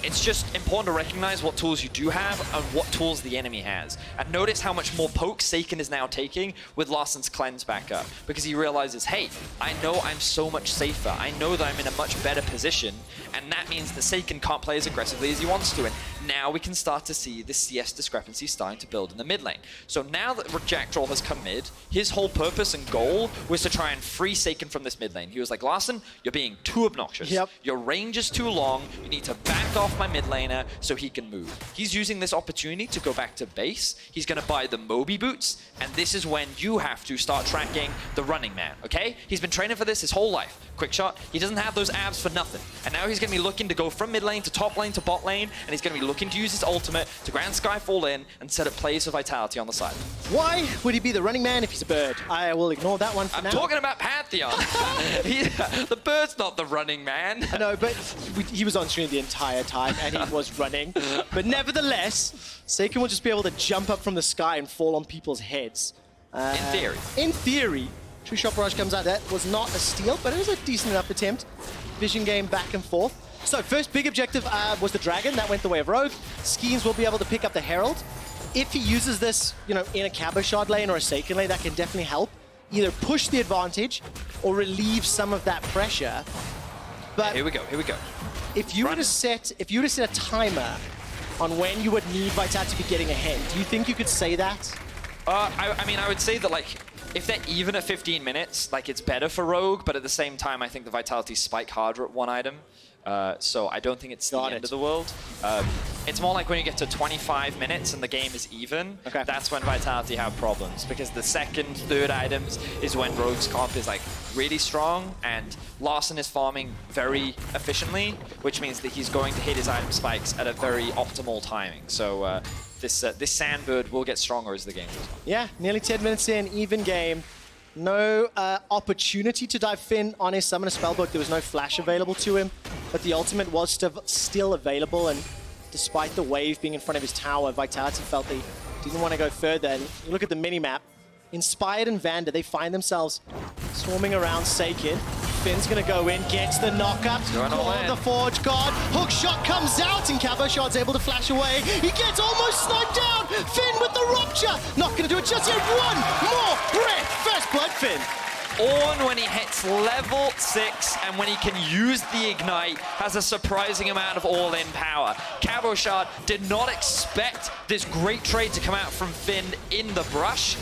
Speaker 20: it's just important to recognize what tools you do have and what tools the enemy has. And notice how much more poke Seiken is now taking with Larson's cleanse back up, because he realizes, hey, I know I'm so much safer. I know that I'm in a much better position, and that means that Seiken can't play as aggressively as he wants to. And now we can start to see the CS discrepancy starting to build in the mid lane. So now that Jack Troll has come mid, his whole purpose and goal was to try and free Seiken from this mid lane. He was like, Larson, you're being too obnoxious.
Speaker 2: Yep.
Speaker 20: Your range is too long. You need to back off my mid laner so he can move. He's using this opportunity to go back to base. He's going to buy the Moby boots, and this is when you have to start tracking the running man, okay? He's been training for this his whole life. Quick shot, he doesn't have those abs for nothing. And now he's going to be looking to go from mid lane to top lane to bot lane, and he's going to be looking to use his ultimate to Grand Skyfall in and set up plays for Vitality on the side.
Speaker 2: Why would he be the running man if he's a bird? I will ignore that one for now.
Speaker 20: I'm talking about Pantheon. The bird's not the running man.
Speaker 2: I know, but he was on screen the entire time, and he was running. But nevertheless, Seiken will just be able to jump up from the sky and fall on people's heads.
Speaker 20: In theory.
Speaker 2: In theory. True Shot Barrage comes out. That was not a steal, but it was a decent enough attempt. Vision game back and forth. So first big objective was the Dragon. That went the way of Rogue. Skeens will be able to pick up the Herald. If he uses this, you know, in a Cabochard lane or a Seiken lane, that can definitely help. Either push the advantage or relieve some of that pressure. But
Speaker 20: here we go.
Speaker 2: If you were to set a timer on when you would need Vitality to be getting ahead, do you think you could say that?
Speaker 20: I mean, I would say that, like, if they're even at 15 minutes, like, it's better for Rogue, but at the same time, I think the Vitality spike harder at 1 item. So I don't think it's the end of the world. It's more like when you get to 25 minutes and the game is even, that's when Vitality have problems, because the second, third items is when Rogue's comp is like really strong, and Larson is farming very efficiently, which means that he's going to hit his item spikes at a very optimal timing. So this Sandbird will get stronger as the game goes on.
Speaker 2: Yeah, nearly 10 minutes in, even game. No opportunity to dive Finn on his Summoner Spellbook. There was no flash available to him, but the ultimate was still available, and despite the wave being in front of his tower, Vitality felt they didn't want to go further. And you look at the minimap, Inspired and Vander, they find themselves swarming around Seiken. Finn's going to go in, gets the knockup, Call of the Forge God, hook shot comes out, and Cabochard's able to flash away. He gets almost sniped down. Finn with the rupture, not going to do it just yet. One more breath, first blood Finn.
Speaker 20: Ornn, when he hits level 6 and when he can use the Ignite, has a surprising amount of all-in power. Cabochard did not expect this great trade to come out from Finn in the brush,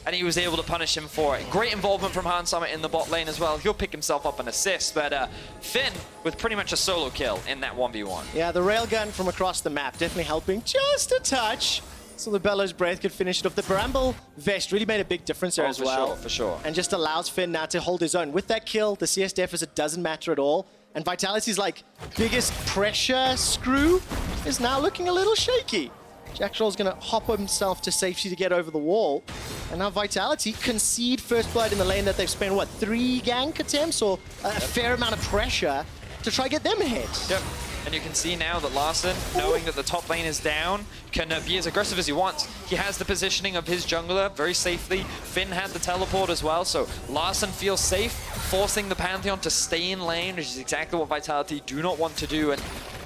Speaker 20: and he was able to punish him for it. Great involvement from Hans Summer in the bot lane as well. He'll pick himself up an assist, but Finn with pretty much a solo kill in that 1v1.
Speaker 2: Yeah, the railgun from across the map definitely helping just a touch, so the Bellows Breath could finish it off. The Bramble Vest really made a big difference there as well.
Speaker 20: For sure.
Speaker 2: And just allows Finn now to hold his own. With that kill, the CS deficit doesn't matter at all. And Vitality's like biggest pressure screw is now looking a little shaky. Jack Troll's going to hop himself to safety to get over the wall. And now Vitality concede first blood in the lane that they've spent, what, 3 gank attempts or a fair amount of pressure to try to get them ahead.
Speaker 20: Yep.
Speaker 4: And you can see now that Larssen, knowing that the top lane is down, can be as aggressive as he wants. He has the positioning of his jungler very safely. Finn had the teleport as well, so Larssen feels safe, forcing the Pantheon to stay in lane, which is exactly what Vitality do not want to do. And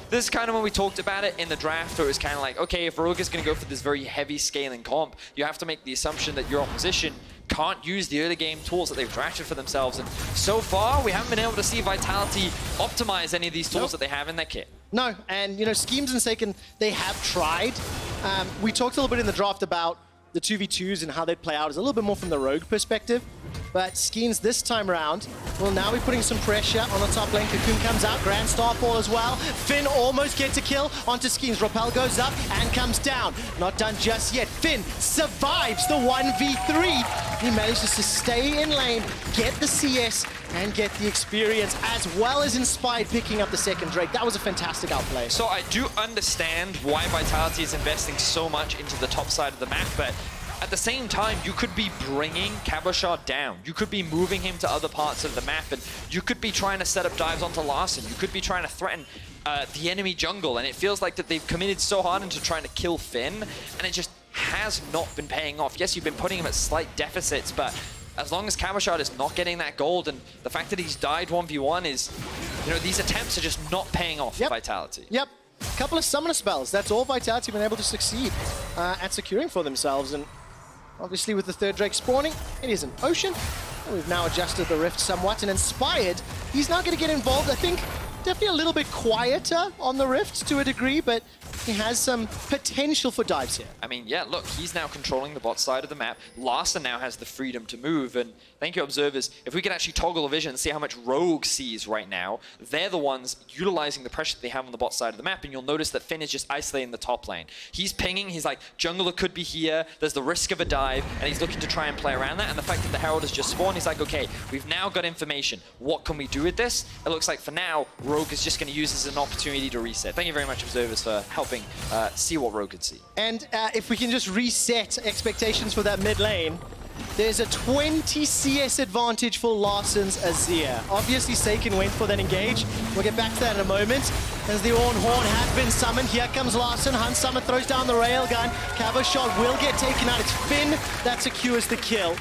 Speaker 4: this is kind of when we talked about it in the draft, where it was kind of like, okay, if Rogue is going to go for this very heavy scaling comp, you have to make the assumption that your opposition can't use the early game tools that they've drafted for themselves. And so far, we haven't been able to see Vitality optimize any of these tools that they have in their kit.
Speaker 2: No, and you know, Schemes and Seiken, they have tried. We talked a little bit in the draft about the 2v2s and how they'd play out as a little bit more from the Rogue perspective. But Schemes this time around will now be putting some pressure on the top lane. Cocoon comes out, Grand Starfall as well. Finn almost gets a kill onto Schemes. Rappel goes up and comes down. Not done just yet. Finn survives the 1v3. He manages to stay in lane, get the CS, and get the experience, as well as Inspired picking up the second Drake. That was a fantastic outplay.
Speaker 4: So I do understand why Vitality is investing so much into the top side of the map, but at the same time, you could be bringing Cabochard down. You could be moving him to other parts of the map, and you could be trying to set up dives onto Larssen. You could be trying to threaten the enemy jungle, and it feels like that they've committed so hard into trying to kill Finn, and it just has not been paying off. Yes, you've been putting him at slight deficits, but as long as Cabochard is not getting that gold, and the fact that he's died 1v1 is, you know, these attempts are just not paying off for Vitality.
Speaker 2: Yep. Couple of summoner spells. That's all Vitality have been able to succeed at securing for themselves. And obviously with the third Drake spawning, it is an Ocean. We've now adjusted the Rift somewhat, and Inspired, he's not going to get involved. I think definitely a little bit quieter on the Rift to a degree, but he has some potential for dives here.
Speaker 4: I mean, yeah, look, he's now controlling the bot side of the map. Larssen now has the freedom to move, and thank you, observers. If we can actually toggle the vision and see how much Rogue sees right now, they're the ones utilizing the pressure that they have on the bot side of the map, and you'll notice that Finn is just isolating the top lane. He's pinging, he's like, jungler could be here, there's the risk of a dive, and he's looking to try and play around that, and the fact that the Herald has just spawned, he's like, okay, we've now got information. What can we do with this? It looks like for now, Rogue is just going to use this as an opportunity to reset. Thank you very much, observers, for helping see what Rogue could see.
Speaker 2: And if we can just reset expectations for that mid lane, there's a 20 CS advantage for Larsen's Azir. Obviously, Seiken went for that engage. We'll get back to that in a moment. As the Ornn Horn had been summoned, here comes Larssen. Hunt Summer throws down the railgun. Cabochard will get taken out. It's Finn that secures the kill.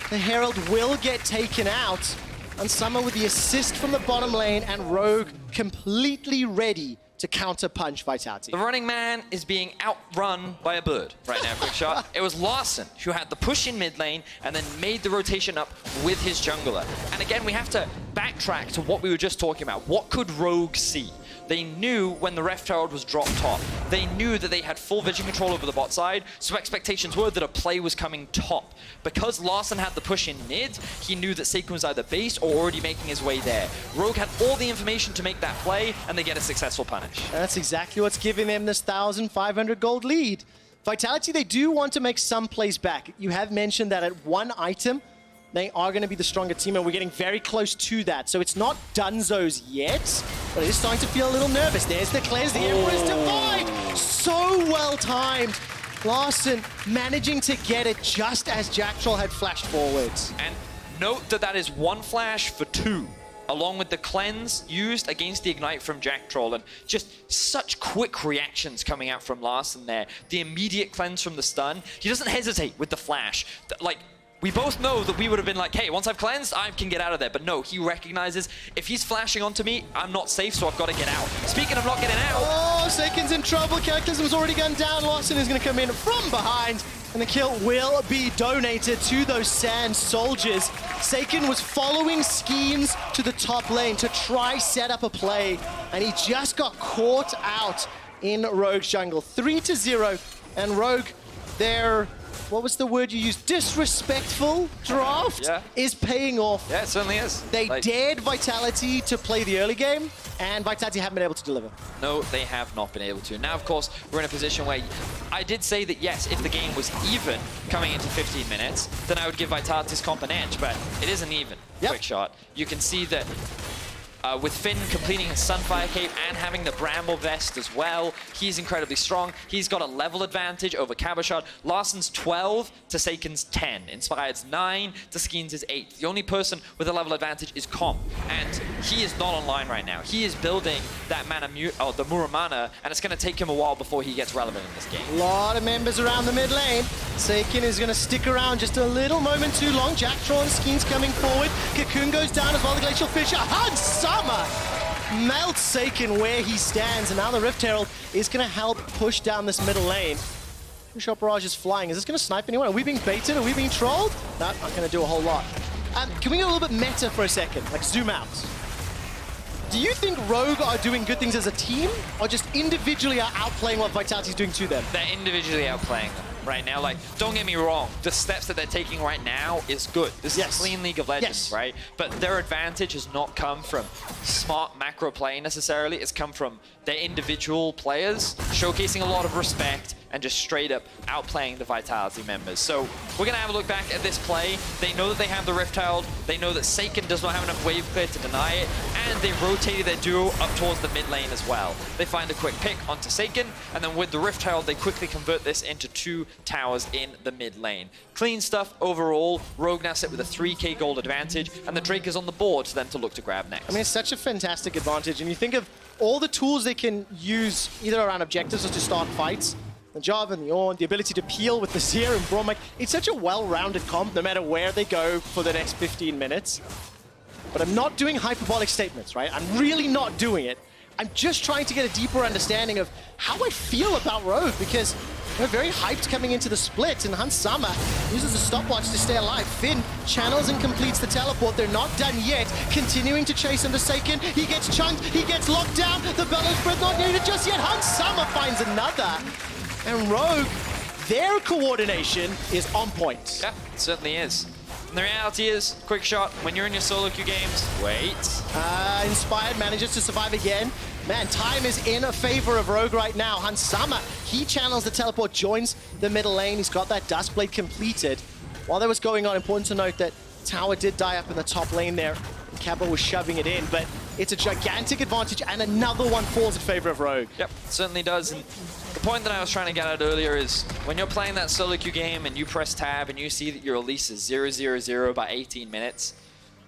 Speaker 2: The Herald will get taken out. And Summer with the assist from the bottom lane, and Rogue completely ready to counter-punch Vitality.
Speaker 4: The running man is being outrun by a bird right now, FLICKR. It was Larssen who had the push in mid lane and then made the rotation up with his jungler. And again, we have to backtrack to what we were just talking about. What could Rogue see? They knew when the Reft Herald was dropped top. They knew that they had full vision control over the bot side, so expectations were that a play was coming top. Because Larssen had the push in mid, he knew that Seiken was either base or already making his way there. Rogue had all the information to make that play, and they get a successful punish.
Speaker 2: And that's exactly what's giving them this 1,500 gold lead. Vitality, they do want to make some plays back. You have mentioned that at one item, they are going to be the stronger team, and we're getting very close to that. So it's not Dunzo's yet, but it is starting to feel a little nervous. There's the cleanse, the Emperor's Divide! So well timed. Larssen managing to get it just as Jack Troll had flashed forwards.
Speaker 4: And note that that is one flash for two, along with the cleanse used against the ignite from Jack Troll, and just such quick reactions coming out from Larssen there. The immediate cleanse from the stun. He doesn't hesitate with the flash. Like, we both know that we would have been like, hey, once I've cleansed, I can get out of there. But no, he recognizes, if he's flashing onto me, I'm not safe, so I've got to get out. Speaking of not getting out...
Speaker 2: Oh, Seiken's in trouble. Cataclysm's already gone down. Larssen is going to come in from behind, and the kill will be donated to those Sand Soldiers. Seiken was following Schemes to the top lane to try set up a play, and he just got caught out in Rogue's jungle. 3-0, and Rogue, they're... What was the word you used? Disrespectful draft is paying off.
Speaker 4: Yeah, it certainly is.
Speaker 2: They dared Vitality to play the early game, and Vitality haven't been able to deliver.
Speaker 4: No, they have not been able to. Now, of course, we're in a position where I did say that, yes, if the game was even coming into 15 minutes, then I would give Vitality's comp an edge, but it isn't even. Quick shot. You can see that
Speaker 20: with Finn completing his Sunfire Cape and having the Bramble Vest as well, he's incredibly strong. He's got a level advantage over Cabochard. Larsen's 12 to Seiken's 10. Inspired's 9 to Skeens' 8. The only person with a level advantage is Comp, and he is not online right now. He is building that the Muramana, and it's going to take him a while before he gets relevant in this game.
Speaker 2: A lot of members around the mid lane. Seiken is going to stick around just a little moment too long. Jacktron, Skeens coming forward. Cocoon goes down as well, the Glacial Fisher. Hansama melts Seiken where he stands, and now the Rift Herald is going to help push down this middle lane. Shot Barrage is flying. Is this going to snipe anyone? Are we being baited? Are we being trolled? No, not going to do a whole lot. Can we get a little bit meta for a second? Like, zoom out. Do you think Rogue are doing good things as a team, or just individually are outplaying what Vitality's doing to them?
Speaker 20: They're individually outplaying them right now. Like, don't get me wrong, the steps that they're taking right now is good. This is a clean League of Legends, right? But their advantage has not come from smart macro play necessarily. It's come from their individual players showcasing a lot of respect and just straight up outplaying the Vitality members. So we're going to have a look back at this play. They know that they have the Rift Herald. They know that Seiken does not have enough wave clear to deny it, and they rotated their duo up towards the mid lane as well. They find a quick pick onto Seiken, and then with the Rift Herald, they quickly convert this into 2 towers in the mid lane. Clean stuff overall. Rogue now sit with a 3k gold advantage, and the Drake is on the board for them to look to grab next.
Speaker 2: I mean, it's such a fantastic advantage, and you think of all the tools they can use either around objectives or to start fights. The Jarvan, the Ornn, the ability to peel with the Seer and Braum. It's such a well-rounded comp no matter where they go for the next 15 minutes. But I'm not doing hyperbolic statements, right? I'm really not doing it. I'm just trying to get a deeper understanding of how I feel about Rogue, because they're very hyped coming into the split, and Hansama uses the stopwatch to stay alive. Finn channels and completes the teleport. They're not done yet. Continuing to chase into Seiken. He gets chunked. He gets locked down. The Bellows Breath not needed just yet. Hansama finds another. And Rogue, their coordination is on point.
Speaker 20: Yeah, it certainly is. And the reality is, quick shot, when you're in your solo queue games, wait.
Speaker 2: Inspired manages to survive again. Man, time is in favor of Rogue right now. Hansama, he channels the teleport, joins the middle lane. He's got that Duskblade completed. While that was going on, important to note that tower did die up in the top lane there. Cabo was shoving it in, but it's a gigantic advantage, and another one falls in favor of Rogue.
Speaker 20: Yep, it certainly does. And the point that I was trying to get at earlier is when you're playing that solo queue game and you press tab and you see that your release is 0-0-0 by 18 minutes,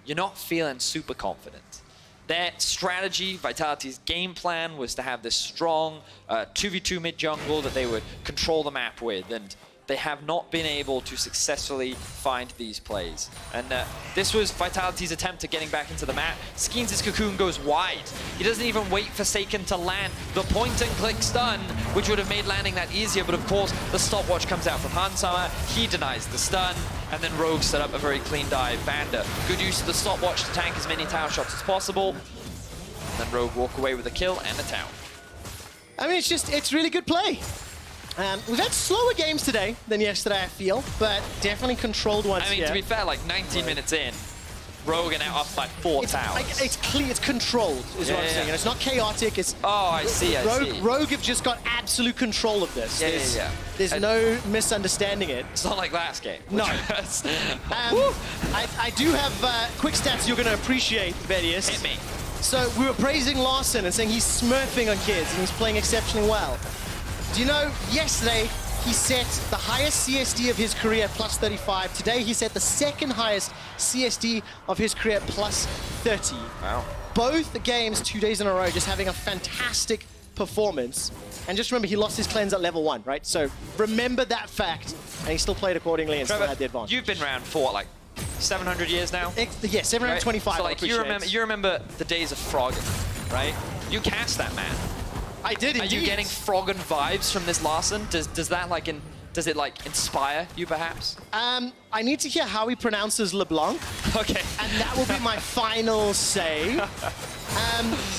Speaker 20: you're not feeling super confident. Their strategy, Vitality's game plan, was to have this strong 2v2 mid jungle that they would control the map with, and they have not been able to successfully find these plays. And this was Vitality's attempt at getting back into the map. Skeens' Cocoon goes wide. He doesn't even wait for Seiken to land the point-and-click stun, which would have made landing that easier, but of course, the stopwatch comes out from Hansama. He denies the stun, and then Rogue set up a very clean dive. Vander, good use of the stopwatch to tank as many tower shots as possible. And then Rogue walk away with a kill and a tower.
Speaker 2: I mean, it's really good play. We've had slower games today than yesterday, I feel, but definitely controlled ones.
Speaker 20: I mean, to be fair, like 19 minutes in, Rogue are now up by 4 towers.
Speaker 2: Like, it's clear, it's controlled, is what I'm saying. And it's not chaotic. It's
Speaker 20: I see.
Speaker 2: Rogue have just got absolute control of this. There's no misunderstanding it.
Speaker 20: It's not like last game.
Speaker 2: No. I do have quick stats you're going to appreciate, Vedius.
Speaker 20: Hit me.
Speaker 2: So we were praising Larsen and saying he's smurfing on kids and he's playing exceptionally well. Do you know, yesterday he set the highest CSD of his career at plus 35. Today he set the second highest CSD of his career at plus 30.
Speaker 20: Wow.
Speaker 2: Both games 2 days in a row just having a fantastic performance. And just remember, he lost his cleanse at level 1, right? So remember that fact, and he still played accordingly and still had the advantage.
Speaker 20: You've been around for like 700 years now?
Speaker 2: Yeah, 725.
Speaker 20: So like you remember the days of Froggen, right? You cast that man.
Speaker 2: I did indeed.
Speaker 20: Are you getting Froggen vibes from this Larsen? Does that like does it like inspire you perhaps?
Speaker 2: I need to hear how he pronounces LeBlanc.
Speaker 20: Okay.
Speaker 2: And that will be my final say.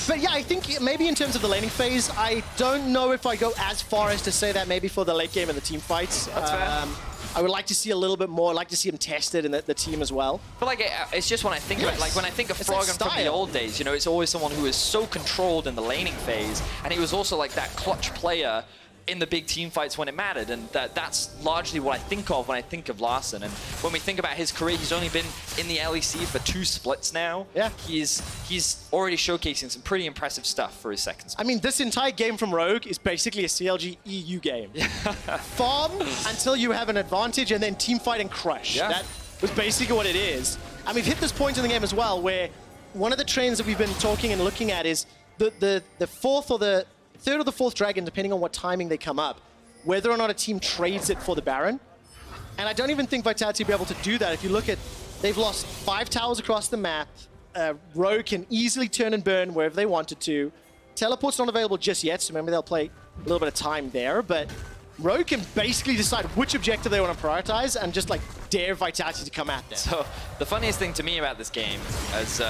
Speaker 2: But yeah, I think maybe in terms of the laning phase, I don't know if I go as far as to say that maybe for the late game and the team fights.
Speaker 20: That's fair.
Speaker 2: I would like to see a little bit more. I'd like to see him tested in the team as well.
Speaker 20: But like, it's just when I think about it, like when I think of Froggen from the old days, you know, it's always someone who is so controlled in the laning phase, and he was also like that clutch player in the big team fights when it mattered, and that's largely what I think of when I think of Larson. And when we think about his career, he's only been in the LEC for 2 splits now.
Speaker 2: Yeah.
Speaker 20: He's already showcasing some pretty impressive stuff for his second split.
Speaker 2: I mean, this entire game from Rogue is basically a CLG EU game. Farm until you have an advantage, and then team fight and crush.
Speaker 20: Yeah.
Speaker 2: That was basically what it is. And we've hit this point in the game as well, where one of the trends that we've been talking and looking at is the fourth or the third or the fourth dragon, depending on what timing they come up, whether or not a team trades it for the Baron. And I don't even think Vitality will be able to do that. If you look at, they've lost 5 towers across the map. Rogue can easily turn and burn wherever they wanted to. Teleport's not available just yet, so maybe they'll play a little bit of time there. But Rogue can basically decide which objective they want to prioritize and just like dare Vitality to come at them.
Speaker 20: So the funniest thing to me about this game is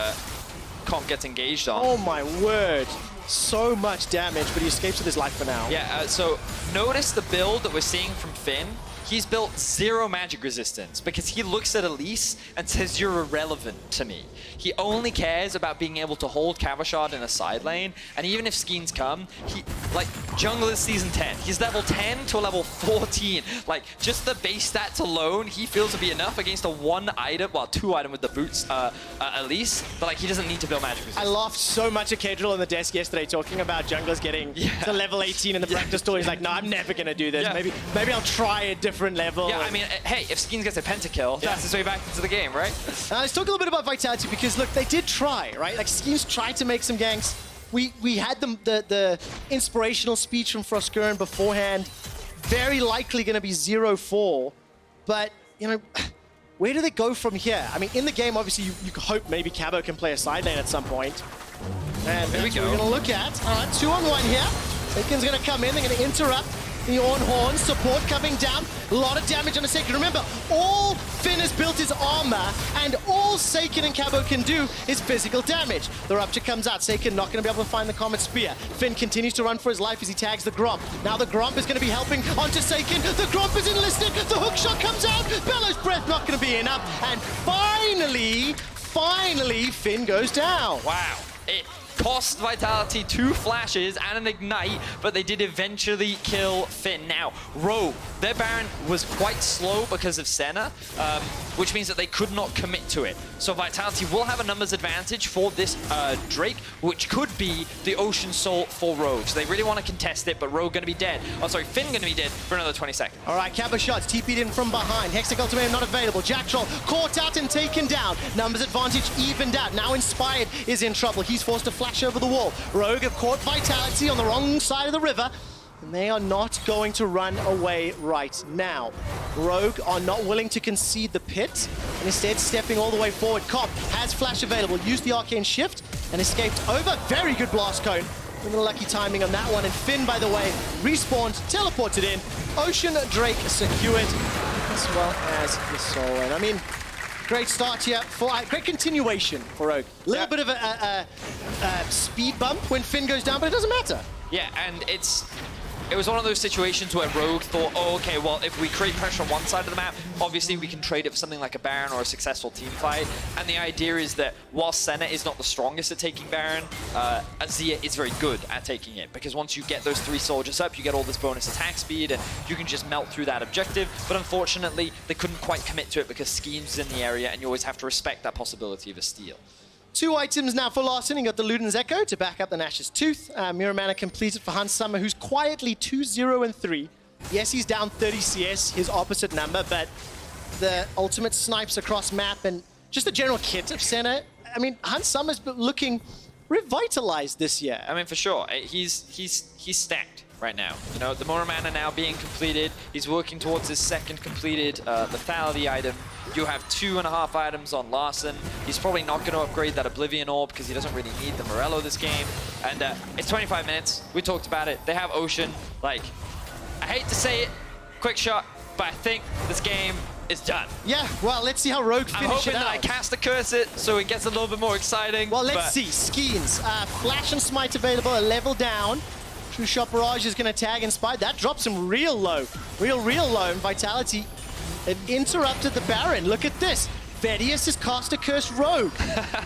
Speaker 20: Comp gets engaged on.
Speaker 2: Oh my word. So much damage, but he escapes with his life for now.
Speaker 20: Yeah, so notice the build that we're seeing from Finn. He's built 0 magic resistance because he looks at Elise and says, you're irrelevant to me. He only cares about being able to hold Cavachard in a side lane, and even if Skeens come, like, Jungler's Season 10. He's level 10 to a level 14. Like, just the base stats alone, he feels to be enough against a 1 item, well, 2 item with the boots, Elise, but like, he doesn't need to build magic resistance.
Speaker 2: I laughed so much at Kedril on the desk yesterday talking about junglers getting to level 18 in the practice tour. He's like, no, I'm never going to do this. Maybe I'll try a different level.
Speaker 20: Yeah, I mean, hey, if Skeens gets a pentakill, that's his way back into the game, right?
Speaker 2: Let's talk a little bit about Vitality because, look, they did try, right? Like, Skeens tried to make some ganks. We had the inspirational speech from Froskuren beforehand. Very likely going to be 0-4. But, you know, where do they go from here? I mean, in the game, obviously, you hope maybe Cabo can play a side lane at some point. And that's what we're going to look at. All right, 2-on-1 here. Aiken's going to come in. They're going to interrupt. The Ornhorn, support coming down, a lot of damage on the Seiken. Remember, all Finn has built is armor, and all Seiken and Cabo can do is physical damage. The Rupture comes out, Seiken not going to be able to find the Comet Spear. Finn continues to run for his life as he tags the Gromp. Now the Gromp is going to be helping onto Seiken. The Gromp is enlisted, the hookshot comes out, Bellow's Breath not going to be enough, and finally, Finn goes down.
Speaker 20: Wow. It cost Vitality 2 flashes and an ignite, but they did eventually kill Finn. Now, Rogue, their Baron was quite slow because of Senna, which means that they could not commit to it. So Vitality will have a numbers advantage for this Drake, which could be the Ocean Soul for Rogue. So they really want to contest it, but Rogue going to be dead. Oh, sorry, Finn going to be dead for another 20 seconds.
Speaker 2: All right, Cabo shots, TP'd in from behind. Hextech Ultimatum not available. Jack Troll caught out and taken down. Numbers advantage evened out. Now Inspired is in trouble. He's forced to flash over the wall. Rogue have caught Vitality on the wrong side of the river, and they are not going to run away right now. Rogue are not willing to concede the pit, and instead stepping all the way forward. Cop has flash available, used the Arcane Shift, and escaped over. Very good Blast Cone. A little lucky timing on that one, and Finn, by the way, respawned, teleported in. Ocean Drake secured, as well as the Soul. And I mean, great start here, great continuation for Rogue. A little bit of a speed bump when Finn goes down, but it doesn't matter.
Speaker 20: Yeah, and it was one of those situations where Rogue thought, oh, okay, well, if we create pressure on one side of the map, obviously we can trade it for something like a Baron or a successful team fight. And the idea is that while Senna is not the strongest at taking Baron, Azir is very good at taking it, because once you get those 3 soldiers up, you get all this bonus attack speed, and you can just melt through that objective. But unfortunately, they couldn't quite commit to it because Skeens is in the area, and you always have to respect that possibility of a steal.
Speaker 2: 2 items now for Larson. He got the Luden's Echo to back up the Nash's Tooth. Mirror Mana completed for Hans Summer, who's quietly 2-0-3. Yes, he's down 30 CS, his opposite number, but the ultimate snipes across map and just the general kit of Senna. I mean, Hans Summer's looking revitalized this year.
Speaker 20: I mean, for sure. He's stacked right now. You know, the Mirror Mana now being completed. He's working towards his second completed lethality item. You have 2.5 items on Larson. He's probably not going to upgrade that Oblivion Orb because he doesn't really need the Morello this game. And it's 25 minutes. We talked about it. They have Ocean. Like, I hate to say it, quick shot, but I think this game is done.
Speaker 2: Yeah, well, let's see how Rogue finish it out.
Speaker 20: I'm hoping that I cast a curse it so it gets a little bit more exciting.
Speaker 2: Well, let's see. Skeens, Flash and Smite available, a level down. True Shot Barrage is going to tag Inspired. That drops him real low. Real low. And Vitality, it interrupted the Baron. Look at this. Vedius has cast a cursed Rogue.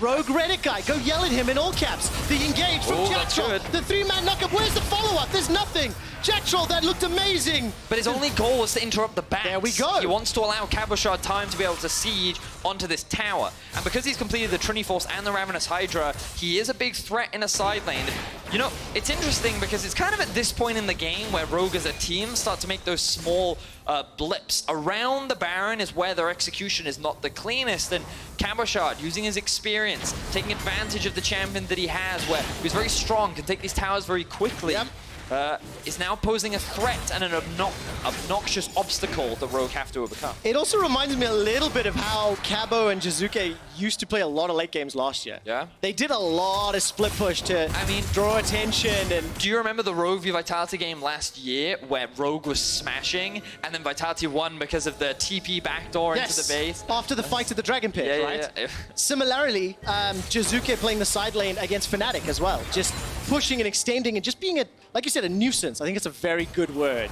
Speaker 2: Rogue Reddit guy, go yell at him in all caps. The engage from
Speaker 20: Oh,
Speaker 2: Jack
Speaker 20: that's
Speaker 2: Troll.
Speaker 20: good.
Speaker 2: The 3-man knockup, where's the follow-up? There's nothing. Jack Troll, that looked amazing.
Speaker 20: But his only goal was to interrupt the bats.
Speaker 2: There we go.
Speaker 20: He wants to allow Cabochard time to be able to siege onto this tower. And because he's completed the Trinity Force and the Ravenous Hydra, he is a big threat in a side lane. You know, it's interesting because it's kind of at this point in the game where Rogue as a team start to make those small blips. Around the Baron is where their execution is not the cleanest, and Cabochard, using his experience, taking advantage of the champion that he has, where he's very strong, can take these towers very quickly.
Speaker 2: Yep.
Speaker 20: Is now posing a threat and an obnoxious obstacle that Rogue have to overcome.
Speaker 2: It also reminds me a little bit of how Cabo and Jizuke used to play a lot of late games last year.
Speaker 20: Yeah?
Speaker 2: They did a lot of split push to draw attention. And
Speaker 20: do you remember the Rogue v Vitality game last year where Rogue was smashing and then Vitality won because of the TP backdoor into the base?
Speaker 2: After the fight at the Dragon Pit, right?
Speaker 20: Yeah.
Speaker 2: Similarly, Jizuke playing the side lane against Fnatic as well. Just pushing and extending and just being like you said, a nuisance. I think it's a very good word.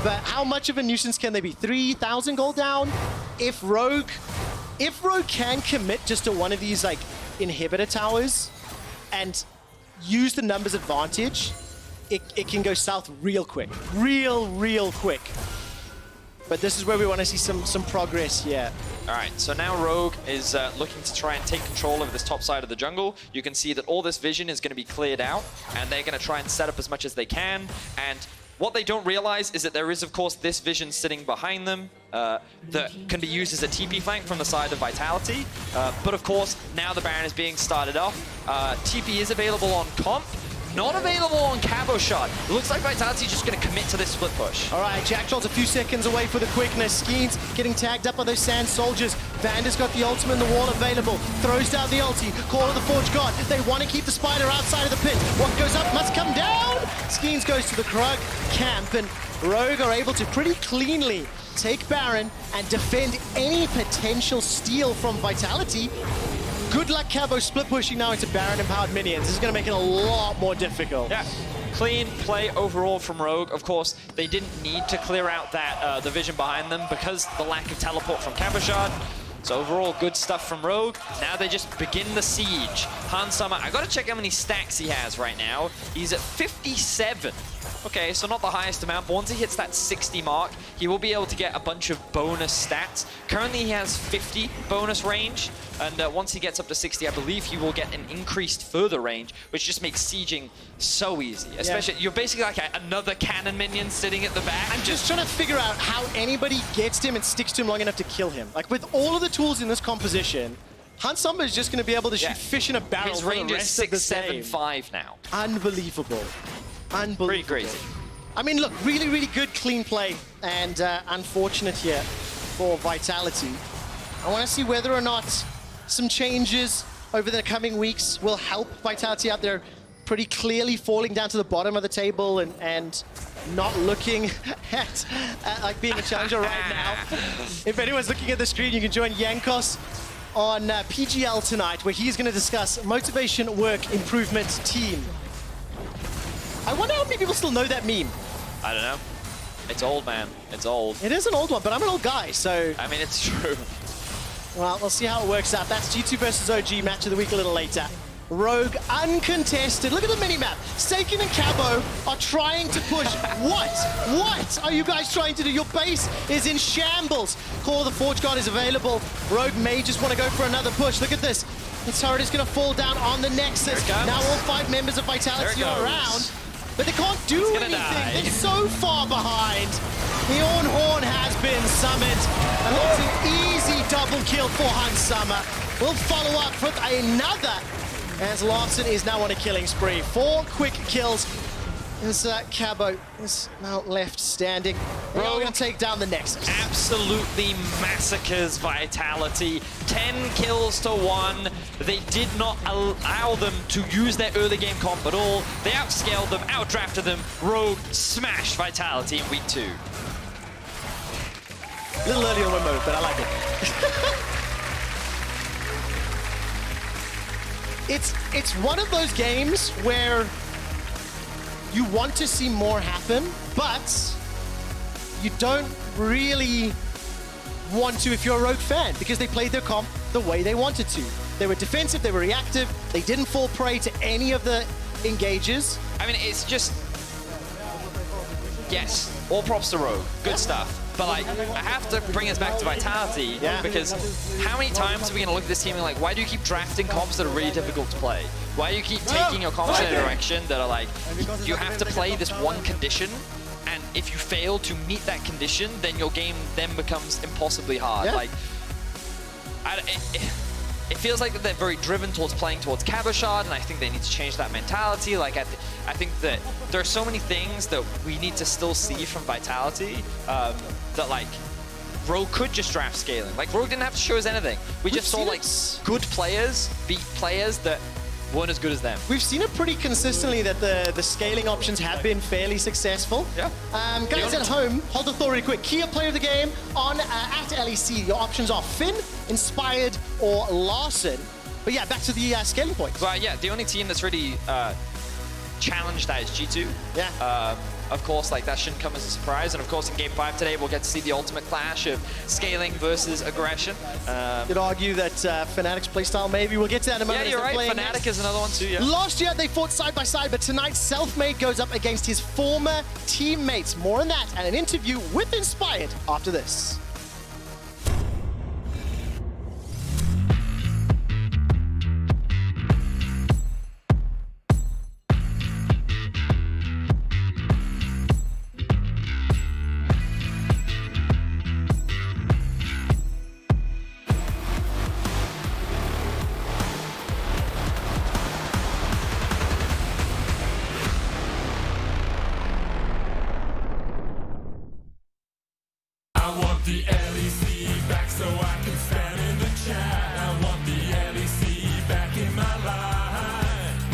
Speaker 2: But how much of a nuisance can they be? 3,000 gold down? If Rogue can commit just to one of these like inhibitor towers and use the numbers advantage, it can go south real quick. Real quick. But this is where we want to see some progress here.
Speaker 20: All right, so now Rogue is looking to try and take control over this top side of the jungle. You can see that all this vision is going to be cleared out, and they're going to try and set up as much as they can. And what they don't realize is that there is, of course, this vision sitting behind them that can be used as a TP flank from the side of Vitality. But of course, now the Baron is being started off. TP is available on Comp. Not available on Cabochard. It looks like Vitality is just going to commit to this split push.
Speaker 2: All right, Jack Troll's a few seconds away for the quickness. Skeens getting tagged up by those Sand Soldiers. Vander's got the ultimate and the wall available. Throws down the ulti. Call of the Forge God. They want to keep the Spider outside of the pit. What goes up must come down. Skeens goes to the Krug camp, and Rogue are able to pretty cleanly take Baron and defend any potential steal from Vitality. Good luck, Cabo, split pushing now into Baron-empowered minions. This is going to make it a lot more difficult.
Speaker 20: Yeah, clean play overall from Rogue. Of course, they didn't need to clear out that the vision behind them because the lack of teleport from Cabochard. So overall, good stuff from Rogue. Now they just begin the siege. Han Summer, I gotta check how many stacks he has right now. He's at 57. Okay, so not the highest amount, but once he hits that 60 mark, he will be able to get a bunch of bonus stats. Currently, he has 50 bonus range, and once he gets up to 60, I believe he will get an increased further range, which just makes sieging so easy. Especially, you're basically like another cannon minion sitting at the back.
Speaker 2: I'm just trying to figure out how anybody gets to him and sticks to him long enough to kill him. Like, with all of the tools in this composition, Han Summer is just going to be able to shoot fish in a barrel.
Speaker 20: His
Speaker 2: for
Speaker 20: range
Speaker 2: the
Speaker 20: is
Speaker 2: rest
Speaker 20: 6,
Speaker 2: of the
Speaker 20: 7,
Speaker 2: game.
Speaker 20: 5 now.
Speaker 2: Unbelievable. Unbelievable.
Speaker 20: Pretty crazy.
Speaker 2: I mean, look, really good, clean play, and unfortunate here for Vitality. I want to see whether or not some changes over the coming weeks will help Vitality out there. Pretty clearly falling down to the bottom of the table and not looking at like being a challenger right now. If anyone's looking at the screen, you can join Yankos on PGL tonight, where he's going to discuss Motivation Work Improvement Team. I wonder how many people still know that meme.
Speaker 20: I don't know. It's old, man. It's old.
Speaker 2: It is an old one, but I'm an old guy, so...
Speaker 20: I mean, it's true.
Speaker 2: Well, we'll see how it works out. That's G2 versus OG, match of the week a little later. Rogue uncontested. Look at the minimap. Seiken and Cabo are trying to push. What are you guys trying to do? Your base is in shambles. Call of the Forge God is available. Rogue may just want to go for another push. Look at this. The turret is going to fall down on the Nexus. Now all 5 members of Vitality are around. But they can't do anything. They're so far behind. The Horn has been summoned. And that's an easy double kill for Han Summer. We'll follow up with another, as Larson is now on a killing spree. 4 quick kills. As Cabo is now left standing. They're going to take down the Nexus.
Speaker 20: Absolutely massacres Vitality. 10 kills to 1. They did not allow them to use their early game comp at all. They outscaled them, outdrafted them. Rogue smashed Vitality in week 2.
Speaker 2: A little early on one mode, but I like it. It's one of those games where you want to see more happen, but you don't really want to if you're a Rogue fan, because they played their comp the way they wanted to. They were defensive, they were reactive, they didn't fall prey to any of the engages.
Speaker 4: I mean, it's just... Yes, all props to Rogue. Good stuff. But like, I have to bring us back to Vitality, because how many times are we going to look at this team and like, why do you keep drafting comps that are really difficult to play? Why do you keep taking your comps in a direction that are like, you have to play this one condition, and if you fail to meet that condition, then your game then becomes impossibly hard. Like, it feels like that they're very driven towards playing towards Cabochard, and I think they need to change that mentality. Like, I think that there are so many things that we need to still see from Vitality that, like, Rogue could just draft scaling. Like, Rogue didn't have to show us anything. We just saw, like, good players beat players that weren't as good as them.
Speaker 2: We've seen it pretty consistently that the scaling options have been fairly successful.
Speaker 4: Yeah.
Speaker 2: Guys at home, hold the thought really quick. Key player of the game on at LEC. Your options are Finn, Inspired, or Larson. But yeah, back to the scaling points.
Speaker 4: Well, yeah, the only team that's really challenged that is G2.
Speaker 2: Yeah.
Speaker 4: Of course, like, that shouldn't come as a surprise. And of course, in Game 5 today, we'll get to see the ultimate clash of scaling versus aggression.
Speaker 2: Could argue that Fnatic's playstyle, maybe. We'll get to that in a moment.
Speaker 4: Yeah, you're right. Fnatic is another one too, yeah.
Speaker 2: Last year, they fought side by side, but tonight, Selfmade goes up against his former teammates. More on that and an interview with Inspired after this.
Speaker 6: The LEC back so I can stand in the chat. I want the LEC back in my life.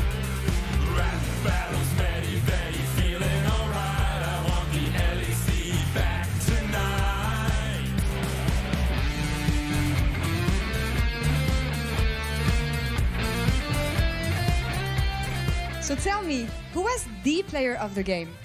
Speaker 6: Rap battles, Medi, Vedi, feeling alright. I want the LEC back tonight.
Speaker 7: So tell me, who was the player of the game?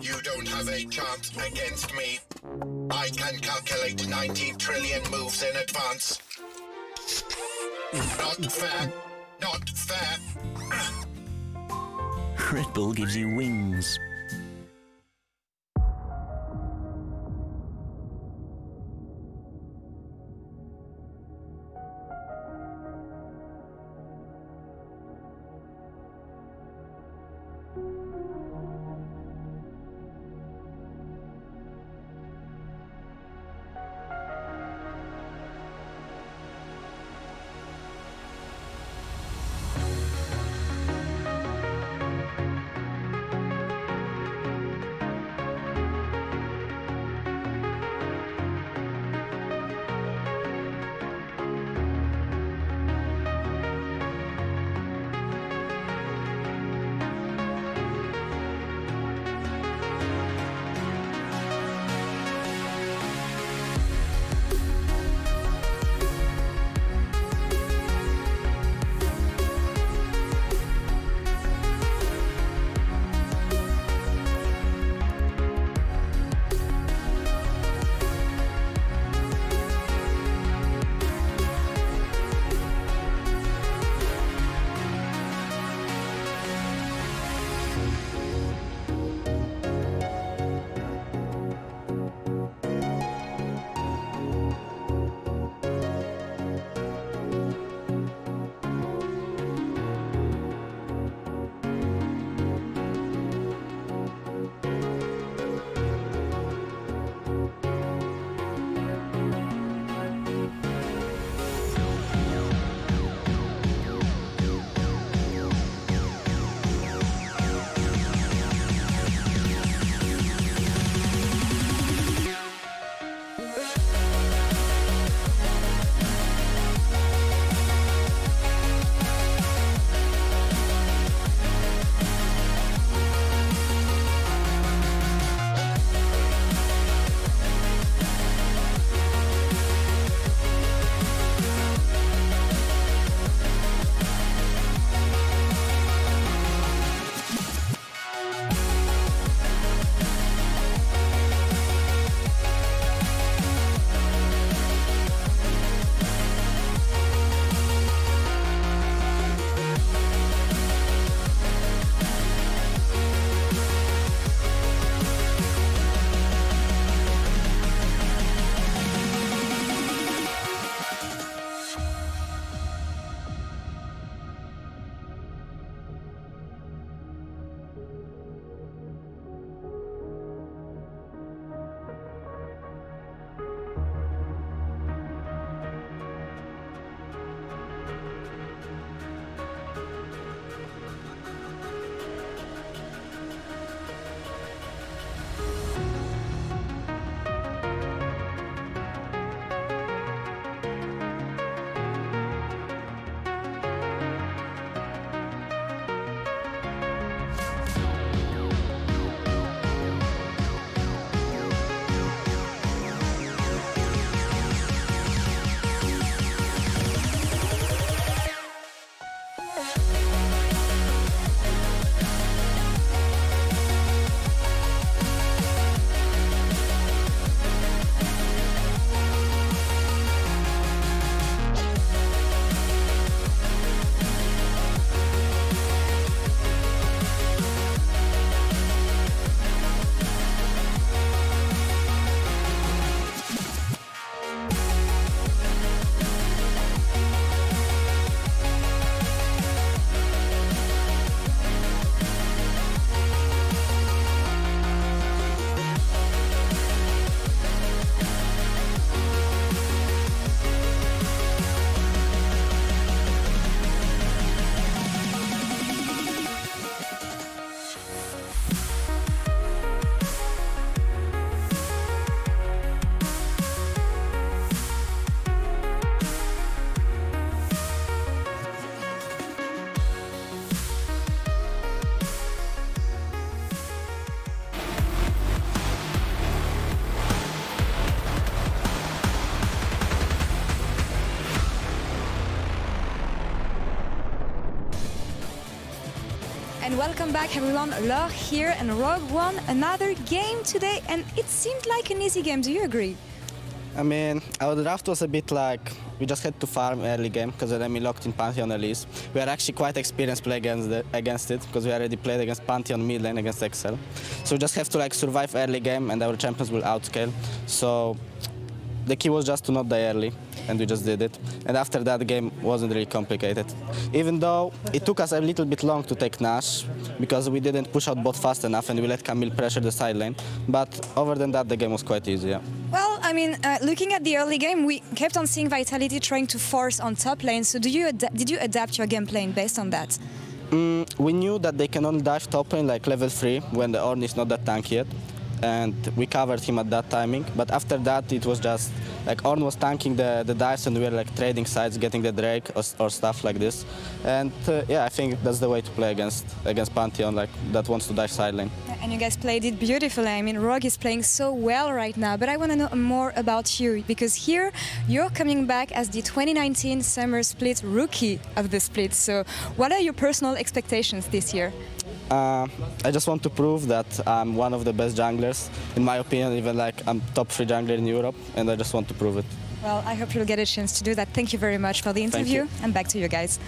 Speaker 5: You don't have a chance against me. I can calculate 19 trillion moves in advance. Not fair. Not fair.
Speaker 10: Red Bull gives you wings.
Speaker 7: And welcome back everyone, Laure here, and Rogue won another game today, and it seemed like an easy game, do you agree?
Speaker 8: I mean, our draft was a bit like, we just had to farm early game because then we locked in Pantheon Elise. We are actually quite experienced playing against it because we already played against Pantheon mid lane against Excel. So we just have to like survive early game and our champions will outscale. So the key was just to not die early, and we just did it. And after that, the game wasn't really complicated. Even though it took us a little bit long to take Nash, because we didn't push out bot fast enough and we let Camille pressure the side lane. But other than that, the game was quite easy, yeah.
Speaker 7: Well, I mean, looking at the early game, we kept on seeing Vitality trying to force on top lane. So did you adapt your game plan based on that?
Speaker 8: We knew that they can only dive top lane like level 3 when the Ornn is not that tanky yet. And we covered him at that timing. But after that, it was just like Ornn was tanking the dives and we were like trading sides, getting the Drake or stuff like this. And yeah, I think that's the way to play against Pantheon, like that wants to dive side lane.
Speaker 7: And you guys played it beautifully. I mean, Rogue is playing so well right now. But I want to know more about you, because here you're coming back as the 2019 Summer Split Rookie of the Split. So what are your personal expectations this year?
Speaker 8: I just want to prove that I'm one of the best junglers. In my opinion, even like I'm top 3 jungler in Europe, and I just want to prove it.
Speaker 7: Well, I hope you'll get a chance to do that. Thank you very much for the interview, and back to you guys.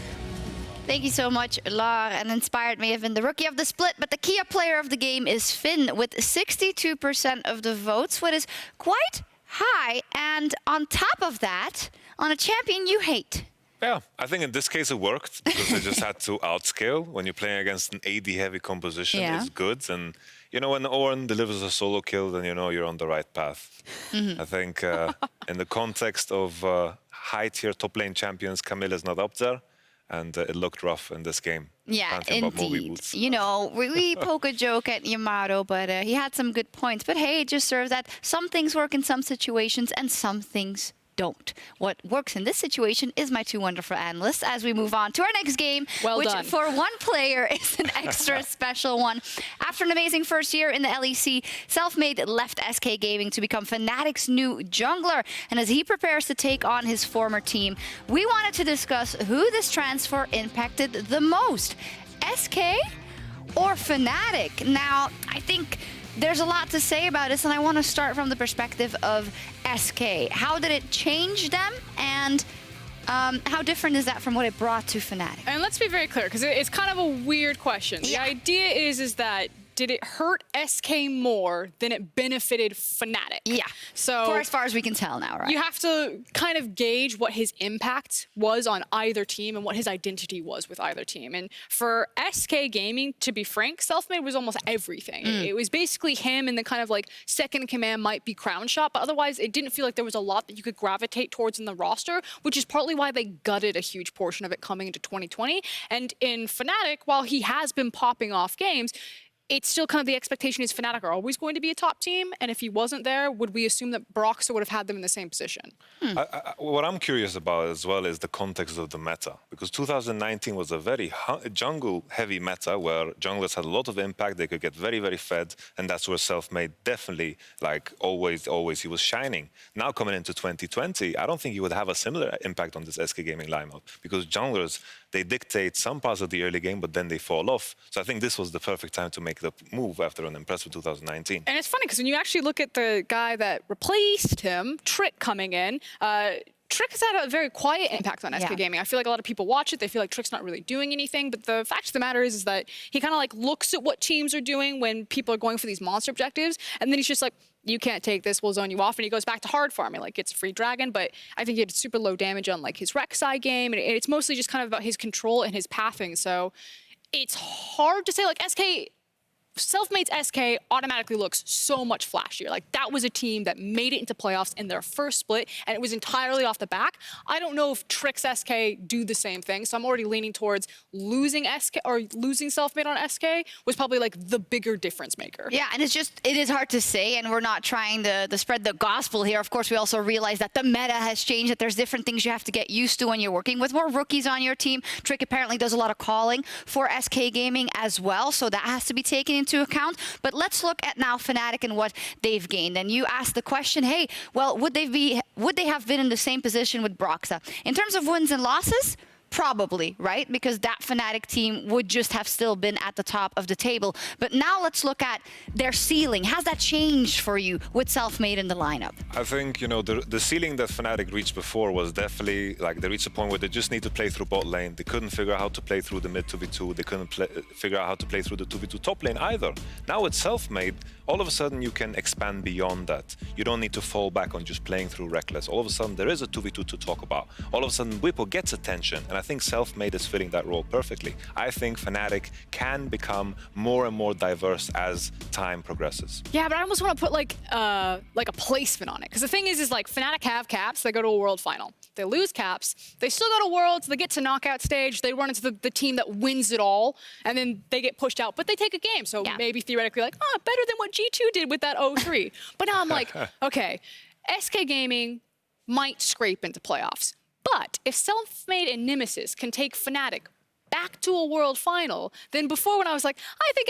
Speaker 11: Thank you so much, Laure. And Inspired may have been the rookie of the split, but the key player of the game is Finn with 62% of the votes, what is quite high. And on top of that, on a champion you hate.
Speaker 12: Yeah, I think in this case it worked because they just had to outscale. When you're playing against an AD-heavy composition, it's good. And, you know, when Ornn delivers a solo kill, then you know you're on the right path. I think in the context of high-tier top-lane champions, Camille is not up there. And it looked rough in this game.
Speaker 11: Yeah, indeed. You know, we poke a joke at Yamato, but he had some good points. But hey, it just serves that some things work in some situations and some things don't. What works in this situation is my 2 wonderful analysts as we move on to our next game, which for one player is an extra special one. After an amazing first year in the LEC, Selfmade left SK Gaming to become Fnatic's new jungler. And as he prepares to take on his former team, we wanted to discuss who this transfer impacted the most, SK or Fnatic? Now, I think there's a lot to say about this, and I want to start from the perspective of SK. How did it change them, and how different is that from what it brought to Fnatic?
Speaker 13: And let's be very clear, because it's kind of a weird question. The idea is that did it hurt SK more than it benefited Fnatic?
Speaker 11: Yeah.
Speaker 13: So
Speaker 11: for as far as we can tell now, right?
Speaker 13: You have to kind of gauge what his impact was on either team and what his identity was with either team. And for SK Gaming, to be frank, Selfmade was almost everything. It was basically him and the kind of like second command might be Crown Shot, but otherwise it didn't feel like there was a lot that you could gravitate towards in the roster, which is partly why they gutted a huge portion of it coming into 2020. And in Fnatic, while he has been popping off games, it's still kind of the expectation is Fnatic are always going to be a top team, and if he wasn't there, would we assume that Broxah would have had them in the same position?
Speaker 12: What I'm curious about as well is the context of the meta, because 2019 was a very jungle-heavy meta where junglers had a lot of impact, they could get very, very fed, and that's where Selfmade definitely, like always, he was shining. Now coming into 2020, I don't think he would have a similar impact on this SK Gaming lineup, because junglers, they dictate some parts of the early game, but then they fall off. So I think this was the perfect time to make the move after an impressive 2019.
Speaker 13: And it's funny because when you actually look at the guy that replaced him, Trick coming in, Trick has had a very quiet impact on SK Gaming. I feel like a lot of people watch it, they feel like Trick's not really doing anything, but the fact of the matter is that he kind of like looks at what teams are doing when people are going for these monster objectives, and then he's just like, you can't take this, we'll zone you off, and he goes back to hard farming, like it's free dragon, but I think he had super low damage on like his Rek'Sai game, and it's mostly just kind of about his control and his pathing, so it's hard to say, like Selfmade's SK automatically looks so much flashier. Like that was a team that made it into playoffs in their first split, and it was entirely off the back. I don't know if Trick's SK do the same thing, so I'm already leaning towards losing SK or losing Selfmade on SK was probably like the bigger difference maker.
Speaker 11: Yeah, and it is hard to say, and we're not trying to spread the gospel here. Of course, we also realize that the meta has changed, that there's different things you have to get used to when you're working with more rookies on your team. Trick apparently does a lot of calling for SK Gaming as well, so that has to be taken into account. But let's look at now Fnatic and what they've gained. And you asked the question, hey, well, would they have been in the same position with Broxah? In terms of wins and losses, probably, right? Because that Fnatic team would just have still been at the top of the table. But now let's look at their ceiling. Has that changed for you with Selfmade in the lineup?
Speaker 12: I think, you know, the ceiling that Fnatic reached before was definitely, like, they reached a point where they just need to play through bot lane. They couldn't figure out how to play through the mid 2v2. They couldn't figure out how to play through the 2v2 top lane either. Now with Selfmade, all of a sudden you can expand beyond that. You don't need to fall back on just playing through Reckless. All of a sudden there is a 2v2 to talk about. All of a sudden Whippo gets attention, and I think Selfmade is fitting that role perfectly. I think Fnatic can become more and more diverse as time progresses.
Speaker 13: Yeah, but I almost want to put like a placement on it. Because the thing is like Fnatic have caps, they go to a world final. They lose caps, they still go to worlds, they get to knockout stage, they run into the team that wins it all, and then they get pushed out, but they take a game. So maybe theoretically like, oh, better than what G2 did with that 0-3. But now I'm like, okay, SK Gaming might scrape into playoffs. But if Selfmade and Nemesis can take Fnatic back to a world final, then before when I was like, I think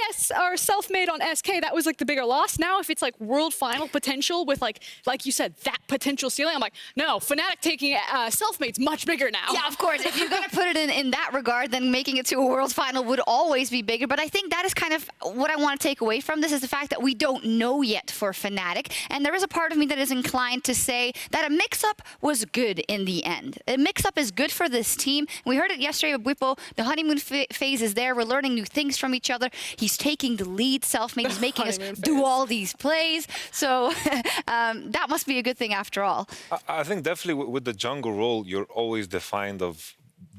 Speaker 13: Selfmade on SK, that was like the bigger loss. Now if it's like world final potential with like you said, that potential ceiling, I'm like, no, Fnatic taking Selfmade's much bigger now.
Speaker 11: Yeah, of course. If you're going to put it in that regard, then making it to a world final would always be bigger. But I think that is kind of what I want to take away from this is the fact that we don't know yet for Fnatic. And there is a part of me that is inclined to say that a mix-up was good in the end. A mix-up is good for this team. We heard it yesterday with Whippo. The honeymoon phase is there. We're learning new things from each other. He's taking the lead. Selfmade is making us do all these plays. So that must be a good thing after all.
Speaker 12: I think definitely with the jungle role, you're always defined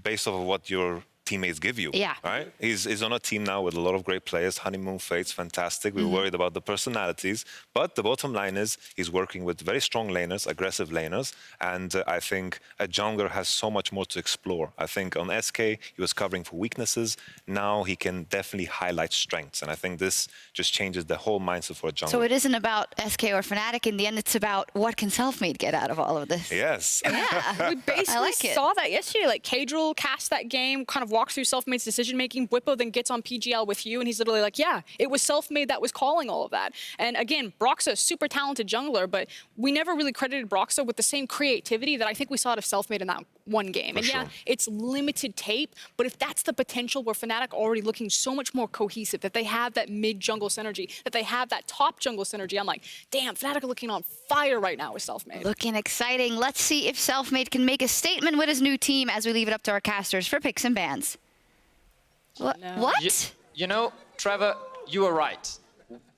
Speaker 12: based off of what your teammates give you.
Speaker 11: Yeah.
Speaker 12: Right? He's on a team now with a lot of great players. Honeymoon Fate's fantastic. We were worried about the personalities. But the bottom line is he's working with very strong laners, aggressive laners. And I think a jungler has so much more to explore. I think on SK, he was covering for weaknesses. Now he can definitely highlight strengths. And I think this just changes the whole mindset for a jungler.
Speaker 11: So it isn't about SK or Fnatic. In the end, it's about what can Selfmade get out of all of this.
Speaker 12: Yes.
Speaker 13: Yeah. We basically saw that yesterday. Like, Kadril cast that game, kind of walks through Selfmade's decision-making. Whippo then gets on PGL with you, and he's literally like, yeah, it was Selfmade that was calling all of that. And again, Broxah, super talented jungler, but we never really credited Broxah with the same creativity that I think we saw out of Selfmade in that one game. And yeah, it's limited tape, but if that's the potential where Fnatic already looking so much more cohesive, that they have that mid-jungle synergy, that they have that top jungle synergy, I'm like, damn, Fnatic are looking on fire right now with Selfmade.
Speaker 11: Looking exciting. Let's see if Selfmade can make a statement with his new team as we leave it up to our casters for picks and bans. What?
Speaker 15: You know, Trevor, you were right.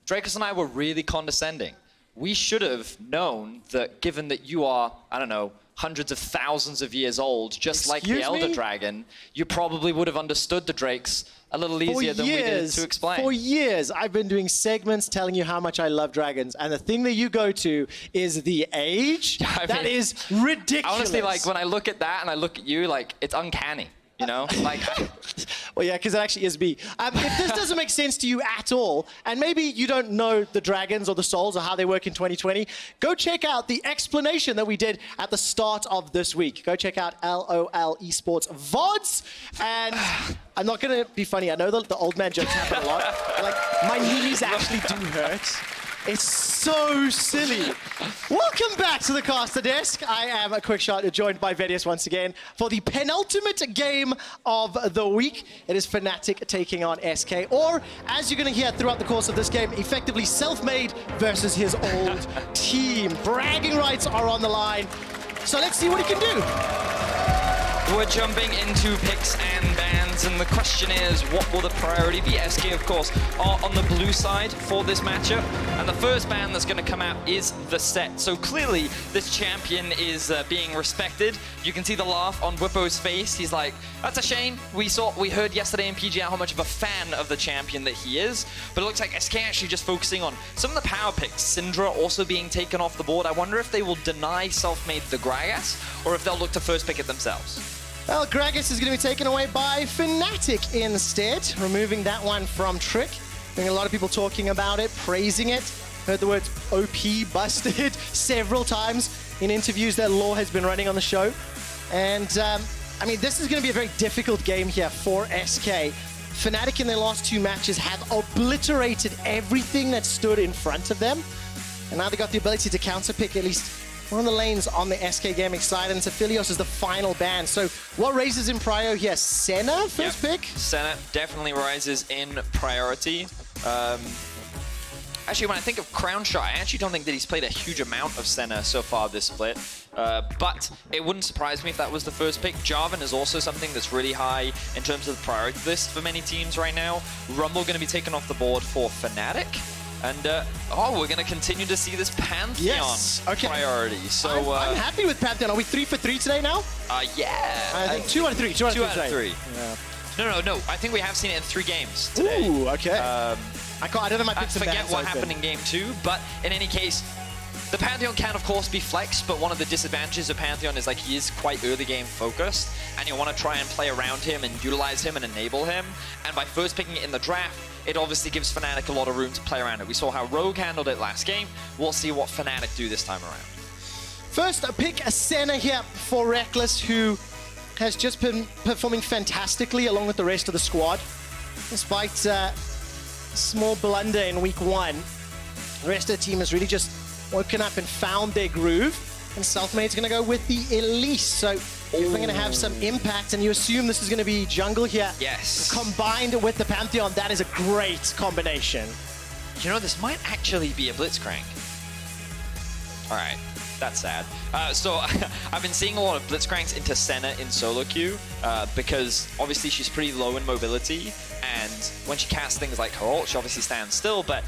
Speaker 15: Drakus and I were really condescending. We should have known that given that you are, I don't know, hundreds of thousands of years old, just like the Elder Dragon, you probably would have understood the Drakes a little easier than we did to explain.
Speaker 2: For years, I've been doing segments telling you how much I love dragons, and the thing that you go to is the age. That is ridiculous.
Speaker 15: Honestly, like, when I look at that and I look at you, like, it's uncanny. You know, like,
Speaker 2: well, yeah, because it actually is me. If this doesn't make sense to you at all, and maybe you don't know the dragons or the souls or how they work in 2020, go check out the explanation that we did at the start of this week. Go check out LOL Esports VODs, and I'm not going to be funny. I know the old man jokes happen a lot. Like, my knees actually do hurt. It's so silly. Welcome back to the caster desk. I am a quick shot, joined by Vedius once again for the penultimate game of the week. It is Fnatic taking on SK, or as you're going to hear throughout the course of this game, effectively Selfmade versus his old team. Bragging rights are on the line. So let's see what he can do.
Speaker 15: We're jumping into picks and bans, and the question is, what will the priority be? SK, of course, are on the blue side for this matchup, and the first ban that's going to come out is the set. So clearly, this champion is being respected. You can see the laugh on Whippo's face. He's like, that's a shame. We heard yesterday in PGL how much of a fan of the champion that he is, but it looks like SK actually just focusing on some of the power picks. Syndra also being taken off the board. I wonder if they will deny Selfmade the Gragas, or if they'll look to first pick it themselves.
Speaker 2: Well, Gragas is going to be taken away by Fnatic instead, removing that one from Trick. Hearing a lot of people talking about it, praising it. Heard the words OP busted several times in interviews that Law has been running on the show. And, I mean, this is going to be a very difficult game here for SK. Fnatic in their last two matches have obliterated everything that stood in front of them. And now they got the ability to counterpick at least one of the lanes on the SK Gaming side, and Tefilios is the final ban. So what raises in prio here? Senna, first pick?
Speaker 15: Senna definitely rises in priority. Actually, when I think of Crown Shot, I actually don't think that he's played a huge amount of Senna so far this split. But it wouldn't surprise me if that was the first pick. Jarvan is also something that's really high in terms of the priority list for many teams right now. Rumble going to be taken off the board for Fnatic. And, we're going to continue to see this Pantheon priority. So
Speaker 2: I'm happy with Pantheon. Are we 3 for 3 today now?
Speaker 15: Yeah.
Speaker 2: I think 2 out of 3. 2 out of 3.
Speaker 15: Yeah. No. I think we have seen it in 3 games today.
Speaker 2: Ooh, okay. I don't know my picks
Speaker 15: I forget what happened in game 2, but in any case, the Pantheon can, of course, be flexed, but one of the disadvantages of Pantheon is, like, he is quite early game focused, and you want to try and play around him and utilize him and enable him. And by first picking it in the draft, it obviously gives Fnatic a lot of room to play around it. We saw how Rogue handled it last game. We'll see what Fnatic do this time around.
Speaker 2: First, a pick a Senna here for Reckless, who has just been performing fantastically along with the rest of the squad. Despite small blunder in week 1, the rest of the team has really just woken up and found their groove, and Selfmade's going to go with the Elise. So if we're going to have some impact, and you assume this is going to be jungle here,
Speaker 15: yes,
Speaker 2: combined with the Pantheon, that is a great combination.
Speaker 15: You know, this might actually be a Blitzcrank. All right, that's sad. So I've been seeing a lot of Blitzcranks into Senna in solo queue because obviously she's pretty low in mobility, and when she casts things like her ult, she obviously stands still, but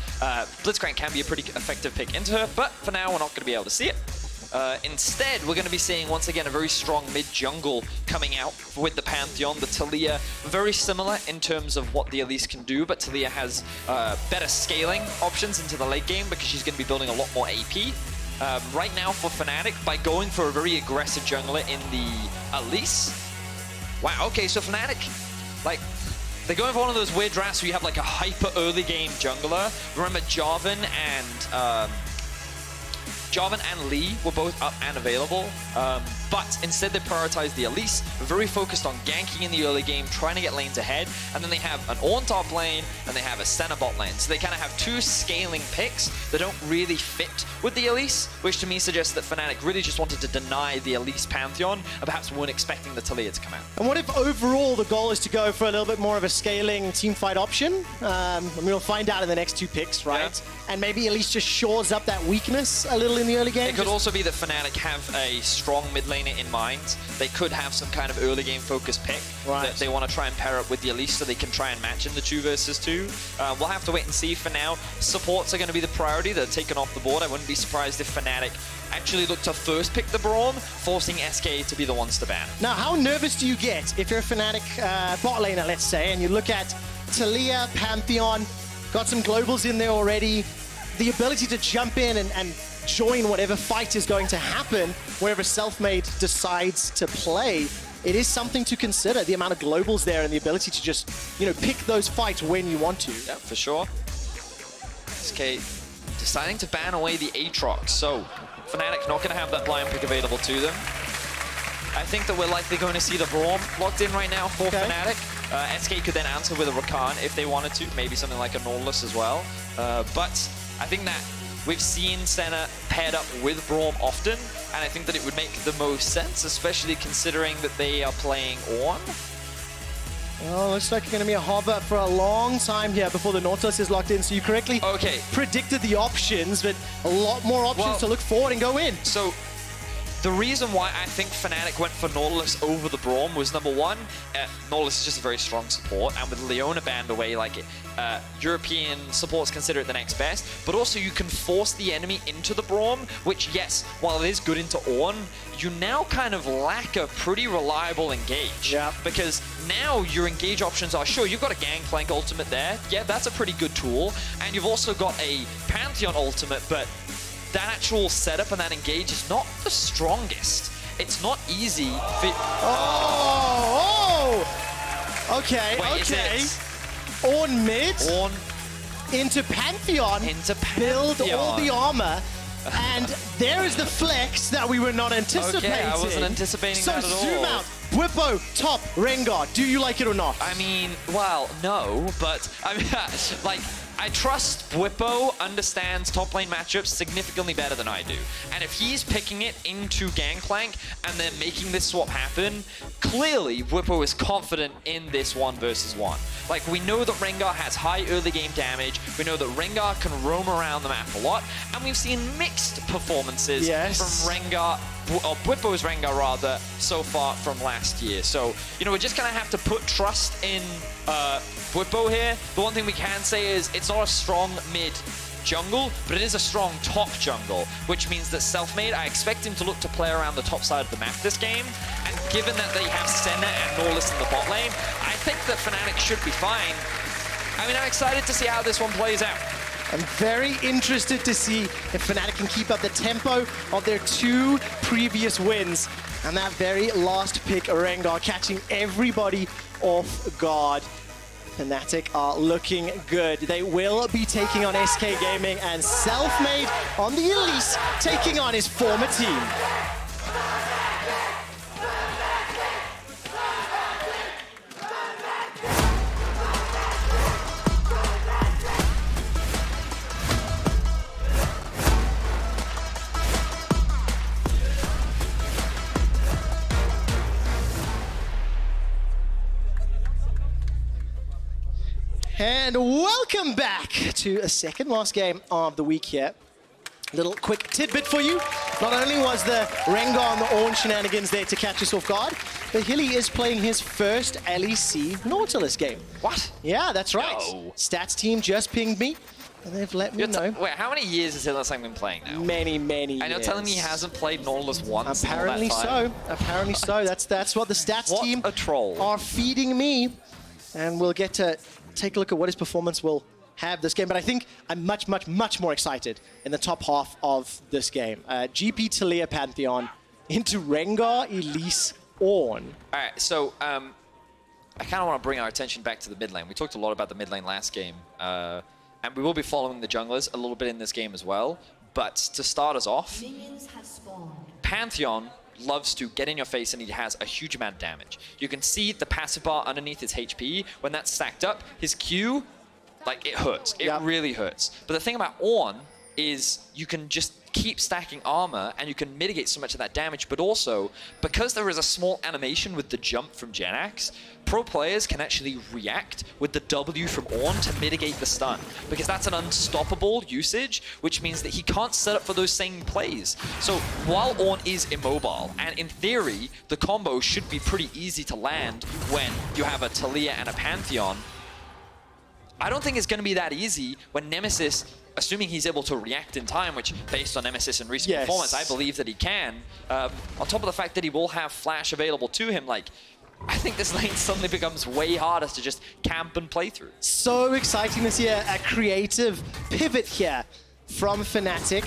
Speaker 15: Blitzcrank can be a pretty effective pick into her, but for now we're not going to be able to see it. Instead, we're going to be seeing, once again, a very strong mid-jungle coming out with the Pantheon. The Taliyah, very similar in terms of what the Elise can do, but Taliyah has better scaling options into the late game because she's going to be building a lot more AP. Right now for Fnatic, by going for a very aggressive jungler in the Elise. Wow, okay, so Fnatic, like, they're going for one of those weird drafts where you have like a hyper early game jungler. Remember, Jarvan and Lee were both up and available, but instead they prioritized the Elise, very focused on ganking in the early game, trying to get lanes ahead, and then they have an Ornn top lane, and they have a Senna bot lane. So they kind of have 2 scaling picks that don't really fit with the Elise, which to me suggests that Fnatic really just wanted to deny the Elise Pantheon, and perhaps weren't expecting the Taliyah to come out.
Speaker 2: And what if overall the goal is to go for a little bit more of a scaling teamfight option? We'll find out in the next 2 picks, right? Yeah. And maybe Elise just shores up that weakness a little in the early game.
Speaker 15: It could also be that Fnatic have a strong mid laner in mind. They could have some kind of early game focused pick that they want to try and pair up with the Elise so they can try and match in the 2 versus 2. We'll have to wait and see. For now, supports are going to be the priority. They're taken off the board. I wouldn't be surprised if Fnatic actually look to first pick the Braum, forcing SK to be the ones to ban.
Speaker 2: Now, how nervous do you get if you're a Fnatic bot laner, let's say, and you look at Taliyah, Pantheon, got some globals in there already, the ability to jump in and join whatever fight is going to happen, wherever Selfmade decides to play. It is something to consider, the amount of globals there and the ability to just, pick those fights when you want to.
Speaker 15: Yeah, for sure. SK deciding to ban away the Aatrox, so Fnatic not going to have that blind pick available to them. I think that we're likely going to see the Braum locked in right now for Fnatic. SK could then answer with a Rakan if they wanted to, maybe something like a Nautilus as well. But I think that we've seen Senna paired up with Braum often, and I think that it would make the most sense, especially considering that they are playing Ornn.
Speaker 2: Well, looks like it's going to be a hover for a long time here before the Nautilus is locked in. So you correctly predicted the options, but a lot more options to look forward and go in.
Speaker 15: So the reason why I think Fnatic went for Nautilus over the Braum was, number one, Nautilus is just a very strong support, and with Leona banned away, like European supports consider it the next best, but also you can force the enemy into the Braum, which, yes, while it is good into Ornn, you now kind of lack a pretty reliable engage.
Speaker 2: Yeah.
Speaker 15: Because now your engage options are, sure, you've got a Gangplank ultimate there, yeah, that's a pretty good tool, and you've also got a Pantheon ultimate, but that actual setup and that engage is not the strongest. It's not easy.
Speaker 2: Okay,
Speaker 15: Wait,
Speaker 2: Ornn mid.
Speaker 15: Ornn
Speaker 2: into Pantheon. Build all the armor. And there is the flex that we were not anticipating.
Speaker 15: Okay, I wasn't anticipating that at all.
Speaker 2: So zoom out. Whippo, top, Rengar. Do you like it or not?
Speaker 20: I mean, well, no, but I mean, like, I trust Whippo understands top lane matchups significantly better than I do. And if he's picking it into Gangplank and then making this swap happen, clearly Whippo is confident in this 1 versus 1. Like, we know that Rengar has high early game damage, we know that Rengar can roam around the map a lot, and we've seen mixed performances from Rengar, or Whippo's Rengar rather, so far from last year. So, you know, we're just gonna have to put trust in Whippo here. The one thing we can say is it's not a strong mid jungle, but it is a strong top jungle, which means that Selfmade, I expect him to look to play around the top side of the map this game, and given that they have Senna and Norlis in the bot lane, I think that Fnatic should be fine. I mean, I'm excited to see how this one plays out.
Speaker 2: I'm very interested to see if Fnatic can keep up the tempo of their 2 previous wins. And that very last pick, Rengar, catching everybody off guard. Fnatic are looking good. They will be taking on SK Gaming, and Selfmade on the Elise taking on his former team. And welcome back to a second last game of the week here. Little quick tidbit for you. Not only was the Rengar and the Ornn shenanigans there to catch us off guard, but Hilly is playing his first LEC Nautilus game.
Speaker 20: What?
Speaker 2: Yeah, that's right.
Speaker 20: No.
Speaker 2: Stats team just pinged me, and they've let me know.
Speaker 20: Wait, how many years has Hillis been playing now?
Speaker 2: Many
Speaker 20: And
Speaker 2: years.
Speaker 20: you're telling me he hasn't played Nautilus once?
Speaker 2: Apparently so. Apparently so. That's what the stats team are feeding me. And we'll get to take a look at what his performance will have this game. But I think I'm much more excited in the top half of this game. GP Taliyah Pantheon into Rengar, Elise, Ornn.
Speaker 20: All right, so I kind of want to bring our attention back to the mid lane. We talked a lot about the mid lane last game, and we will be following the junglers a little bit in this game as well. But to start us off, Pantheon loves to get in your face, and he has a huge amount of damage. You can see the passive bar underneath his HP. When that's stacked up, his Q, like, it hurts. It really hurts. But the thing about Ornn is you can just keep stacking armor and you can mitigate so much of that damage, but also because there is a small animation with the jump from Genax, pro players can actually react with the W from Ornn to mitigate the stun, because that's an unstoppable usage, which means that he can't set up for those same plays. So while Ornn is immobile, and in theory the combo should be pretty easy to land when you have a Taliyah and a Pantheon, I don't think it's going to be that easy when Nemesis, assuming he's able to react in time, which based on Nemesis and recent performance, I believe that he can. On top of the fact that he will have Flash available to him, like, I think this lane suddenly becomes way harder to just camp and play through.
Speaker 2: So exciting to see a creative pivot here from Fnatic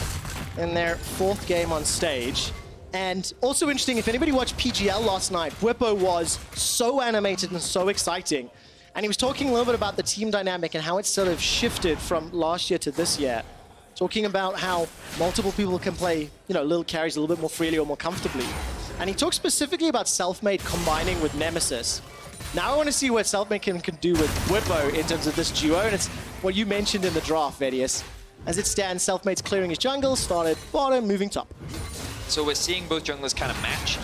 Speaker 2: in their 4th game on stage. And also interesting, if anybody watched PGL last night, Whippo was so animated and so exciting. And he was talking a little bit about the team dynamic and how it's sort of shifted from last year to this year. Talking about how multiple people can play, you know, little carries a little bit more freely or more comfortably. And he talked specifically about Selfmade combining with Nemesis. Now I want to see what Selfmade can do with Whippo in terms of this duo. And it's what you mentioned in the draft, Vedius. As it stands, Selfmade's clearing his jungle, started bottom, moving top.
Speaker 20: So we're seeing both junglers kind of match.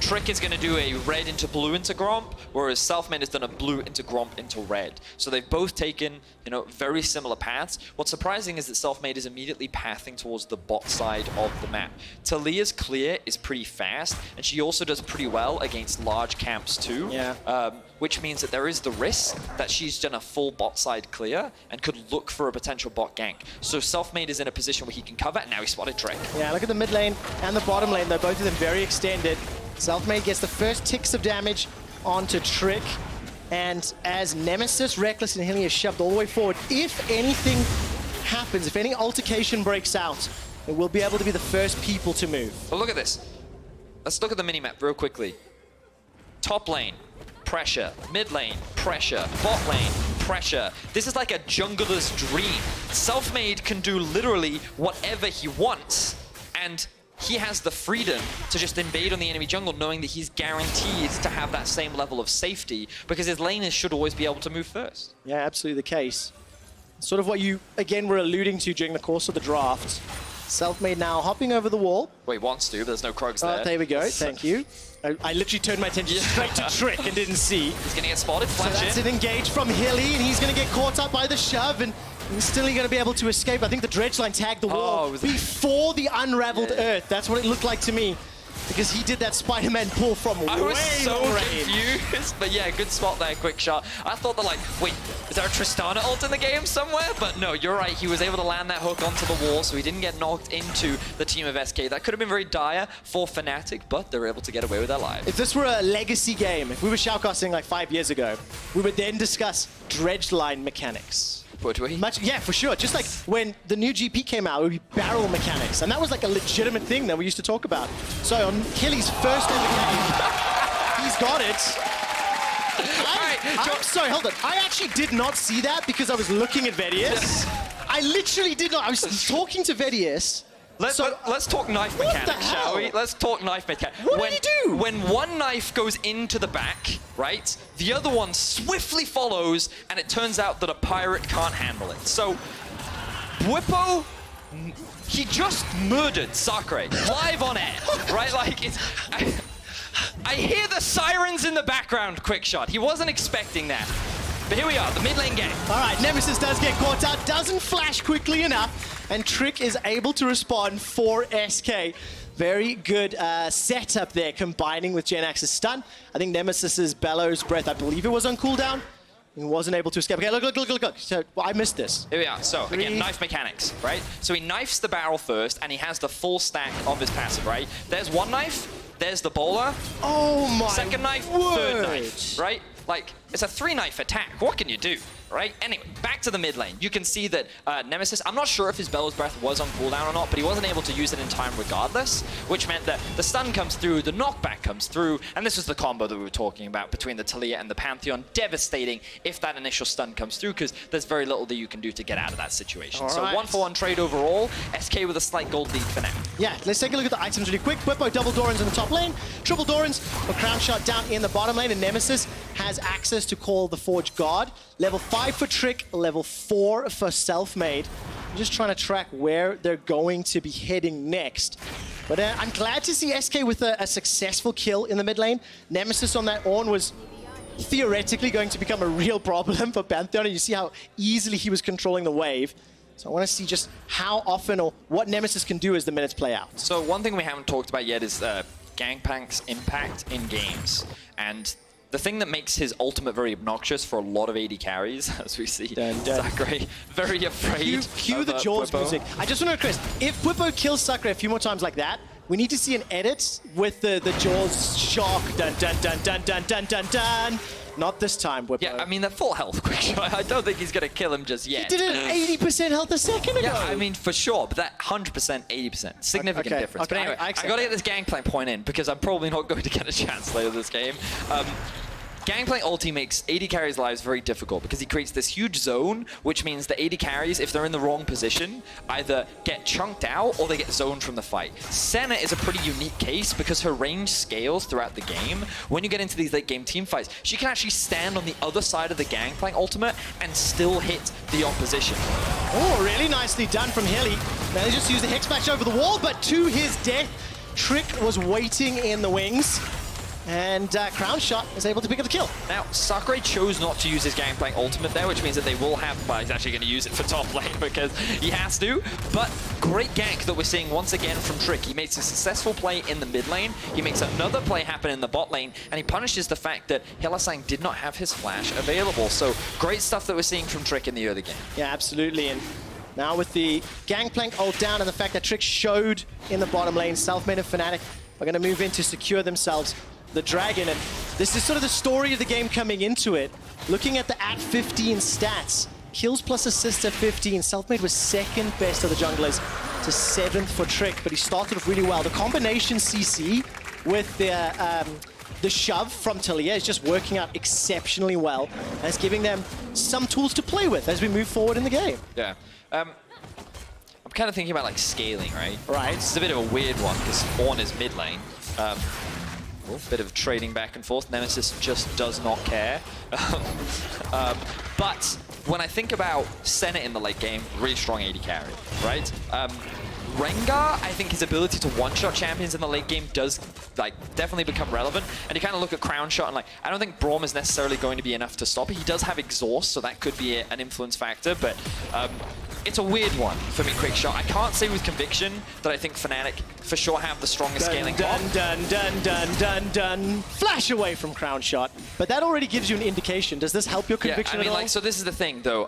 Speaker 20: Trick is going to do a red into blue into Gromp, whereas Selfmade has done a blue into Gromp into red. So they've both taken, you know, very similar paths. What's surprising is that Selfmade is immediately pathing towards the bot side of the map. Taliyah's clear is pretty fast, and she also does pretty well against large camps too. Which means that there is the risk that she's done a full bot side clear and could look for a potential bot gank. So Selfmade is in a position where he can cover, and now he spotted Trick.
Speaker 2: Yeah, look at the mid lane and the bottom lane, though, both of them very extended. Selfmade gets the first ticks of damage onto Trick, and as Nemesis, Reckless, and Hilly is shoved all the way forward, if anything happens, if any altercation breaks out, they will be able to be the first people to move.
Speaker 20: Well, look at this. Let's look at the minimap real quickly. Top lane, pressure. Mid lane, pressure. Bot lane, pressure. This is like a jungler's dream. Selfmade can do literally whatever he wants, and
Speaker 15: he has the freedom to just invade on the enemy jungle, knowing that he's guaranteed to have that same level of safety, because his laners should always be able to move first.
Speaker 2: Yeah, absolutely the case. Sort of what you, again, were alluding to during the course of the draft. Selfmade now hopping over the wall.
Speaker 15: Well, he wants to, but there's no Krugs there.
Speaker 2: There we go, thank you. I literally turned my attention straight to Trick and didn't see.
Speaker 15: He's going to get spotted, flash
Speaker 2: So that's
Speaker 15: in.
Speaker 2: an engage from Hilly, and he's going to get caught up by the shove, and he's still going to be able to escape. I think the dredge line tagged the wall before the unraveled earth. That's what it looked like to me, because he did that Spider-Man pull from
Speaker 15: I was
Speaker 2: way
Speaker 15: so
Speaker 2: long range.
Speaker 15: confused, but yeah, good spot there, quick shot. I thought that like, wait, is there a Tristana ult in the game somewhere? But no, you're right, he was able to land that hook onto the wall, so he didn't get knocked into the team of SK. That could have been very dire for Fnatic, but they were able to get away with their lives.
Speaker 2: If this were a legacy game, if we were shoutcasting like 5 years ago, we would then discuss dredge line mechanics.
Speaker 15: Would we?
Speaker 2: Yeah, for sure. Just like when the new GP came out, it would be barrel mechanics. And that was like a legitimate thing that we used to talk about. So on Hilly's first ever game, he's got it. I'm sorry, hold on. I actually did not see that because I was looking at Vedius. I literally did not. I was talking to Vedius.
Speaker 15: Let's talk knife mechanics, shall we? Let's talk knife mechanics. What did he do? When one knife goes into the back, right, the other one swiftly follows, and it turns out that a pirate can't handle it. So, Bwipo, he just murdered Sakre live on air, right? Like, it's... I hear the sirens in the background, quick shot. He wasn't expecting that. But here we are, the mid lane game.
Speaker 2: All right, Nemesis does get caught out, doesn't flash quickly enough, and Trick is able to respond for SK. Very good setup there, combining with Jenax's stun. I think Nemesis's Bellows Breath, I believe it was on cooldown. He wasn't able to escape. Okay, look. So, I missed this.
Speaker 15: Here we are. So, again, knife mechanics, right? So he knifes the barrel first, and he has the full stack of his passive, right? There's one knife, there's the bowler.
Speaker 2: Oh my
Speaker 15: Second knife,
Speaker 2: word.
Speaker 15: Third knife, right? Like, it's a 3-knife attack. What can you do, right? Anyway, back to the mid lane. You can see that Nemesis, I'm not sure if his Bellows Breath was on cooldown or not, but he wasn't able to use it in time regardless, which meant that the stun comes through, the knockback comes through, and this was the combo that we were talking about between the Taliyah and the Pantheon. Devastating if that initial stun comes through, because there's very little that you can do to get out of that situation.
Speaker 2: All
Speaker 15: so
Speaker 2: right.
Speaker 15: 1-for-1 trade overall, SK with a slight gold lead for now.
Speaker 2: Yeah, let's take a look at the items really quick. Bwipo double Dorans in the top lane, triple Dorans, a crown shot down in the bottom lane, and Nemesis has access to call the Forge God. Level 5 for Trick, level 4 for Selfmade. I'm just trying to track where they're going to be heading next. But I'm glad to see SK with a successful kill in the mid lane. Nemesis on that Ornn was theoretically going to become a real problem for Pantheon, and you see how easily he was controlling the wave. So I want to see just how often or what Nemesis can do as the minutes play out.
Speaker 15: So one thing we haven't talked about yet is Gangplank's impact in games. And the thing that makes his ultimate very obnoxious for a lot of AD carries, as we see Sakre very afraid.
Speaker 2: Cue the Jaws
Speaker 15: Bwipo.
Speaker 2: music. I just want to know, Chris, if Bwipo kills Sakre a few more times like that, we need to see an edit with the Jaws shock. Dun dun dun dun dun dun dun dun. Not this time, Bwipo.
Speaker 15: Yeah, I mean, they're full health, quick shot. I don't think he's going to kill him just yet.
Speaker 2: He did it 80% health a second ago.
Speaker 15: Yeah, I mean, for sure, but that 100%, 80%, significant
Speaker 2: Okay,
Speaker 15: difference.
Speaker 2: okay,
Speaker 15: But anyway,
Speaker 2: I
Speaker 15: I
Speaker 2: accept
Speaker 15: got to
Speaker 2: that.
Speaker 15: get this Gangplank point in, because I'm probably not going to get a chance later this game. Gangplank ulti makes AD carries' lives very difficult because he creates this huge zone, which means the AD carries, if they're in the wrong position, either get chunked out or they get zoned from the fight. Senna is a pretty unique case because her range scales throughout the game. When you get into these late game team fights, she can actually stand on the other side of the Gangplank ultimate and still hit the opposition.
Speaker 2: Oh, really nicely done from Hilly. Now they just used the Hex Smash over the wall, but to his death, Trick was waiting in the wings. And Crown Shot is able to pick up the kill.
Speaker 15: Now, Sakre chose not to use his Gangplank ultimate there, which means that they will have... Well, he's actually going to use it for top lane because he has to. But great gank that we're seeing once again from Trick. He makes a successful play in the mid lane. He makes another play happen in the bot lane. And he punishes the fact that Hylissang did not have his flash available. So great stuff that we're seeing from Trick in the early game.
Speaker 2: Yeah, absolutely. And now with the Gangplank ult down and the fact that Trick showed in the bottom lane, Selfmade and Fnatic are going to move in to secure themselves the Dragon, and this is sort of the story of the game coming into it. Looking at the at 15 stats, kills plus assists at 15, Selfmade was second best of the junglers to 7th for Trick, but he started off really well. The combination CC with the shove from Taliyah is just working out exceptionally well, and it's giving them some tools to play with as we move forward in the game.
Speaker 15: Yeah. I'm I'm kind of thinking about like scaling, right?
Speaker 2: Right.
Speaker 15: It's a bit of a weird one because Ornn is mid lane. Bit of trading back and forth. Nemesis just does not care. But when I think about Senna in the late game, really strong AD carry, right? Rengar, I think his ability to one-shot champions in the late game does like definitely become relevant. And you kind of look at Crown Shot and like, I don't think Braum is necessarily going to be enough to stop it. He does have exhaust, so that could be an influence factor, but it's a weird one for me, Quick Shot. I can't say with conviction that I think Fnatic for sure have the strongest scaling comp.
Speaker 2: Done. Flash away from Crown Shot. But that already gives you an indication. Does this help your conviction
Speaker 15: I mean,
Speaker 2: at all?
Speaker 15: like, so this is the thing, though.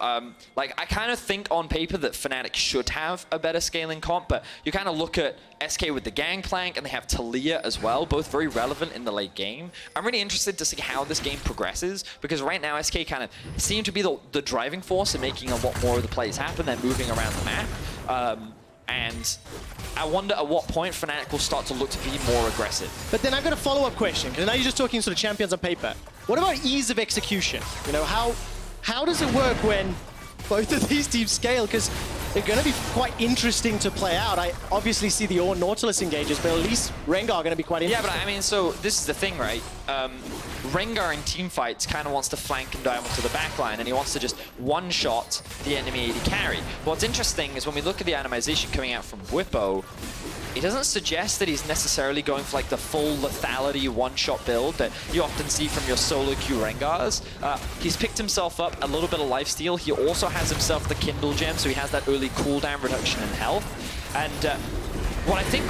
Speaker 15: Like, I kind of think on paper that Fnatic should have a better scaling comp, but you kind of look at SK with the Gangplank, and they have Talia as well, both very relevant in the late game. I'm really interested to see how this game progresses, because right now SK kind of seem to be the driving force in making a lot more of the plays happen. They're moving around the map. And I wonder at what point Fnatic will start to look to be more aggressive.
Speaker 2: But then I've got a follow-up question, because now you're just talking sort of champions on paper. What about ease of execution? You know, how does it work when both of these teams scale? Because they're going to be quite interesting to play out. I obviously see the Ornn Nautilus engages, but at least Rengar are going to be quite interesting.
Speaker 15: Yeah, but I mean, so this is the thing, right? Rengar in team fights kind of wants to flank and dive onto the backline, and he wants to just one-shot the enemy AD carry. But what's interesting is when we look at the itemization coming out from Bwipo, it doesn't suggest that he's necessarily going for like the full lethality one-shot build that you often see from your solo queue Rengars. He's picked himself up a little bit of lifesteal. He also has himself the Kindle gem, so he has that early cooldown reduction in health. And what I think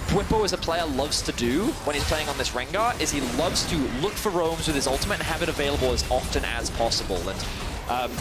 Speaker 15: Bwipo as a player loves to do when he's playing on this Rengar is he loves to look for roams with his ultimate and have it available as often as possible. And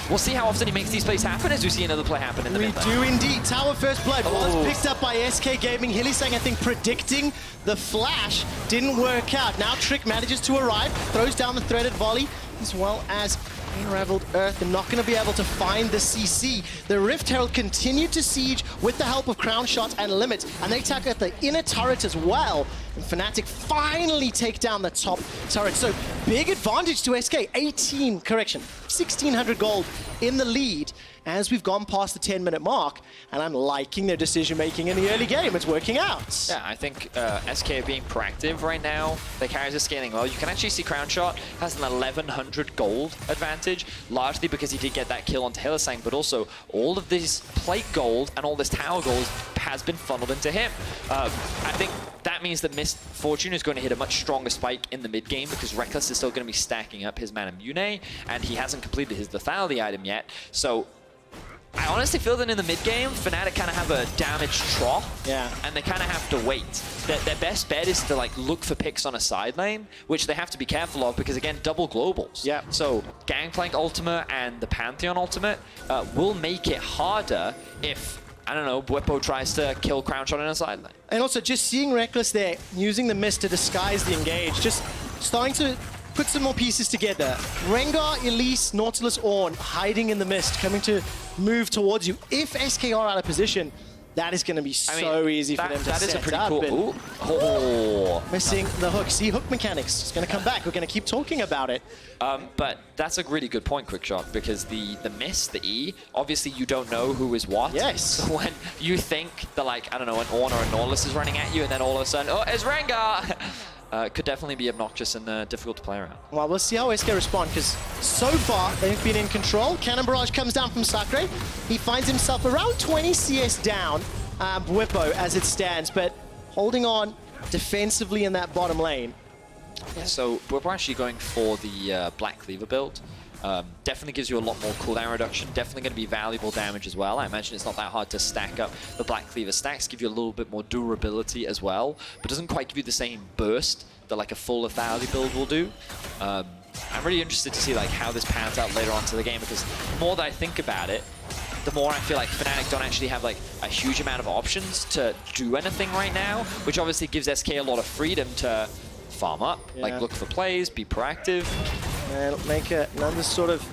Speaker 15: we'll see how often he makes these plays happen as we see another play happen in the mid lane.
Speaker 2: We do indeed. Tower First Blood was picked up by SK Gaming. Hylissang, I think, predicting the flash didn't work out. Now Trick manages to arrive, throws down the threaded volley, as well as Unraveled Earth. They're not going to be able to find the CC. The Rift Herald continued to siege with the help of Crown Shot and Limit, and they attack at the inner turret as well. And Fnatic finally take down the top turret. So big advantage to SK. 1,600 gold in the lead as we've gone past the 10-minute mark, and I'm liking their decision-making in the early game. It's working out.
Speaker 15: Yeah, I think SK are being proactive right now. Their carries are scaling well. You can actually see Crown Shot has an 1,100 gold advantage, largely because he did get that kill onto Hylissang, but also all of this plate gold and all this tower gold has been funneled into him. I think that means that Mist Fortune is going to hit a much stronger spike in the mid game because Reckless is still going to be stacking up his Mana Mune, and he hasn't completed his lethality item yet. So I honestly feel that in the mid game, Fnatic kind of have a damage trough, and they kind of have to wait. Their best bet is to like look for picks on a side lane, which they have to be careful of because again, double globals.
Speaker 2: Yeah.
Speaker 15: So Gangplank ultimate and the Pantheon ultimate will make it harder if, I don't know, Bwipo tries to kill Crown Shot in a side lane.
Speaker 2: And also just seeing Reckless there, using the mist to disguise the engage, just starting to put some more pieces together. Rengar, Elise, Nautilus, Ornn hiding in the mist, coming to move towards you. If SK are out of position, that is going to be so easy for them to set
Speaker 15: That is a pretty
Speaker 2: up.
Speaker 15: cool.
Speaker 2: Missing the hook. See, hook mechanics. It's going to come back. We're going to keep talking about it.
Speaker 15: But that's a really good point, Quickshot, because the miss, the E, obviously you don't know who is what.
Speaker 2: Yes.
Speaker 15: So when you think that, like, I don't know, an Ornn or a Nautilus is running at you, and then all of a sudden, oh, it's Rengar! It could definitely be obnoxious and difficult to play around.
Speaker 2: Well, we'll see how SK respond, because so far they've been in control. Cannon Barrage comes down from FLICKR. He finds himself around 20 CS down, Bwipo as it stands, but holding on defensively in that bottom lane.
Speaker 15: Yeah, so we're actually going for the Black Cleaver build. Definitely gives you a lot more cooldown reduction. Definitely going to be valuable damage as well. I imagine it's not that hard to stack up the Black Cleaver stacks. Give you a little bit more durability as well, but doesn't quite give you the same burst that like a full lethality build will do. I'm really interested to see like how this pans out later on to the game, because the more that I think about it, the more I feel like Fnatic don't actually have like a huge amount of options to do anything right now, which obviously gives SK a lot of freedom to farm up, like look for plays, be proactive.
Speaker 2: And make another sort of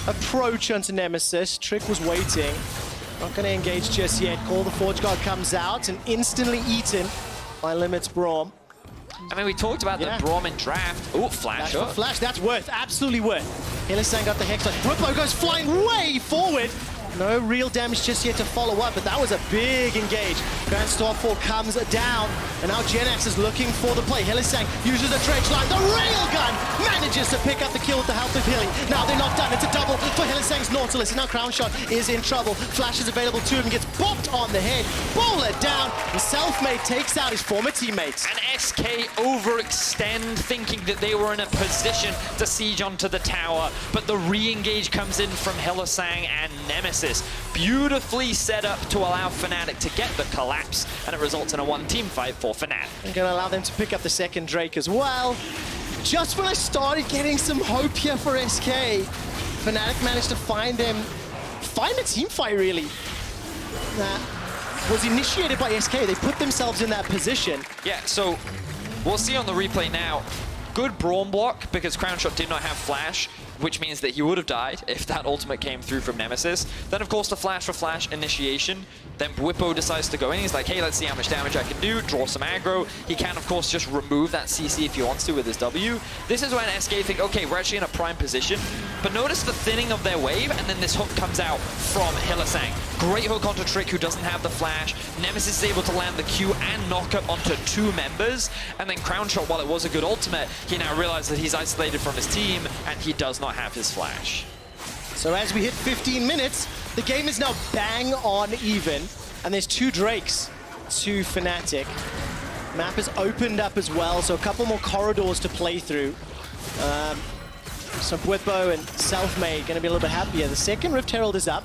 Speaker 2: approach onto Nemesis. Trick was waiting. Not going to engage just yet. Call the Forge Guard comes out and instantly eaten by Limit's Braum.
Speaker 15: I mean, we talked about the Braum in draft. Oh, flash up.
Speaker 2: Flash, that's worth, absolutely worth. Hylissang got the Hex. Bwipo goes flying way forward. No real damage just yet to follow up, but that was a big engage. Grand Starfall comes down, and now Genax is looking for the play. Hylissang uses the dredge line. The railgun manages to pick up the kill with the help of Hilly. Now they're not done. It's a double for Hylissang's Nautilus, and now Crown Shot is in trouble. Flash is available to him, gets bopped on the head. Bowler down, and Selfmade takes out his former teammates.
Speaker 15: And SK overextend, thinking that they were in a position to siege onto the tower, but the re-engage comes in from Hylissang and Nemesis. Beautifully set up to allow Fnatic to get the collapse, and it results in a one-team fight for Fnatic.
Speaker 2: I'm going to allow them to pick up the second Drake as well. Just when I started getting some hope here for SK, Fnatic managed to find a team fight, really. That was initiated by SK. They put themselves in that position.
Speaker 15: Yeah, so we'll see on the replay now. Good Brawn block, because Crown Shot did not have flash, which means that he would have died if that ultimate came through from Nemesis. Then, of course, the flash for flash initiation. Then Bwipo decides to go in. He's like, hey, let's see how much damage I can do, draw some aggro. He can, of course, just remove that CC if he wants to with his W. This is when SK think, okay, we're actually in a prime position. But notice the thinning of their wave, and then this hook comes out from Hylissang. Great hook onto Trick, who doesn't have the flash. Nemesis is able to land the Q and knock up onto two members. And then Crown Shot, while it was a good ultimate, he now realizes that he's isolated from his team, and he does not have his flash.
Speaker 2: So as we hit 15 minutes, the game is now bang on even, and there's two Drakes to Fnatic. Map is opened up as well, so a couple more corridors to play through. So Bwipo and Selfmade going to be a little bit happier. The second Rift Herald is up,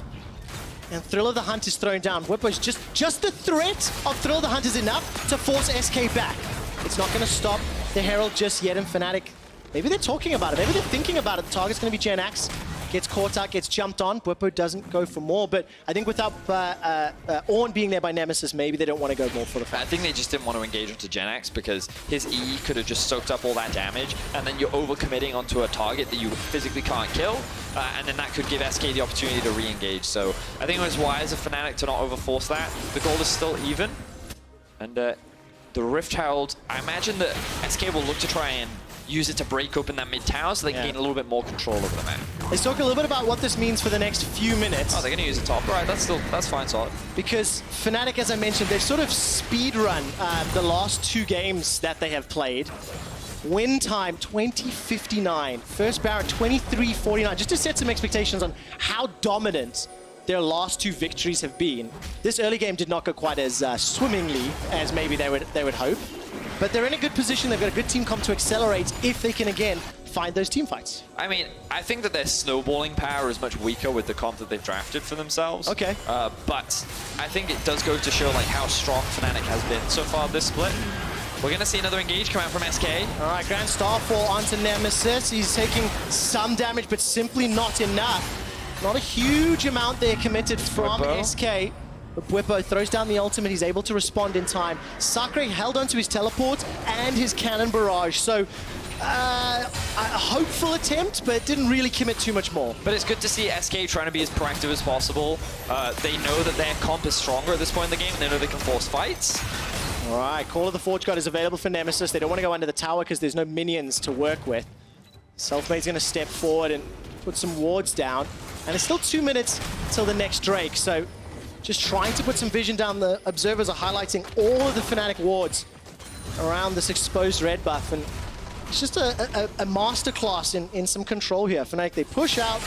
Speaker 2: and Thrill of the Hunt is thrown down. Bwipo's just the threat of Thrill of the Hunt is enough to force SK back. It's not going to stop the Herald just yet, and Fnatic, maybe they're talking about it, maybe they're thinking about it. The target's going to be Genax. Gets caught out, gets jumped on. Bwipo doesn't go for more, but I think without Ornn being there by Nemesis, maybe they don't want to go more for the fight.
Speaker 15: I think they just didn't want to engage onto Genax because his E could have just soaked up all that damage, and then you're overcommitting onto a target that you physically can't kill, and then that could give SK the opportunity to re-engage. So I think it was wise of Fnatic to not overforce that. The goal is still even, and the Rift Herald, I imagine that SK will look to try and use it to break open that mid tower so they can gain a little bit more control over the map.
Speaker 2: Let's talk a little bit about what this means for the next few minutes.
Speaker 15: Oh, they're going to use the top. Right, that's fine, solid.
Speaker 2: Because Fnatic, as I mentioned, they've sort of speed run the last two games that they have played. Win time, 20:59. First Baron, 23:49. Just to set some expectations on how dominant their last two victories have been. This early game did not go quite as swimmingly as maybe they would hope. But they're in a good position. They've got a good team comp to accelerate if they can, again, find those team fights.
Speaker 15: I mean, I think that their snowballing power is much weaker with the comp that they've drafted for themselves.
Speaker 2: Okay.
Speaker 15: But I think it does go to show like how strong Fnatic has been so far this split. We're going to see another engage come out from SK.
Speaker 2: All right, Grand Starfall onto Nemesis. He's taking some damage, but simply not enough. Not a huge amount there committed from SK. But Bwipo throws down the ultimate. He's able to respond in time. FLICKR held onto his teleport and his cannon barrage. So a hopeful attempt, but didn't really commit too much more.
Speaker 15: But it's good to see SK trying to be as proactive as possible. They know that their comp is stronger at this point in the game, and they know they can force fights.
Speaker 2: All right, Call of the Forge God is available for Nemesis. They don't want to go under the tower because there's no minions to work with. Selfmade's going to step forward and put some wards down. And it's still 2 minutes till the next Drake, so just trying to put some vision down. The observers are highlighting all of the Fnatic wards around this exposed red buff, and it's just a masterclass in some control here. Fnatic, they push out,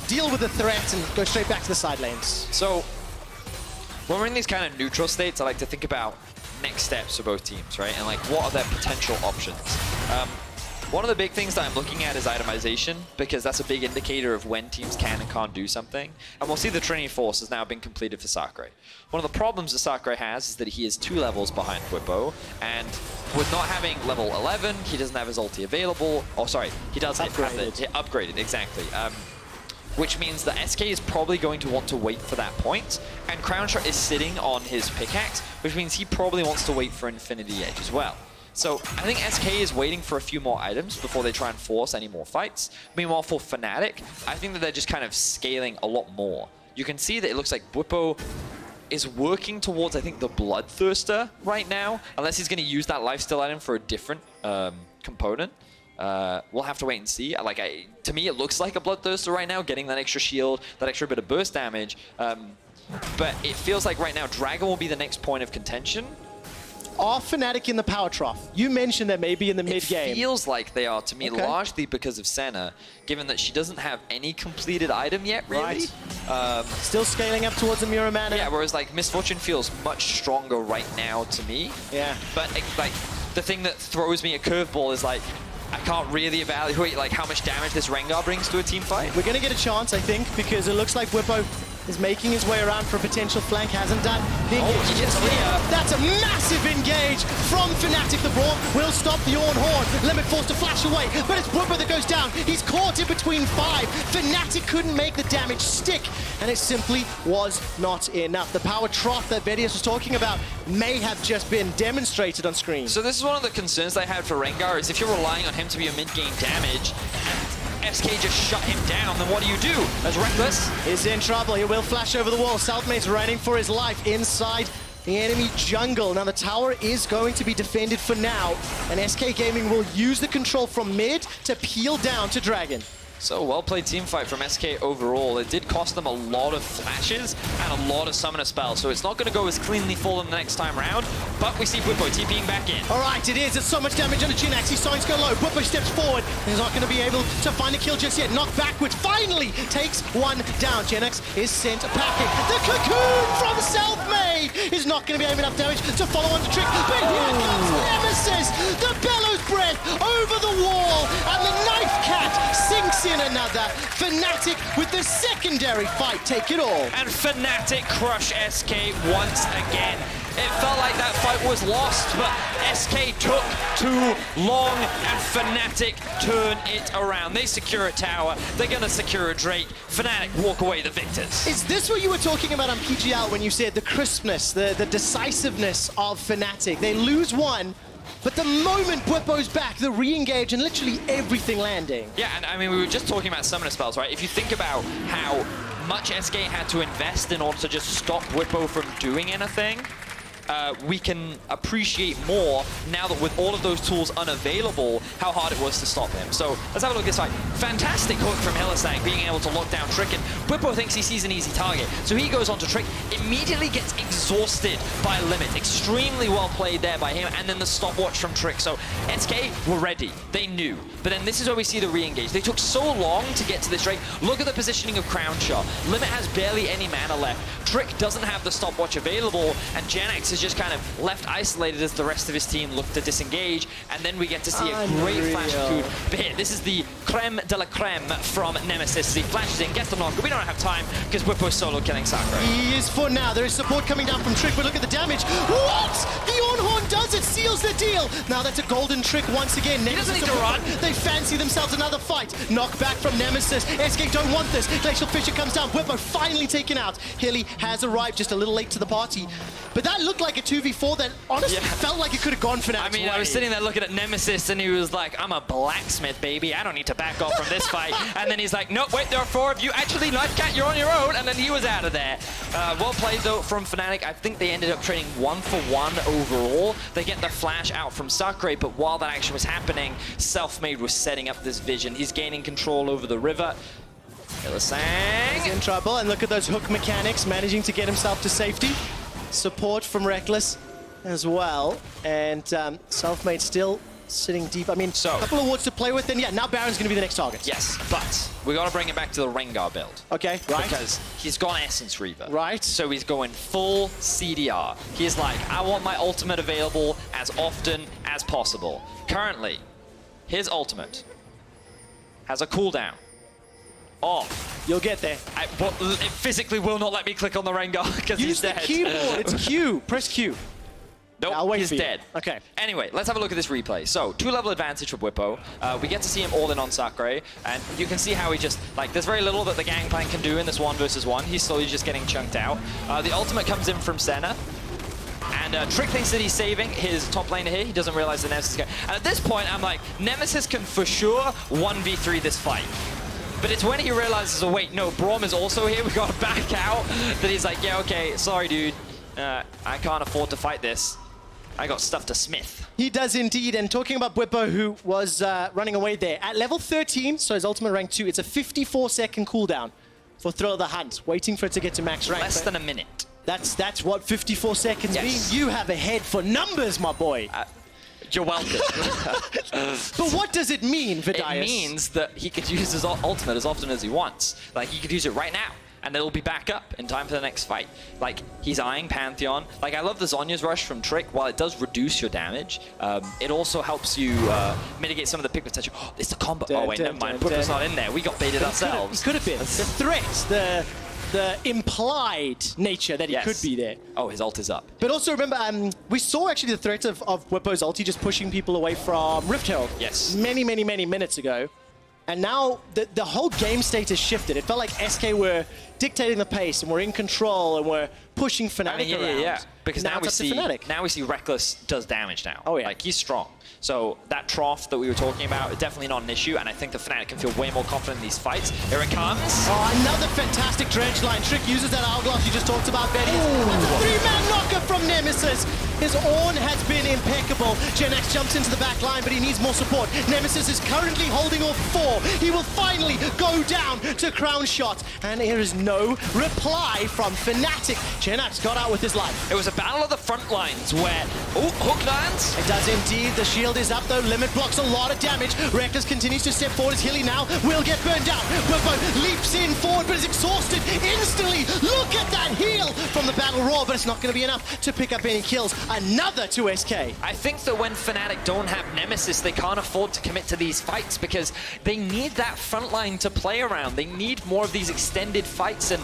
Speaker 2: deal with the threat, and go straight back to the side lanes.
Speaker 15: So when we're in these kind of neutral states, I like to think about next steps for both teams, right? And like, what are their potential options? One of the big things that I'm looking at is itemization, because that's a big indicator of when teams can and can't do something. And we'll see the Trinity Force has now been completed for FLICKR. One of the problems that FLICKR has is that he is 2 levels behind Bwipo, and with not having level 11, he doesn't have his ulti available. Oh, sorry, he does have it upgraded, exactly. Which means that SK is probably going to want to wait for that point, and Crown Shot is sitting on his pickaxe, which means he probably wants to wait for Infinity Edge as well. So I think SK is waiting for a few more items before they try and force any more fights. Meanwhile, for Fnatic, I think that they're just kind of scaling a lot more. You can see that it looks like Bwipo is working towards, I think, the Bloodthirster right now, unless he's going to use that lifesteal item for a different component. We'll have to wait and see. To me, it looks like a Bloodthirster right now, getting that extra shield, that extra bit of burst damage. But it feels like right now, Dragon will be the next point of contention.
Speaker 2: Are Fnatic in the power trough? You mentioned that maybe in the mid-game.
Speaker 15: It feels like they are to me, largely because of Senna, given that she doesn't have any completed item yet, really.
Speaker 2: Right. Still scaling up towards the Mirror Mana.
Speaker 15: Yeah, whereas like Misfortune feels much stronger right now to me.
Speaker 2: Yeah.
Speaker 15: But like the thing that throws me a curveball is like, I can't really evaluate like how much damage this Rengar brings to a team fight.
Speaker 2: We're gonna get a chance, I think, because it looks like Whippo is making his way around for a potential flank, hasn't done. That's a massive engage from Fnatic. The Brawl will stop the Ornn Horn. Limit forced to flash away, but it's Whippo that goes down. He's caught in between 5. Fnatic couldn't make the damage stick, and it simply was not enough. The power trough that Vedius was talking about may have just been demonstrated on screen.
Speaker 15: So this is one of the concerns they had for Rengar, is if you're relying on him to be a mid-game damage, SK just shut him down, then what do you do? As Reckless
Speaker 2: is in trouble. He will flash over the wall. Selfmade's running for his life inside the enemy jungle. Now the tower is going to be defended for now, and SK Gaming will use the control from mid to peel down to Dragon.
Speaker 15: So well-played team fight from SK overall. It did cost them a lot of flashes and a lot of summoner spells, so it's not going to go as cleanly full in the next time round, but we see Whippo TPing back in.
Speaker 2: All right, it is. It's so much damage on the Jinax. His signs go low. Whippo steps forward. He's not going to be able to find a kill just yet. Knocked backwards. Finally takes one down. Jinax is sent packing. The cocoon from Selfmade is not going to be able enough damage to follow on the Trick, but here comes Nemesis. The bellows breath over the wall, and the knife cat sinks in another. Fnatic with the secondary fight take it all.
Speaker 15: And Fnatic crush SK once again. It felt like that fight was lost, but SK took too long and Fnatic turn it around. They secure a tower, they're gonna secure a Drake. Fnatic walk away the victors.
Speaker 2: Is this what you were talking about on PGL when you said the crispness, the decisiveness of Fnatic? They lose one, but the moment Whippo's back, the re-engage and literally everything landing.
Speaker 15: Yeah, and I mean, we were just talking about summoner spells, right? If you think about how much SK had to invest in order to just stop Whippo from doing anything, we can appreciate more now that with all of those tools unavailable, how hard it was to stop him. So let's have a look at this fight. Fantastic hook from Hylissang, being able to lock down Trick, and Whippo thinks he sees an easy target. So he goes on to Trick, immediately gets exhausted by Limit. Extremely well played there by him, and then the stopwatch from Trick. So SK were ready, they knew. But then this is where we see the re-engage. They took so long to get to this Drake. Look at the positioning of Crown Shot. Limit has barely any mana left. Trick doesn't have the stopwatch available, and Jinax is just kind of left isolated as the rest of his team look to disengage, and then we get to see a great flash coup. But here, this is the creme de la creme from Nemesis. He flashes in, gets the knock, but we don't have time because Whippo's solo killing Sakura.
Speaker 2: He is for now. There is support coming down from Trick, but look at the damage. What? The Ornn Horn does it, seals the deal. Now that's a golden Trick once again.
Speaker 15: He doesn't need to run.
Speaker 2: They fancy themselves another fight. Knock back from Nemesis. SK don't want this. Glacial Fissure comes down. Whippo finally taken out. Hilly has arrived just a little late to the party, but that looked like a 2v4 that honestly felt like it could have gone for Fnatic's way.
Speaker 15: I was sitting there looking at Nemesis, and he was like, I'm a blacksmith, baby. I don't need to back off from this fight. And then he's like, nope, wait, there are 4 of you. Actually, Knifecat, you're on your own. And then he was out of there. Well played, though, from Fnatic. I think they ended up trading 1-for-1 overall. They get the flash out from Sakurai, but while that action was happening, Selfmade was setting up this vision. He's gaining control over the river. Hylissang.
Speaker 2: He's in trouble, and look at those hook mechanics, managing to get himself to safety. Support from Reckless as well, and Selfmade still sitting deep. I mean, a couple of wards to play with, and yeah, now Baron's going to be the next target.
Speaker 15: Yes, but we got to bring it back to the Rengar build.
Speaker 2: Okay, right.
Speaker 15: Because he's gone Essence Reaver.
Speaker 2: Right.
Speaker 15: So he's going full CDR. He's like, I want my ultimate available as often as possible. Currently, his ultimate has a cooldown.
Speaker 2: You'll get there.
Speaker 15: It physically will not let me click on the Rengar because he's dead.
Speaker 2: Use the keyboard. It's Q. Press Q.
Speaker 15: Nope, he's dead.
Speaker 2: Okay.
Speaker 15: Anyway, let's have a look at this replay. So, 2-level advantage for Whippo. We get to see him all in on Sakurai, and you can see how he just, like, there's very little that the Gangplank can do in this 1-versus-1. He's slowly just getting chunked out. The ultimate comes in from Senna. And Trick thinks that he's saving his top laner here. He doesn't realize the Nemesis is going. And at this point, I'm like, Nemesis can for sure 1v3 this fight. But it's when he realizes, oh wait, no, Braum is also here, we gotta back out, that he's like, yeah, okay, sorry dude, I can't afford to fight this.
Speaker 20: I got stuff to Smith.
Speaker 2: He does indeed. And talking about Bwipo, who was running away there. At level 13, so his ultimate rank 2, it's a 54-second cooldown for Thrill of the Hunt, waiting for it to get to max rank.
Speaker 20: Less than a minute.
Speaker 2: That's what 54 seconds
Speaker 20: Yes.
Speaker 2: mean. You have a head for numbers, my boy.
Speaker 20: You're welcome.
Speaker 2: But what does it mean, Vidius?
Speaker 20: It means that he could use his ultimate as often as he wants. Like, he could use it right now, and it'll be back up in time for the next fight. Like, he's eyeing Pantheon. Like, I love the Zhonya's Rush from Trick. While it does reduce your damage, it also helps you mitigate some of the pick potential. Oh, it's the combo. Oh, wait, never mind. Bwipo's not in there. We got baited ourselves.
Speaker 2: It could have been. The threat, the implied nature that he could be there.
Speaker 20: Oh, his ult is up.
Speaker 2: But also remember, we saw actually the threat of Bwipo's ulti just pushing people away from Rift Herald.
Speaker 20: Yes.
Speaker 2: Many minutes ago. And now the whole game state has shifted. It felt like SK were dictating the pace and we're in control and we're pushing Fnatic around.
Speaker 20: Yeah. Because now we
Speaker 2: it's up to Fnatic.
Speaker 20: see Reckless does damage now.
Speaker 2: Oh yeah.
Speaker 20: Like, he's strong. So that trough that we were talking about is definitely not an issue, and I think the Fnatic can feel way more confident in these fights. Here it comes.
Speaker 2: Oh, another fantastic dredge line. Trick uses that hourglass you just talked about, Betty. That's a 3-man knocker from Nemesis. His Ornn has been impeccable. Gen X jumps into the back line, but he needs more support. Nemesis is currently holding off 4. He will finally go down to Crown Shot, and there is no reply from Fnatic. Gen X got out with his life.
Speaker 20: It was a battle of the front lines where, oh, hook lands.
Speaker 2: It does indeed. The shield is up though. Limit blocks a lot of damage. Reckless continues to step forward. His Hilly now will get burned down. Bwipo leaps in forward, but is exhausted instantly. Look at that heal from the Battle Roar, but it's not going to be enough to pick up any kills. Another to SK.
Speaker 20: I think that when Fnatic don't have Nemesis, they can't afford to commit to these fights because they need that front line to play around. They need more of these extended fights, and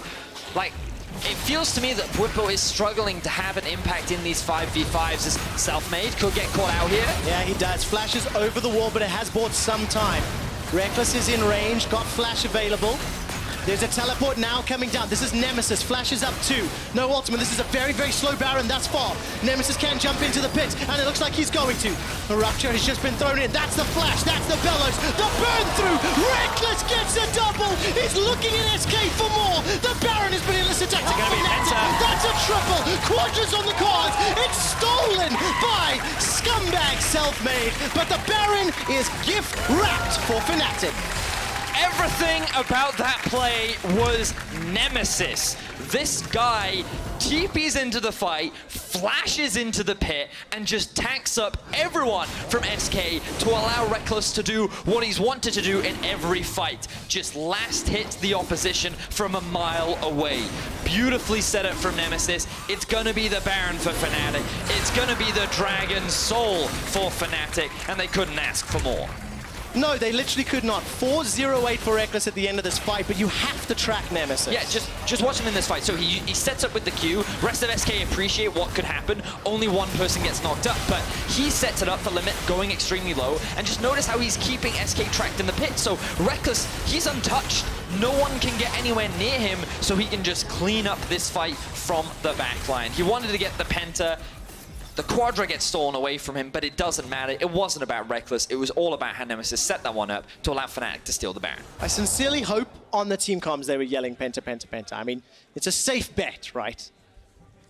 Speaker 20: like, it feels to me that Bwipo is struggling to have an impact in these 5v5s. As Selfmade could get caught out here.
Speaker 2: Yeah, he does. Flashes over the wall, but it has bought some time. Reckless is in range, got flash available. There's a teleport now coming down. This is Nemesis. Flashes up 2. No ultimate. This is a very slow Baron thus far. Nemesis can jump into the pit, and it looks like he's going to. The Rupture has just been thrown in. That's the flash. That's the Bellows. The burn through. Reckless gets a double. He's looking at SK for more. The Baron has been elicited. That's a triple. Quadras on the cards. It's stolen by Scumbag Selfmade. But the Baron is gift wrapped for Fnatic.
Speaker 20: Everything about that play was Nemesis. This guy TPs into the fight, flashes into the pit, and just tanks up everyone from SK to allow Reckless to do what he's wanted to do in every fight. Just last hit the opposition from a mile away. Beautifully set up from Nemesis. It's gonna be the Baron for Fnatic. It's gonna be the Dragon Soul for Fnatic, and they couldn't ask for more.
Speaker 2: No, they literally could not. 4-0-8 for Reckless at the end of this fight, but you have to track Nemesis.
Speaker 20: Yeah, just watch him in this fight. So he sets up with the Q. Rest of SK appreciate what could happen. Only one person gets knocked up, but he sets it up for Limit going extremely low. And just notice how he's keeping SK tracked in the pit. So Reckless, he's untouched. No one can get anywhere near him, so he can just clean up this fight from the backline. He wanted to get the Penta. The Quadra gets stolen away from him, but it doesn't matter. It wasn't about Reckless. It was all about how Nemesis set that one up to allow Fnatic to steal the Baron.
Speaker 2: I sincerely hope on the team comms they were yelling Penta, Penta, Penta. I mean, it's a safe bet, right?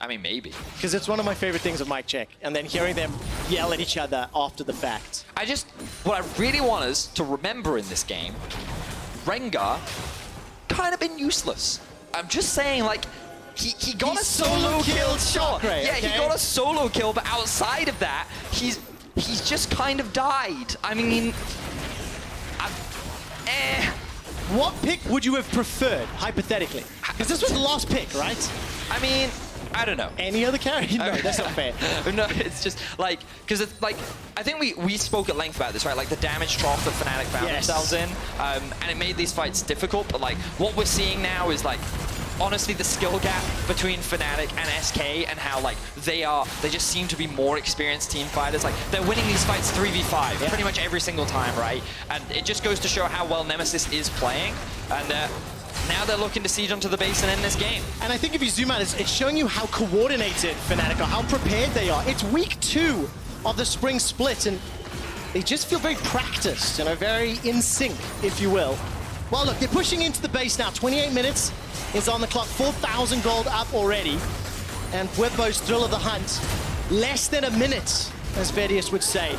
Speaker 20: I mean, maybe.
Speaker 2: Because it's one of my favorite things of Mic Check, and then hearing them yell at each other after the fact.
Speaker 20: What I really want us to remember in this game, Rengar kind of been useless. I'm just saying, like, he got a solo kill, sure.
Speaker 2: Right,
Speaker 20: yeah,
Speaker 2: okay.
Speaker 20: he got a solo kill, but outside of that, he's just kind of died. I mean,
Speaker 2: What pick would you have preferred, hypothetically? Because this was the last pick, right?
Speaker 20: I mean, I don't know.
Speaker 2: Any other carry? No, that's not fair.
Speaker 20: No, it's just like, because it's like, I think we spoke at length about this, right? Like the damage trough that Fnatic found themselves in, and it made these fights difficult, but like, what we're seeing now is like, honestly, the skill gap between Fnatic and SK and how like they just seem to be more experienced team fighters. Like they're winning these fights 3v5 pretty much every single time, right? And it just goes to show how well Nemesis is playing. And now they're looking to siege onto the base and end this game.
Speaker 2: And I think if you zoom out, it's showing you how coordinated Fnatic are, how prepared they are. It's week 2 of the Spring Split, and they just feel very practiced, you know, very in sync, if you will. Well, look, they're pushing into the base now. 28 minutes is on the clock, 4,000 gold up already. And Bwipo's Thrill of the Hunt less than a minute, as Vedius would say,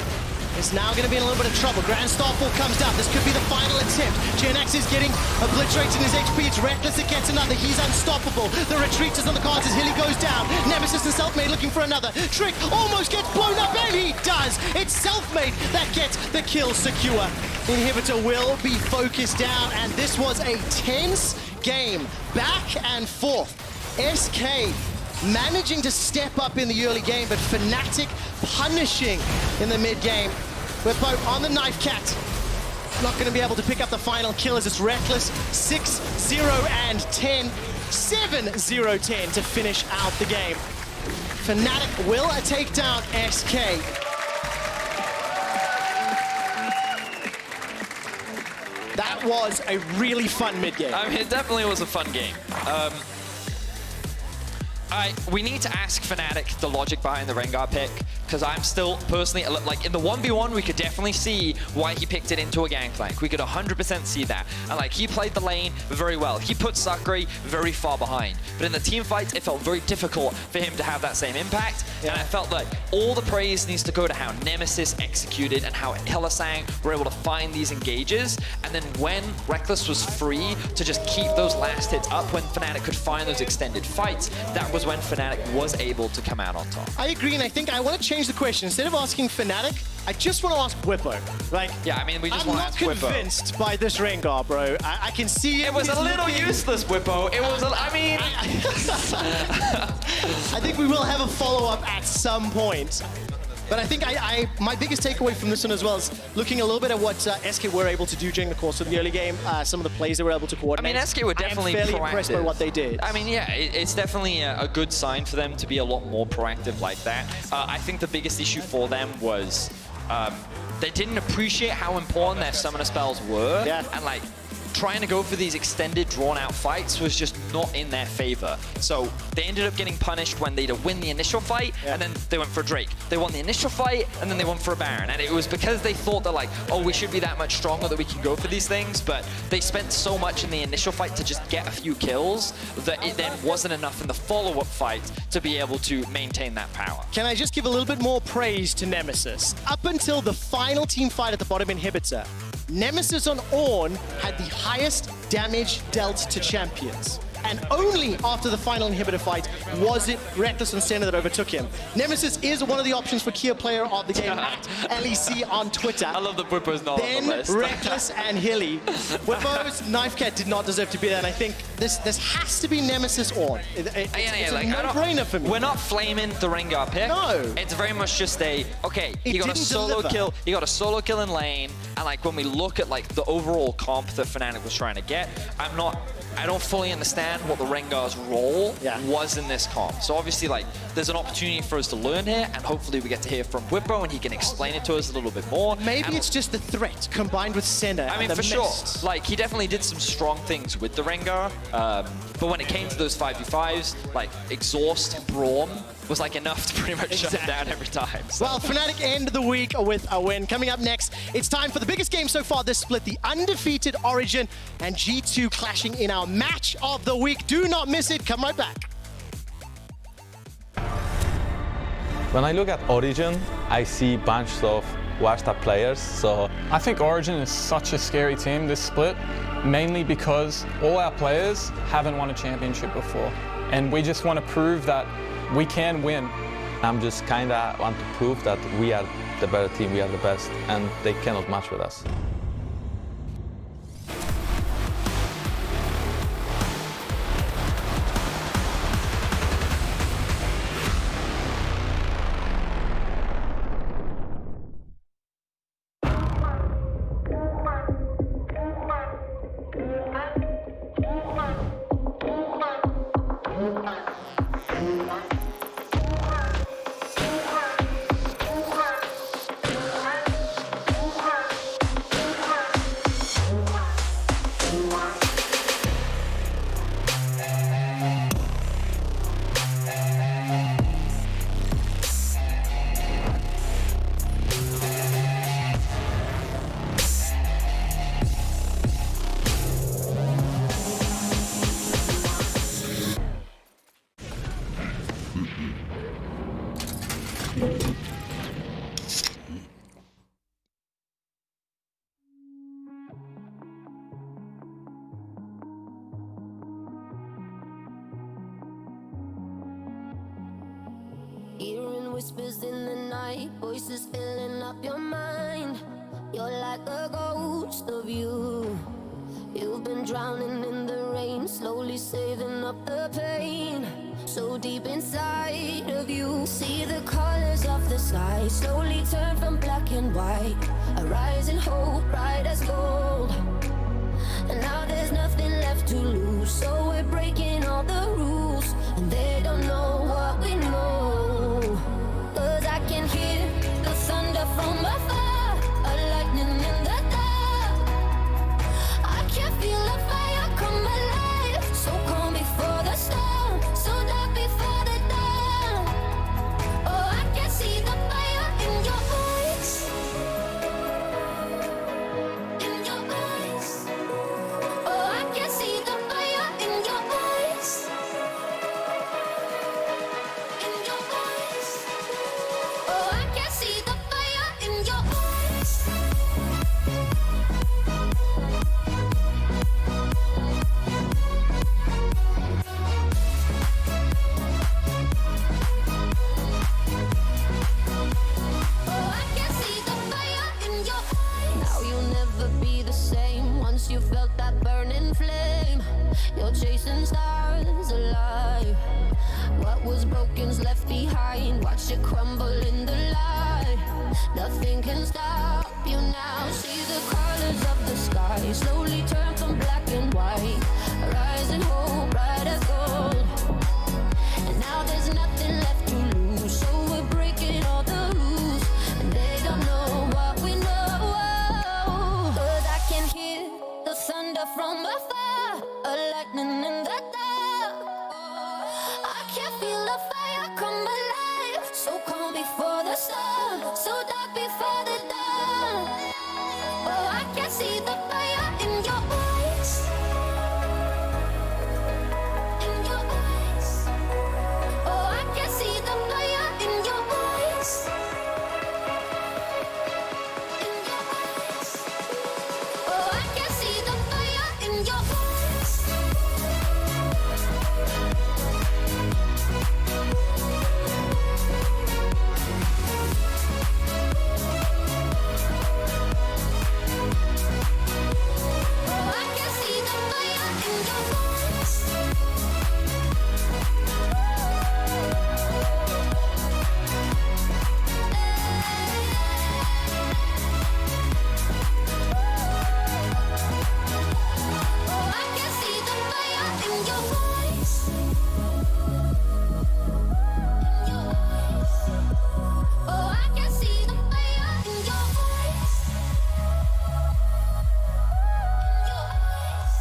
Speaker 2: is now going to be in a little bit of trouble. Grand Starfall comes down. This could be the final attempt. GenX is getting obliterated in his HP. It's Reckless that gets another. He's unstoppable. The retreat is on the cards as Hilly goes down. Nemesis and Selfmade looking for another. Trick almost gets blown up, and he does. It's Selfmade that gets the kill secure. Inhibitor will be focused down, and this was a tense game. Back and forth. SK managing to step up in the early game, but Fnatic punishing in the mid game. Whippo on the knife cat. Not going to be able to pick up the final kill as it's Reckless. 6-0 and 10. 7-0-10 to finish out the game. Fnatic will take down SK. That was a really fun mid game.
Speaker 15: I mean, it definitely was a fun game. We need to ask Fnatic the logic behind the Rengar pick, because I'm still personally, like in the 1v1, we could definitely see why he picked it into a gangplank. We could 100% see that. And like, he played the lane very well. He put Sakri very far behind. But in the team fights, it felt very difficult for him to have that same impact. Yeah. And I felt like all the praise needs to go to how Nemesis executed and how Hylissang were able to find these engages. And then when Reckless was free to just keep those last hits up, when Fnatic could find those extended fights, that was when Fnatic was able to come out on top.
Speaker 2: I agree, and I think I want to change the question. Instead of asking Fnatic, I just want to ask Whippo. Like,
Speaker 15: yeah, I mean, we just want to ask Whippo.
Speaker 2: I'm not convinced by this Rengar, bro. I can see it.
Speaker 15: It was a little useless, Whippo. It was, I mean...
Speaker 2: I think we will have a follow-up at some point. But I think my biggest takeaway from this one as well is looking a little bit at what SK were able to do during the course of the early game, some of the plays they were able to coordinate.
Speaker 15: I mean, SK were definitely
Speaker 2: I am fairly
Speaker 15: proactive.
Speaker 2: impressed by what they did.
Speaker 15: I mean, yeah, it's definitely a good sign for them to be a lot more proactive like that. I think the biggest issue for them was they didn't appreciate how important their summoner spells were. Yeah. And like, trying to go for these extended, drawn-out fights was just not in their favor. So they ended up getting punished when they'd win the initial fight, and then they went for Drake. They won the initial fight, and then they went for a Baron. And it was because they thought that, like, oh, we should be that much stronger that we can go for these things, but they spent so much in the initial fight to just get a few kills that it then wasn't enough in the follow-up fight to be able to maintain that power.
Speaker 2: Can I just give a little bit more praise to Nemesis? Up until the final team fight at the bottom Inhibitor, Nemesis on Ornn had the highest damage dealt to champions. And only after the final Inhibitor fight was it Reckless and Senna that overtook him. Nemesis is one of the options for Kia Player of the Game at LEC on Twitter.
Speaker 15: I love that Whippo's not on the list.
Speaker 2: Then Reckless and Hilly. Whippo's Knife Cat did not deserve to be there, and I think this has to be Nemesis Ornn. It's a no-brainer for me.
Speaker 15: We're not flaming the Rengar pick.
Speaker 2: No.
Speaker 15: It's very much just okay, he got a solo kill. He got a solo kill in lane, and like when we look at like the overall comp that Fnatic was trying to get, I don't fully understand what the Rengar's role was in this comp. So obviously, like, there's an opportunity for us to learn here, and hopefully we get to hear from Whippo and he can explain it to us a little bit more.
Speaker 2: Maybe it's just the threat combined with Senna.
Speaker 15: I mean, for sure. Like, he definitely did some strong things with the Rengar, but when it came to those 5v5s, like, Exhaust, Braum was like enough to pretty much shut him down every time. So.
Speaker 2: Well, Fnatic end the week with a win. Coming up next, it's time for the biggest game so far this split, the undefeated Origin and G2 clashing in our match of the week. Do not miss it. Come right back.
Speaker 17: When I look at Origin, I see bunches of washed up players, so...
Speaker 9: I think Origin is such a scary team this split, mainly because all our players haven't won a championship before. And we just want to prove that we can win.
Speaker 17: I'm just kinda want to prove that we are the better team, we are the best, and they cannot match with us.
Speaker 1: Hearing whispers in the night, voices filling up your mind. You're like a ghost of you. You've been drowning in the rain, slowly saving up the pain. So deep inside of you, see the colors of the sky slowly turn from black and white. A rising hope, bright as gold. And now there's nothing left to lose, so we're breaking all the rules. And they don't know what we know. 'Cause I can hear the thunder from afar, a lightning in the dark. I can feel the fire come alive, so calm before the storm, so dark before the dawn. Oh, I can see the fire in your eyes, in your eyes. Oh, I can see the fire in your eyes, in your eyes. Oh, I can see the fire in your eyes. Oh, I can see the fire in your eyes. Now you'll never be the same once you felt that burning flame. You're chasing stars alive. What was broken's left behind. Watch it crumble in the light. Nothing can stop you now. See the colors of the sky slowly turn from black and white. Rising hope, bright as gold. And now there's nothing left to lose, so we're breaking all the rules. And they don't know what we know. 'Cause I can hear the thunder from afar, a lightning in the dark. I can feel the fire come alive, so calm before the storm, so dark before the dawn. Oh, I can see the fire in your eyes, in your eyes. Oh, I can see the fire in your eyes, in your eyes. Oh, I can see the fire in your eyes. Oh, I can see the fire in your eyes. Oh, I can see the fire in your eyes. In your eyes. Oh, I can see the fire in your eyes. In your eyes.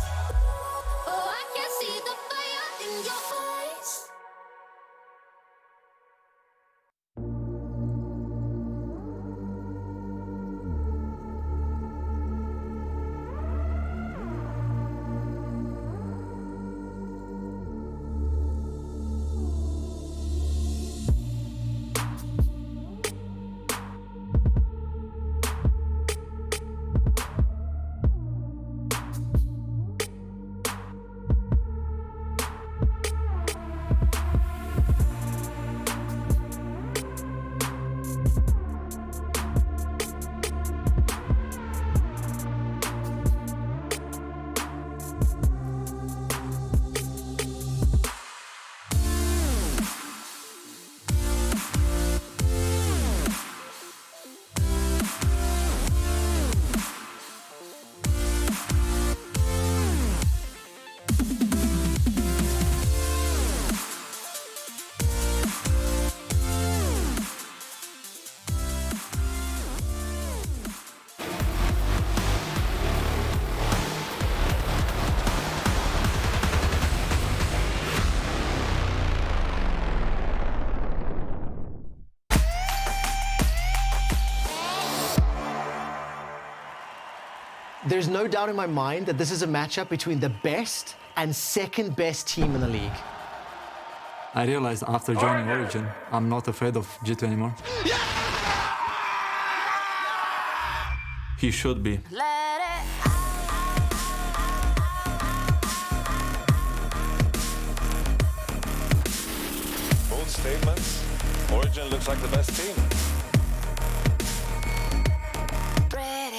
Speaker 1: Oh, I can see the fire in your eyes.
Speaker 2: There's no doubt in my mind that this is a matchup between the best and second best team in the league.
Speaker 14: I realized after joining Origin, I'm not afraid of G2 anymore.
Speaker 16: He should be.
Speaker 12: Bold statements. Origin looks like the best team.
Speaker 18: Trying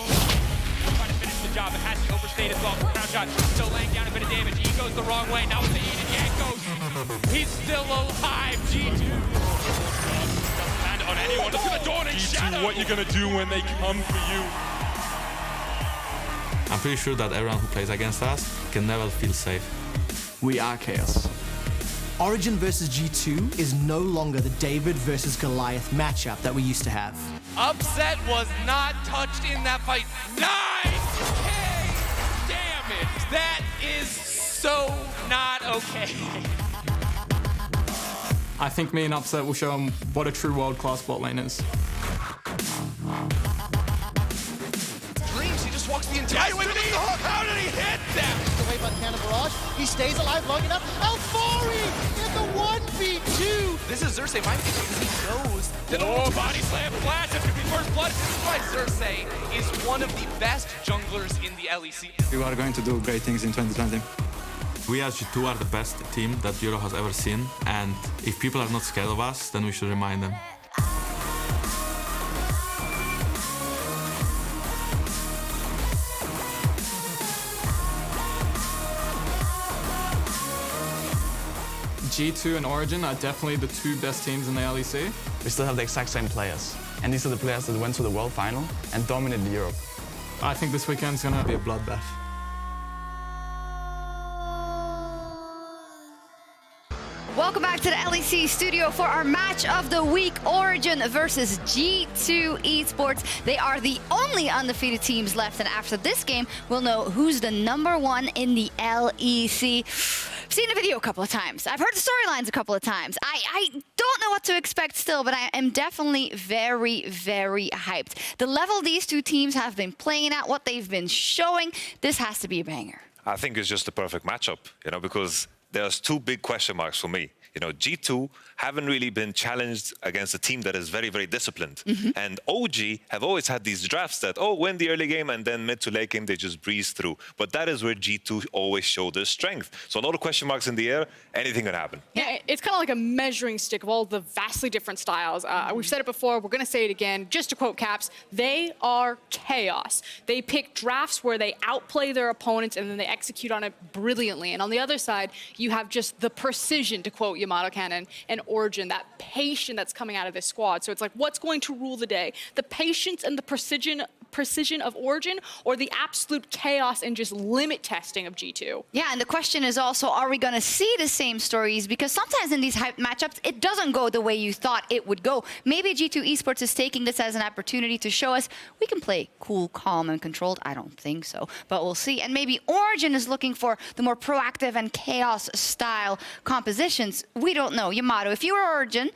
Speaker 18: to finish the job, but has to overstayed as well. Crown shot still laying down a bit of damage. E goes the wrong way. Now with the Eden Yang goes. He's still alive. G2. Doesn't land on anyone. Look at the dawning shadow.
Speaker 6: What you gonna do when they come for you?
Speaker 16: I'm pretty sure that everyone who plays against us can never feel safe.
Speaker 2: We are chaos. Origin versus G2 is no longer the David versus Goliath matchup that we used to have.
Speaker 18: Upset was not touched in that fight. 9K damage. That is so not okay.
Speaker 9: I think me and Upset will show them what a true world-class bot lane is.
Speaker 18: Dreams, he just walks the entire way with the hook. How did he hit that?
Speaker 19: Away by the cannon barrage. He stays alive long enough. Alfari in the 1v2.
Speaker 18: This is Xerxes, my because he knows that body slam flash. That's gonna be first blood. This is why Xerxes is one of the best junglers in the LEC.
Speaker 14: We are going to do great things in 2020.
Speaker 16: We as G2 are the best team that Euro has ever seen, and if people are not scared of us, then we should remind them.
Speaker 9: G2 and Origin are definitely the two best teams in the LEC.
Speaker 24: We still have the exact same players. And these are the players that went to the World Final and dominated Europe.
Speaker 9: I think this weekend's gonna be a bloodbath.
Speaker 11: Welcome back to the LEC studio for our match of the week, Origin versus G2 Esports. They are the only undefeated teams left, and after this game, we'll know who's the #1 in the LEC. I've seen the video a couple of times. I've heard the storylines a couple of times. I don't know what to expect still, but I am definitely very, very hyped. The level these two teams have been playing at, what they've been showing, this has to be a banger.
Speaker 12: I think it's just the perfect matchup, because there's two big question marks for me. G2 haven't really been challenged against a team that is very, very disciplined. And OG have always had these drafts that, win the early game and then mid to late game, they just breeze through. But that is where G2 always show their strength. So a lot of question marks in the air, anything can happen.
Speaker 13: Yeah, it's kind of like a measuring stick of all the vastly different styles. We've said it before, we're going to say it again, just to quote Caps, they are chaos. They pick drafts where they outplay their opponents and then they execute on it brilliantly. And on the other side, you have just the precision, to quote Yamato Cannon, and Origin, that patience that's coming out of this squad. So it's like, what's going to rule the day? The patience and the precision of Origin, or the absolute chaos and just limit testing of G2?
Speaker 11: Yeah, and the question is also, are we going to see the same stories? Because sometimes in these hype matchups, it doesn't go the way you thought it would go. Maybe G2 Esports is taking this as an opportunity to show us we can play cool, calm, and controlled. I don't think so, but we'll see. And maybe Origin is looking for the more proactive and chaos-style compositions. We don't know. Yamato, if you were Origin,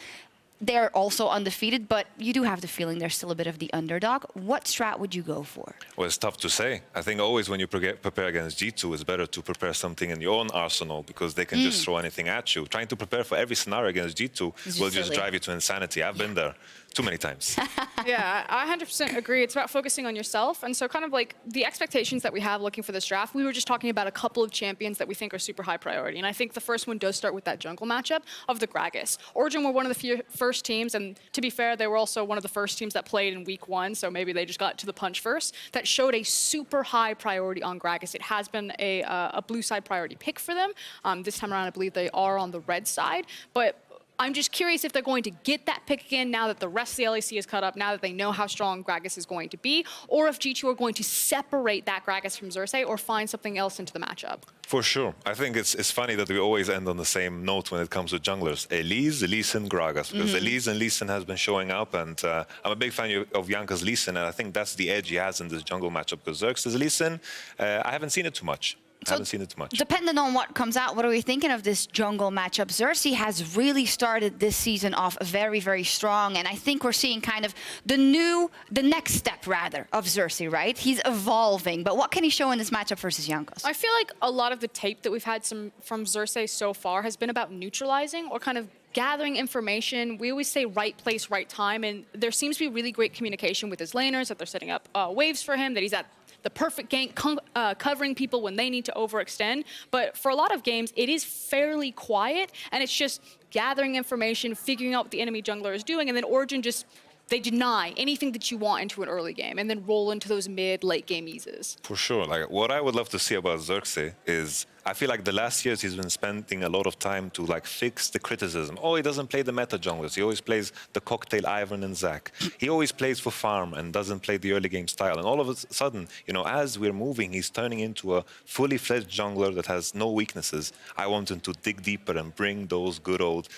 Speaker 11: they're also undefeated, but you do have the feeling they're still a bit of the underdog. What strat would you go for?
Speaker 12: Well, it's tough to say. I think always when you prepare against G2, it's better to prepare something in your own arsenal because they can just throw anything at you. Trying to prepare for every scenario against G2 will just drive you to insanity. I've been there too many times.
Speaker 13: Yeah, I 100% agree. It's about focusing on yourself. And so kind of like the expectations that we have looking for this draft, we were just talking about a couple of champions that we think are super high priority. And I think the first one does start with that jungle matchup of the Gragas. Origin were one of the first teams, and to be fair, they were also one of the first teams that played in week 1, so maybe they just got to the punch first, that showed a super high priority on Gragas. It has been a blue side priority pick for them. This time around, I believe they are on the red side, but I'm just curious if they're going to get that pick again now that the rest of the LEC is cut up, now that they know how strong Gragas is going to be, or if G2 are going to separate that Gragas from Xerxes or find something else into the matchup.
Speaker 12: For sure. I think it's funny that we always end on the same note when it comes to junglers. Elise, Lee Sin, Gragas. Because Elise and Lee Sin has been showing up, and I'm a big fan of Janka's Lee Sin, and I think that's the edge he has in this jungle matchup. Because Xerxes' Lee Sin, I haven't seen it too much. I haven't seen it much.
Speaker 11: Depending on what comes out, what are we thinking of this jungle matchup? Xerxes has really started this season off very, very strong, and I think we're seeing kind of the next step, rather, of Xerxes, right? He's evolving, but what can he show in this matchup versus Jankos?
Speaker 13: I feel like a lot of the tape that we've had from Xerxes so far has been about neutralizing or kind of gathering information. We always say right place, right time, and there seems to be really great communication with his laners, that they're setting up waves for him, that he's at the perfect gank, covering people when they need to overextend. But for a lot of games, it is fairly quiet, and it's just gathering information, figuring out what the enemy jungler is doing, and then Origen just, they deny anything that you want into an early game and then roll into those mid-late game eases.
Speaker 12: For sure. Like, what I would love to see about Xerxes is, I feel like the last years he's been spending a lot of time to like fix the criticism. Oh, he doesn't play the meta junglers. He always plays the cocktail Ivern and Zac. He always plays for farm and doesn't play the early game style. And all of a sudden, you know, as we're moving, he's turning into a fully fledged jungler that has no weaknesses. I want him to dig deeper and bring those good old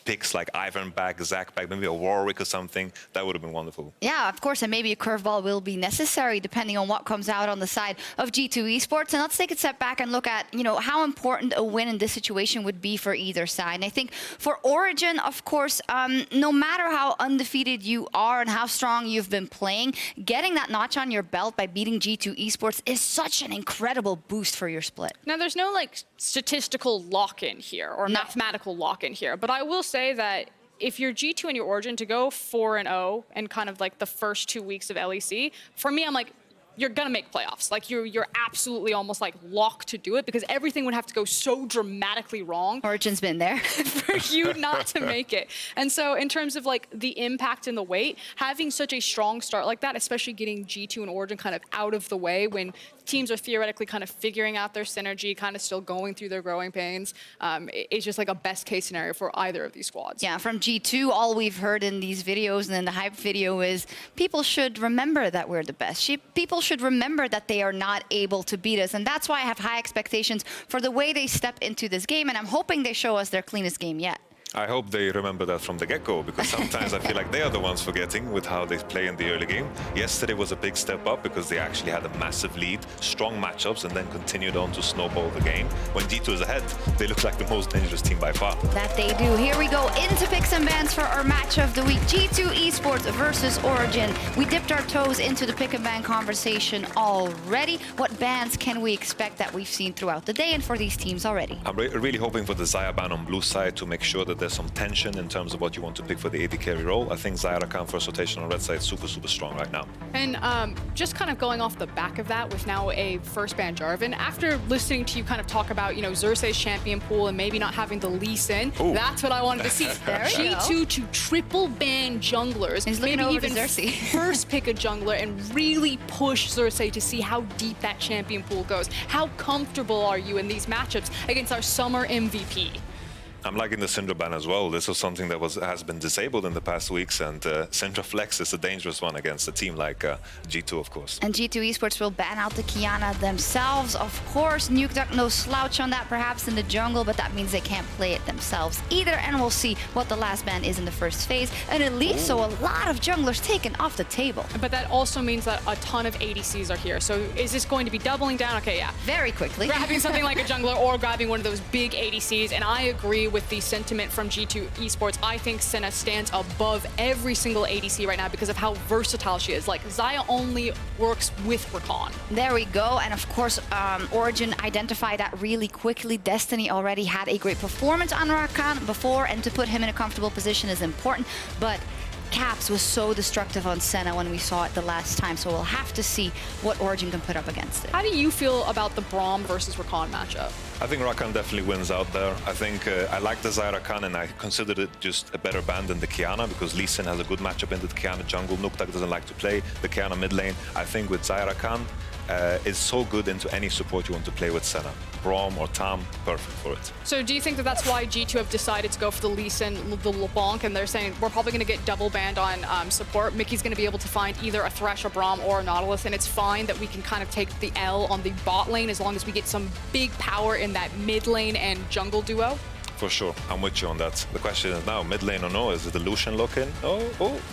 Speaker 12: picks like Ivern back, Zac back, maybe a Warwick or something. That would have been wonderful.
Speaker 11: Yeah, of course, and maybe a curveball will be necessary depending on what comes out on the side of G2 Esports. And let's take a step back and look at, you know, how important a win in this situation would be for either side. And I think for Origen, of course, no matter how undefeated you are and how strong you've been playing, getting that notch on your belt by beating G2 Esports is such an incredible boost for your split.
Speaker 13: Now, there's no like statistical lock-in here or mathematical lock-in here, but I will say that if you're G2 and your Origen to go 4-0 and kind of like the first 2 weeks of LEC, for me, I'm like, you're gonna make playoffs. Like you're absolutely almost like locked to do it because everything would have to go so dramatically wrong.
Speaker 11: Origen's been there.
Speaker 13: For you not to make it. And so in terms of like the impact and the weight, having such a strong start like that, especially getting G2 and Origen kind of out of the way when teams are theoretically kind of figuring out their synergy, kind of still going through their growing pains, it's just like a best case scenario for either of these squads.
Speaker 11: Yeah, from G2, all we've heard in these videos and in the hype video is people should remember that we're the best. People should remember that they are not able to beat us. And that's why I have high expectations for the way they step into this game. And I'm hoping they show us their cleanest game yet.
Speaker 12: I hope they remember that from the get-go, because sometimes I feel like they are the ones forgetting with how they play in the early game. Yesterday was a big step up because they actually had a massive lead, strong matchups, and then continued on to snowball the game. When G2 is ahead, they look like the most dangerous team by far.
Speaker 11: That they do. Here we go into picks and bans for our match of the week. G2 Esports versus Origen. We dipped our toes into the pick and ban conversation already. What bans can we expect that we've seen throughout the day and for these teams already?
Speaker 12: I'm really hoping for the Xayah ban on blue side to make sure that there's some tension in terms of what you want to pick for the AD carry role. I think Xayah Khan first rotation on red side is super, super strong right now.
Speaker 13: And just kind of going off the back of that with now a first ban Jarvan, after listening to you kind of talk about, you know, Xerxes champion pool and maybe not having the Lee Sin, that's what I wanted to see. G2 to triple ban junglers, maybe even first pick a jungler and really push Xerxes to see how deep that champion pool goes. How comfortable are you in these matchups against our summer MVP?
Speaker 12: I'm liking the Syndra ban as well. This was something that has been disabled in the past weeks, and Syndra Flex is a dangerous one against a team like G2, of course.
Speaker 11: And G2 Esports will ban out the Kiana themselves, of course. Nukeduck, no slouch on that, perhaps in the jungle, but that means they can't play it themselves either. And we'll see what the last ban is in the first phase. And it leaves so a lot of junglers taken off the table.
Speaker 13: But that also means that a ton of ADCs are here. So is this going to be doubling down? Okay, yeah.
Speaker 11: Very quickly.
Speaker 13: Grabbing something like a jungler or grabbing one of those big ADCs. And I agree with the sentiment from G2 Esports. I think Senna stands above every single ADC right now because of how versatile she is. Like, Xayah only works with Rakan.
Speaker 11: There we go. And of course, Origen identified that really quickly. Destiny already had a great performance on Rakan before, and to put him in a comfortable position is important. But Caps was so destructive on Senna when we saw it the last time, so we'll have to see what Origen can put up against it.
Speaker 13: How do you feel about the Braum versus Rakan matchup?
Speaker 12: I think Rakan definitely wins out there. I think I like the Xayah Rakan, and I considered it just a better ban than the Kiana because Lee Sin has a good matchup into the Kiana jungle. Nukeduck doesn't like to play the Kiana mid lane. I think with Xayah Rakan, it's so good into any support you want to play with Senna. Braum or Tam, perfect for it.
Speaker 13: So do you think that that's why G2 have decided to go for the Lee Sin, the LeBlanc, and they're saying we're probably going to get double banned on support? Mickey's going to be able to find either a Thresh, a Braum, or a Nautilus, and it's fine that we can kind of take the L on the bot lane as long as we get some big power in that mid lane and jungle duo?
Speaker 12: For sure, I'm with you on that. The question is now, mid lane or no? Is it the Lucian lock-in? Oh,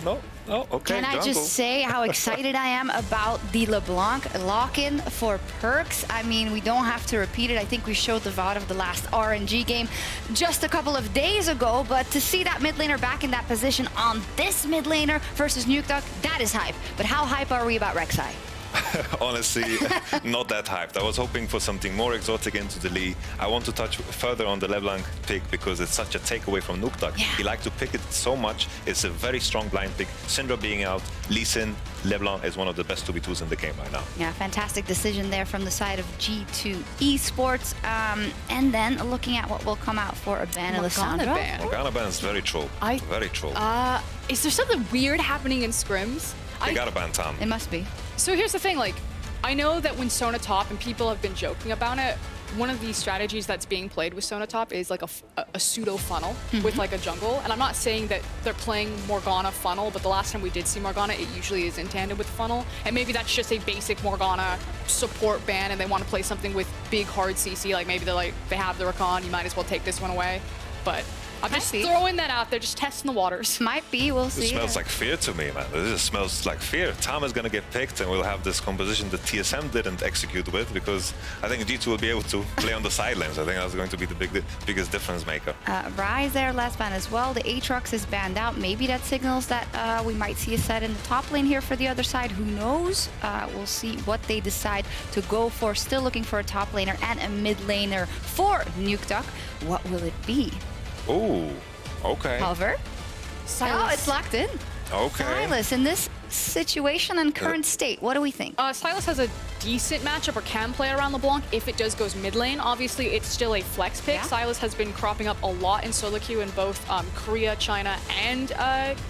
Speaker 12: no, okay.
Speaker 11: Can I just say how excited I am about the LeBlanc lock-in for Perks? I mean, we don't have to repeat it. I think we showed the VOD of the last RNG game just a couple of days ago, but to see that mid laner back in that position on this mid laner versus Nukeduck, that is hype. But how hype are we about Rek'Sai?
Speaker 12: Honestly, not that hyped. I was hoping for something more exotic into the Lee. I want to touch further on the LeBlanc pick because it's such a takeaway from Nukeduck. Yeah. He liked to pick it so much. It's a very strong blind pick. Syndra being out, Lee Sin, LeBlanc is one of the best 2v2s in the game right now.
Speaker 11: Yeah, fantastic decision there from the side of G2 Esports. And then looking at what will come out for a ban of Lissandra.
Speaker 12: Morgana ban is very troll. Very troll.
Speaker 13: Is there something weird happening in scrims?
Speaker 12: They got a ban, Tom.
Speaker 11: It must be.
Speaker 13: So here's the thing, like, I know that when Sona top, and people have been joking about it, one of the strategies that's being played with Sona top is like a pseudo funnel with like a jungle. And I'm not saying that they're playing Morgana funnel, but the last time we did see Morgana, it usually is in tandem with funnel. And maybe that's just a basic Morgana support ban and they want to play something with big hard CC, like maybe they have the Rakan, you might as well take this one away. But I'm just throwing that out there, just testing the waters.
Speaker 11: Might be, we'll see.
Speaker 12: It smells like fear to me, man. This just smells like fear. Tom is going to get picked and we'll have this composition that TSM didn't execute with because I think G2 will be able to play on the sidelines. I think that's going to be the biggest difference maker.
Speaker 11: Rise there, last ban as well. The Aatrox is banned out. Maybe that signals that we might see a set in the top lane here for the other side. Who knows? We'll see what they decide to go for. Still looking for a top laner and a mid laner for Nukeduck. What will it be?
Speaker 12: Oh, okay.
Speaker 11: Hover.
Speaker 13: Silas.
Speaker 11: Oh, it's locked in.
Speaker 12: Okay.
Speaker 11: Silas, in this situation and current state, what do we think?
Speaker 13: Silas has a decent matchup or can play around LeBlanc if it does goes mid lane. Obviously, it's still a flex pick. Yeah. Silas has been cropping up a lot in solo queue in both Korea, China, and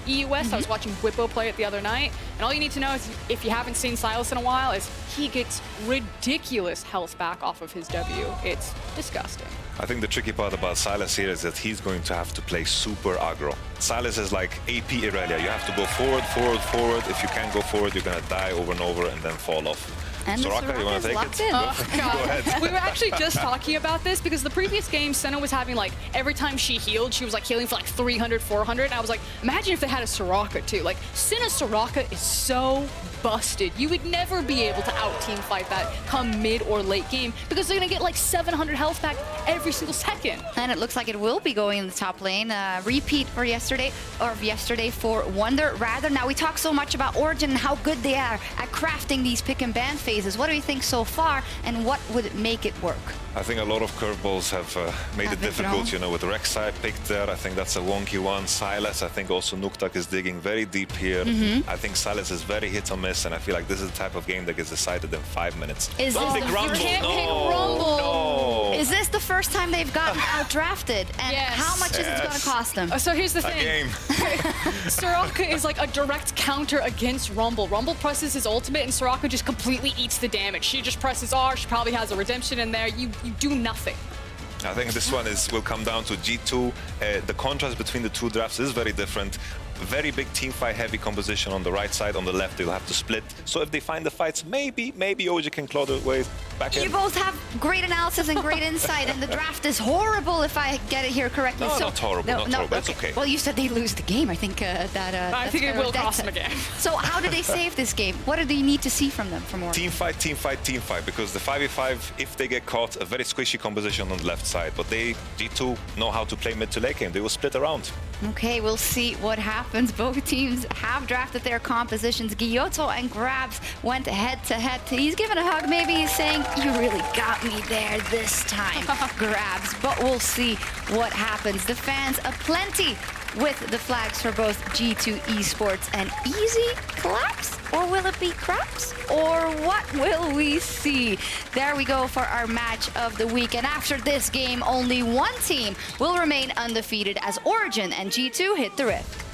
Speaker 13: EUS. I was watching Whippo play it the other night. And all you need to know is if you haven't seen Silas in a while is he gets ridiculous health back off of his W. It's disgusting.
Speaker 12: I think the tricky part about Silas here is that he's going to have to play super aggro. Silas is like AP Irelia. You have to go forward, forward, forward. If you can't go forward, you're going to die over and over and then fall off.
Speaker 11: And
Speaker 12: Soraka, you want to take it?
Speaker 13: Oh, God.
Speaker 12: Go ahead.
Speaker 13: We were actually just talking about this because the previous game, Senna was having like, every time she healed, she was like healing for like 300, 400. And I was like, imagine if they had a Soraka too. Like, Senna Soraka is so busted. You would never be able to out-team fight that come mid or late game because they're going to get like 700 health back every single second.
Speaker 11: And it looks like it will be going in the top lane. Repeat for yesterday for Wonder. Rather, now we talk so much about Origin and how good they are at crafting these pick and ban phases. What do you think so far and what would make it work?
Speaker 12: I think a lot of curveballs have made it difficult, you know, with Rek'Sai picked there. I think that's a wonky one. Silas, I think also Nukeduck is digging very deep here. I think Silas is very hit or miss, and I feel like this is the type of game that gets decided in 5 minutes.
Speaker 11: Is this
Speaker 12: pick Rumble.
Speaker 11: You can't pick Rumble. No. Is this the first time they've gotten out-drafted? And how much is it going to cost them?
Speaker 13: So here's the thing. Soraka is like a direct counter against Rumble. Rumble presses his ultimate, and Soraka just completely eats the damage. She just presses R. She probably has a redemption in there. You do nothing.
Speaker 12: I think this one will come down to G2. The contrast between the two drafts is very different. Very big team fight heavy composition on the right side. On the left, they'll have to split. So if they find the fights, maybe OG can claw their way back in.
Speaker 11: You both have great analysis and great insight, and the draft is horrible if I get it here correctly.
Speaker 12: No, not horrible, not horrible. It's okay.
Speaker 11: Well, you said they lose the game. I think
Speaker 13: I think it will cost them a game.
Speaker 11: So how do they save this game? What do they need to see from them for more?
Speaker 12: Team fight, team fight, team fight. Because the 5v5, if they get caught, a very squishy composition on the left side. But G2 know how to play mid to late game. They will split around.
Speaker 11: Okay, we'll see what happens. Both teams have drafted their compositions. Gyotto and Grabs went head-to-head. He's given a hug. Maybe he's saying, you really got me there this time, Grabs. But we'll see what happens. The fans aplenty with the flags for both G2 Esports and easy collapse? Or will it be craps? Or what will we see? There we go for our match of the week. And after this game, only one team will remain undefeated as Origin and G2 hit the Rift.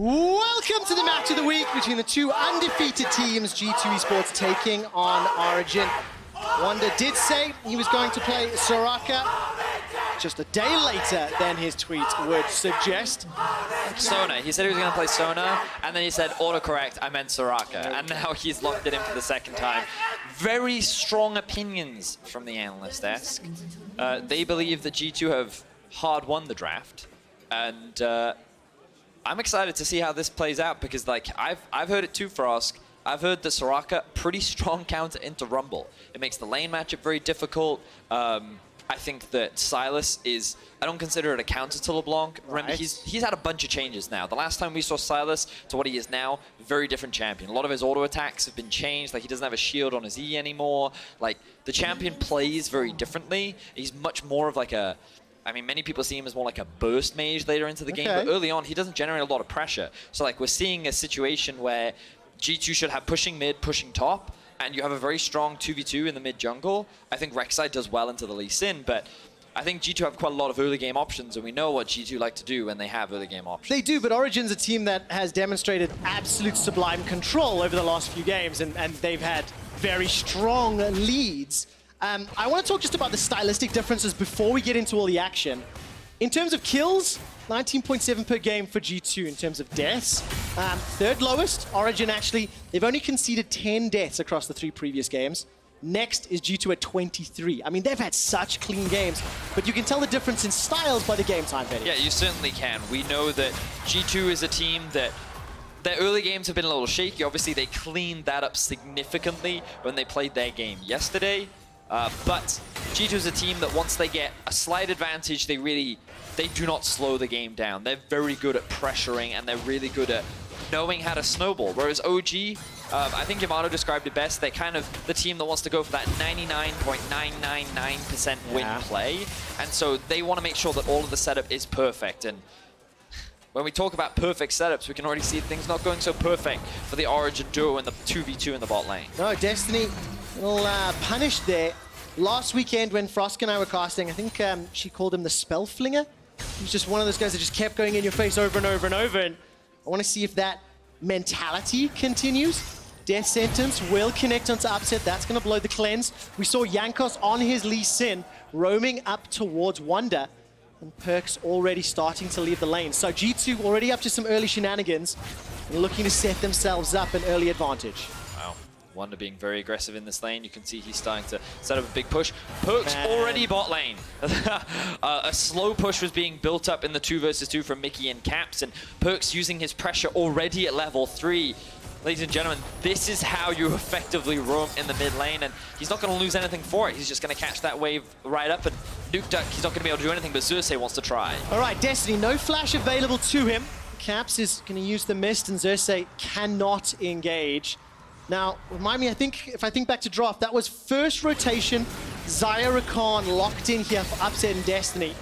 Speaker 2: Welcome to the match of the week between the two undefeated teams, G2 Esports taking on Origin.
Speaker 19: Wonder did say he was going to play Soraka just a day later than his tweet would suggest.
Speaker 20: Sona. He said he was going to play Sona, and then he said, autocorrect, I meant Soraka. And now he's locked it in for the second time. Very strong opinions from the analyst desk. They believe that G2 have hard won the draft. And I'm excited to see how this plays out, because like I've heard it too, Frosk. I've heard that Soraka, pretty strong counter into Rumble. It makes the lane matchup very difficult. I think that Silas is, I don't consider it a counter to LeBlanc. Remember, he's had a bunch of changes now. The last time we saw Silas to what he is now, very different champion. A lot of his auto attacks have been changed. Like, he doesn't have a shield on his E anymore. Like, the champion plays very differently. He's much more of like a, I mean, many people see him as more like a burst mage later into the game, but early on, he doesn't generate a lot of pressure. So like, we're seeing a situation where G2 should have pushing mid, pushing top, and you have a very strong 2v2 in the mid jungle. I think Rek'Sai does well into the Lee Sin, but I think G2 have quite a lot of early game options, and we know what G2 like to do when they have early game options.
Speaker 19: They do, but Origin's a team that has demonstrated absolute sublime control over the last few games, and they've had very strong leads. I want to talk just about the stylistic differences before we get into all the action. In terms of kills, 19.7 per game for G2 in terms of deaths. Third lowest, Origin actually, they've only conceded 10 deaths across the 3 previous games. Next is G2 at 23. I mean, they've had such clean games, but you can tell the difference in styles by the game time, Benny.
Speaker 20: Yeah, you certainly can. We know that G2 is a team that their early games have been a little shaky. Obviously, they cleaned that up significantly when they played their game yesterday. But G2 is a team that once they get a slight advantage, they do not slow the game down. They're very good at pressuring, and they're really good at knowing how to snowball. Whereas OG, I think Yamato described it best, they're kind of the team that wants to go for that 99.999% win play. And so they want to make sure that all of the setup is perfect. And when we talk about perfect setups, we can already see things not going so perfect for the Origin duo in the 2v2 in the bot lane.
Speaker 19: No, Destiny, a little punished there. Last weekend when Frosk and I were casting, I think she called him the spell flinger. He was just one of those guys that just kept going in your face over and over and over. And I want to see if that mentality continues. Death Sentence will connect onto Upset. That's going to blow the cleanse. We saw Jankos on his Lee Sin roaming up towards Wonder. And Perks already starting to leave the lane. So G2 already up to some early shenanigans and looking to set themselves up an early advantage.
Speaker 20: Wow. Wonder being very aggressive in this lane. You can see he's starting to set up a big push. Perks already bot lane. A slow push was being built up in the 2 versus 2 from Mickey and Caps, and Perks using his pressure already at level 3. Ladies and gentlemen, this is how you effectively roam in the mid lane, and he's not going to lose anything for it. He's just going to catch that wave right up, and Nuke Duck, he's not going to be able to do anything, but Xerxes wants to try.
Speaker 19: All right, Destiny, no flash available to him. Caps is going to use the mist, and Xerxes cannot engage. Now, remind me, if I think back to draft, that was first rotation, Xayah Rakan locked in here for Upset and Destiny.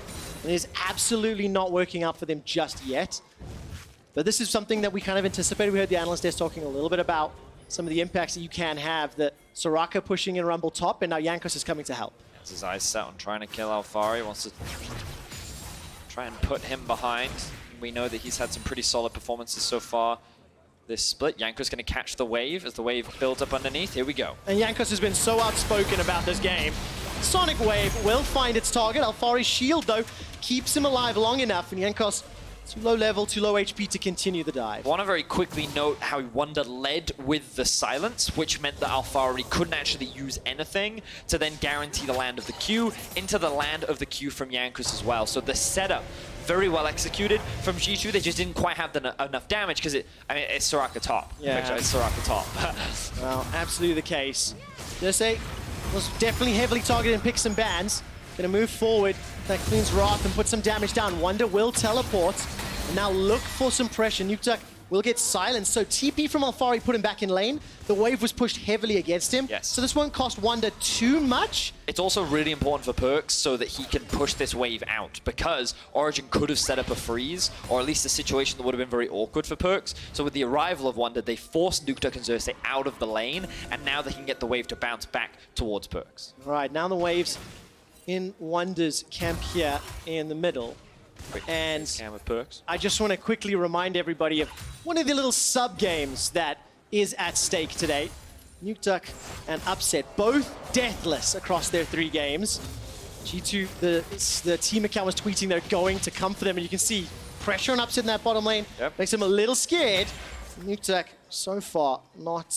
Speaker 19: And it is absolutely not working out for them just yet. But this is something that we kind of anticipated. We heard the analyst desk talking a little bit about some of the impacts that you can have, that Soraka pushing in Rumble top, and now Jankos is coming to help.
Speaker 20: Has his eyes set on trying to kill Alfari, wants to try and put him behind. We know that he's had some pretty solid performances so far this split. Jankos going to catch the wave as the wave builds up underneath. Here we go.
Speaker 19: And Jankos has been so outspoken about this game. Sonic Wave will find its target. Alfari's shield, though, keeps him alive long enough, and Jankos too low level, too low HP to continue the dive.
Speaker 20: I want to very quickly note how Wonder led with the silence, which meant that Alfari couldn't actually use anything to then guarantee the land of the Q into the land of the Q from Jankos as well. So the setup, very well executed from G2. They just didn't quite have enough damage because it's Soraka top.
Speaker 19: Yeah.
Speaker 20: It's Soraka top.
Speaker 19: Well, absolutely the case. Xerxes was definitely heavily targeted and picked some bans. Gonna move forward, that cleans Wrath and put some damage down. Wonder will teleport, and now look for some pressure. Nuke Duck will get silenced, so TP from Alfari put him back in lane. The wave was pushed heavily against him, so this won't cost Wonder too much.
Speaker 20: It's also really important for Perks so that he can push this wave out, because Origin could have set up a freeze, or at least a situation that would have been very awkward for Perks. So with the arrival of Wonder, they forced Nuke Duck and Xerxes out of the lane, and now they can get the wave to bounce back towards Perks.
Speaker 19: All right, now the waves in Wonder's camp here in the middle. And
Speaker 20: with Perks.
Speaker 19: I just want to quickly remind everybody of one of the little sub-games that is at stake today. Nukeduck and Upset, both deathless across their 3 games. G2, the team account was tweeting they're going to come for them, and you can see pressure on Upset in that bottom lane. Makes them a little scared. Nukeduck, so far, not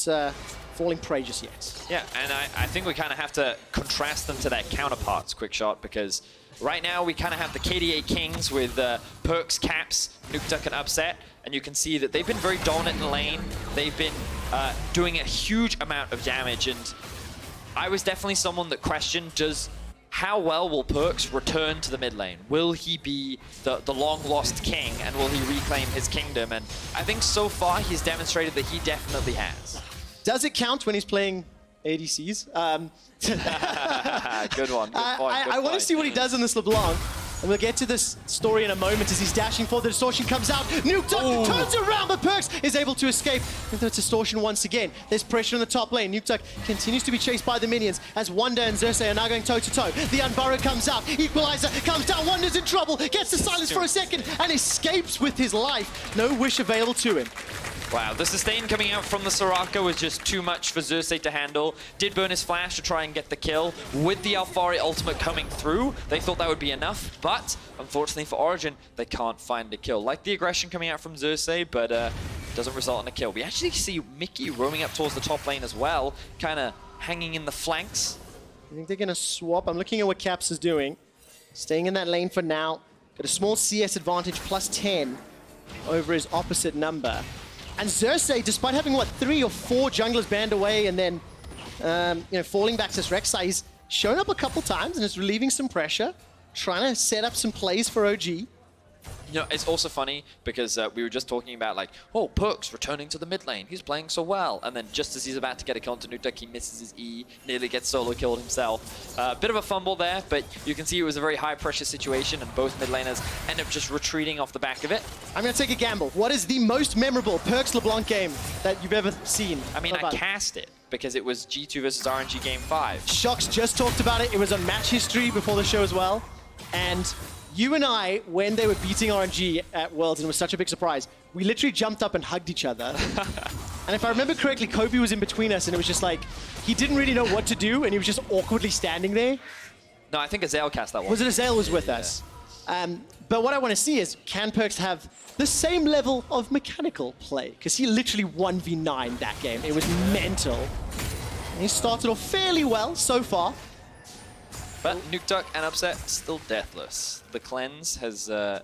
Speaker 19: falling prey just yet.
Speaker 4: Yeah, and I think we kind of have to contrast them to their counterparts, Quickshot, because right now we kind of have the KDA Kings with Perks, Caps, Nukeduck, and Upset, and you can see that they've been very dominant in the lane. They've been doing a huge amount of damage, and I was definitely someone that questioned how well will Perks return to the mid lane? Will he be the long-lost king, and will he reclaim his kingdom? And I think so far he's demonstrated that he definitely has.
Speaker 19: Does it count when he's playing ADCs?
Speaker 4: Good one. Good point.
Speaker 19: I want to see what he does in this LeBlanc. And we'll get to this story in a moment as he's dashing forward. The distortion comes out. Nukeduck turns around, but Perks is able to escape with the distortion once again. There's pressure in the top lane. Nukeduck continues to be chased by the minions as Wonder and Xerxes are now going toe-to-toe. The Unburrow comes out. Equalizer comes down. Wonder's in trouble. Gets the silence for a second and escapes with his life. No wish available to him.
Speaker 4: Wow, the sustain coming out from the Soraka was just too much for Xerxes to handle. Did burn his flash to try and get the kill. With the Alphari ultimate coming through, they thought that would be enough, but unfortunately for Origin, they can't find a kill. Like the aggression coming out from Xerxes, but doesn't result in a kill. We actually see Mickey roaming up towards the top lane as well, kind of hanging in the flanks.
Speaker 19: I think they're going to swap. I'm looking at what Caps is doing. Staying in that lane for now. Got a small CS advantage, plus 10 over his opposite number. And Xerxes, despite having, what, 3 or 4 junglers banned away and then, falling back to Rek'Sai, he's shown up a couple times and is relieving some pressure, trying to set up some plays for OG.
Speaker 4: You know, it's also funny because we were just talking about like, oh, Perks returning to the mid lane. He's playing so well. And then just as he's about to get a kill onto Nukeduck, he misses his E, nearly gets solo killed himself. Bit of a fumble there, but you can see it was a very high pressure situation and both mid laners end up just retreating off the back of it.
Speaker 19: I'm going to take a gamble. What is the most memorable Perks LeBlanc game that you've ever seen?
Speaker 4: I mean, I cast it because it was G2 versus RNG Game 5.
Speaker 19: Shocks just talked about it. It was on match history before the show as well. And you and I, when they were beating RNG at Worlds, and it was such a big surprise, we literally jumped up and hugged each other. And if I remember correctly, Kobe was in between us, and it was just like, he didn't really know what to do, and he was just awkwardly standing there.
Speaker 4: No, I think Azael cast that one.
Speaker 19: Was it Azael was with us? But what I want to see is, can Perks have the same level of mechanical play? Because he literally 1v9 that game. It was mental. And he started off fairly well so far.
Speaker 4: But Nukeduck and Upset still deathless. The cleanse has now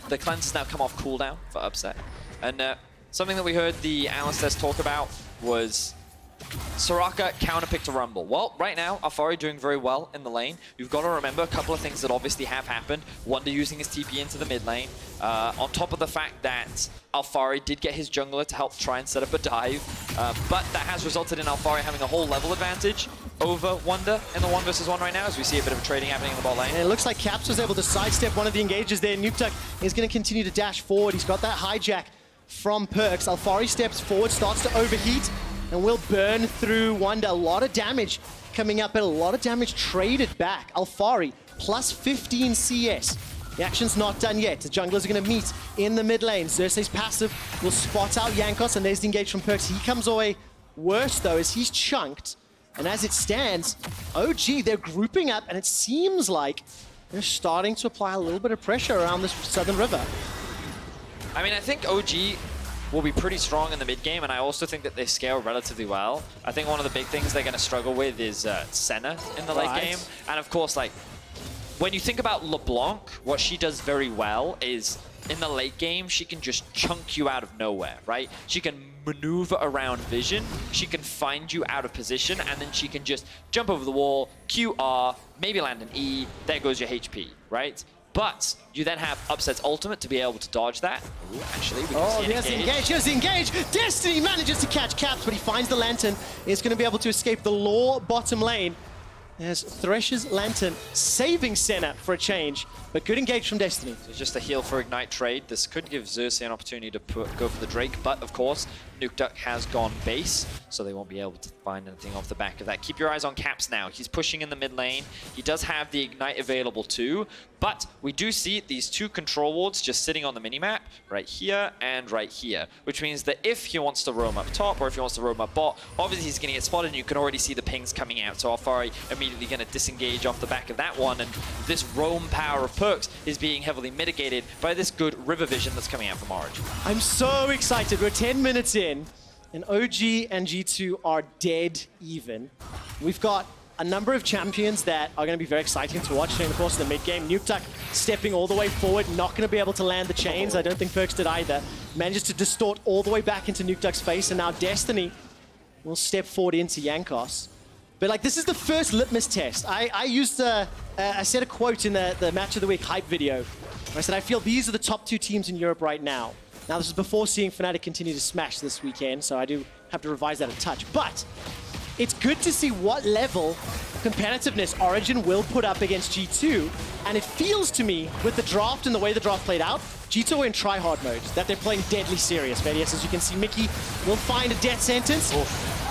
Speaker 4: come off cooldown for Upset. And something that we heard the analysts talk about was Soraka counterpicked a Rumble. Well, right now, Alphari doing very well in the lane. You've got to remember a couple of things that obviously have happened. Wonder using his TP into the mid lane. On top of the fact that Alphari did get his jungler to help try and set up a dive. But that has resulted in Alphari having a whole level advantage over Wonder in the 1v1 right now, as we see a bit of trading happening in the bot lane.
Speaker 19: And it looks like Caps was able to sidestep one of the engages there. Nukeduck is going to continue to dash forward. He's got that hijack from Perks. Alphari steps forward, starts to overheat, and will burn through Wonder. A lot of damage coming up, but a lot of damage traded back. Alphari, plus 15 CS. The action's not done yet. The junglers are going to meet in the mid lane. Xerxes' passive will spot out Jankos, and there's the engage from Perks. He comes away worse, though, as he's chunked. And as it stands, OG, they're grouping up, and it seems like they're starting to apply a little bit of pressure around this southern river.
Speaker 4: I mean, I think OG will be pretty strong in the mid game, and I also think that they scale relatively well. I think one of the big things they're going to struggle with is Senna in the late game. And of course, like, when you think about LeBlanc, what she does very well is in the late game, she can just chunk you out of nowhere, right? She can maneuver around vision, she can find you out of position, and then she can just jump over the wall, QR, maybe land an E, there goes your HP, right? But you then have Upset's ultimate to be able to dodge that. Ooh, actually, we can see
Speaker 19: there's the engage, here's the engage! Destiny manages to catch Caps, but he finds the Lantern. He's going to be able to escape the Law bottom lane. There's Thresh's Lantern saving Senna for a change, but good engage from Destiny.
Speaker 4: So just a heal for Ignite trade. This could give Xerxes an opportunity to go for the Drake, but of course,
Speaker 20: Nuke Duck has gone base, so they won't be able to find anything off the back of that. Keep your eyes on Caps now. He's pushing in the mid lane. He does have the Ignite available too, but we do see these 2 control wards just sitting on the minimap right here and right here, which means that if he wants to roam up top or if he wants to roam up bot, obviously he's going to get spotted and you can already see the pings coming out. So Alfari immediately going to disengage off the back of that one, and this roam power of Perks is being heavily mitigated by this good river vision that's coming out from Origin.
Speaker 19: I'm so excited. We're 10 minutes in, and OG and G2 are dead even. We've got a number of champions that are going to be very exciting to watch during the course of the mid game. Nuke Duck stepping all the way forward, not going to be able to land the chains. I don't think Perks did either. Manages to distort all the way back into Nuke Duck's face, and now Destiny will step forward into Yankos. But like, this is the first litmus test. I used I said a quote in the Match of the Week hype video. I said, I feel these are the top 2 teams in Europe right now. Now, this is before seeing Fnatic continue to smash this weekend, so I do have to revise that a touch. But it's good to see what level of competitiveness Origin will put up against G2. And it feels to me, with the draft and the way the draft played out, G2 are in try-hard mode, that they're playing deadly serious. Vedius, as you can see, Mickey will find a death sentence.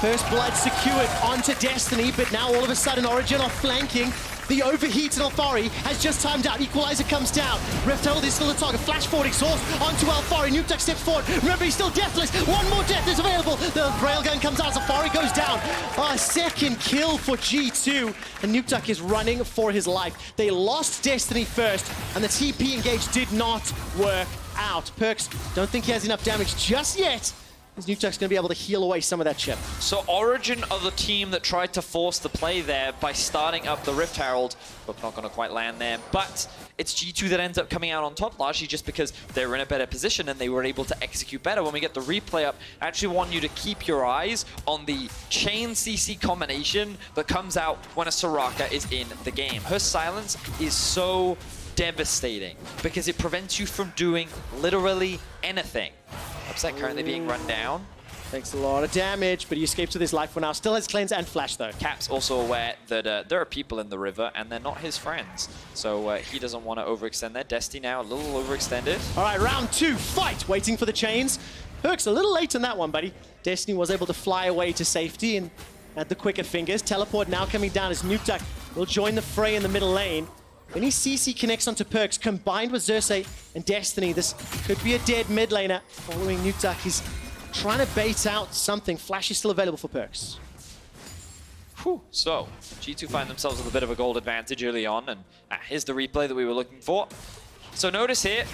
Speaker 19: First blood secured onto Destiny, but now all of a sudden Origin are flanking. The overheat in Alfari has just timed out. Equalizer comes down. Rift Herald is still the target. Flash forward, exhaust onto Alfari. Nuke Duck steps forward. Remember, he's still deathless. One more death is available. The railgun comes out. Alfari goes down. A second kill for G2. And Nuke Duck is running for his life. They lost Destiny first, and the TP engage did not work out. Perks, don't think he has enough damage just yet. Nuke Duck's going to be able to heal away some of that chip.
Speaker 20: So Origin are the team that tried to force the play there by starting up the Rift Herald, but not going to quite land there. But it's G2 that ends up coming out on top, largely just because they were in a better position and they were able to execute better. When we get the replay up, I actually want you to keep your eyes on the chain CC combination that comes out when a Soraka is in the game. Her silence is so devastating because it prevents you from doing literally anything. Upset currently being run down.
Speaker 19: Takes a lot of damage, but he escapes with his life for now. Still has cleanse and flash though.
Speaker 20: Cap's also aware that there are people in the river and they're not his friends. So he doesn't want to overextend there. Destiny now a little overextended.
Speaker 19: All right, round 2, fight. Waiting for the chains. Perks a little late on that one, buddy. Destiny was able to fly away to safety and had the quicker fingers. Teleport now coming down as Nuke Duck will join the fray in the middle lane. Any CC connects onto Perks, combined with Xerxes and Destiny. This could be a dead mid laner. Following Nuke Duck, he's trying to bait out something. Flash is still available for Perks.
Speaker 20: Whew. So, G2 find themselves with a bit of a gold advantage early on, and here's the replay that we were looking for. So notice here,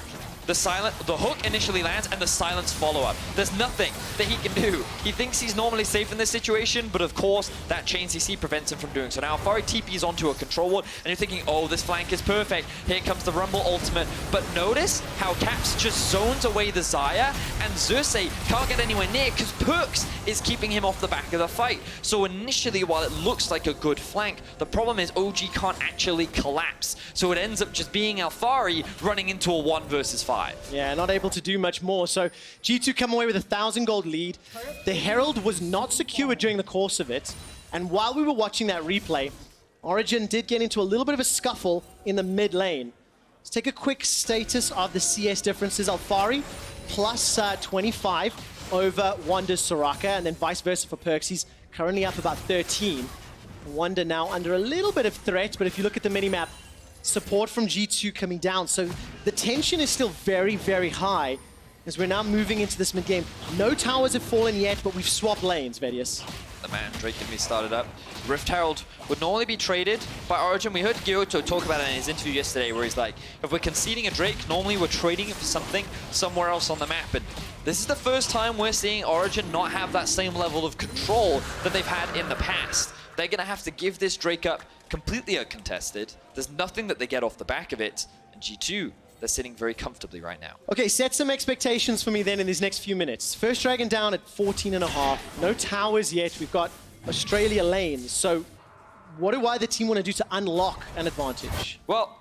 Speaker 20: the hook initially lands and the silence follow-up. There's nothing that he can do. He thinks he's normally safe in this situation, but of course, that chain CC prevents him from doing so. Now, Alfari TP's onto a control ward, and you're thinking, oh, this flank is perfect. Here comes the Rumble ultimate. But notice how Caps just zones away the Xayah, and Xerxes can't get anywhere near because Perks is keeping him off the back of the fight. So initially, while it looks like a good flank, the problem is OG can't actually collapse. So it ends up just being Alfari running into a 1 versus 5.
Speaker 19: Yeah, not able to do much more. So G2 come away with a 1,000 gold lead. The Herald was not secured during the course of it. And while we were watching that replay, Origin did get into a little bit of a scuffle in the mid lane. Let's take a quick status of the CS differences. Alfari plus 25 over Wanda's Soraka, and then vice versa for Perks. He's currently up about 13. Wanda now under a little bit of threat, but if you look at the minimap, support from G2 coming down. So the tension is still very, very high as we're now moving into this mid-game. No towers have fallen yet, but we've swapped lanes, Vedius.
Speaker 20: The man, Drake can be started up. Rift Herald would normally be traded by Origin. We heard Gyoto talk about it in his interview yesterday where he's like, if we're conceding a Drake, normally we're trading it for something somewhere else on the map. And this is the first time we're seeing Origin not have that same level of control that they've had in the past. They're going to have to give this Drake up completely uncontested. There's nothing that they get off the back of it. And G2, they're sitting very comfortably right now.
Speaker 19: Okay, set some expectations for me then in these next few minutes. First Dragon down at 14.5. No towers yet. We've got Australia lanes. So what do either team want to do to unlock an advantage?
Speaker 20: Well,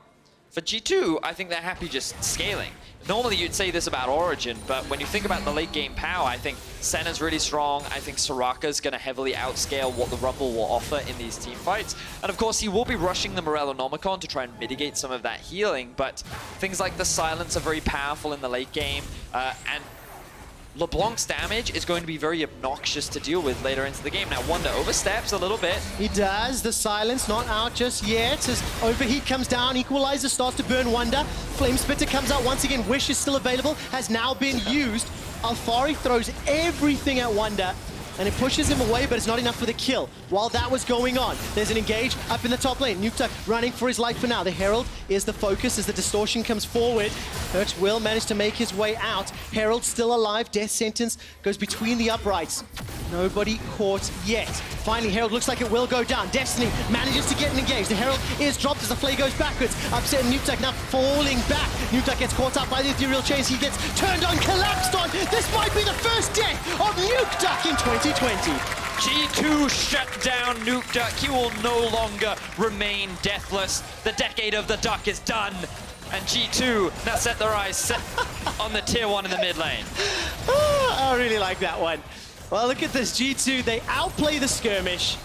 Speaker 20: for G2, I think they're happy just scaling. Normally you'd say this about Origin, but when you think about the late game power, I think Senna's really strong. I think Soraka's going to heavily outscale what the Rumble will offer in these team fights. And of course, he will be rushing the Morellonomicon to try and mitigate some of that healing, but things like the Silence are very powerful in the late game. And LeBlanc's damage is going to be very obnoxious to deal with later into the game. Now, Wonder oversteps a little bit.
Speaker 19: He does. The silence not out just yet as Overheat comes down. Equalizer starts to burn Wonder. Flame Spitter comes out once again. Wish is still available. Has now been used. Alfari throws everything at Wonder. And it pushes him away, but it's not enough for the kill. While that was going on, there's an engage up in the top lane. Nukeduck running for his life for now. The Herald is the focus as the distortion comes forward. Perkz will manage to make his way out. Herald still alive. Death sentence goes between the uprights. Nobody caught yet. Finally, Herald looks like it will go down. Destiny manages to get an engage. The Herald is dropped as the Flay goes backwards. Upset Nukeduck now falling back. Nukeduck gets caught up by the ethereal chains. He gets turned on, collapsed on. This might be the first death of Nukeduck in 2020.
Speaker 20: G2 shut down Nukeduck. He will no longer remain deathless. The decade of the duck is done. And G2 now set their eyes on the tier 1 in the mid lane.
Speaker 19: Oh, I really like that one. Well, look at this. G2, they outplay the skirmish.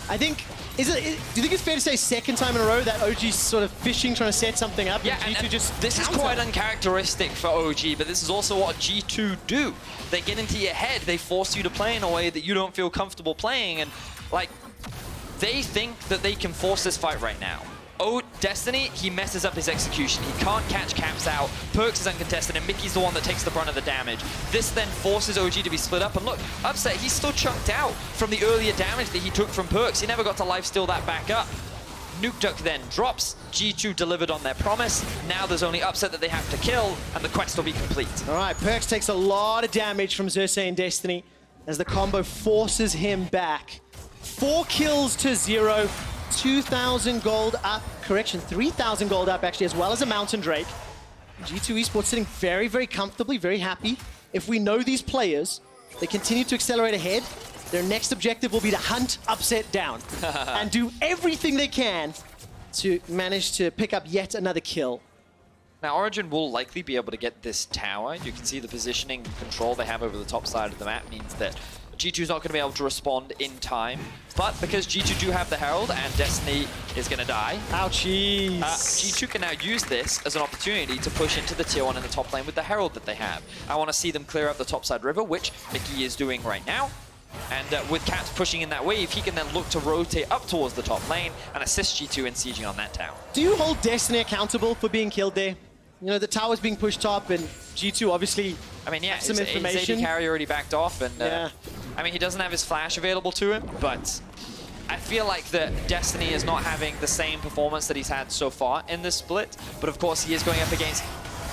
Speaker 19: I think, do you think it's fair to say second time in a row that OG's sort of fishing, trying to set something up,
Speaker 20: yeah,
Speaker 19: and G2 just
Speaker 20: this
Speaker 19: counter?
Speaker 20: is quite uncharacteristic for OG, but this is also what G2 do. They get into your head, they force you to play in a way that you don't feel comfortable playing, and like, they think that they can force this fight right now. Oh, Destiny, he messes up his execution. He can't catch Caps out. Perkz is uncontested, and Mickey's the one that takes the brunt of the damage. This then forces OG to be split up. And look, Upset, he's still chunked out from the earlier damage that he took from Perkz. He never got to lifesteal that back up. Nukeduck then drops. G2 delivered on their promise. Now there's only Upset that they have to kill, and the quest will be complete.
Speaker 19: All right, Perkz takes a lot of damage from Xerxes and Destiny as the combo forces him back. 4 kills to 0. 2,000 gold up, correction, 3,000 gold up actually, as well as a Mountain Drake. G2 Esports sitting very, very comfortably, very happy. If we know these players, they continue to accelerate ahead. Their next objective will be to hunt Upset down and do everything they can to manage to pick up yet another kill.
Speaker 20: Now, Origin will likely be able to get this tower. You can see the positioning and control they have over the top side of the map means that G2's not going to be able to respond in time. But because G2 do have the Herald and Destiny is going to die,
Speaker 19: ouchies.
Speaker 20: G2 can now use this as an opportunity to push into the tier 1 in the top lane with the Herald that they have. I want to see them clear up the topside river, which Mickey is doing right now. And with Caps pushing in that wave, he can then look to rotate up towards the top lane and assist G2 in sieging on that tower.
Speaker 19: Do you hold Destiny accountable for being killed there? You know, the tower's being pushed top, and G2 obviously has some information.
Speaker 20: His AD carry already backed off, and
Speaker 19: yeah.
Speaker 20: I mean, he doesn't have his flash available to him, but I feel like that Destiny is not having the same performance that he's had so far in this split. But of course, he is going up against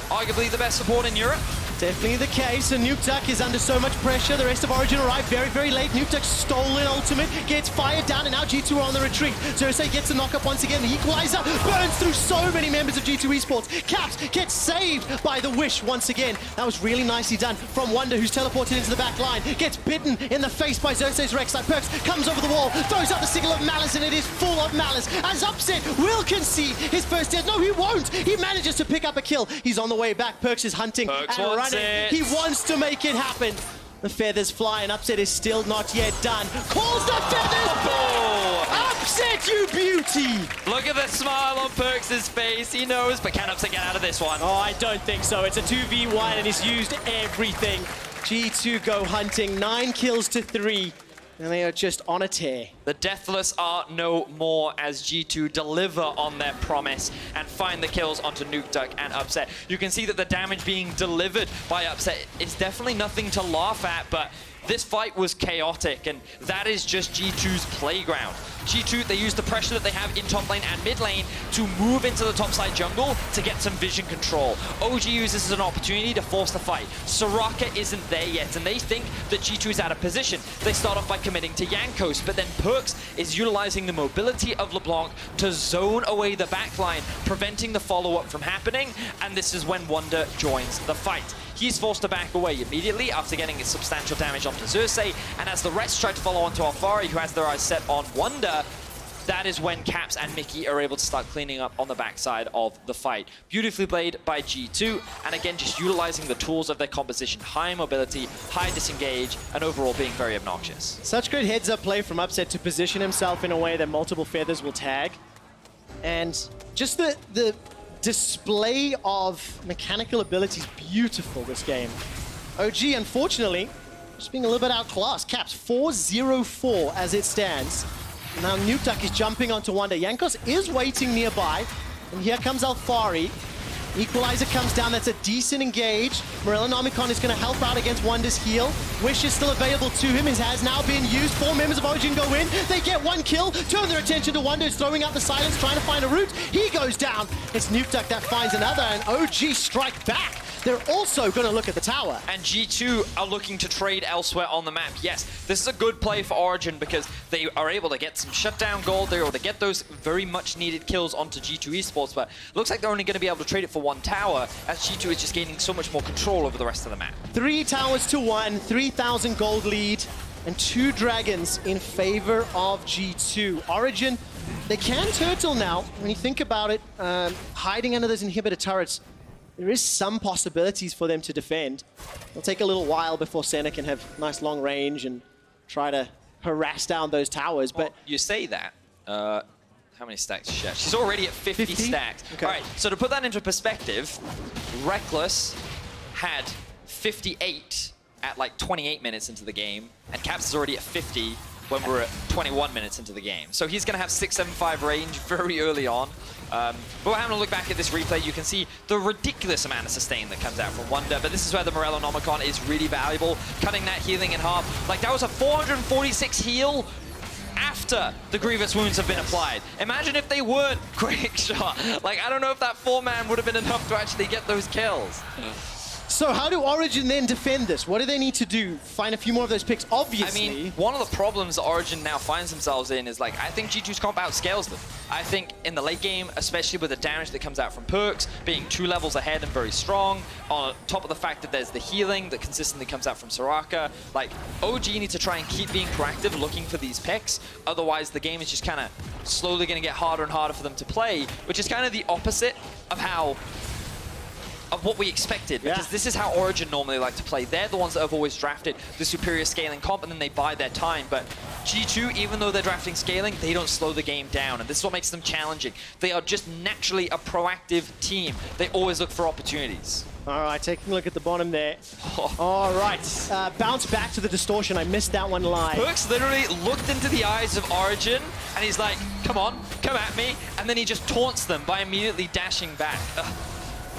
Speaker 20: arguably the best support in Europe.
Speaker 19: Definitely the case, and Nukeduck is under so much pressure. The rest of Origin arrive very, very late. Nukeduck's stolen ultimate, gets fired down, and now G2 are on the retreat. Xerxes gets a knock-up once again. The equalizer burns through so many members of G2 Esports. Caps gets saved by the Wish once again. That was really nicely done from Wonder, who's teleported into the back line. Gets bitten in the face by Xerxes Rek'Sai. Perkz comes over the wall, throws out the signal of Malice, and it is full of Malice. As Upset will concede his first death. No, he won't. He manages to pick up a kill. He's on the way back. Perkz is hunting
Speaker 20: Perkz
Speaker 19: and
Speaker 20: wants
Speaker 19: running.
Speaker 20: it.
Speaker 19: He wants to make it happen. The feathers fly, and Upset is still not yet done. Calls the feathers back! Upset, you beauty!
Speaker 20: Look at the smile on Perkz' face. He knows, but can Upset get out of this one?
Speaker 19: Oh, I don't think so. It's a 2v1, and he's used everything. G2 go hunting, 9 kills to 3. And they are just on a tear.
Speaker 20: The Deathless are no more as G2 deliver on their promise and find the kills onto Nukeduck and Upset. You can see that the damage being delivered by Upset is definitely nothing to laugh at, but this fight was chaotic, and that is just G2's playground. G2, they use the pressure that they have in top lane and mid lane to move into the topside jungle to get some vision control. OG uses this as an opportunity to force the fight. Soraka isn't there yet, and they think that G2 is out of position. They start off by committing to Yankos, but then Perkz is utilizing the mobility of LeBlanc to zone away the backline, preventing the follow-up from happening, and this is when Wonder joins the fight. He's forced to back away immediately after getting substantial damage onto Xerxes, and as the rest try to follow onto Alfari, who has their eyes set on Wonder, that is when Caps and Mickey are able to start cleaning up on the backside of the fight. Beautifully played by G2, and again, just utilizing the tools of their composition. High mobility, high disengage, and overall being very obnoxious.
Speaker 19: Such good heads-up play from Upset to position himself in a way that multiple feathers will tag. And just the display of mechanical ability is beautiful this game. OG, unfortunately, just being a little bit outclassed. Caps 4-0-4 as it stands. Now Nukeduck is jumping onto Wonder. Jankos is waiting nearby. And here comes Alfari. Equalizer comes down, that's a decent engage. Morellonomicon is going to help out against Wonder's heal. Wish is still available to him, it has now been used. 4 members of Origin go in, they get 1 kill, turn their attention to Wonder, who's throwing out the silence, trying to find a route. He goes down, it's Nukeduck that finds another, and OG strike back. They're also going to look at the tower.
Speaker 20: And G2 are looking to trade elsewhere on the map. Yes, this is a good play for Origin because they are able to get some shutdown gold. They're able to get those very much needed kills onto G2 Esports, but it looks like they're only going to be able to trade it for 1 tower as G2 is just gaining so much more control over the rest of the map.
Speaker 19: 3 towers to 1, 3,000 gold lead, and 2 dragons in favor of G2. Origin, they can turtle now. When you think about it, hiding under those inhibitor turrets, there is some possibilities for them to defend. It'll take a little while before Senna can have nice long range and try to harass down those towers, but...
Speaker 20: You say that. How many stacks is she at? She's already at 50 stacks. Okay. All right, so to put that into perspective, Reckless had 58 at like 28 minutes into the game, and Caps is already at 50 when we're at 21 minutes into the game. So he's going to have 675 range very early on. But we're having a look back at this replay. You can see the ridiculous amount of sustain that comes out from Wonder, but this is where the Morellonomicon is really valuable, cutting that healing in half. Like, that was a 446 heal after the Grievous wounds have been applied. Imagine if they weren't quick shot. Like, I don't know if that 4-man would have been enough to actually get those kills.
Speaker 19: So how do Origin then defend this? What do they need to do? Find a few more of those picks, obviously.
Speaker 20: I mean, one of the problems Origin now finds themselves in is, like, I think G2's comp outscales them. I think in the late game, especially with the damage that comes out from perks, being 2 levels ahead and very strong, on top of the fact that there's the healing that consistently comes out from Soraka, like, OG need to try and keep being proactive, looking for these picks. Otherwise, the game is just kind of slowly going to get harder and harder for them to play, which is kind of the opposite of what we expected, because this is how Origin normally like to play. They're the ones that have always drafted the superior scaling comp, and then they buy their time. But G2, even though they're drafting scaling, they don't slow the game down, and this is what makes them challenging. They are just naturally a proactive team. They always look for opportunities.
Speaker 19: All right, taking a look at the bottom there. All right, bounce back to the distortion. I missed that one live.
Speaker 20: Perks literally looked into the eyes of Origin, and he's like, come on, come at me. And then he just taunts them by immediately dashing back.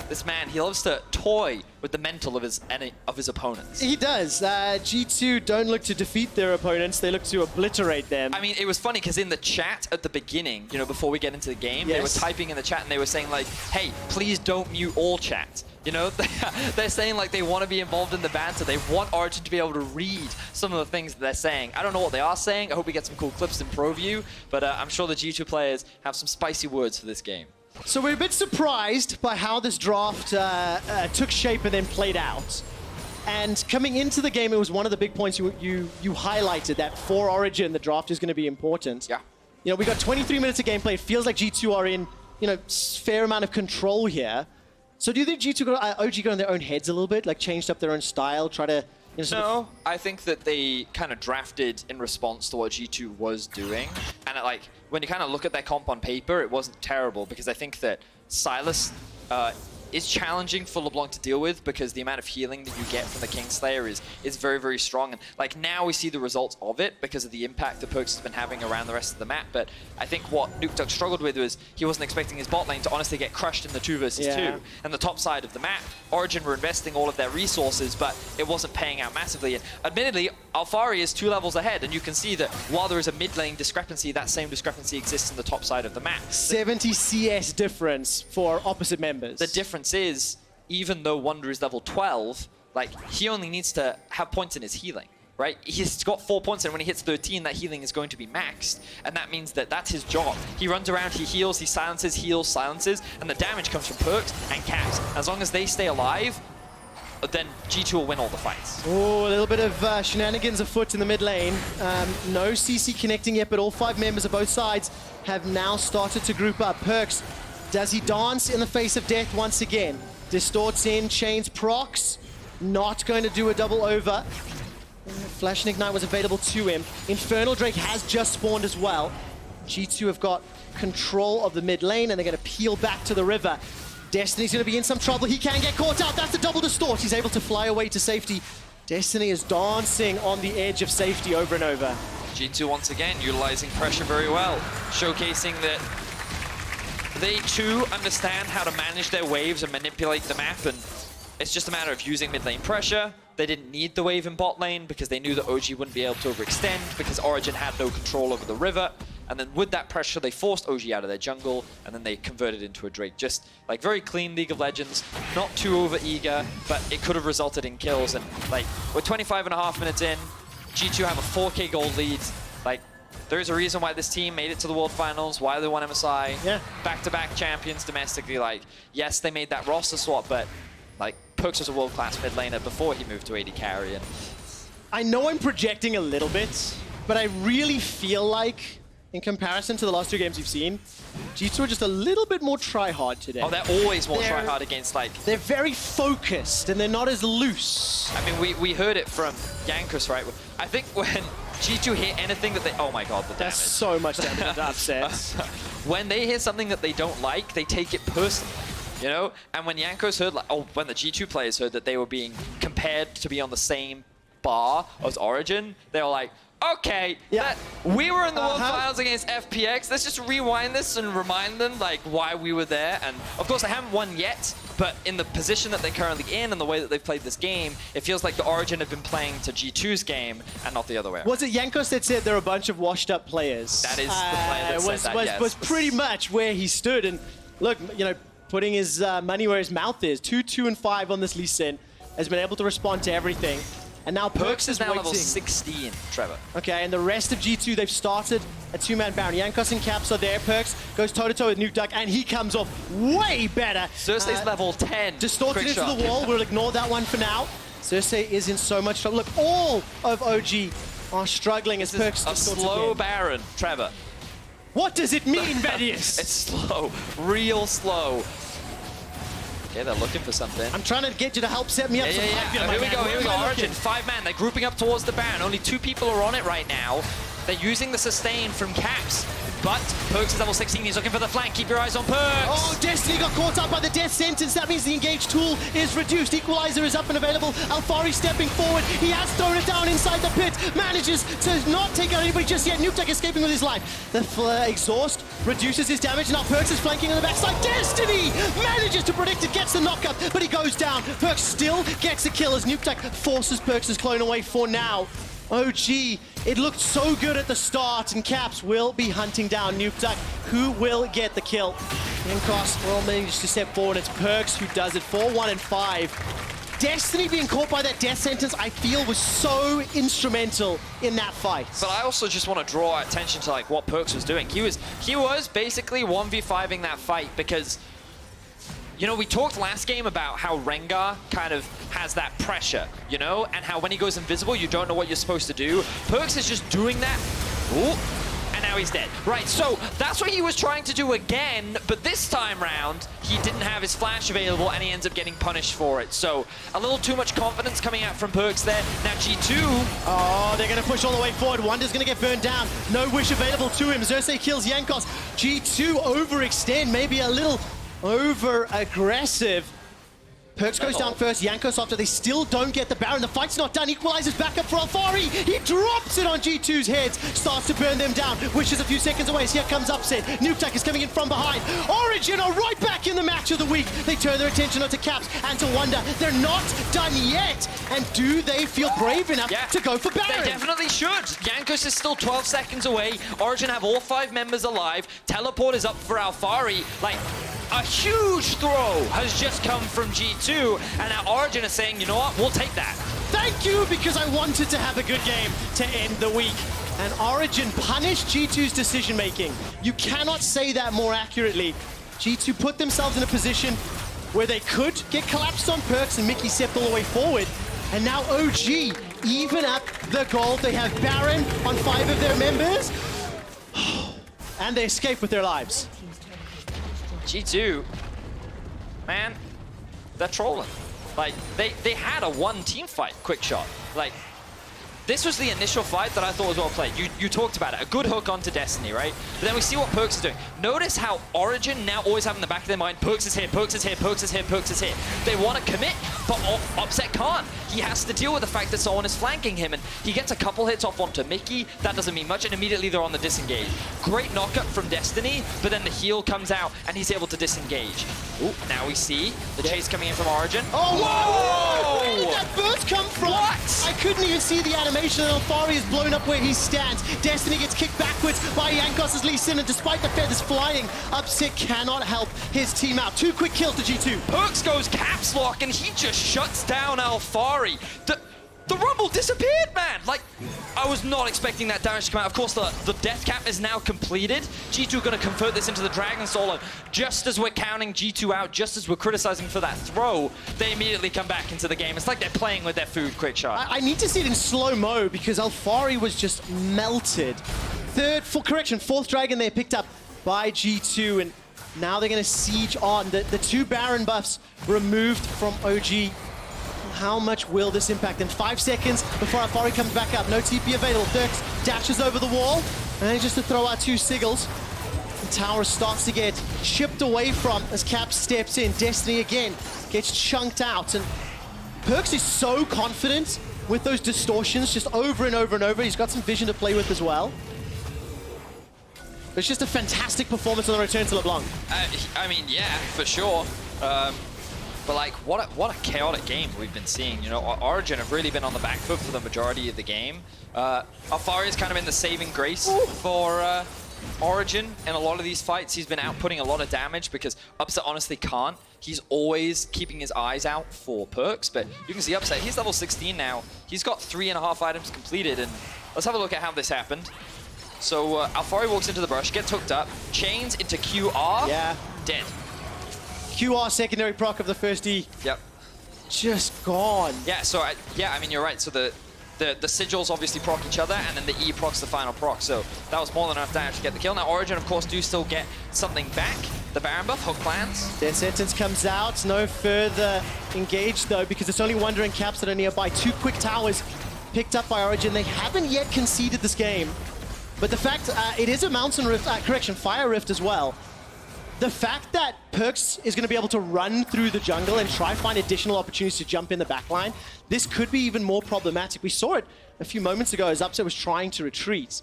Speaker 20: This man, he loves to toy with the mental of his opponents.
Speaker 19: He does. G2 don't look to defeat their opponents, they look to obliterate them.
Speaker 20: I mean, it was funny because in the chat at the beginning, you know, before we get into the game, they were typing in the chat and they were saying like, hey, please don't mute all chat. You know, they're saying like they want to be involved in the banter. They want Origin to be able to read some of the things that they're saying. I don't know what they are saying. I hope we get some cool clips in Pro View, but I'm sure the G2 players have some spicy words for this game.
Speaker 19: So we're a bit surprised by how this draft took shape and then played out. And coming into the game, it was one of the big points you highlighted, that for Origin, the draft is going to be important.
Speaker 20: Yeah.
Speaker 19: You know, we got 23 minutes of gameplay. It feels like G2 are in, you know, fair amount of control here. So do you think G2 OG got in their own heads a little bit, like changed up their own style, try to... You know,
Speaker 20: no, I think that they kind of drafted in response to what G2 was doing. And like, when you kind of look at their comp on paper, it wasn't terrible, because I think that Silas is challenging for LeBlanc to deal with, because the amount of healing that you get from the Kingslayer is very, very strong. And like, now we see the results of it because of the impact the Perks has been having around the rest of the map. But I think what Nukeduck struggled with was he wasn't expecting his bot lane to honestly get crushed in the 2 versus 2. And the top side of the map, Origin were investing all of their resources, but it wasn't paying out massively. And admittedly, Alfari is 2 levels ahead, and you can see that while there is a mid lane discrepancy, that same discrepancy exists in the top side of the map.
Speaker 19: 70 CS difference for opposite members.
Speaker 20: The difference is, even though Wonder is level 12, like, he only needs to have points in his healing, right? He's got 4 points, and when he hits 13, that healing is going to be maxed, and that means that that's his job. He runs around, he heals, he silences, heals, silences, and the damage comes from perks and caps. As long as they stay alive, then G2 will win all the fights.
Speaker 19: Oh, a little bit of shenanigans afoot in the mid lane. No CC connecting yet, but all 5 members of both sides have now started to group up. Perks, does he dance in the face of death once again? Distorts in, chains procs, not going to do a double over. Flash and Ignite was available to him. Infernal Drake has just spawned as well. G2 have got control of the mid lane, and they're going to peel back to the river. Destiny's going to be in some trouble. He can get caught out. That's a double distort. He's able to fly away to safety. Destiny is dancing on the edge of safety over and over.
Speaker 15: G2 once again utilizing pressure very well, showcasing that they too understand how to manage their waves and manipulate the map, and it's just a matter of using mid lane pressure. They didn't need the wave in bot lane because they knew that OG wouldn't be able to overextend because Origin had no control over the river. And then with that pressure, they forced OG out of their jungle, and then they converted into a Drake. Just like very clean League of Legends, not too over eager, but it could have resulted in kills. And like we're 25.5 minutes in, G2 have a 4K gold lead. Like there's a reason why this team made it to the World Finals, why they won MSI, back-to-back champions domestically. Like yes, they made that roster swap, but like Perkz was a world-class mid laner before he moved to AD carry. And
Speaker 19: I know I'm projecting a little bit, but I really feel like, in comparison to the last 2 games you've seen, G2 are just a little bit more try-hard today.
Speaker 15: Oh, they're always more try-hard against like...
Speaker 19: They're very focused and they're not as loose.
Speaker 15: I mean, we heard it from Yankus, right? I think when G2 hit anything that they... Oh my god, the damage.
Speaker 19: That's so much damage, that upsets.
Speaker 15: When they hit something that they don't like, they take it personally. You know, and when Yankos heard, like, when the G2 players heard that they were being compared to be on the same bar as Origin, they were like, okay, we were in the World Finals against FPX. Let's just rewind this and remind them like why we were there. And of course, they haven't won yet, but in the position that they're currently in and the way that they've played this game, it feels like the Origin have been playing to G2's game and not the other way around.
Speaker 19: Was it Yankos that said they're a bunch of washed-up players?
Speaker 15: That is the player that said that, yes.
Speaker 19: Was pretty much where he stood. And look, you know, putting his money where his mouth is. 2, and 5 on this Lee Sin. Has been able to respond to everything. And now Perkz is
Speaker 15: now
Speaker 19: waiting.
Speaker 15: level 16, Trevor.
Speaker 19: Okay, and the rest of G2, they've started a 2-man Baron. Yankos and Caps are there. Perkz goes toe-to-toe with Nuke Duck, and he comes off way better.
Speaker 15: Cersei's level 10.
Speaker 19: Distorted into the wall. We'll ignore that one for now. Cersei is in so much trouble. Look, all of OG are struggling as Perkz
Speaker 15: a slow Baron, Trevor.
Speaker 19: What does it mean, Vedius?
Speaker 15: It's slow, real slow. Okay, they're looking for something.
Speaker 19: I'm trying to get you to help set me up.
Speaker 15: Here we go, Origin, 5-man. They're grouping up towards the Baron. Only 2 people are on it right now. They're using the sustain from Caps, but Perkz is level 16. He's looking for the flank. Keep your eyes on Perkz.
Speaker 19: Oh, Destiny got caught up by the death sentence. That means the engage tool is reduced. Equalizer is up and available. Alfari stepping forward. He has thrown it down inside the pit. Manages to not take out anybody just yet. Nuke Duck escaping with his life. The exhaust reduces his damage. Now Perkz is flanking on the backside. Destiny manages to predict it, gets the knockup, but he goes down. Perkz still gets the kill as Nuke Duck forces Perkz' clone away for now. OG, it looked so good at the start, and Caps will be hunting down Nuke Duck, who will get the kill. Yankos will manage to step forward. It's Perkz who does it. 4-1 and 5. Destiny being caught by that death sentence, I feel, was so instrumental in that fight.
Speaker 15: But I also just want to draw attention to like what Perkz was doing. He was basically 1v5ing that fight because, you know, we talked last game about how Rengar kind of has that pressure, you know, and how when he goes invisible, you don't know what you're supposed to do. Perkz is just doing that. Ooh, and now he's dead. Right, so that's what he was trying to do again, but this time round, he didn't have his flash available, and he ends up getting punished for it. So a little too much confidence coming out from Perkz there. Now G2.
Speaker 19: Oh, they're going to push all the way forward. Wonder's going to get burned down. No wish available to him. Xerxes kills Yankos. G2 overextend, maybe a little over-aggressive. Perkz goes down first, Yankos after. They still don't get the Baron. The fight's not done. Equalizes back up for Alfari. He drops it on G2's heads. Starts to burn them down. Wishes a few seconds away. So here comes Upset. Nuke Duck is coming in from behind. Origin are right back in the match of the week. They turn their attention onto Caps and to Wonder. They're not done yet. And do they feel brave enough to go for Baron?
Speaker 15: They definitely should. Yankos is still 12 seconds away. Origin have all 5 members alive. Teleport is up for Alfari. Like, a huge throw has just come from G2, and now Origin is saying, you know what, we'll take that.
Speaker 19: Thank you, because I wanted to have a good game to end the week. And Origin punished G2's decision-making. You cannot say that more accurately. G2 put themselves in a position where they could get collapsed on Perkz, and Mickey stepped all the way forward. And now OG even up the gold. They have Baron on 5 of their members. And they escape with their lives.
Speaker 15: G2, man, they're trolling. Like, they had a 1-team fight, quick shot. Like,
Speaker 20: This was the initial fight that I thought was well played. You talked about it. A good hook onto Destiny, right? But then we see what Perkz is doing. Notice how Origin now always have in the back of their mind, Perkz is here, Perkz is here, Perkz is here, Perkz is here. They want to commit, but Upset can't. He has to deal with the fact that someone is flanking him, and he gets a couple hits off onto Mickey. That doesn't mean much, and immediately they're on the disengage. Great knockup from Destiny, but then the heal comes out, and he's able to disengage. Ooh, now we see the chase coming in from Origin.
Speaker 19: Oh,
Speaker 20: whoa!
Speaker 19: Where did that burst come from?
Speaker 20: What?
Speaker 19: I couldn't even see the animation, and Alfari is blown up where he stands. Destiny gets kicked backwards by Yankos' Lee Sin, and despite the feathers flying, Upset cannot help his team out. 2 quick kills to G2.
Speaker 20: Perkz goes caps lock, and he just shuts down Alfari. The Rumble disappeared, man! Like, I was not expecting that damage to come out. Of course, the death cap is now completed. G2 going to convert this into the Dragon Solo. Just as we're counting G2 out, just as we're criticizing for that throw, they immediately come back into the game. It's like they're playing with their food, quick shot.
Speaker 19: I need to see it in slow-mo because Alfari was just melted. Fourth Dragon they picked up by G2, and now they're going to siege on. The 2 Baron buffs removed from OG. How much will this impact? In 5 seconds before Alfari comes back up. No TP available. Dirks dashes over the wall. And then just to throw out 2 Sigils. The tower starts to get chipped away from as Cap steps in. Destiny again gets chunked out. And Perkz is so confident with those distortions just over and over and over. He's got some vision to play with as well. It's just a fantastic performance on the return to LeBlanc.
Speaker 20: I mean, yeah, for sure. But like, what a chaotic game we've been seeing. You know, Origin have really been on the back foot for the majority of the game. Alfari has kind of been the saving grace for Origin in a lot of these fights. He's been outputting a lot of damage because Upset honestly can't. He's always keeping his eyes out for Perkz, but you can see Upset, he's level 16 now. He's got 3.5 items completed, and let's have a look at how this happened. So Alfari walks into the brush, gets hooked up, chains into QR, dead.
Speaker 19: QR secondary proc of the first E.
Speaker 20: Yep.
Speaker 19: Just gone.
Speaker 20: Yeah, so I mean, you're right. So the sigils obviously proc each other, and then the E procs the final proc. So that was more than enough damage to get the kill. Now Origin, of course, do still get something back. The Baron buff, hook lands.
Speaker 19: Their sentence comes out. No further engage, though, because it's only Wandering Caps that are nearby. 2 quick towers picked up by Origin. They haven't yet conceded this game. But the fact, it is a Mountain Rift, Fire Rift as well. The fact that Perkz is going to be able to run through the jungle and try find additional opportunities to jump in the backline, this could be even more problematic. We saw it a few moments ago as Upset was trying to retreat.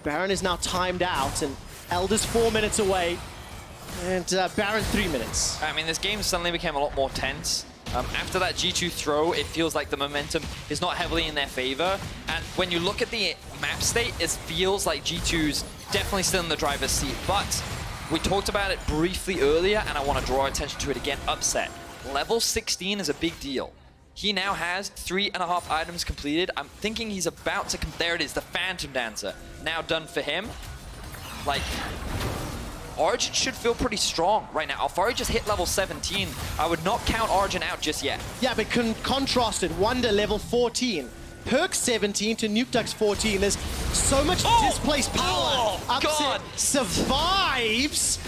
Speaker 19: Baron is now timed out, and Elder's 4 minutes away, and Baron 3 minutes.
Speaker 20: I mean, this game suddenly became a lot more tense. After that G2 throw, it feels like the momentum is not heavily in their favor. And when you look at the map state, it feels like G2's definitely still in the driver's seat. But we talked about it briefly earlier, and I want to draw attention to it again. Upset. Level 16 is a big deal. He now has 3.5 items completed. I'm thinking he's about to... There it is, the Phantom Dancer. Now done for him. Like, Origin should feel pretty strong right now. Alfari just hit level 17. I would not count Origin out just yet.
Speaker 19: Yeah, but contrasted, Wonder level 14. Perkz 17 to Nukeduck's 14. There's so much displaced power. Upset survives.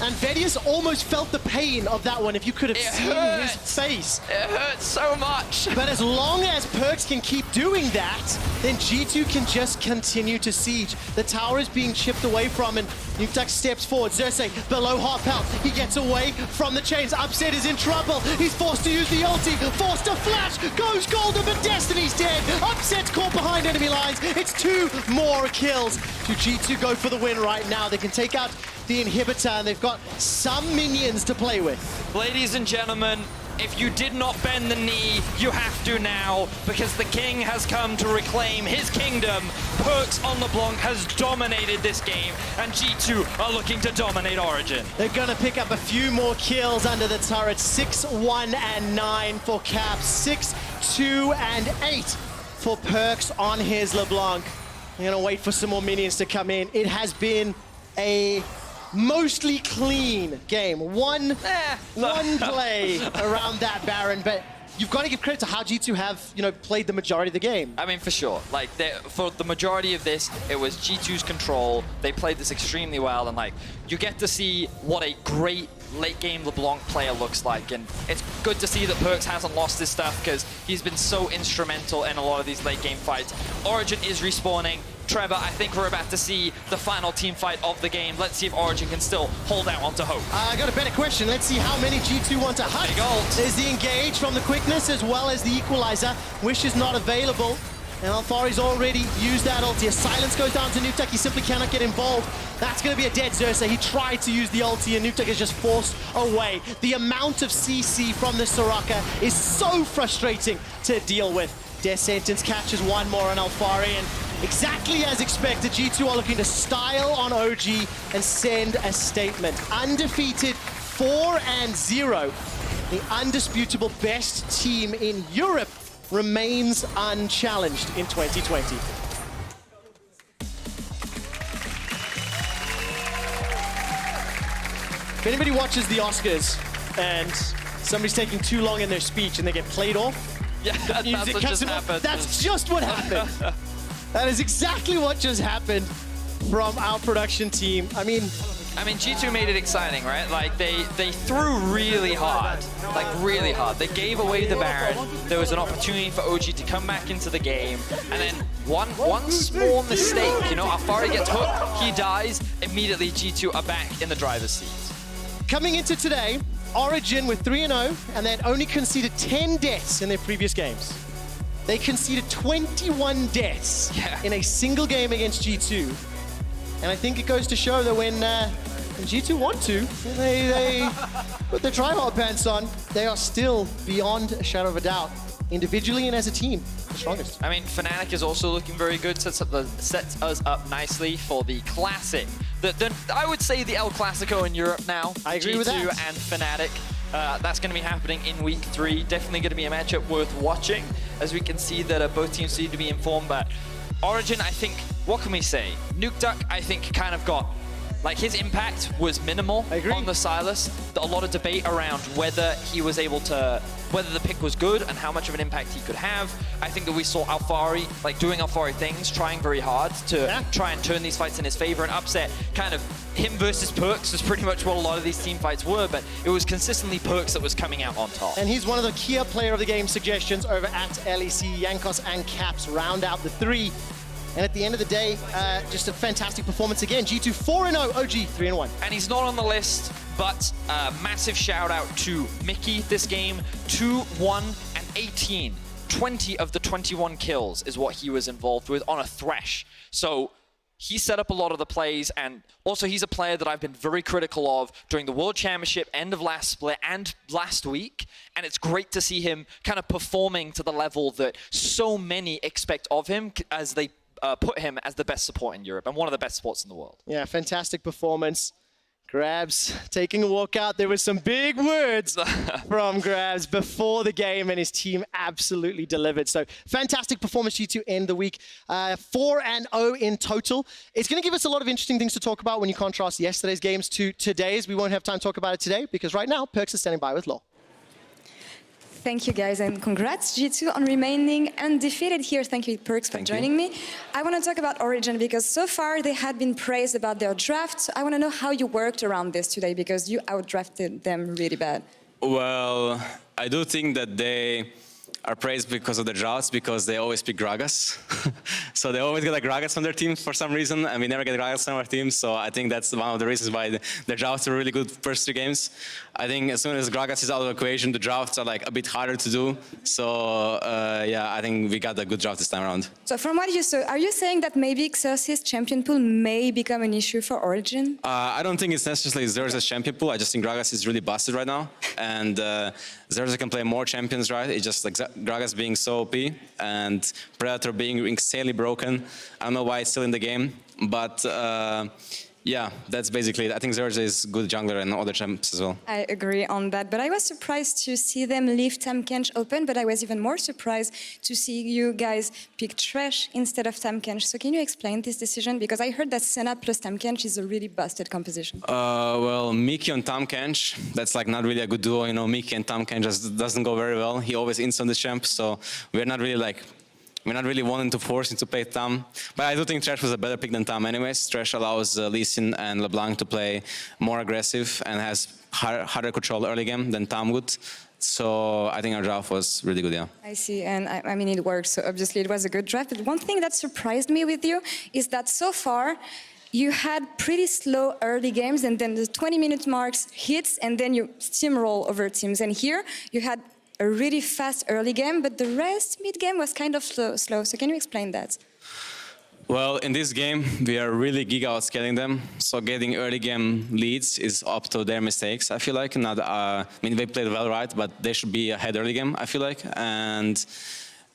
Speaker 19: And Vedius almost felt the pain of that one if you could have seen his face.
Speaker 20: It hurts so much.
Speaker 19: But as long as Perkz can keep doing that, then G2 can just continue to siege. The tower is being chipped away from, and Nukeduck steps forward. Xerxes below Heart Pelt. He gets away from the chains. Upset is in trouble. He's forced to use the ulti, forced to flash. Goes golden, but Destiny's dead. Upset's caught behind enemy lines. It's 2 more kills to G2 go for the win right now. They can take out the inhibitor, and they've got some minions to play with.
Speaker 20: Ladies and gentlemen, if you did not bend the knee, you have to now, because the king has come to reclaim his kingdom. Perkz on LeBlanc has dominated this game, and G2 are looking to dominate Origin.
Speaker 19: They're gonna pick up a few more kills under the turret. 6, 1, and 9 for Cap. 6, 2, and 8 for Perkz on his LeBlanc. They're gonna wait for some more minions to come in. It has been a mostly clean game. One play around that Baron, but you've got to give credit to how G2 have, you know, played the majority of the game.
Speaker 20: I mean, for sure. Like, for the majority of this, it was G2's control. They played this extremely well, and like, you get to see what a great late game LeBlanc player looks like, and it's good to see that Perkz hasn't lost his stuff because he's been so instrumental in a lot of these late game fights. Origin is respawning. Trevor, I think we're about to see the final team fight of the game. Let's see if Origin can still hold out onto hope.
Speaker 19: I got a better question. Let's see how many G2 want to hunt.
Speaker 20: Big ult.
Speaker 19: There's the engage from the quickness as well as the equalizer. Wish is not available. And Alfari's already used that ulti. As silence goes down to Nukeduck, he simply cannot get involved. That's going to be a dead Xerxes. He tried to use the ulti and Nukeduck is just forced away. The amount of CC from the Soraka is so frustrating to deal with. Death Sentence catches one more on Alfari, and exactly as expected, G2 are looking to style on OG and send a statement. Undefeated 4-0. The undisputable best team in Europe remains unchallenged in 2020. If anybody watches the Oscars and somebody's taking too long in their speech and they get played off,
Speaker 20: yeah, that's what just happened.
Speaker 19: That's just what happened. That is exactly what just happened from our production team. I mean,
Speaker 20: G2 made it exciting, right? Like, they threw really hard. Like, really hard. They gave away the Baron. There was an opportunity for OG to come back into the game. And then one small mistake, you know, Alfari gets hooked, he dies, immediately G2 are back in the driver's seat.
Speaker 19: Coming into today, Origin with 3-0, and they'd only conceded 10 deaths in their previous games. They conceded 21 deaths in a single game against G2. And I think it goes to show that when G2 want to, they put their try-hard pants on, they are still, beyond a shadow of a doubt, individually and as a team, the strongest.
Speaker 20: I mean, Fnatic is also looking very good, sets us up nicely for the classic. I would say the El Clasico in Europe now.
Speaker 19: I agree with that.
Speaker 20: G2 and Fnatic. That's going to be happening in week 3. Definitely going to be a matchup worth watching, as we can see that both teams seem to be informed. But Origin, I think, what can we say? Nukeduck, I think, kind of got, like, his impact was minimal on the Silas. A lot of debate around whether he was able to, whether the pick was good and how much of an impact he could have. I think that we saw Alfari, like, doing Alfari things, trying very hard to try and turn these fights in his favor and upset kind of him versus Perkz was pretty much what a lot of these team fights were, but it was consistently Perkz that was coming out on top.
Speaker 19: And he's one of the key player of the game suggestions over at LEC. Jankos and Caps round out the 3. And at the end of the day, just a fantastic performance again. G2 4-0, OG 3-1.
Speaker 20: And he's not on the list, but massive shout out to Mickey this game. 2-1 and 18. 20 of the 21 kills is what he was involved with on a Thresh. So he set up a lot of the plays, and also he's a player that I've been very critical of during the World Championship, end of last split, and last week. And it's great to see him kind of performing to the level that so many expect of him as they put him as the best support in Europe and one of the best supports in the world.
Speaker 19: Yeah, fantastic performance. Grabs taking a walk out. There were some big words from Grabs before the game, and his team absolutely delivered. So fantastic performance, G2 end the week. 4-0 in total. It's going to give us a lot of interesting things to talk about when you contrast yesterday's games to today's. We won't have time to talk about it today because right now, Perkz is standing by with Law.
Speaker 7: Thank you, guys, and congrats, G2, on remaining undefeated here. Thank you, Perkz, for joining me. I want to talk about Origin because so far they had been praised about their draft. I want to know how you worked around this today because you outdrafted them really bad.
Speaker 3: Well, I do think that they are praised because of the drafts, because they always pick Gragas. So they always get a Gragas on their team for some reason, and we never get Gragas on our team. So I think that's one of the reasons why the drafts are really good first 3 games. I think as soon as Gragas is out of the equation, the drafts are like a bit harder to do. So yeah, I think we got a good draft this time around.
Speaker 7: So from what you saw, are you saying that maybe Xerxes champion pool may become an issue for Origin?
Speaker 3: I don't think it's necessarily Xerxes champion pool. I just think Gragas is really busted right now. And Xerxes can play more champions, right? It's just like Gragas being so OP and Predator being insanely broken. I don't know why it's still in the game, but Yeah, that's basically it. I think Zerge is good jungler and other champs as well.
Speaker 7: I agree on that, but I was surprised to see them leave Tamkench open, but I was even more surprised to see you guys pick Thresh instead of Tamkench. So can you explain this decision? Because I heard that Senna plus Tamkench is a really busted composition.
Speaker 3: Well, Mickey and Tamkench, that's like not really a good duo. You know, Mickey and Tamkench just doesn't go very well. He always ints on the champ, so we're not really wanting to force him to play Tam. But I do think Thresh was a better pick than Tam anyways. Thresh allows Lee Sin and LeBlanc to play more aggressive and has harder control early game than Tam would. So I think our draft was really good, yeah.
Speaker 7: I see, and I mean, it worked, so obviously it was a good draft. But one thing that surprised me with you is that so far, you had pretty slow early games, and then the 20-minute marks hits, and then you steamroll over teams. And here, you had a really fast early game, but the rest mid-game was kind of slow. So can you explain that?
Speaker 3: Well, in this game, we are really giga outscaling them. So getting early game leads is up to their mistakes, I feel like. Not, I mean, they played well, right? But they should be ahead early game, I feel like. And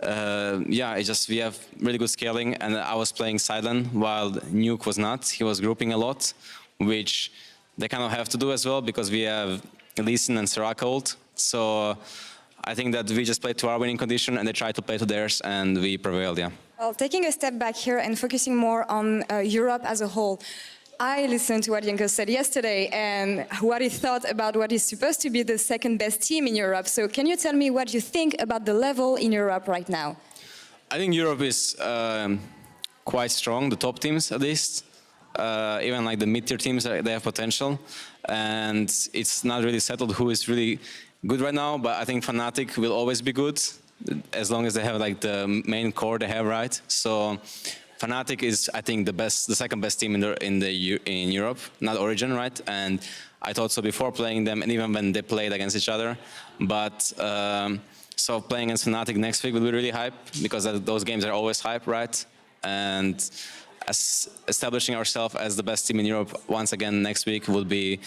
Speaker 3: yeah, it's just we have really good scaling. And I was playing silent while Nuke was not. He was grouping a lot, which they kind of have to do as well because we have Lee Sin and Serac ult. So I think that we just played to our winning condition and they tried to play to theirs and we prevailed, yeah.
Speaker 7: Well, taking a step back here and focusing more on Europe as a whole, I listened to what Janko said yesterday and what he thought about what is supposed to be the second best team in Europe. So can you tell me what you think about the level in Europe right now?
Speaker 3: I think Europe is quite strong, the top teams at least. Even like the mid-tier teams, they have potential. And it's not really settled who is really good right now, but I think Fnatic will always be good as long as they have like the main core they have, right? So Fnatic is, I think, the second best team in Europe, not Origin, right? And I thought so before playing them, and even when they played against each other. But so playing against Fnatic next week will be really hype because those games are always hype, right? And establishing ourselves as the best team in Europe once again next week will be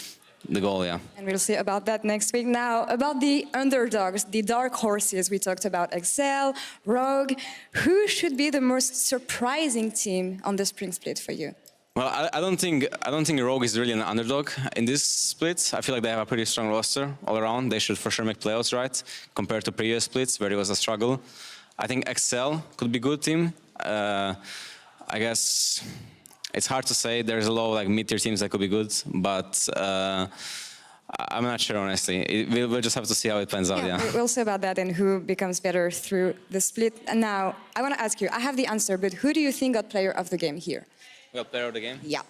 Speaker 3: the goal, yeah.
Speaker 7: And we'll see about that next week. Now, about the underdogs, the dark horses, we talked about Excel, Rogue. Who should be the most surprising team on the Spring Split for you?
Speaker 3: Well, I don't think Rogue is really an underdog in this split. I feel like they have a pretty strong roster all around. They should for sure make playoffs, right? Compared to previous splits where it was a struggle. I think Excel could be a good team. I guess it's hard to say. There's a lot of like mid-tier teams that could be good, but I'm not sure, honestly. We'll just have to see how it plans out, yeah.
Speaker 7: We'll see about that and who becomes better through the split. And now, I want to ask you, I have the answer, but who do you think got player of the game here?
Speaker 3: Got player of the game?
Speaker 7: Yeah.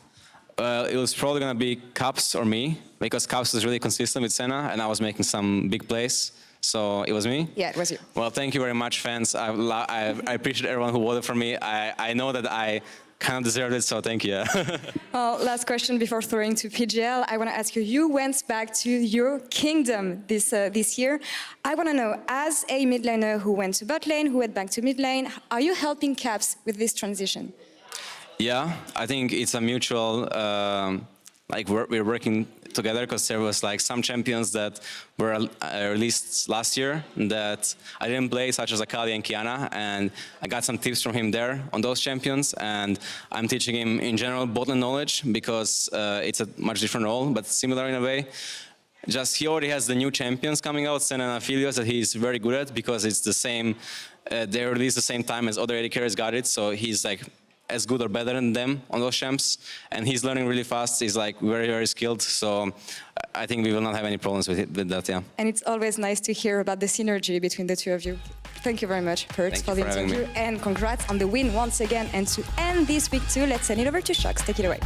Speaker 3: It was probably going to be Caps or me, because Caps was really consistent with Senna, and I was making some big plays. So it was me?
Speaker 7: Yeah, it was you.
Speaker 3: Well, thank you very much, fans. I appreciate everyone who voted for me. I know that I kind of deserved it, so thank you.
Speaker 7: Well, last question before throwing to PGL. I want to ask you, you went back to your kingdom this year. I want to know, as a mid laner who went to bot lane, who went back to mid lane, are you helping Caps with this transition?
Speaker 3: Yeah, I think it's a mutual, like we're working together because there was like some champions that were released last year that I didn't play, such as Akali and Kiana, and I got some tips from him there on those champions, and I'm teaching him in general botlane knowledge because it's a much different role, but similar in a way. Just he already has the new champions coming out, Sen and Aphelios, that he's very good at because it's the same, they released the same time as other AD carriers got it, so he's like as good or better than them on those champs, and he's learning really fast. He's like very, very skilled, so I think we will not have any problems with that, yeah.
Speaker 7: And it's always nice to hear about the synergy between the two of you. Thank you very much, Perts, for the interview, and congrats on the win once again. And to end this week too, let's send it over to Shox. Take it away.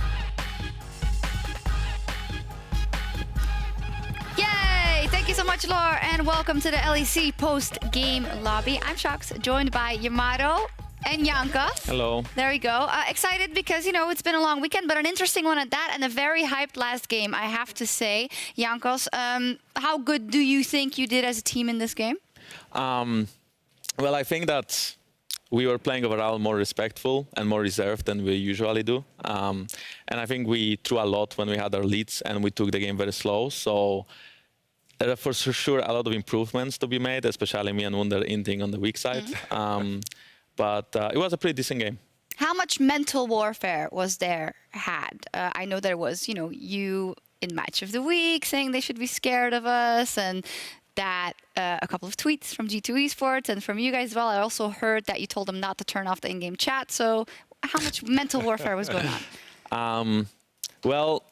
Speaker 11: Yay! Thank you so much, Laura, and welcome to the LEC post-game lobby. I'm Shox, joined by Yamato and Jankos.
Speaker 16: Hello.
Speaker 11: There we go. Excited because, you know, it's been a long weekend, but an interesting one at that, and a very hyped last game, I have to say. Jankos, how good do you think you did as a team in this game?
Speaker 16: Well, I think that we were playing overall more respectful and more reserved than we usually do. And I think we threw a lot when we had our leads, and we took the game very slow. So there are for sure a lot of improvements to be made, especially me and Wunder inting on the weak side. But it was a pretty decent game.
Speaker 11: How much mental warfare was there had? I know there was, you in Match of the Week saying they should be scared of us, and that a couple of tweets from G2 Esports and from you guys as well. I also heard that you told them not to turn off the in-game chat. So how much mental warfare was going on?
Speaker 16: Well,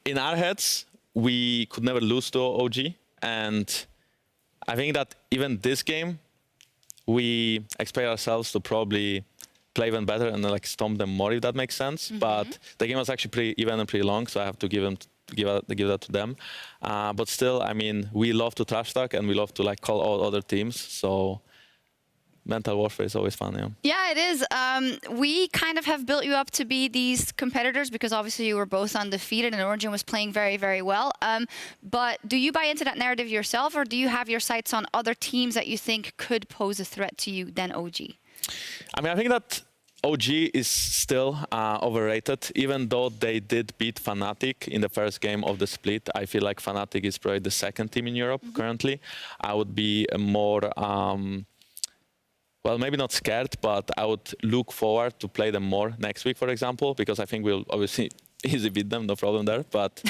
Speaker 16: in our heads, we could never lose to OG. And I think that even this game, we expect ourselves to probably play even better and like stomp them more, if that makes sense. But the game was actually pretty even and pretty long, so I have to give that to them. But still, I mean, we love to trash talk and we love to like call out other teams. So mental warfare is always fun, yeah.
Speaker 11: Yeah, it is. We kind of have built you up to be these competitors because obviously you were both undefeated and Origin was playing very, very well. But do you buy into that narrative yourself, or do you have your sights on other teams that you think could pose a threat to you than OG?
Speaker 16: I mean, I think that OG is still overrated, even though they did beat Fnatic in the first game of the split. I feel like Fnatic is probably the second team in Europe currently. I would be more... well, maybe not scared, but I would look forward to play them more next week, for example, because I think we'll obviously easily beat them, no problem there. But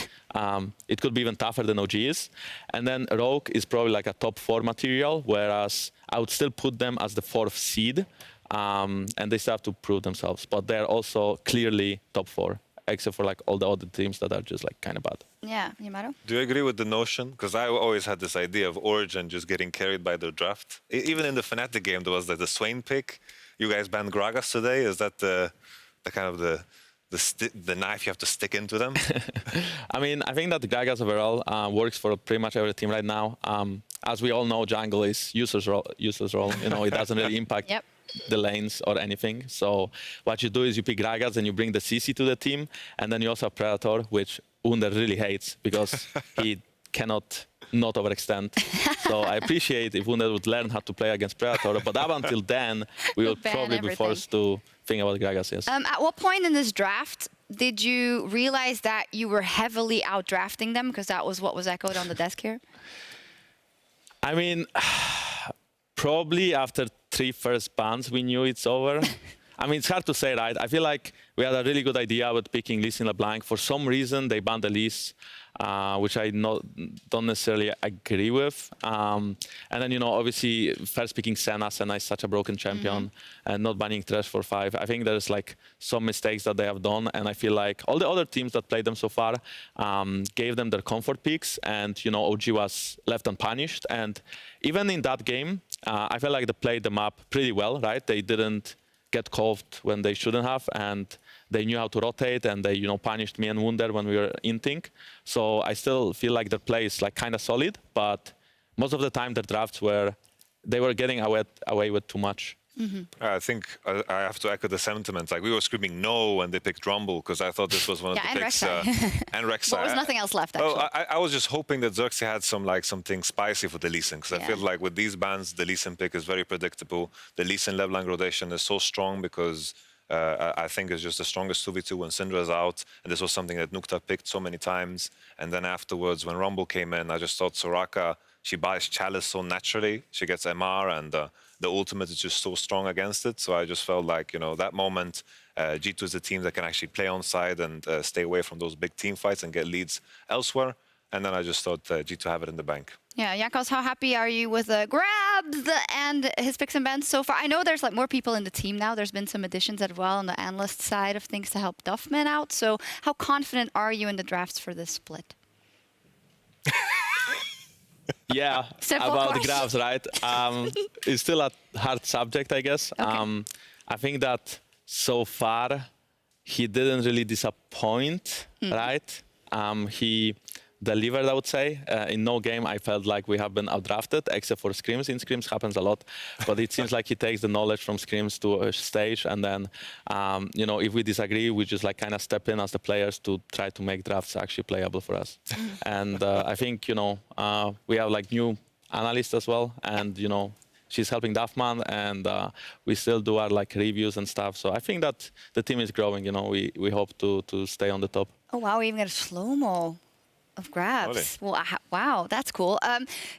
Speaker 16: it could be even tougher than OG is. And then Rogue is probably like a top 4 material, whereas I would still put them as the 4th seed. And they still have to prove themselves. But they're also clearly top 4, except for like all the other teams that are just like kind of bad.
Speaker 11: Yeah, Yamato?
Speaker 12: Do you agree with the notion? Because I always had this idea of Origin just getting carried by their draft. Even in the Fnatic game, there was the Swain pick. You guys banned Gragas today. Is that the kind of the knife you have to stick into them?
Speaker 16: I mean, I think that the Gragas overall works for pretty much every team right now. As we all know, jungle is useless role. It doesn't really impact the lanes or anything. So what you do is you pick Gragas and you bring the CC to the team, and then you also have Predator, which Wunder really hates because he cannot not overextend. So I appreciate if Wunder would learn how to play against Predator, but up until then, we will probably be forced to think about Gragas, yes.
Speaker 11: At what point in this draft did you realize that you were heavily outdrafting them? Because that was what was echoed on the desk here.
Speaker 16: I mean, probably after 3 first bans, we knew it's over. I mean, it's hard to say, right? I feel like we had a really good idea about picking Lee Sin LeBlanc. For some reason, they banned the Lees, which I don't necessarily agree with. And then, obviously, first picking Senna. Senna is such a broken champion. And not banning Thresh for 5. I think there's like some mistakes that they have done. And I feel like all the other teams that played them so far gave them their comfort picks. And, OG was left unpunished. And even in that game, I felt like they played them up pretty well, right? They didn't get called when they shouldn't have, and they knew how to rotate, and they punished me and Wunder when we were inting. So I still feel like their play is like kind of solid, but most of the time their drafts they were getting away with too much.
Speaker 12: I think I have to echo the sentiment. Like, we were screaming no when they picked Rumble, because I thought this was one of the picks. And Rek'Sai.
Speaker 11: There was nothing else left, actually.
Speaker 12: I was just hoping that Xerxes had something spicy for the Lee Sin, because I feel like with these bans, the Lee Sin pick is very predictable. The Lee Sin LeBlanc rotation is so strong because I think it's just the strongest 2v2 when Syndra is out, and this was something that Nukta picked so many times. And then afterwards, when Rumble came in, I just thought Soraka, she buys Chalice so naturally. She gets MR, and the ultimate is just so strong against it. So I just felt like, that moment, G2 is a team that can actually play on side and stay away from those big team fights and get leads elsewhere. And then I just thought G2 have it in the bank.
Speaker 11: Yeah, Jankos, how happy are you with Grabs and his picks and bans so far? I know there's like more people in the team now. There's been some additions as well on the analyst side of things to help Duffman out. So how confident are you in the drafts for this split?
Speaker 16: Yeah, about the graphs, right? It's still a hard subject, I guess. Okay. I think that so far he didn't really disappoint, right? He delivered, I would say. In no game, I felt like we have been outdrafted, except for scrims. In scrims happens a lot, but it seems like he takes the knowledge from scrims to a stage, and then, if we disagree, we just like kind of step in as the players to try to make drafts actually playable for us. And I think, we have like new analysts as well, and, she's helping Duffman, and we still do our like reviews and stuff. So I think that the team is growing. We hope to stay on the top.
Speaker 11: Oh wow, we even got a slow-mo. Of grabs. Well, wow, that's cool.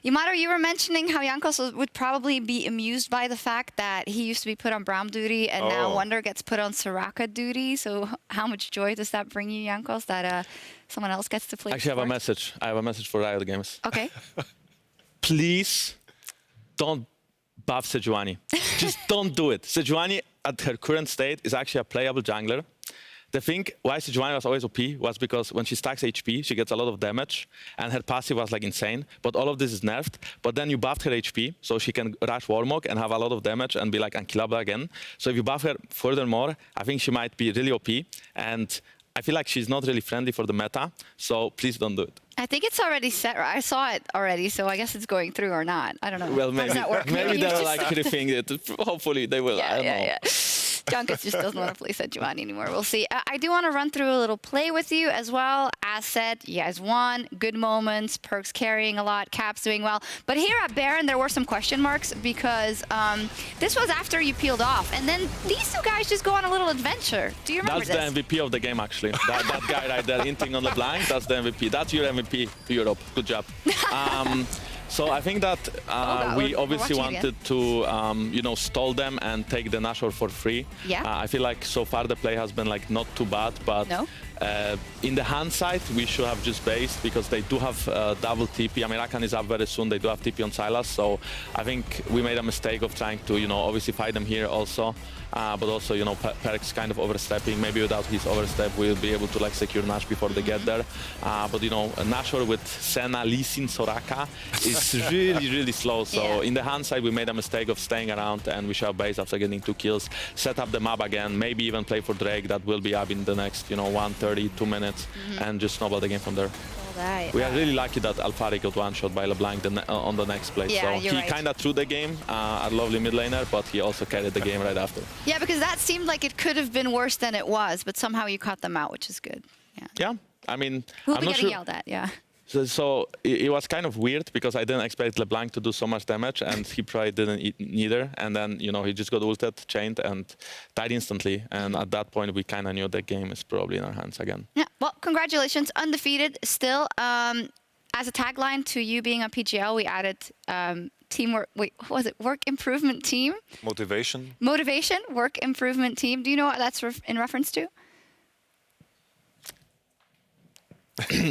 Speaker 11: Yamato, you were mentioning how Jankos would probably be amused by the fact that he used to be put on Braum duty and now Wonder gets put on Soraka duty. So how much joy does that bring you, Jankos, that someone else gets to play?
Speaker 16: Actually, I have a message. I have a message for Riot Games.
Speaker 11: Okay.
Speaker 16: Please don't buff Sejuani. Just don't do it. Sejuani, at her current state, is actually a playable jungler. The thing why Sejuani was always OP was because when she stacks HP, she gets a lot of damage, and her passive was like insane. But all of this is nerfed. But then you buffed her HP, so she can rush Warmog and have a lot of damage and be like unkillable again. So if you buff her furthermore, I think she might be really OP. And I feel like she's not really friendly for the meta, so please don't do it.
Speaker 11: I think it's already set. I saw it already, so I guess it's going through or not. I don't know.
Speaker 16: Well, maybe,
Speaker 11: How does that work?
Speaker 16: maybe they'll like rethink it. Hopefully they will. I don't know.
Speaker 11: Junkets just doesn't want to play Sejuani anymore. We'll see. I do want to run through a little play with you as well. As said, you guys won. Good moments. Perks carrying a lot. Caps doing well. But here at Baron, there were some question marks because this was after you peeled off. And then these two guys just go on a little adventure. Do you remember
Speaker 16: That's the MVP of the game, actually. that guy right there, hinting on the blind, that's the MVP. That's your MVP, Europe. Good job. So I think that we obviously wanted to, stall them and take the Nashor for free.
Speaker 11: Yeah.
Speaker 16: I feel like so far the play has been like not too bad, but in the hindsight, we should have just based because they do have double TP. I mean, Rakan is up very soon. They do have TP on Sylas, so I think we made a mistake of trying to, obviously fight them here also. But also, Perk's kind of overstepping. Maybe without his overstep, we'll be able to secure Nash before they get there. But Nashor with Senna, Lee Sin, Soraka is really, really slow. So in the hindsight, we made a mistake of staying around, and we should have based after getting 2 kills, set up the map again, maybe even play for Drake. That will be up in the next, 1:30, 2 minutes, and just snowball the game from there. We are really lucky that Alphari got one-shot by LeBlanc on the next play.
Speaker 11: Yeah,
Speaker 16: so
Speaker 11: you're
Speaker 16: he kind of threw the game, a lovely mid laner, but he also carried the game right after.
Speaker 11: Yeah, because that seemed like it could have been worse than it was, but somehow you caught them out, which is good.
Speaker 16: Yeah, I mean,
Speaker 11: We'll
Speaker 16: I'm
Speaker 11: be
Speaker 16: not
Speaker 11: getting
Speaker 16: sure.
Speaker 11: yelled at, yeah.
Speaker 16: So it was kind of weird because I didn't expect LeBlanc to do so much damage, and he probably didn't neither. And then, he just got ulted, chained, and died instantly. And at that point, we kind of knew the game is probably in our hands again.
Speaker 11: Yeah, well, congratulations. Undefeated still. As a tagline to you being on PGL, we added teamwork. Wait, what was it? Work improvement team?
Speaker 12: Motivation.
Speaker 11: Motivation, work improvement team. Do you know what that's in reference to?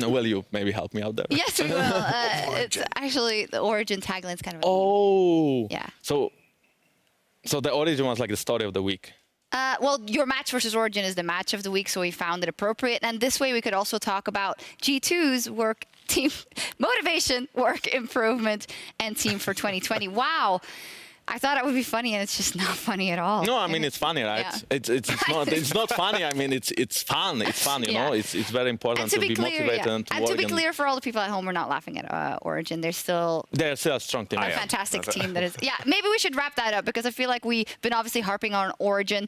Speaker 16: Well, you maybe help me out there.
Speaker 11: Yes, we will. It's actually the Origin tagline is kind of. Yeah.
Speaker 16: So the Origin was like the story of the week.
Speaker 11: Well, your match versus Origin is the match of the week, so we found it appropriate. And this way we could also talk about G2's work team motivation, work improvement, and team for 2020. Wow. I thought it would be funny, and it's just not funny at all.
Speaker 16: No, I mean it's funny, right?
Speaker 11: Yeah.
Speaker 16: It's not funny. I mean it's fun. It's fun, you know. It's very important to be motivated and to work.
Speaker 11: And to be clear for all the people at home, we're not laughing at Origin. They're still
Speaker 16: a strong team.
Speaker 11: A fantastic team that is. Yeah, maybe we should wrap that up because I feel like we've been obviously harping on Origin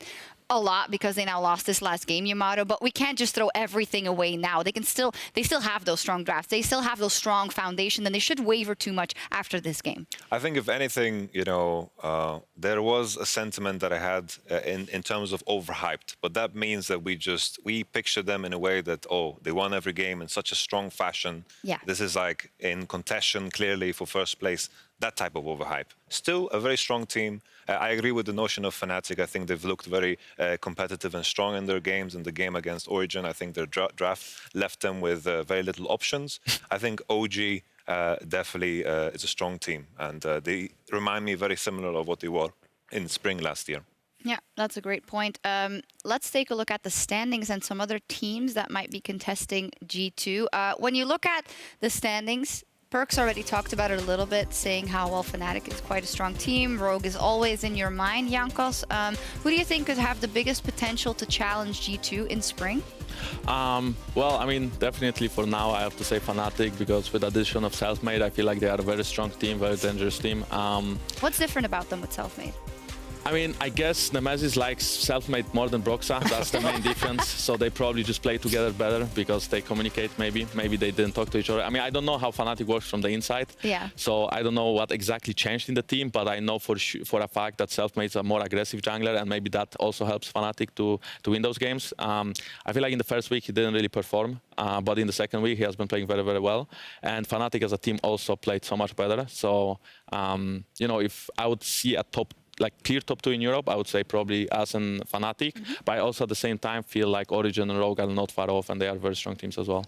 Speaker 11: a lot because they now lost this last game, Yamato, but we can't just throw everything away now. They still have those strong drafts. They still have those strong foundation, and they should waver too much after this game.
Speaker 12: I think if anything, there was a sentiment that I had in terms of overhyped, but that means that we picture them in a way that, they won every game in such a strong fashion.
Speaker 11: Yeah.
Speaker 12: This is like in contention clearly for first place. That type of overhype. Still a very strong team. I agree with the notion of Fnatic. I think they've looked very competitive and strong in their games. In the game against Origin, I think their draft left them with very little options. I think OG definitely is a strong team, and they remind me very similar of what they were in spring last year.
Speaker 11: Yeah, that's a great point. Let's take a look at the standings and some other teams that might be contesting G2. When you look at the standings, Perks already talked about it a little bit, saying how, well, Fnatic is quite a strong team. Rogue is always in your mind, Jankos. Who do you think could have the biggest potential to challenge G2 in spring?
Speaker 16: Well, I mean, definitely for now, I have to say Fnatic, because with the addition of Selfmade, I feel like they are a very strong team, very dangerous team.
Speaker 11: What's different about them with Selfmade?
Speaker 16: I mean, I guess Nemesis likes self-made more than Broxa. That's the main difference. So they probably just play together better because they communicate maybe. Maybe they didn't talk to each other. I mean, I don't know how Fnatic works from the inside.
Speaker 11: Yeah.
Speaker 16: So I don't know what exactly changed in the team, but I know for a fact that self-made is a more aggressive jungler, and maybe that also helps Fnatic to win those games. I feel like in the first week he didn't really perform, but in the second week he has been playing very, very well. And Fnatic as a team also played so much better. So, you know, if I would see a clear top 2 in Europe, I would say probably us and Fnatic. But I also at the same time feel like Origin and Rogue are not far off, and they are very strong teams as well.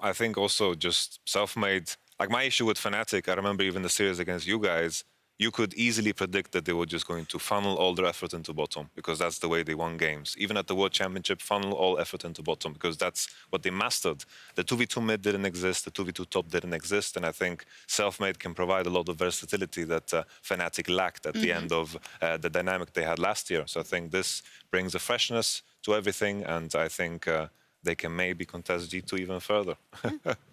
Speaker 12: I think also just self-made, like my issue with Fnatic, I remember even the series against you guys, you could easily predict that they were just going to funnel all their effort into bottom, because that's the way they won games. Even at the World Championship, funnel all effort into bottom, because that's what they mastered. The 2v2 mid didn't exist, the 2v2 top didn't exist, and I think self-made can provide a lot of versatility that Fnatic lacked at the end of the dynamic they had last year. So I think this brings a freshness to everything, and I think they can maybe contest G2 even further.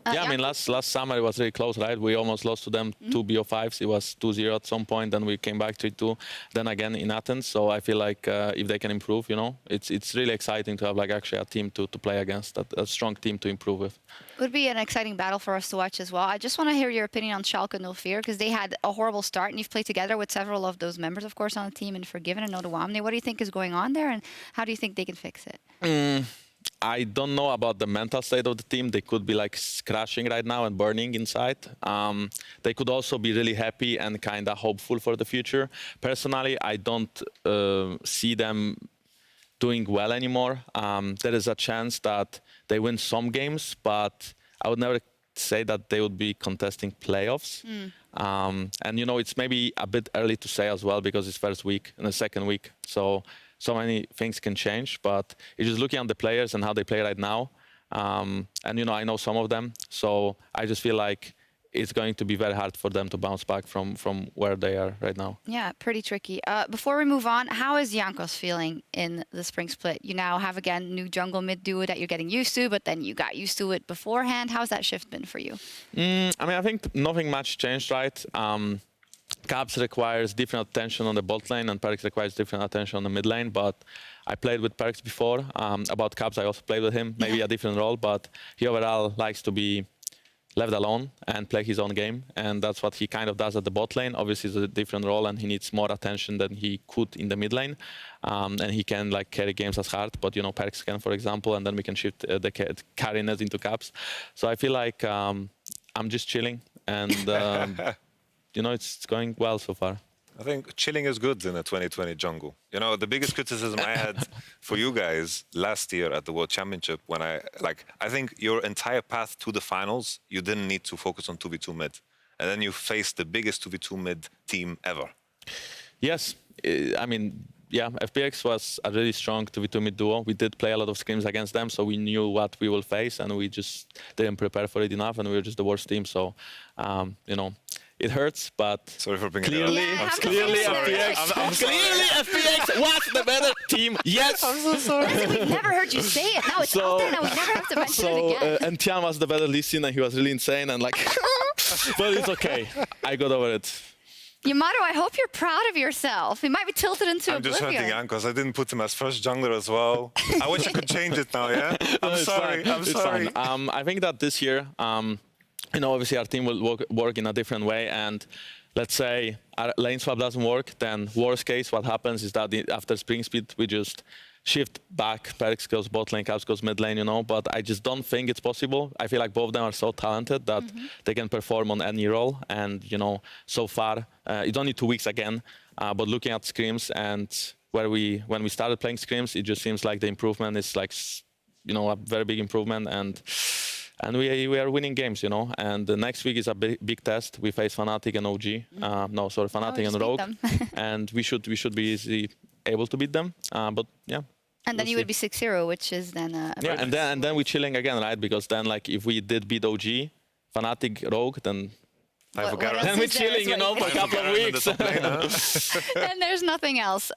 Speaker 16: Yeah, I mean, last summer it was really close, right? We almost lost to them 2 BO5s. It was 2-0 at some point, then we came back 3-2, then again in Athens. So I feel like if they can improve, you know, it's really exciting to have like actually a team to play against, a strong team to improve with.
Speaker 11: It would be an exciting battle for us to watch as well. I just want to hear your opinion on Schalke 04, because they had a horrible start, and you've played together with several of those members, of course, on the team, and Forgiven and Nodawamne. What do you think is going on there, and how do you think they can fix it?
Speaker 16: I don't know about the mental state of the team. They could be like crashing right now and burning inside. They could also be really happy and kind of hopeful for the future. Personally, I don't see them doing well anymore. There is a chance that they win some games, but I would never say that they would be contesting playoffs. And, you know, it's maybe a bit early to say as well, because it's first week and the second week. So many things can change, but it's just looking at the players and how they play right now. And, you know, I know some of them. So I just feel like it's going to be very hard for them to bounce back from where they are right now.
Speaker 11: Yeah, pretty tricky. Before we move on, how is Jankos feeling in the Spring Split? You now have, again, new jungle mid duo that you're getting used to, but then you got used to it beforehand. How's that shift been for you?
Speaker 16: I mean, I think nothing much changed, right? Caps requires different attention on the bot lane, and Perkz requires different attention on the mid lane. But I played with Perkz before. About Caps, I also played with him, maybe a different role, but he overall likes to be left alone and play his own game, and that's what he kind of does at the bot lane. Obviously, it's a different role, and he needs more attention than he could in the mid lane. And he can like carry games as hard, but you know, Perkz can, for example, and then we can shift the carriness into Caps. So I feel like I'm just chilling, and you know, it's going well so far.
Speaker 12: I think chilling is good in a 2020 jungle. You know, the biggest criticism I had for you guys last year at the World Championship, when I think your entire path to the finals, you didn't need to focus on 2v2 mid. And then you faced the biggest 2v2 mid team ever.
Speaker 16: Yes, I mean, yeah, FPX was a really strong 2v2 mid duo. We did play a lot of scrims against them, so we knew what we will face, and we just didn't prepare for it enough, and we were just the worst team. So, you know, it hurts, but
Speaker 12: sorry for bringing
Speaker 16: clearly,
Speaker 12: it up.
Speaker 16: clearly FPX was the better team. Yes.
Speaker 11: I'm so sorry. We've never heard you say it. Now it's out there. Now we never have to mention it again.
Speaker 16: And Tian was the better listen, and he was really insane and like, but it's okay. I got over it.
Speaker 11: Yamato, I hope you're proud of yourself. He might be tilted into
Speaker 12: I'm just hurting
Speaker 11: oblivion.
Speaker 12: Jankos. I didn't put him as first jungler as well. I wish I could change it now, yeah? I'm sorry. I'm sorry.
Speaker 16: I think that this year, you know, obviously our team will work in a different way, and let's say our lane swap doesn't work, then worst case what happens is that after Spring Split we just shift back, Perkz goes bot lane, Caps goes mid lane, you know, but I just don't think it's possible. I feel like both of them are so talented that they can perform on any role, and, you know, so far, it's only 2 weeks again, but looking at scrims and when we started playing scrims, it just seems like the improvement is like, you know, a very big improvement, and we are winning games, you know. And the next week is a big test. We face Fnatic and OG. Fnatic and Rogue. And we should be easily able to beat them. But yeah.
Speaker 11: And then you would be 6-0, which is then
Speaker 16: yeah, and then we're chilling again, right? Because then, like, if we did beat OG, Fnatic, Rogue, then
Speaker 12: Time for
Speaker 11: What
Speaker 12: Gareth.
Speaker 11: else
Speaker 16: And we're
Speaker 11: is there?
Speaker 16: chilling, you know, for a couple of weeks.
Speaker 11: And there's nothing else.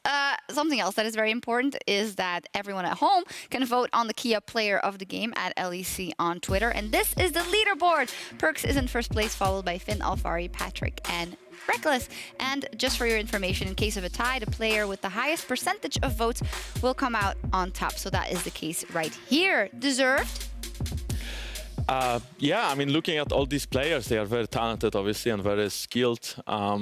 Speaker 11: Something else that is very important is that everyone at home can vote on the Kia player of the game at LEC on Twitter. And this is the leaderboard. Perks is in first place, followed by Finn, Alfari, Patrick, and Reckless. And just for your information, in case of a tie, the player with the highest percentage of votes will come out on top. So that is the case right here. Deserved?
Speaker 16: Yeah, I mean, looking at all these players, they are very talented, obviously, and very skilled. I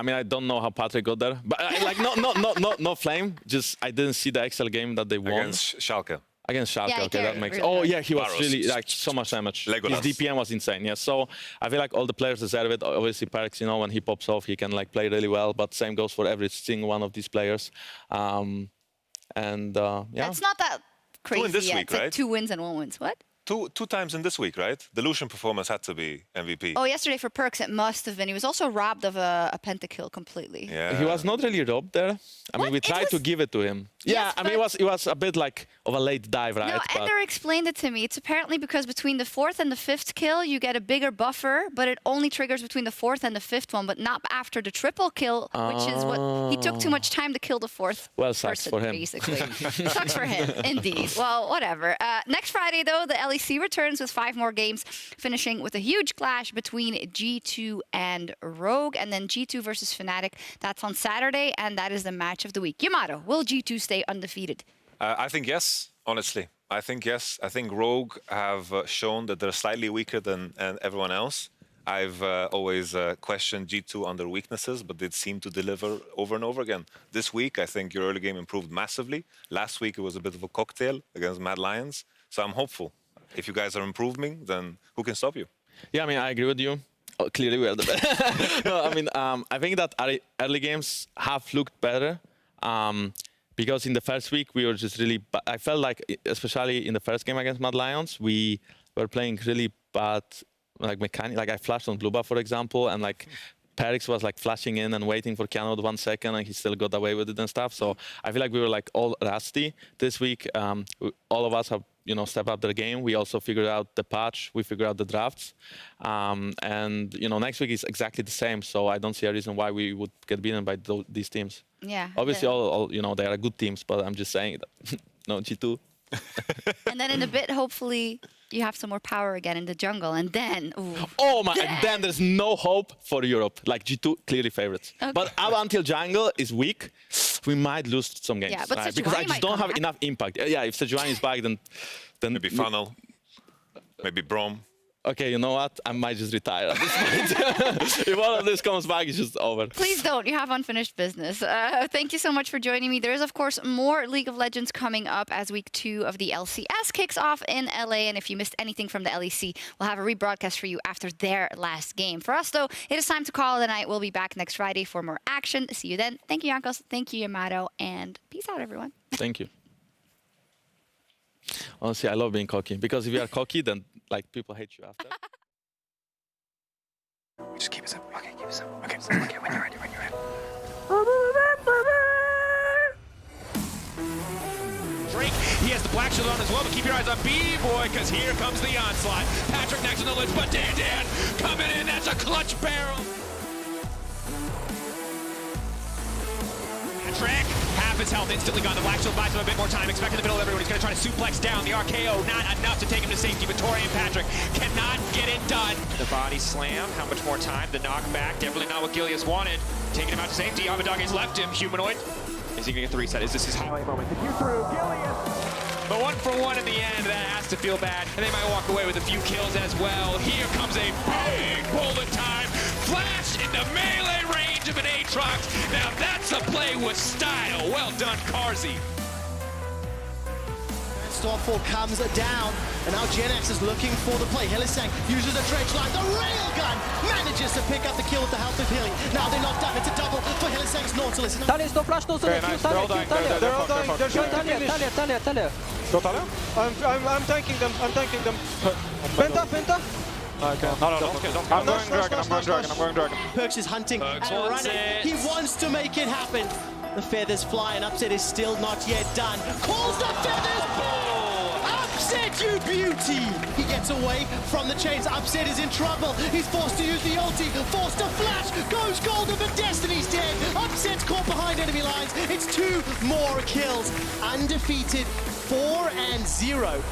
Speaker 16: mean, I don't know how Patrick got there, but like, no flame. Just I didn't see the Excel game that they won
Speaker 12: Against Schalke.
Speaker 16: Against Schalke.
Speaker 11: Yeah,
Speaker 16: Okay, that makes.
Speaker 11: really
Speaker 16: Oh
Speaker 11: hard.
Speaker 16: yeah, he was
Speaker 12: Barros.
Speaker 16: really like so much damage.
Speaker 12: Legolas.
Speaker 16: His DPM was insane. Yeah, so I feel like all the players deserve it. Obviously, Perks, you know, when he pops off, he can like play really well. But same goes for every single one of these players. Yeah.
Speaker 11: That's not that crazy
Speaker 12: in this
Speaker 11: yet.
Speaker 12: week,
Speaker 11: It's like
Speaker 12: right?
Speaker 11: 2 wins and 1 wins. What?
Speaker 12: Two times in this week, right? The Lucian performance had to be MVP.
Speaker 11: Oh, yesterday for Perks, it must have been. He was also robbed of a pentakill completely.
Speaker 12: Yeah.
Speaker 16: He was not really robbed there. I mean, we tried to give it to him. Yeah, I mean, it was a bit like of a late dive, right?
Speaker 11: No,
Speaker 16: But
Speaker 11: Ender explained it to me. It's apparently because between the 4th and the 5th kill, you get a bigger buffer, but it only triggers between the 4th and the 5th one, but not after the triple kill, which is what he took too much time to kill the 4th
Speaker 16: Well, sucks
Speaker 11: person,
Speaker 16: for him.
Speaker 11: basically. Sucks for him, indeed. Well, whatever. Next Friday, though, the LEC returns with 5 more games, finishing with a huge clash between G2 and Rogue, and then G2 versus Fnatic. That's on Saturday, and that is the match of the week. Yamato, will G2 stay undefeated?
Speaker 12: I think yes, honestly. I think yes. I think Rogue have shown that they're slightly weaker than everyone else. I've always questioned G2 on their weaknesses, but they seem to deliver over and over again. This week, I think your early game improved massively. Last week, it was a bit of a cocktail against Mad Lions. So I'm hopeful. If you guys are improving, then who can stop you?
Speaker 16: Yeah, I mean, I agree with you. Oh, clearly, we are the best. No, I mean, I think that early games have looked better. Because in the first week, we were just really I felt like, especially in the first game against Mad Lions, we were playing really bad like mechanic. Like I flashed on Blue Buff, for example, and like Perix was like flashing in and waiting for Cannon 1 second, and he still got away with it and stuff. So I feel like we were like all rusty this week. All of us have, you know, stepped up their game. We also figured out the patch. We figured out the drafts. And, you know, next week is exactly the same. So I don't see a reason why we would get beaten by these teams.
Speaker 11: Yeah.
Speaker 16: Obviously, all you know, they are good teams, but I'm just saying that. No, G2.
Speaker 11: And then in a bit, hopefully, you have some more power again in the jungle, and then... Ooh.
Speaker 16: Oh my, and then there's no hope for Europe. Like G2, clearly favorites.
Speaker 11: Okay.
Speaker 16: But up until jungle is weak, we might lose some games.
Speaker 11: Yeah, but
Speaker 16: right? Because I just don't have enough impact. Yeah, if Sejuani is back, then
Speaker 12: maybe Funnel, maybe Brom.
Speaker 16: Okay, you know what? I might just retire at this point. If all of this comes back, it's just over.
Speaker 11: Please don't. You have unfinished business. Thank you so much for joining me. There is, of course, more League of Legends coming up as week 2 of the LCS kicks off in LA. And if you missed anything from the LEC, we'll have a rebroadcast for you after their last game. For us, though, it is time to call it a night. We'll be back next Friday for more action. See you then. Thank you, Jankos. Thank you, Yamato. And peace out, everyone.
Speaker 16: Thank you. Honestly, I love being cocky. Because if you are cocky, then like people hate you after.
Speaker 5: Just keep it simple. Okay, keep it simple. Okay, okay, when you're ready, when you're ready.
Speaker 18: Drake, he has the black shield on as well, but keep your eyes on B-Boy, because here comes the onslaught. Patrick next on the list, but Dan coming in, that's a clutch barrel. Patrick, half his health instantly gone. The black shield buys him a bit more time, expecting the middle of everyone. He's going to try to suplex down. The RKO, not enough to take him to safety, but Tori and Patrick cannot get it done. The body slam, how much more time? The knockback, definitely not what Gilius wanted. Taking him out to safety, Abadage's left him. Humanoid, is he going to get the reset? Is this his highlight moment? You're through, Gilius! But 1 for 1 in the end, that has to feel bad. And they might walk away with a few kills as well. Here comes a big bullet time. Flash into melee range of an Aatrox. Now that's a play with style. Well done, Carzzy.
Speaker 19: Stormfall comes down, and now Genex is looking for the play. Hylissang uses a trench line. The railgun manages to pick up the kill with the help of healing. Now they're knocked down. It's a double for Hylissang's Nautilus.
Speaker 21: Talia, stop flash Nautilus.
Speaker 19: Very nice.
Speaker 21: Talia,
Speaker 19: They're all dying.
Speaker 21: They're shooting Talia.
Speaker 22: Go Talia? I'm tanking them. I'm tanking them.
Speaker 21: Penta.
Speaker 22: Okay. No. I'm going dragon.
Speaker 19: Perks is hunting and running. He wants to make it happen. The feathers fly, and Upset is still not yet done. Calls the feathers. Upset Upset, you beauty! He gets away from the chains. Upset is in trouble. He's forced to use the ulti, forced to flash, goes golden, but Destiny's dead. Upset's caught behind enemy lines. It's 2 more kills. Undefeated, 4-0.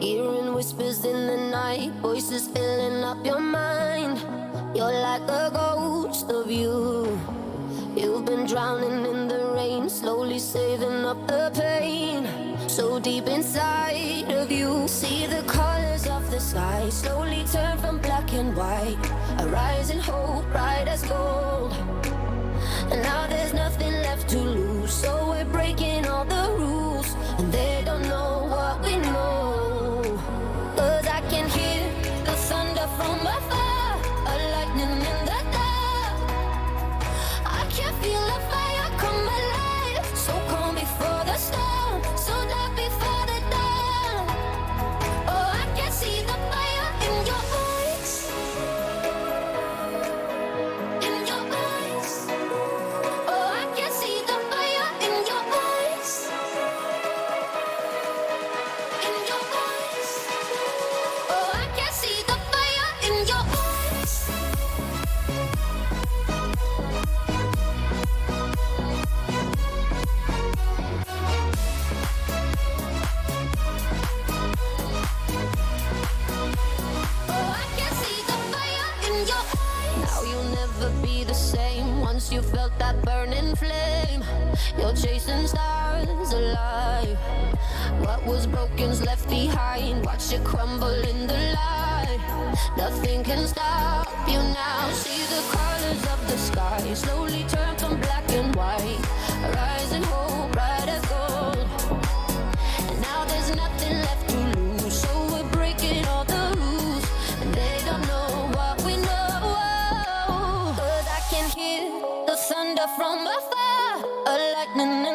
Speaker 1: Hearing whispers in the night, voices filling up your mind. You're like a ghost of you. You've been drowning in the rain, slowly saving up the pain. So deep inside of you, see the colors of the sky slowly turn from black and white. A rising hope, bright as gold. And now there's nothing left to lose, so we're breaking all the rules, and they don't know what we know. 'Cause I can hear the thunder from afar, a lightning in the dark. I can feel the fire come alive, so calm before the storm, so dark before the dawn. Oh, I can see the fire in your eyes, in your eyes. Oh, I can see the fire in your eyes, in your eyes. Oh, I can see the fire in your eyes. Oh, I can see the fire in your eyes. Now you'll never be the same once you felt that burning flame. You're chasing stars alive. What was broken's left behind. Watch it crumble in the light. Nothing can stop you now. See the colors of the sky slowly turn from black and white. A rising hope, bright as gold. And now there's nothing left to lose, so we're breaking all the rules, and they don't know what we know. 'Cause I can hear the thunder from afar, a lightning in